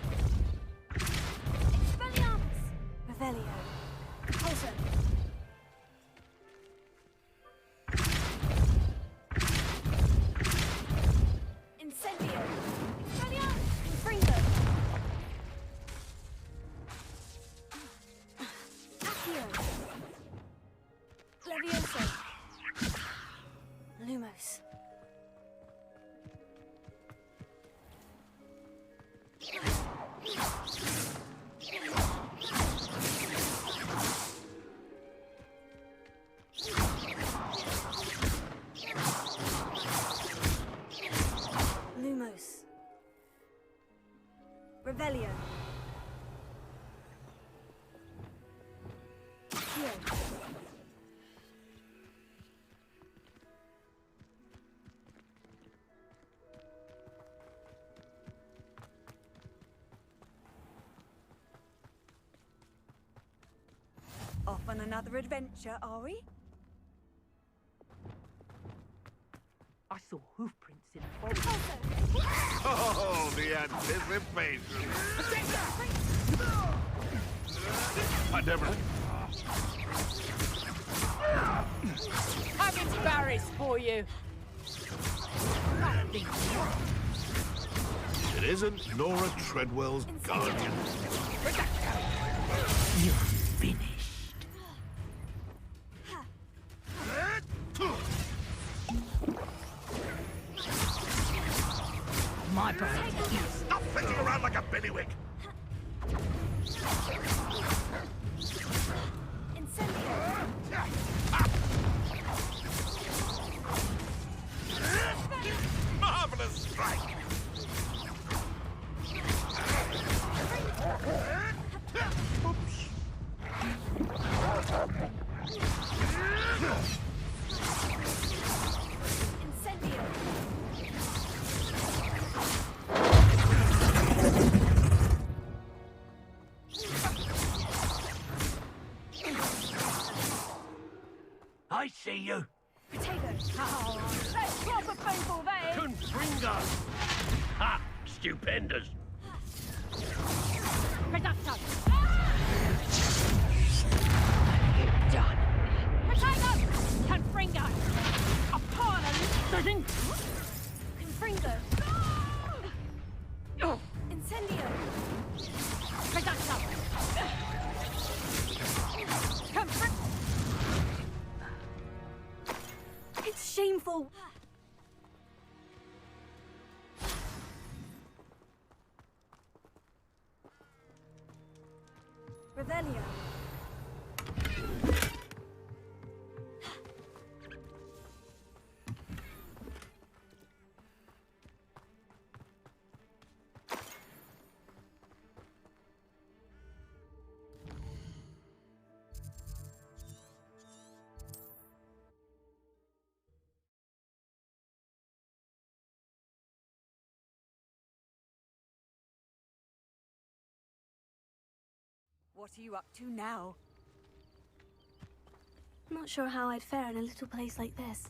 Expelliarmus! Revelio. Repulso! Incendio! Expelliarmus! Confringo! Off on another adventure, are we? I saw hoof prints in a forest. Oh, the anticipation! I never... Having berries for you. It isn't Nora Treadwell's guardian. You're finished. My brother. Stop flitting around like a billywig! Marvelous strike! I see you. Potatoes. Oh, that's proper people, that is. Confringo. Ha! Stupendous. Reducto. Done. Potato. Confringo. A pile of living. Confringo. Incendio. Reducto. Confringo. It's shameful. Revelio. What are you up to now? Not sure how I'd fare in a little place like this.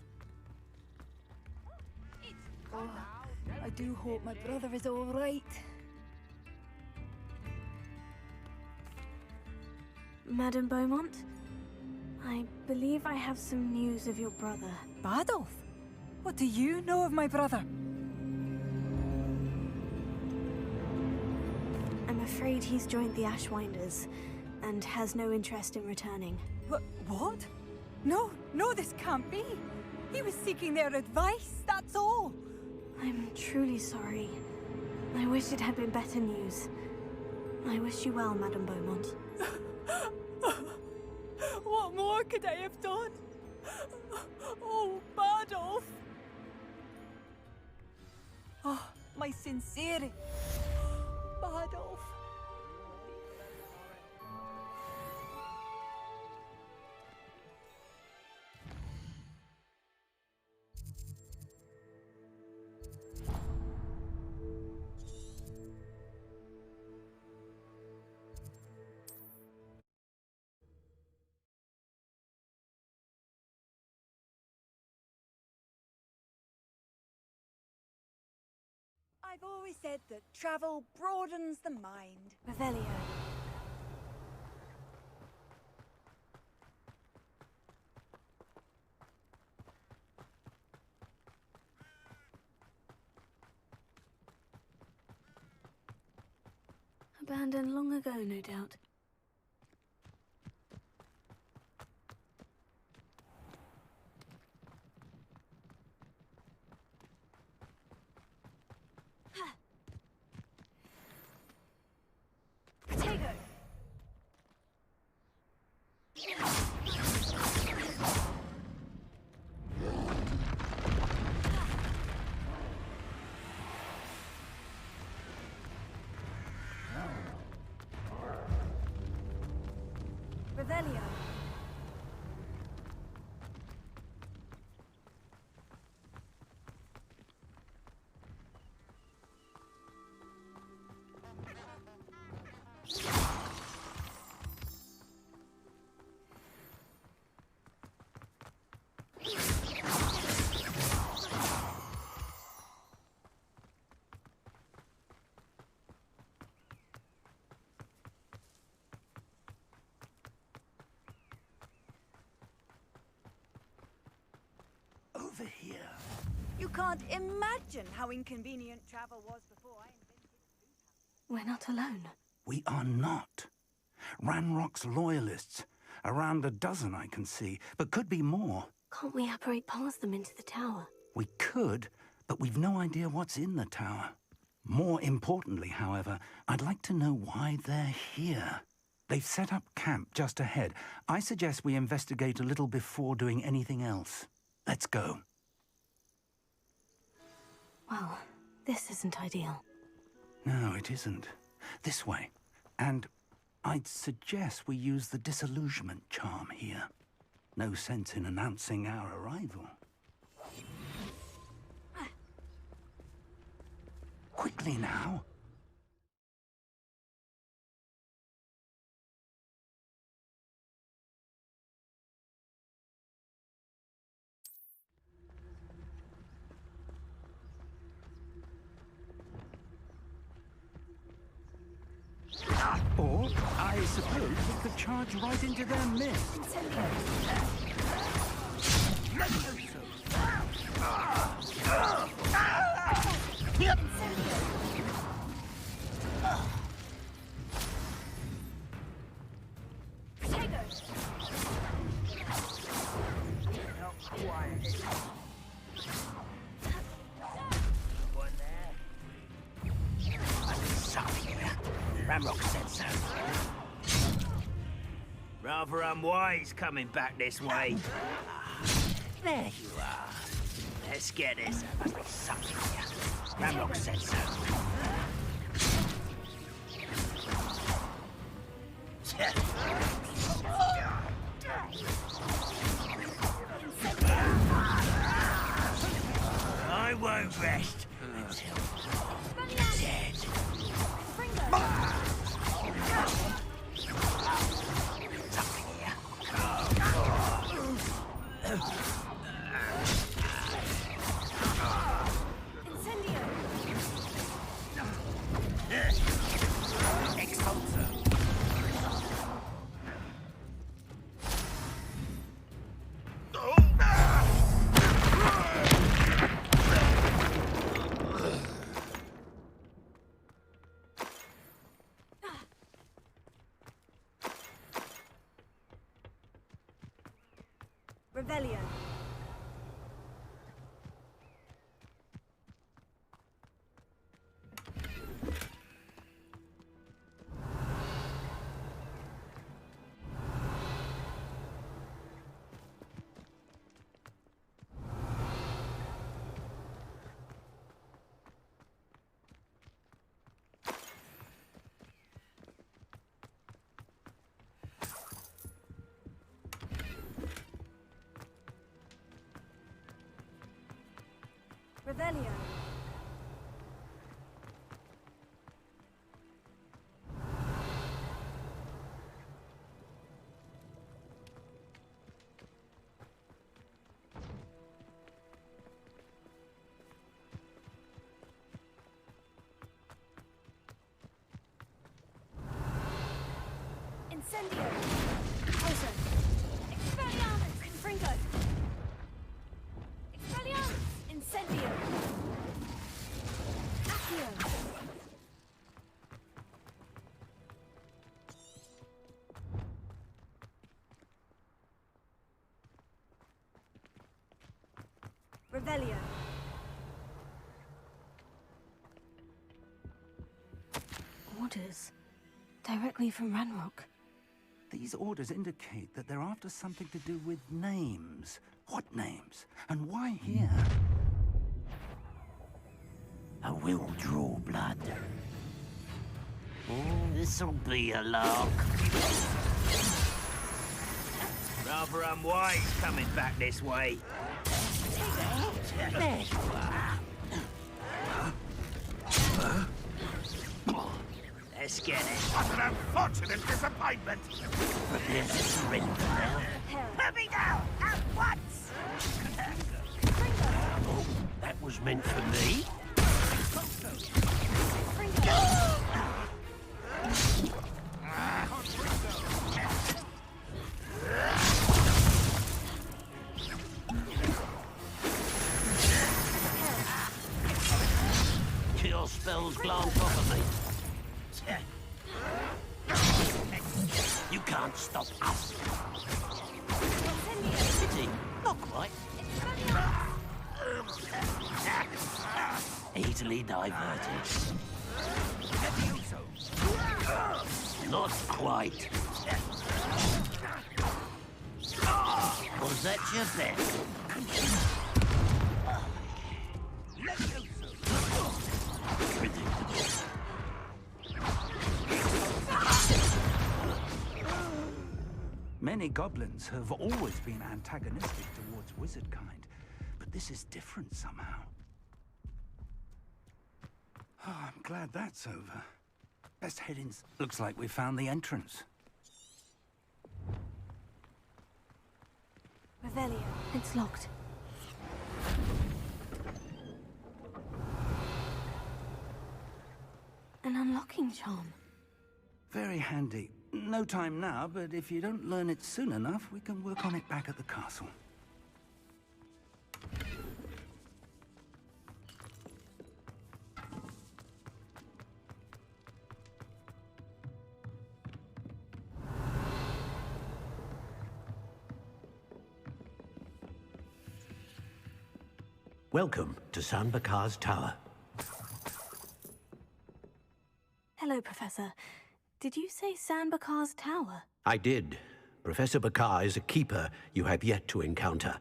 Oh, I do hope my brother is all right. Madame Beaumont, I believe I have some news of your brother. Badolf? What do you know of my brother? I'm afraid he's joined the Ashwinders and has no interest in returning. What? No, this can't be. He was seeking their advice, that's all. I'm truly sorry. I wish it had been better news. I wish you well, Madame Beaumont. What more could I have done? Oh, Badolf! Oh, my sincere Badolf. I've always said that travel broadens the mind. Revelio. Abandoned long ago, no doubt. Revelio. You can't imagine how inconvenient travel was before I invented... We're not alone. We are not. Ranrock's loyalists. Around a dozen I can see, but could be more. Can't we apparate past them into the tower? We could, but we've no idea what's in the tower. More importantly, however, I'd like to know why they're here. They've set up camp just ahead. I suggest we investigate a little before doing anything else. Let's go. Well, this isn't ideal. No, it isn't. This way. And I'd suggest we use the disillusionment charm here. No sense in announcing our arrival. Quickly now. Or, I suppose we could charge right into their midst. Ramrock said so. Rather unwise coming back this way. There you are. Let's get this. There must be something here. Ramrock said so. I won't rest until dead. Something here. Revelio. Revelio. Incendio. Poison. Expelliarmus. Confringo. Expelliarmus. Incendio. Accio. Revelio. Orders. Directly from Ranrock. These orders indicate that they're after something to do with names. What names? And why here? I will draw blood. This'll be a lark. Rather unwise coming back this way. There you are. Let's get it. What an unfortunate disappointment! But there's a syringe now. Put me down at once! Oh, that was meant for me. can't stop us. Pity, not quite. Easily diverted. Not quite. Was that your best? Many goblins have always been antagonistic towards wizard kind, but this is different somehow. Oh, I'm glad that's over. Best head in. Looks like we found the entrance. Revelio, it's locked. An unlocking charm. Very handy. No time now, but if you don't learn it soon enough, we can work on it back at the castle. Welcome to San Bakar's Tower. Hello, Professor. Did you say San Bakar's Tower? I did. Professor Bakar is a keeper you have yet to encounter.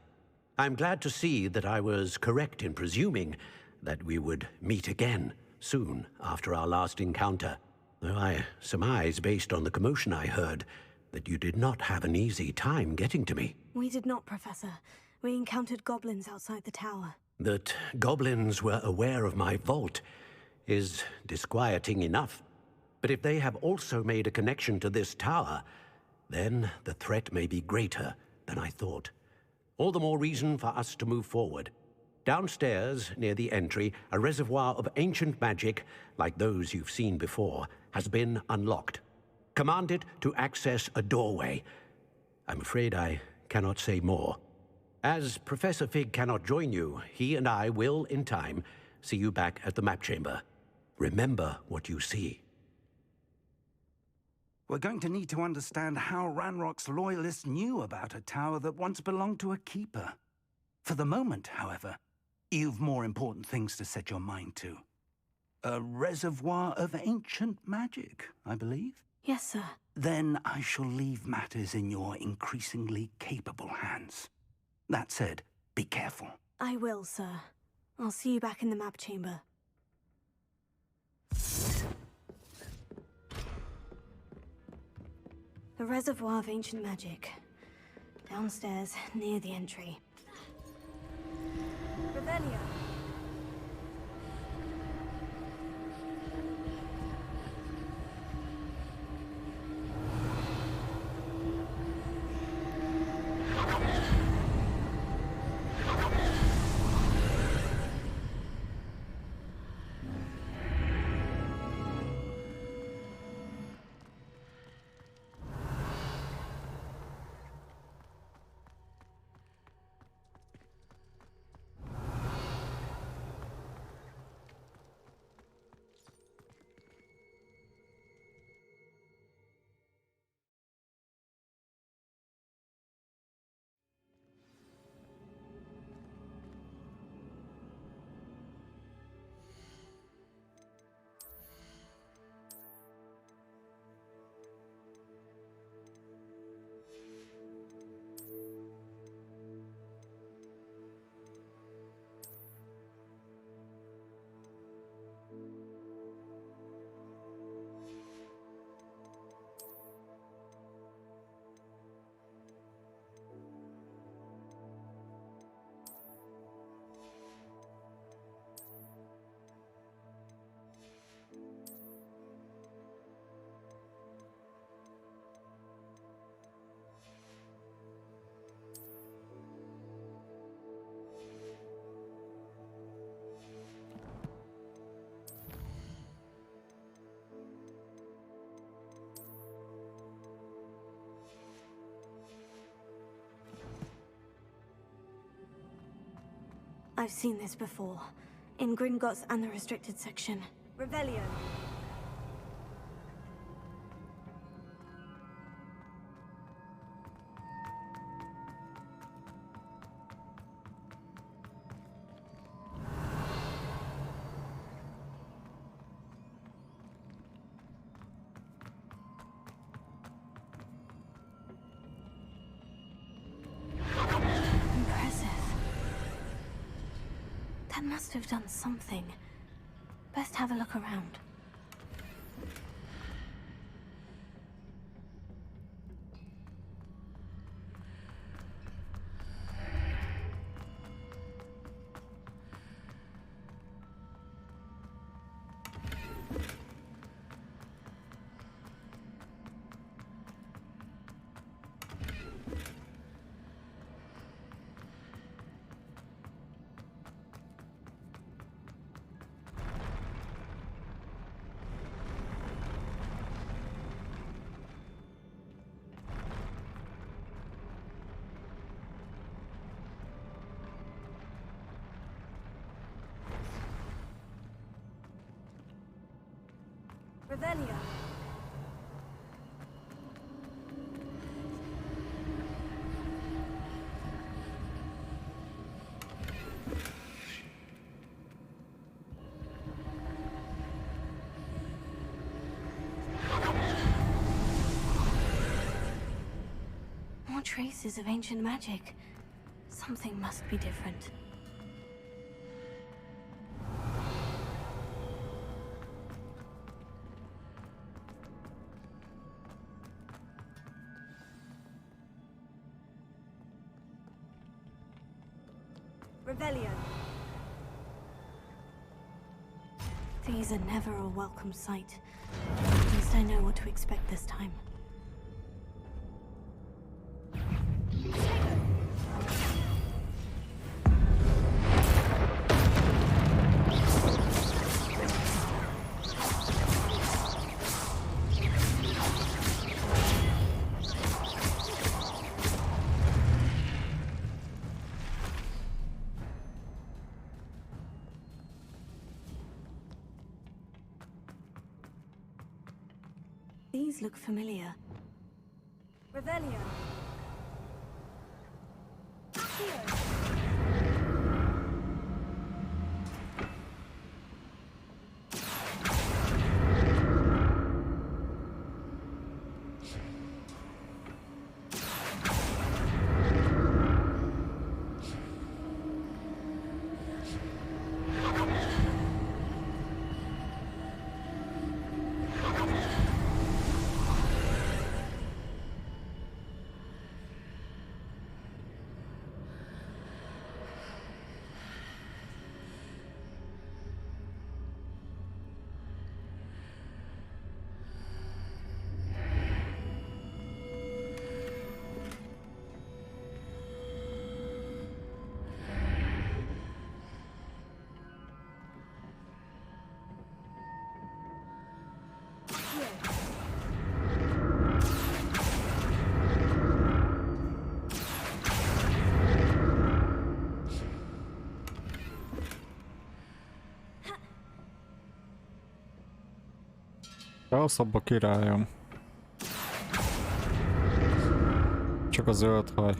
I'm glad to see that I was correct in presuming that we would meet again soon after our last encounter. Though I surmise, based on the commotion I heard, that you did not have an easy time getting to me. We did not, Professor. We encountered goblins outside the tower. That goblins were aware of my vault is disquieting enough. But if they have also made a connection to this tower, then the threat may be greater than I thought. All the more reason for us to move forward. Downstairs, near the entry, a reservoir of ancient magic, like those you've seen before, has been unlocked. Command it to access a doorway. I'm afraid I cannot say more. As Professor Fig cannot join you, he and I will, in time, see you back at the map chamber. Remember what you see. We're going to need to understand how Ranrock's loyalists knew about a tower that once belonged to a keeper. For the moment, however, you've more important things to set your mind to. A reservoir of ancient magic, I believe? Yes, sir. Then I shall leave matters in your increasingly capable hands. That said, be careful. I will, sir. I'll see you back in the map chamber. The reservoir of ancient magic. Downstairs, near the entry. Revelio. I've seen this before. In Gringotts and the restricted section. Revelio. That must have done something. Best have a look around. Revelio. More traces of ancient magic. Something must be different. Revelio. These are never a welcome sight. At least I know what to expect this time. These look familiar. Revelio. Elszabb a királyom. Csak a zöld haj.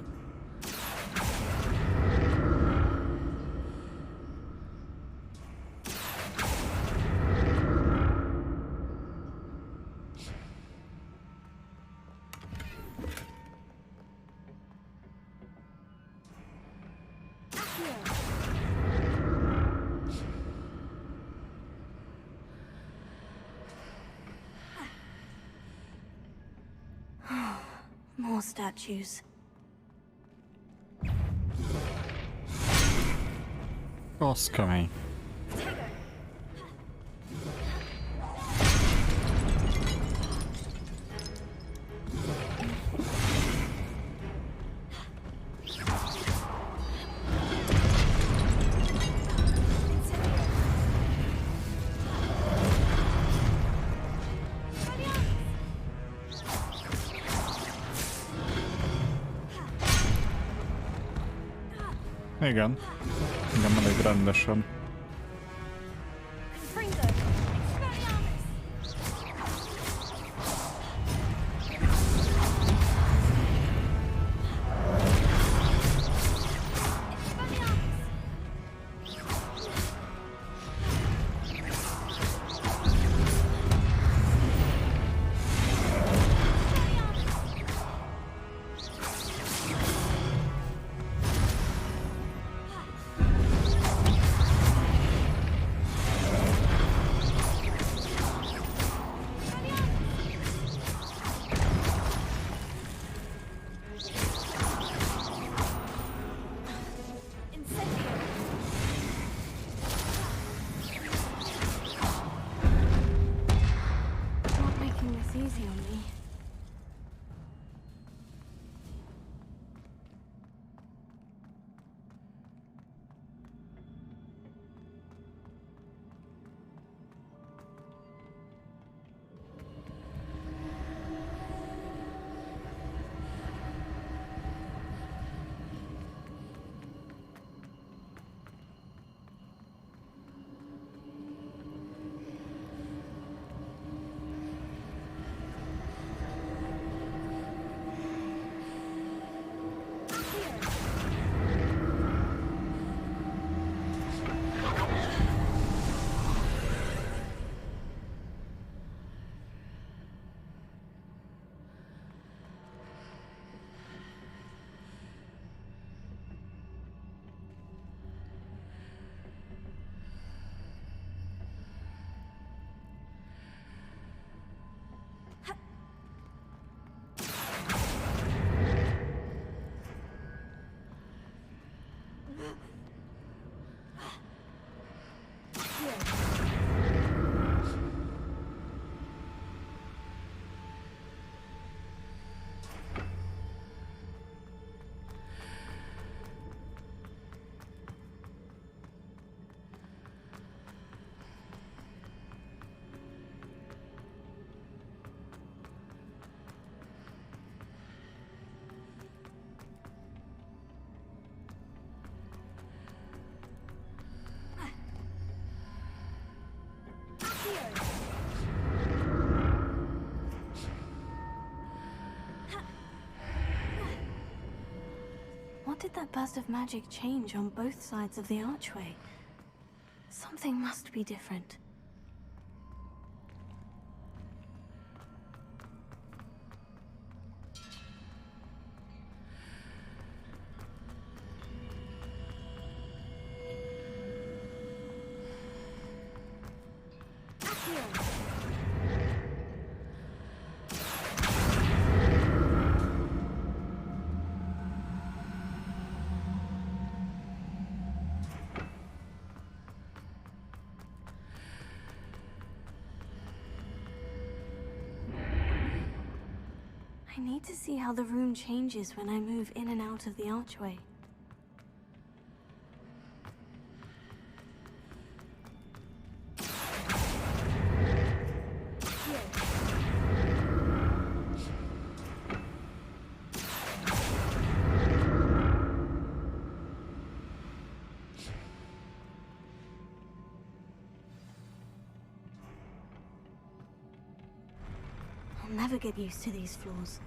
More statues. Azt kemény. Igen. Igen, elég rendesen. What did that burst of magic change on both sides of the archway? Something must be different. I need to see how the room changes when I move in and out of the archway. I'll never get used to these floors.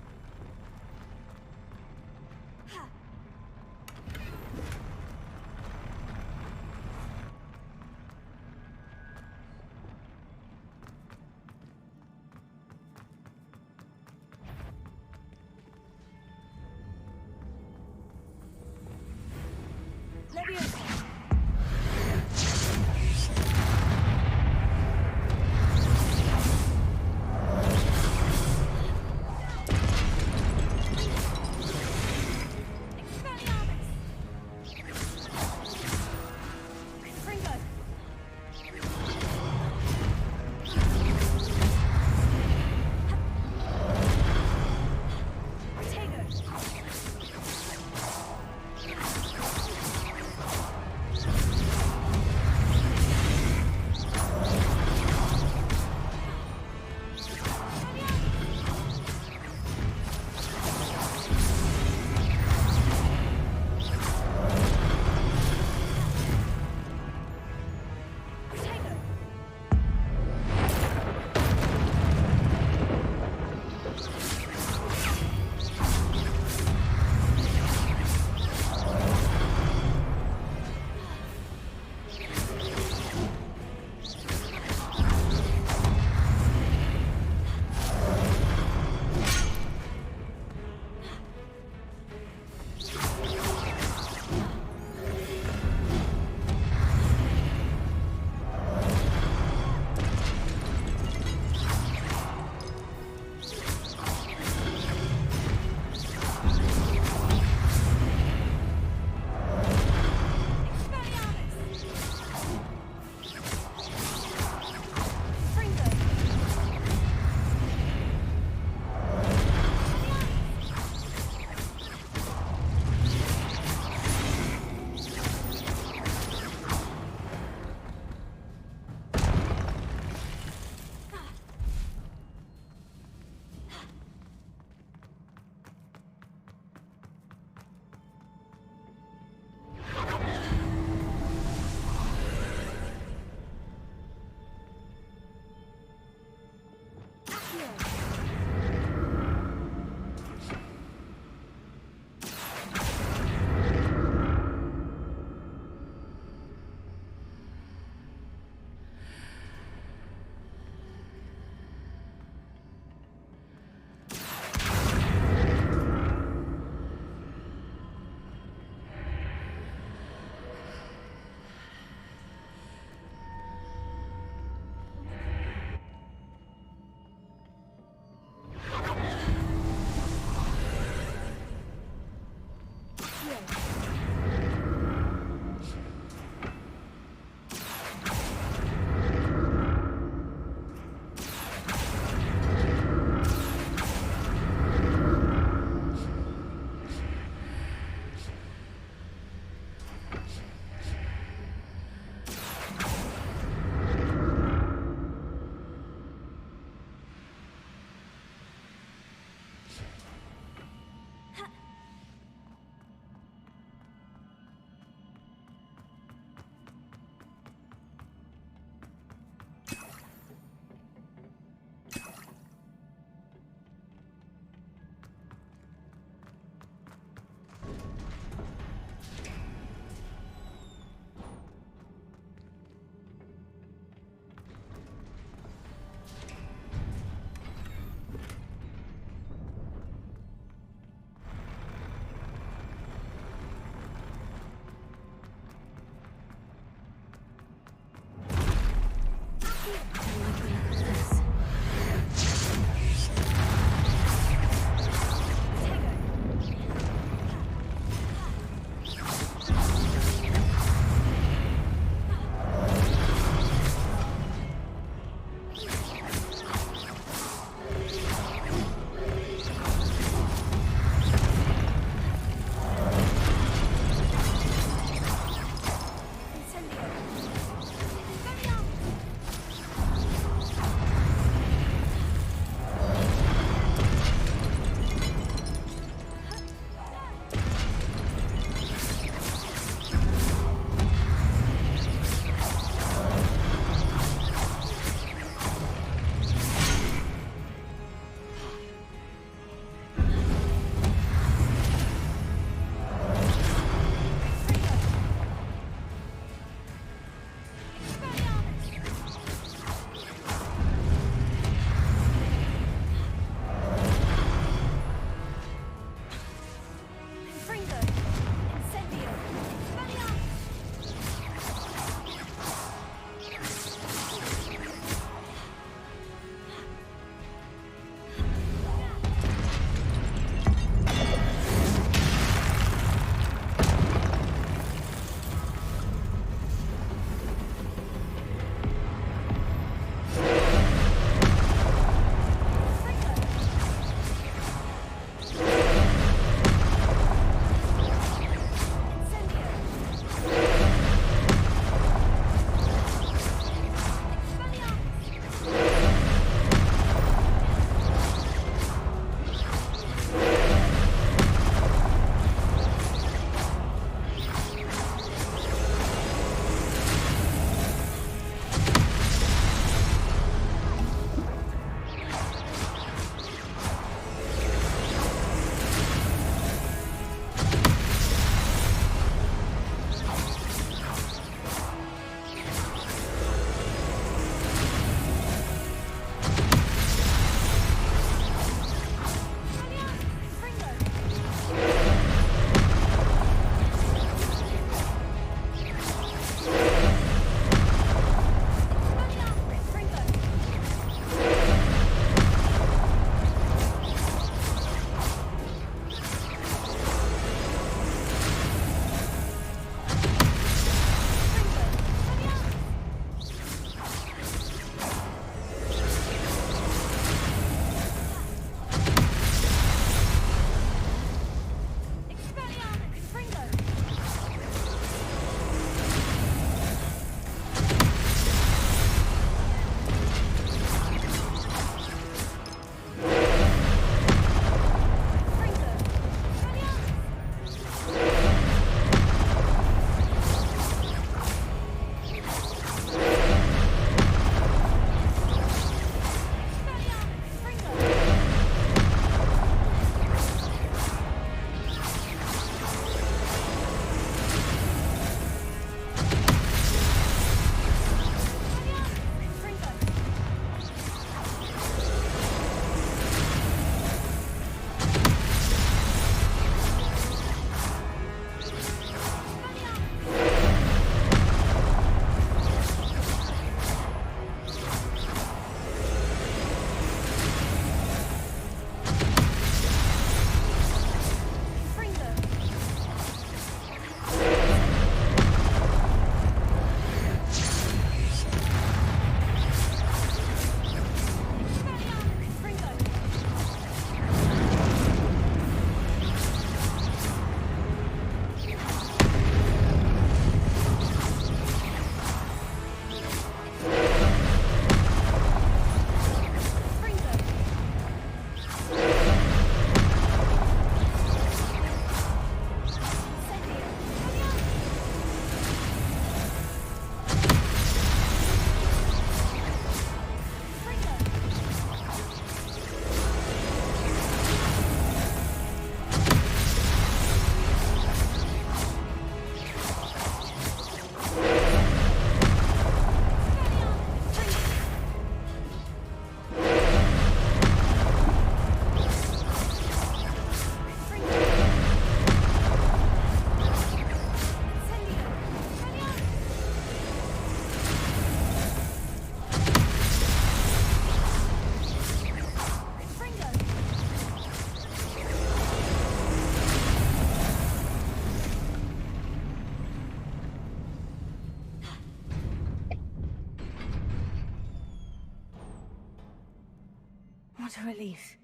What a relief.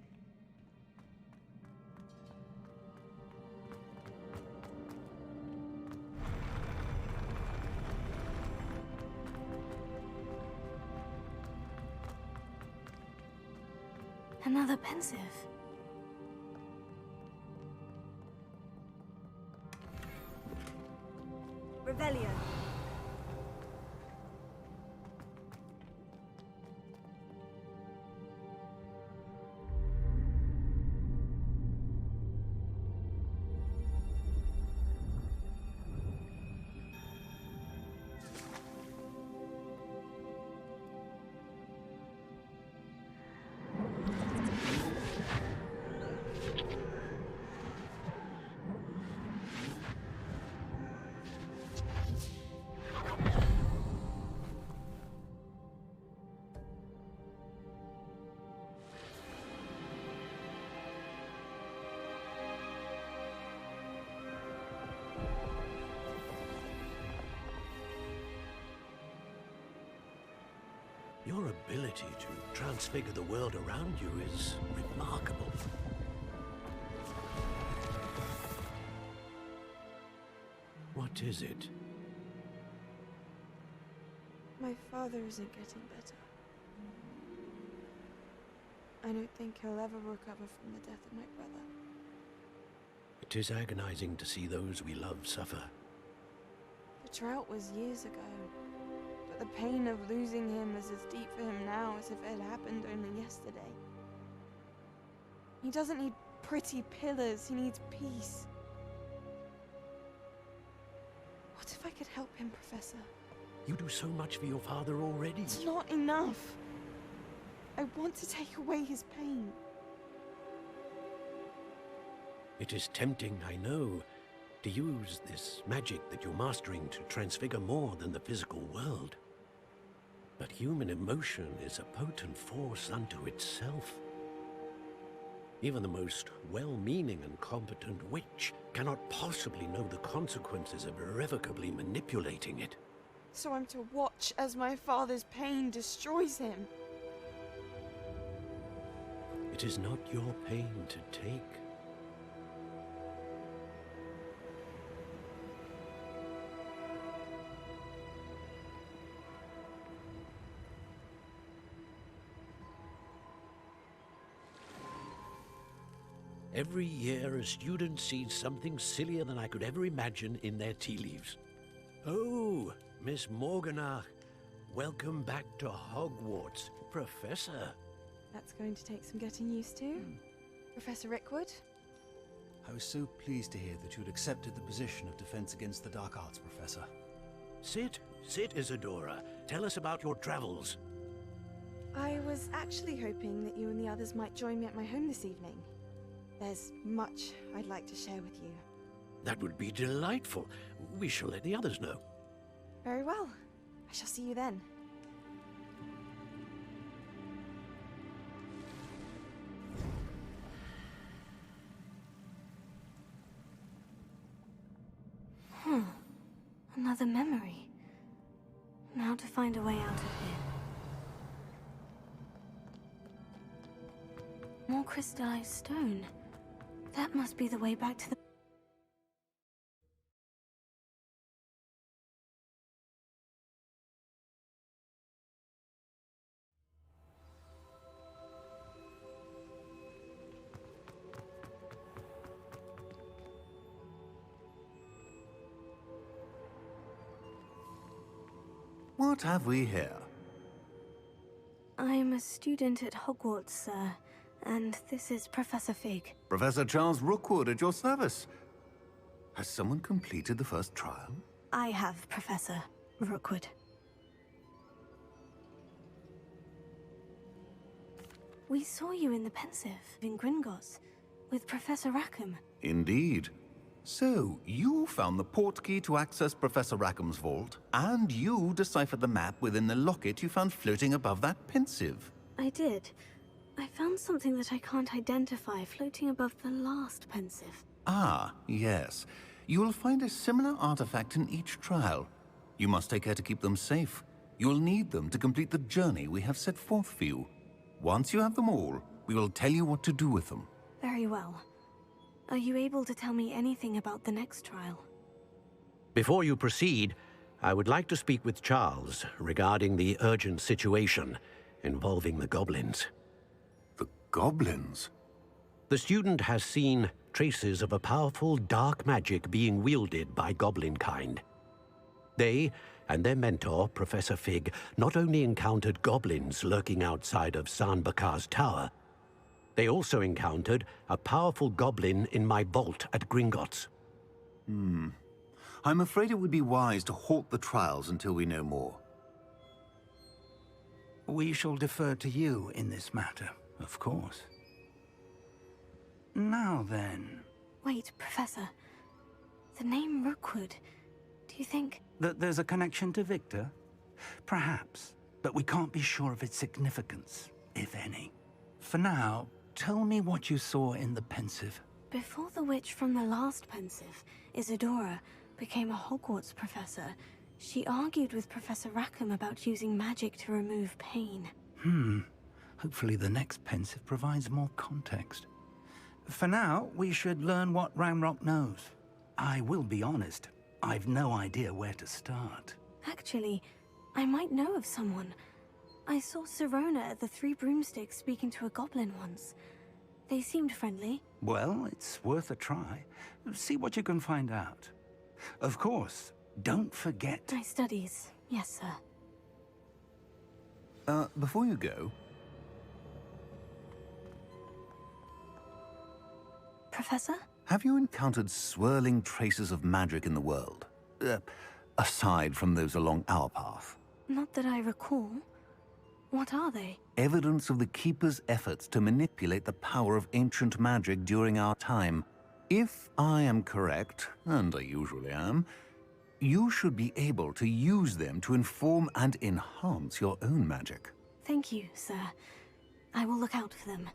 Another pensive. Revelio. Your ability to transfigure the world around you is remarkable. What is it? My father isn't getting better. I don't think he'll ever recover from the death of my brother. It is agonizing to see those we love suffer. The drought was years ago. But the pain of losing him is as deep for him now as if it had happened only yesterday. He doesn't need pretty pillars, he needs peace. What if I could help him, Professor? You do so much for your father already. It's not enough. I want to take away his pain. It is tempting, I know, to use this magic that you're mastering to transfigure more than the physical world. But human emotion is a potent force unto itself. Even the most well-meaning and competent witch cannot possibly know the consequences of irrevocably manipulating it. So I'm to watch as my father's pain destroys him. It is not your pain to take. Every year, a student sees something sillier than I could ever imagine in their tea leaves. Oh, Miss Morganach, welcome back to Hogwarts, Professor. That's going to take some getting used to. Professor Rickwood? I was so pleased to hear that you had accepted the position of Defense Against the Dark Arts, Professor. Sit, Isadora. Tell us about your travels. I was actually hoping that you and the others might join me at my home this evening. There's much I'd like to share with you. That would be delightful. We shall let the others know. Very well. I shall see you then. Another memory. Now to find a way out of here. More crystallized stone. That must be the way back to the... What have we here? I'm a student at Hogwarts, sir. And this is Professor Fig. Professor Charles Rookwood at your service. Has someone completed the first trial? I have, Professor Rookwood. We saw you in the Pensive in Gringotts with Professor Rackham. Indeed. So, you found the portkey to access Professor Rackham's vault, and you deciphered the map within the locket you found floating above that Pensive. I did. I found something that I can't identify floating above the last Pensive. Ah, yes. You will find a similar artifact in each trial. You must take care to keep them safe. You will need them to complete the journey we have set forth for you. Once you have them all, We will tell you what to do with them. Very well. Are you able to tell me anything about the next trial? Before you proceed, I would like to speak with Charles regarding the urgent situation involving the goblins. The goblins? The student has seen traces of a powerful dark magic being wielded by goblin kind. They and their mentor, Professor Fig, not only encountered goblins lurking outside of Sanbakar's tower, they also encountered a powerful goblin in my vault at Gringotts. I'm afraid it would be wise to halt the trials until we know more. We shall defer to you in this matter, of course. Now then... Wait, Professor. The name Rookwood. Do you think... That there's a connection to Victor? Perhaps, but we can't be sure of its significance, if any. For now, tell me what you saw in the Pensive. Before the witch from the last Pensive, Isadora, became a Hogwarts professor, she argued with Professor Rackham about using magic to remove pain. Hopefully the next Pensive provides more context. For now, we should learn what Ranrock knows. I will be honest, I've no idea where to start. Actually, I might know of someone. I saw Sirona at the Three Broomsticks speaking to a goblin once. They seemed friendly. Well, it's worth a try. See what you can find out. Of course, don't forget... My studies, yes, sir. Before you go... Professor? Have you encountered swirling traces of magic in the world? Aside from those along our path? Not that I recall. What are they? Evidence of the Keeper's efforts to manipulate the power of ancient magic during our time. If I am correct, and I usually am, you should be able to use them to inform and enhance your own magic. Thank you, sir. I will look out for them.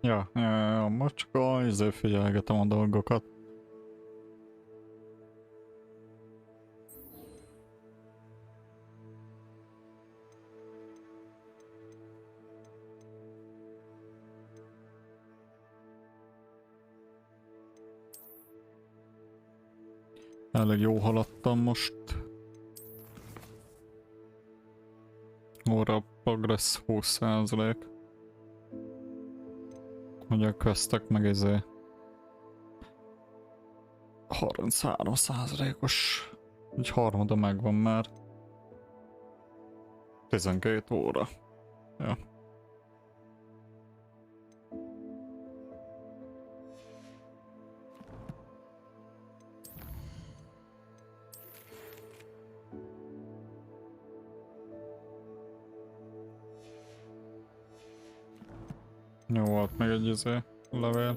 Ja, most csak figyelgetem a dolgokat. Elég jó haladtam most. Óra progress 20%. Ugye a köztek meg 33%-os. Egy harmada megvan már. 12 óra. Ja. Jó, volt meg egy levél.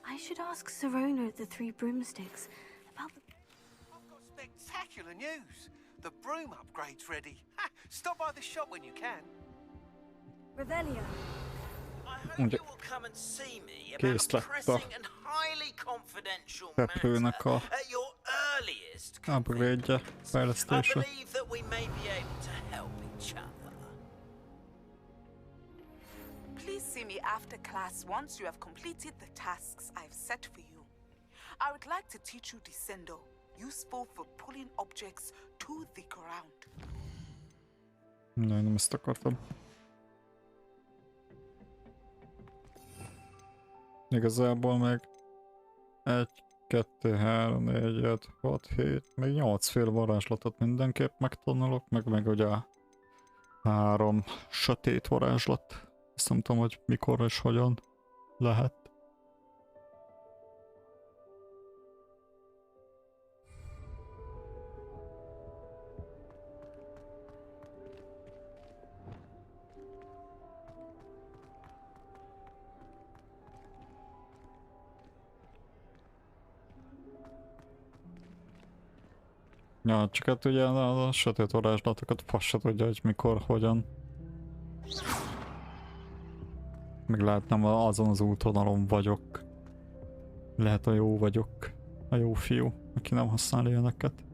I should ask Sirona at the Three Broomsticks about the... I've got spectacular news. The broom upgrade's ready. Ha! Stop by the shop when you can. Revelio. You will come and see me about a pressing and highly confidential matter at your earliest convenience. I believe that we may be able to help each other. Please see me after class once you have completed the tasks I've set for you. I would like to teach you Descendo, useful for pulling objects to the ground. Nem ezt akartam. Igazából meg 1, 2, 3, 4, 5, 6, 7, még 8 fél varázslatot mindenképp megtanulok, meg ugye 3 sötét varázslat. Ezt nem tudom, hogy mikor és hogyan lehet. Ja, csak hát ugye a sötét varázslatokat fasz se tudja, hogy mikor, hogyan. Meg lehet nem azon az útvonalon vagyok. Lehet a jó vagyok. A jó fiú, aki nem használ ilyeneket.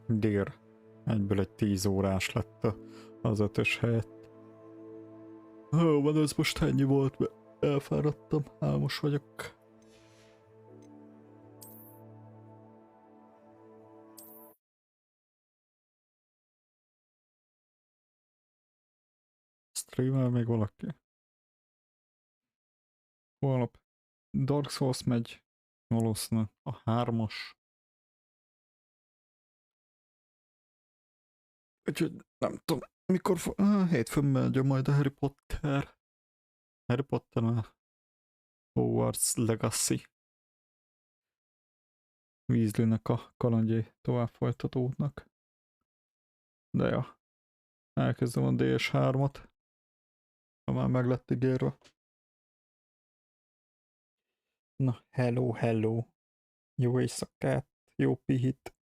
Dér. Egyből egy 10 órás lett az 5-ös helyett. Van, ez most ennyi volt, mert elfáradtam, álmos vagyok. Streamel még valaki? Holnap Dark Souls megy, valószínűleg a 3-as. Úgyhogy nem tudom, mikor hétfőn megy majd a Harry Potter. Harry Potter a Hogwarts Legacy. Weasleynek a kalandjai tovább folytatódnak. De ja, elkezdem a DS3-ot. Ha már meg lett ígérve. Na, hello. Jó éjszakát, jó pihit.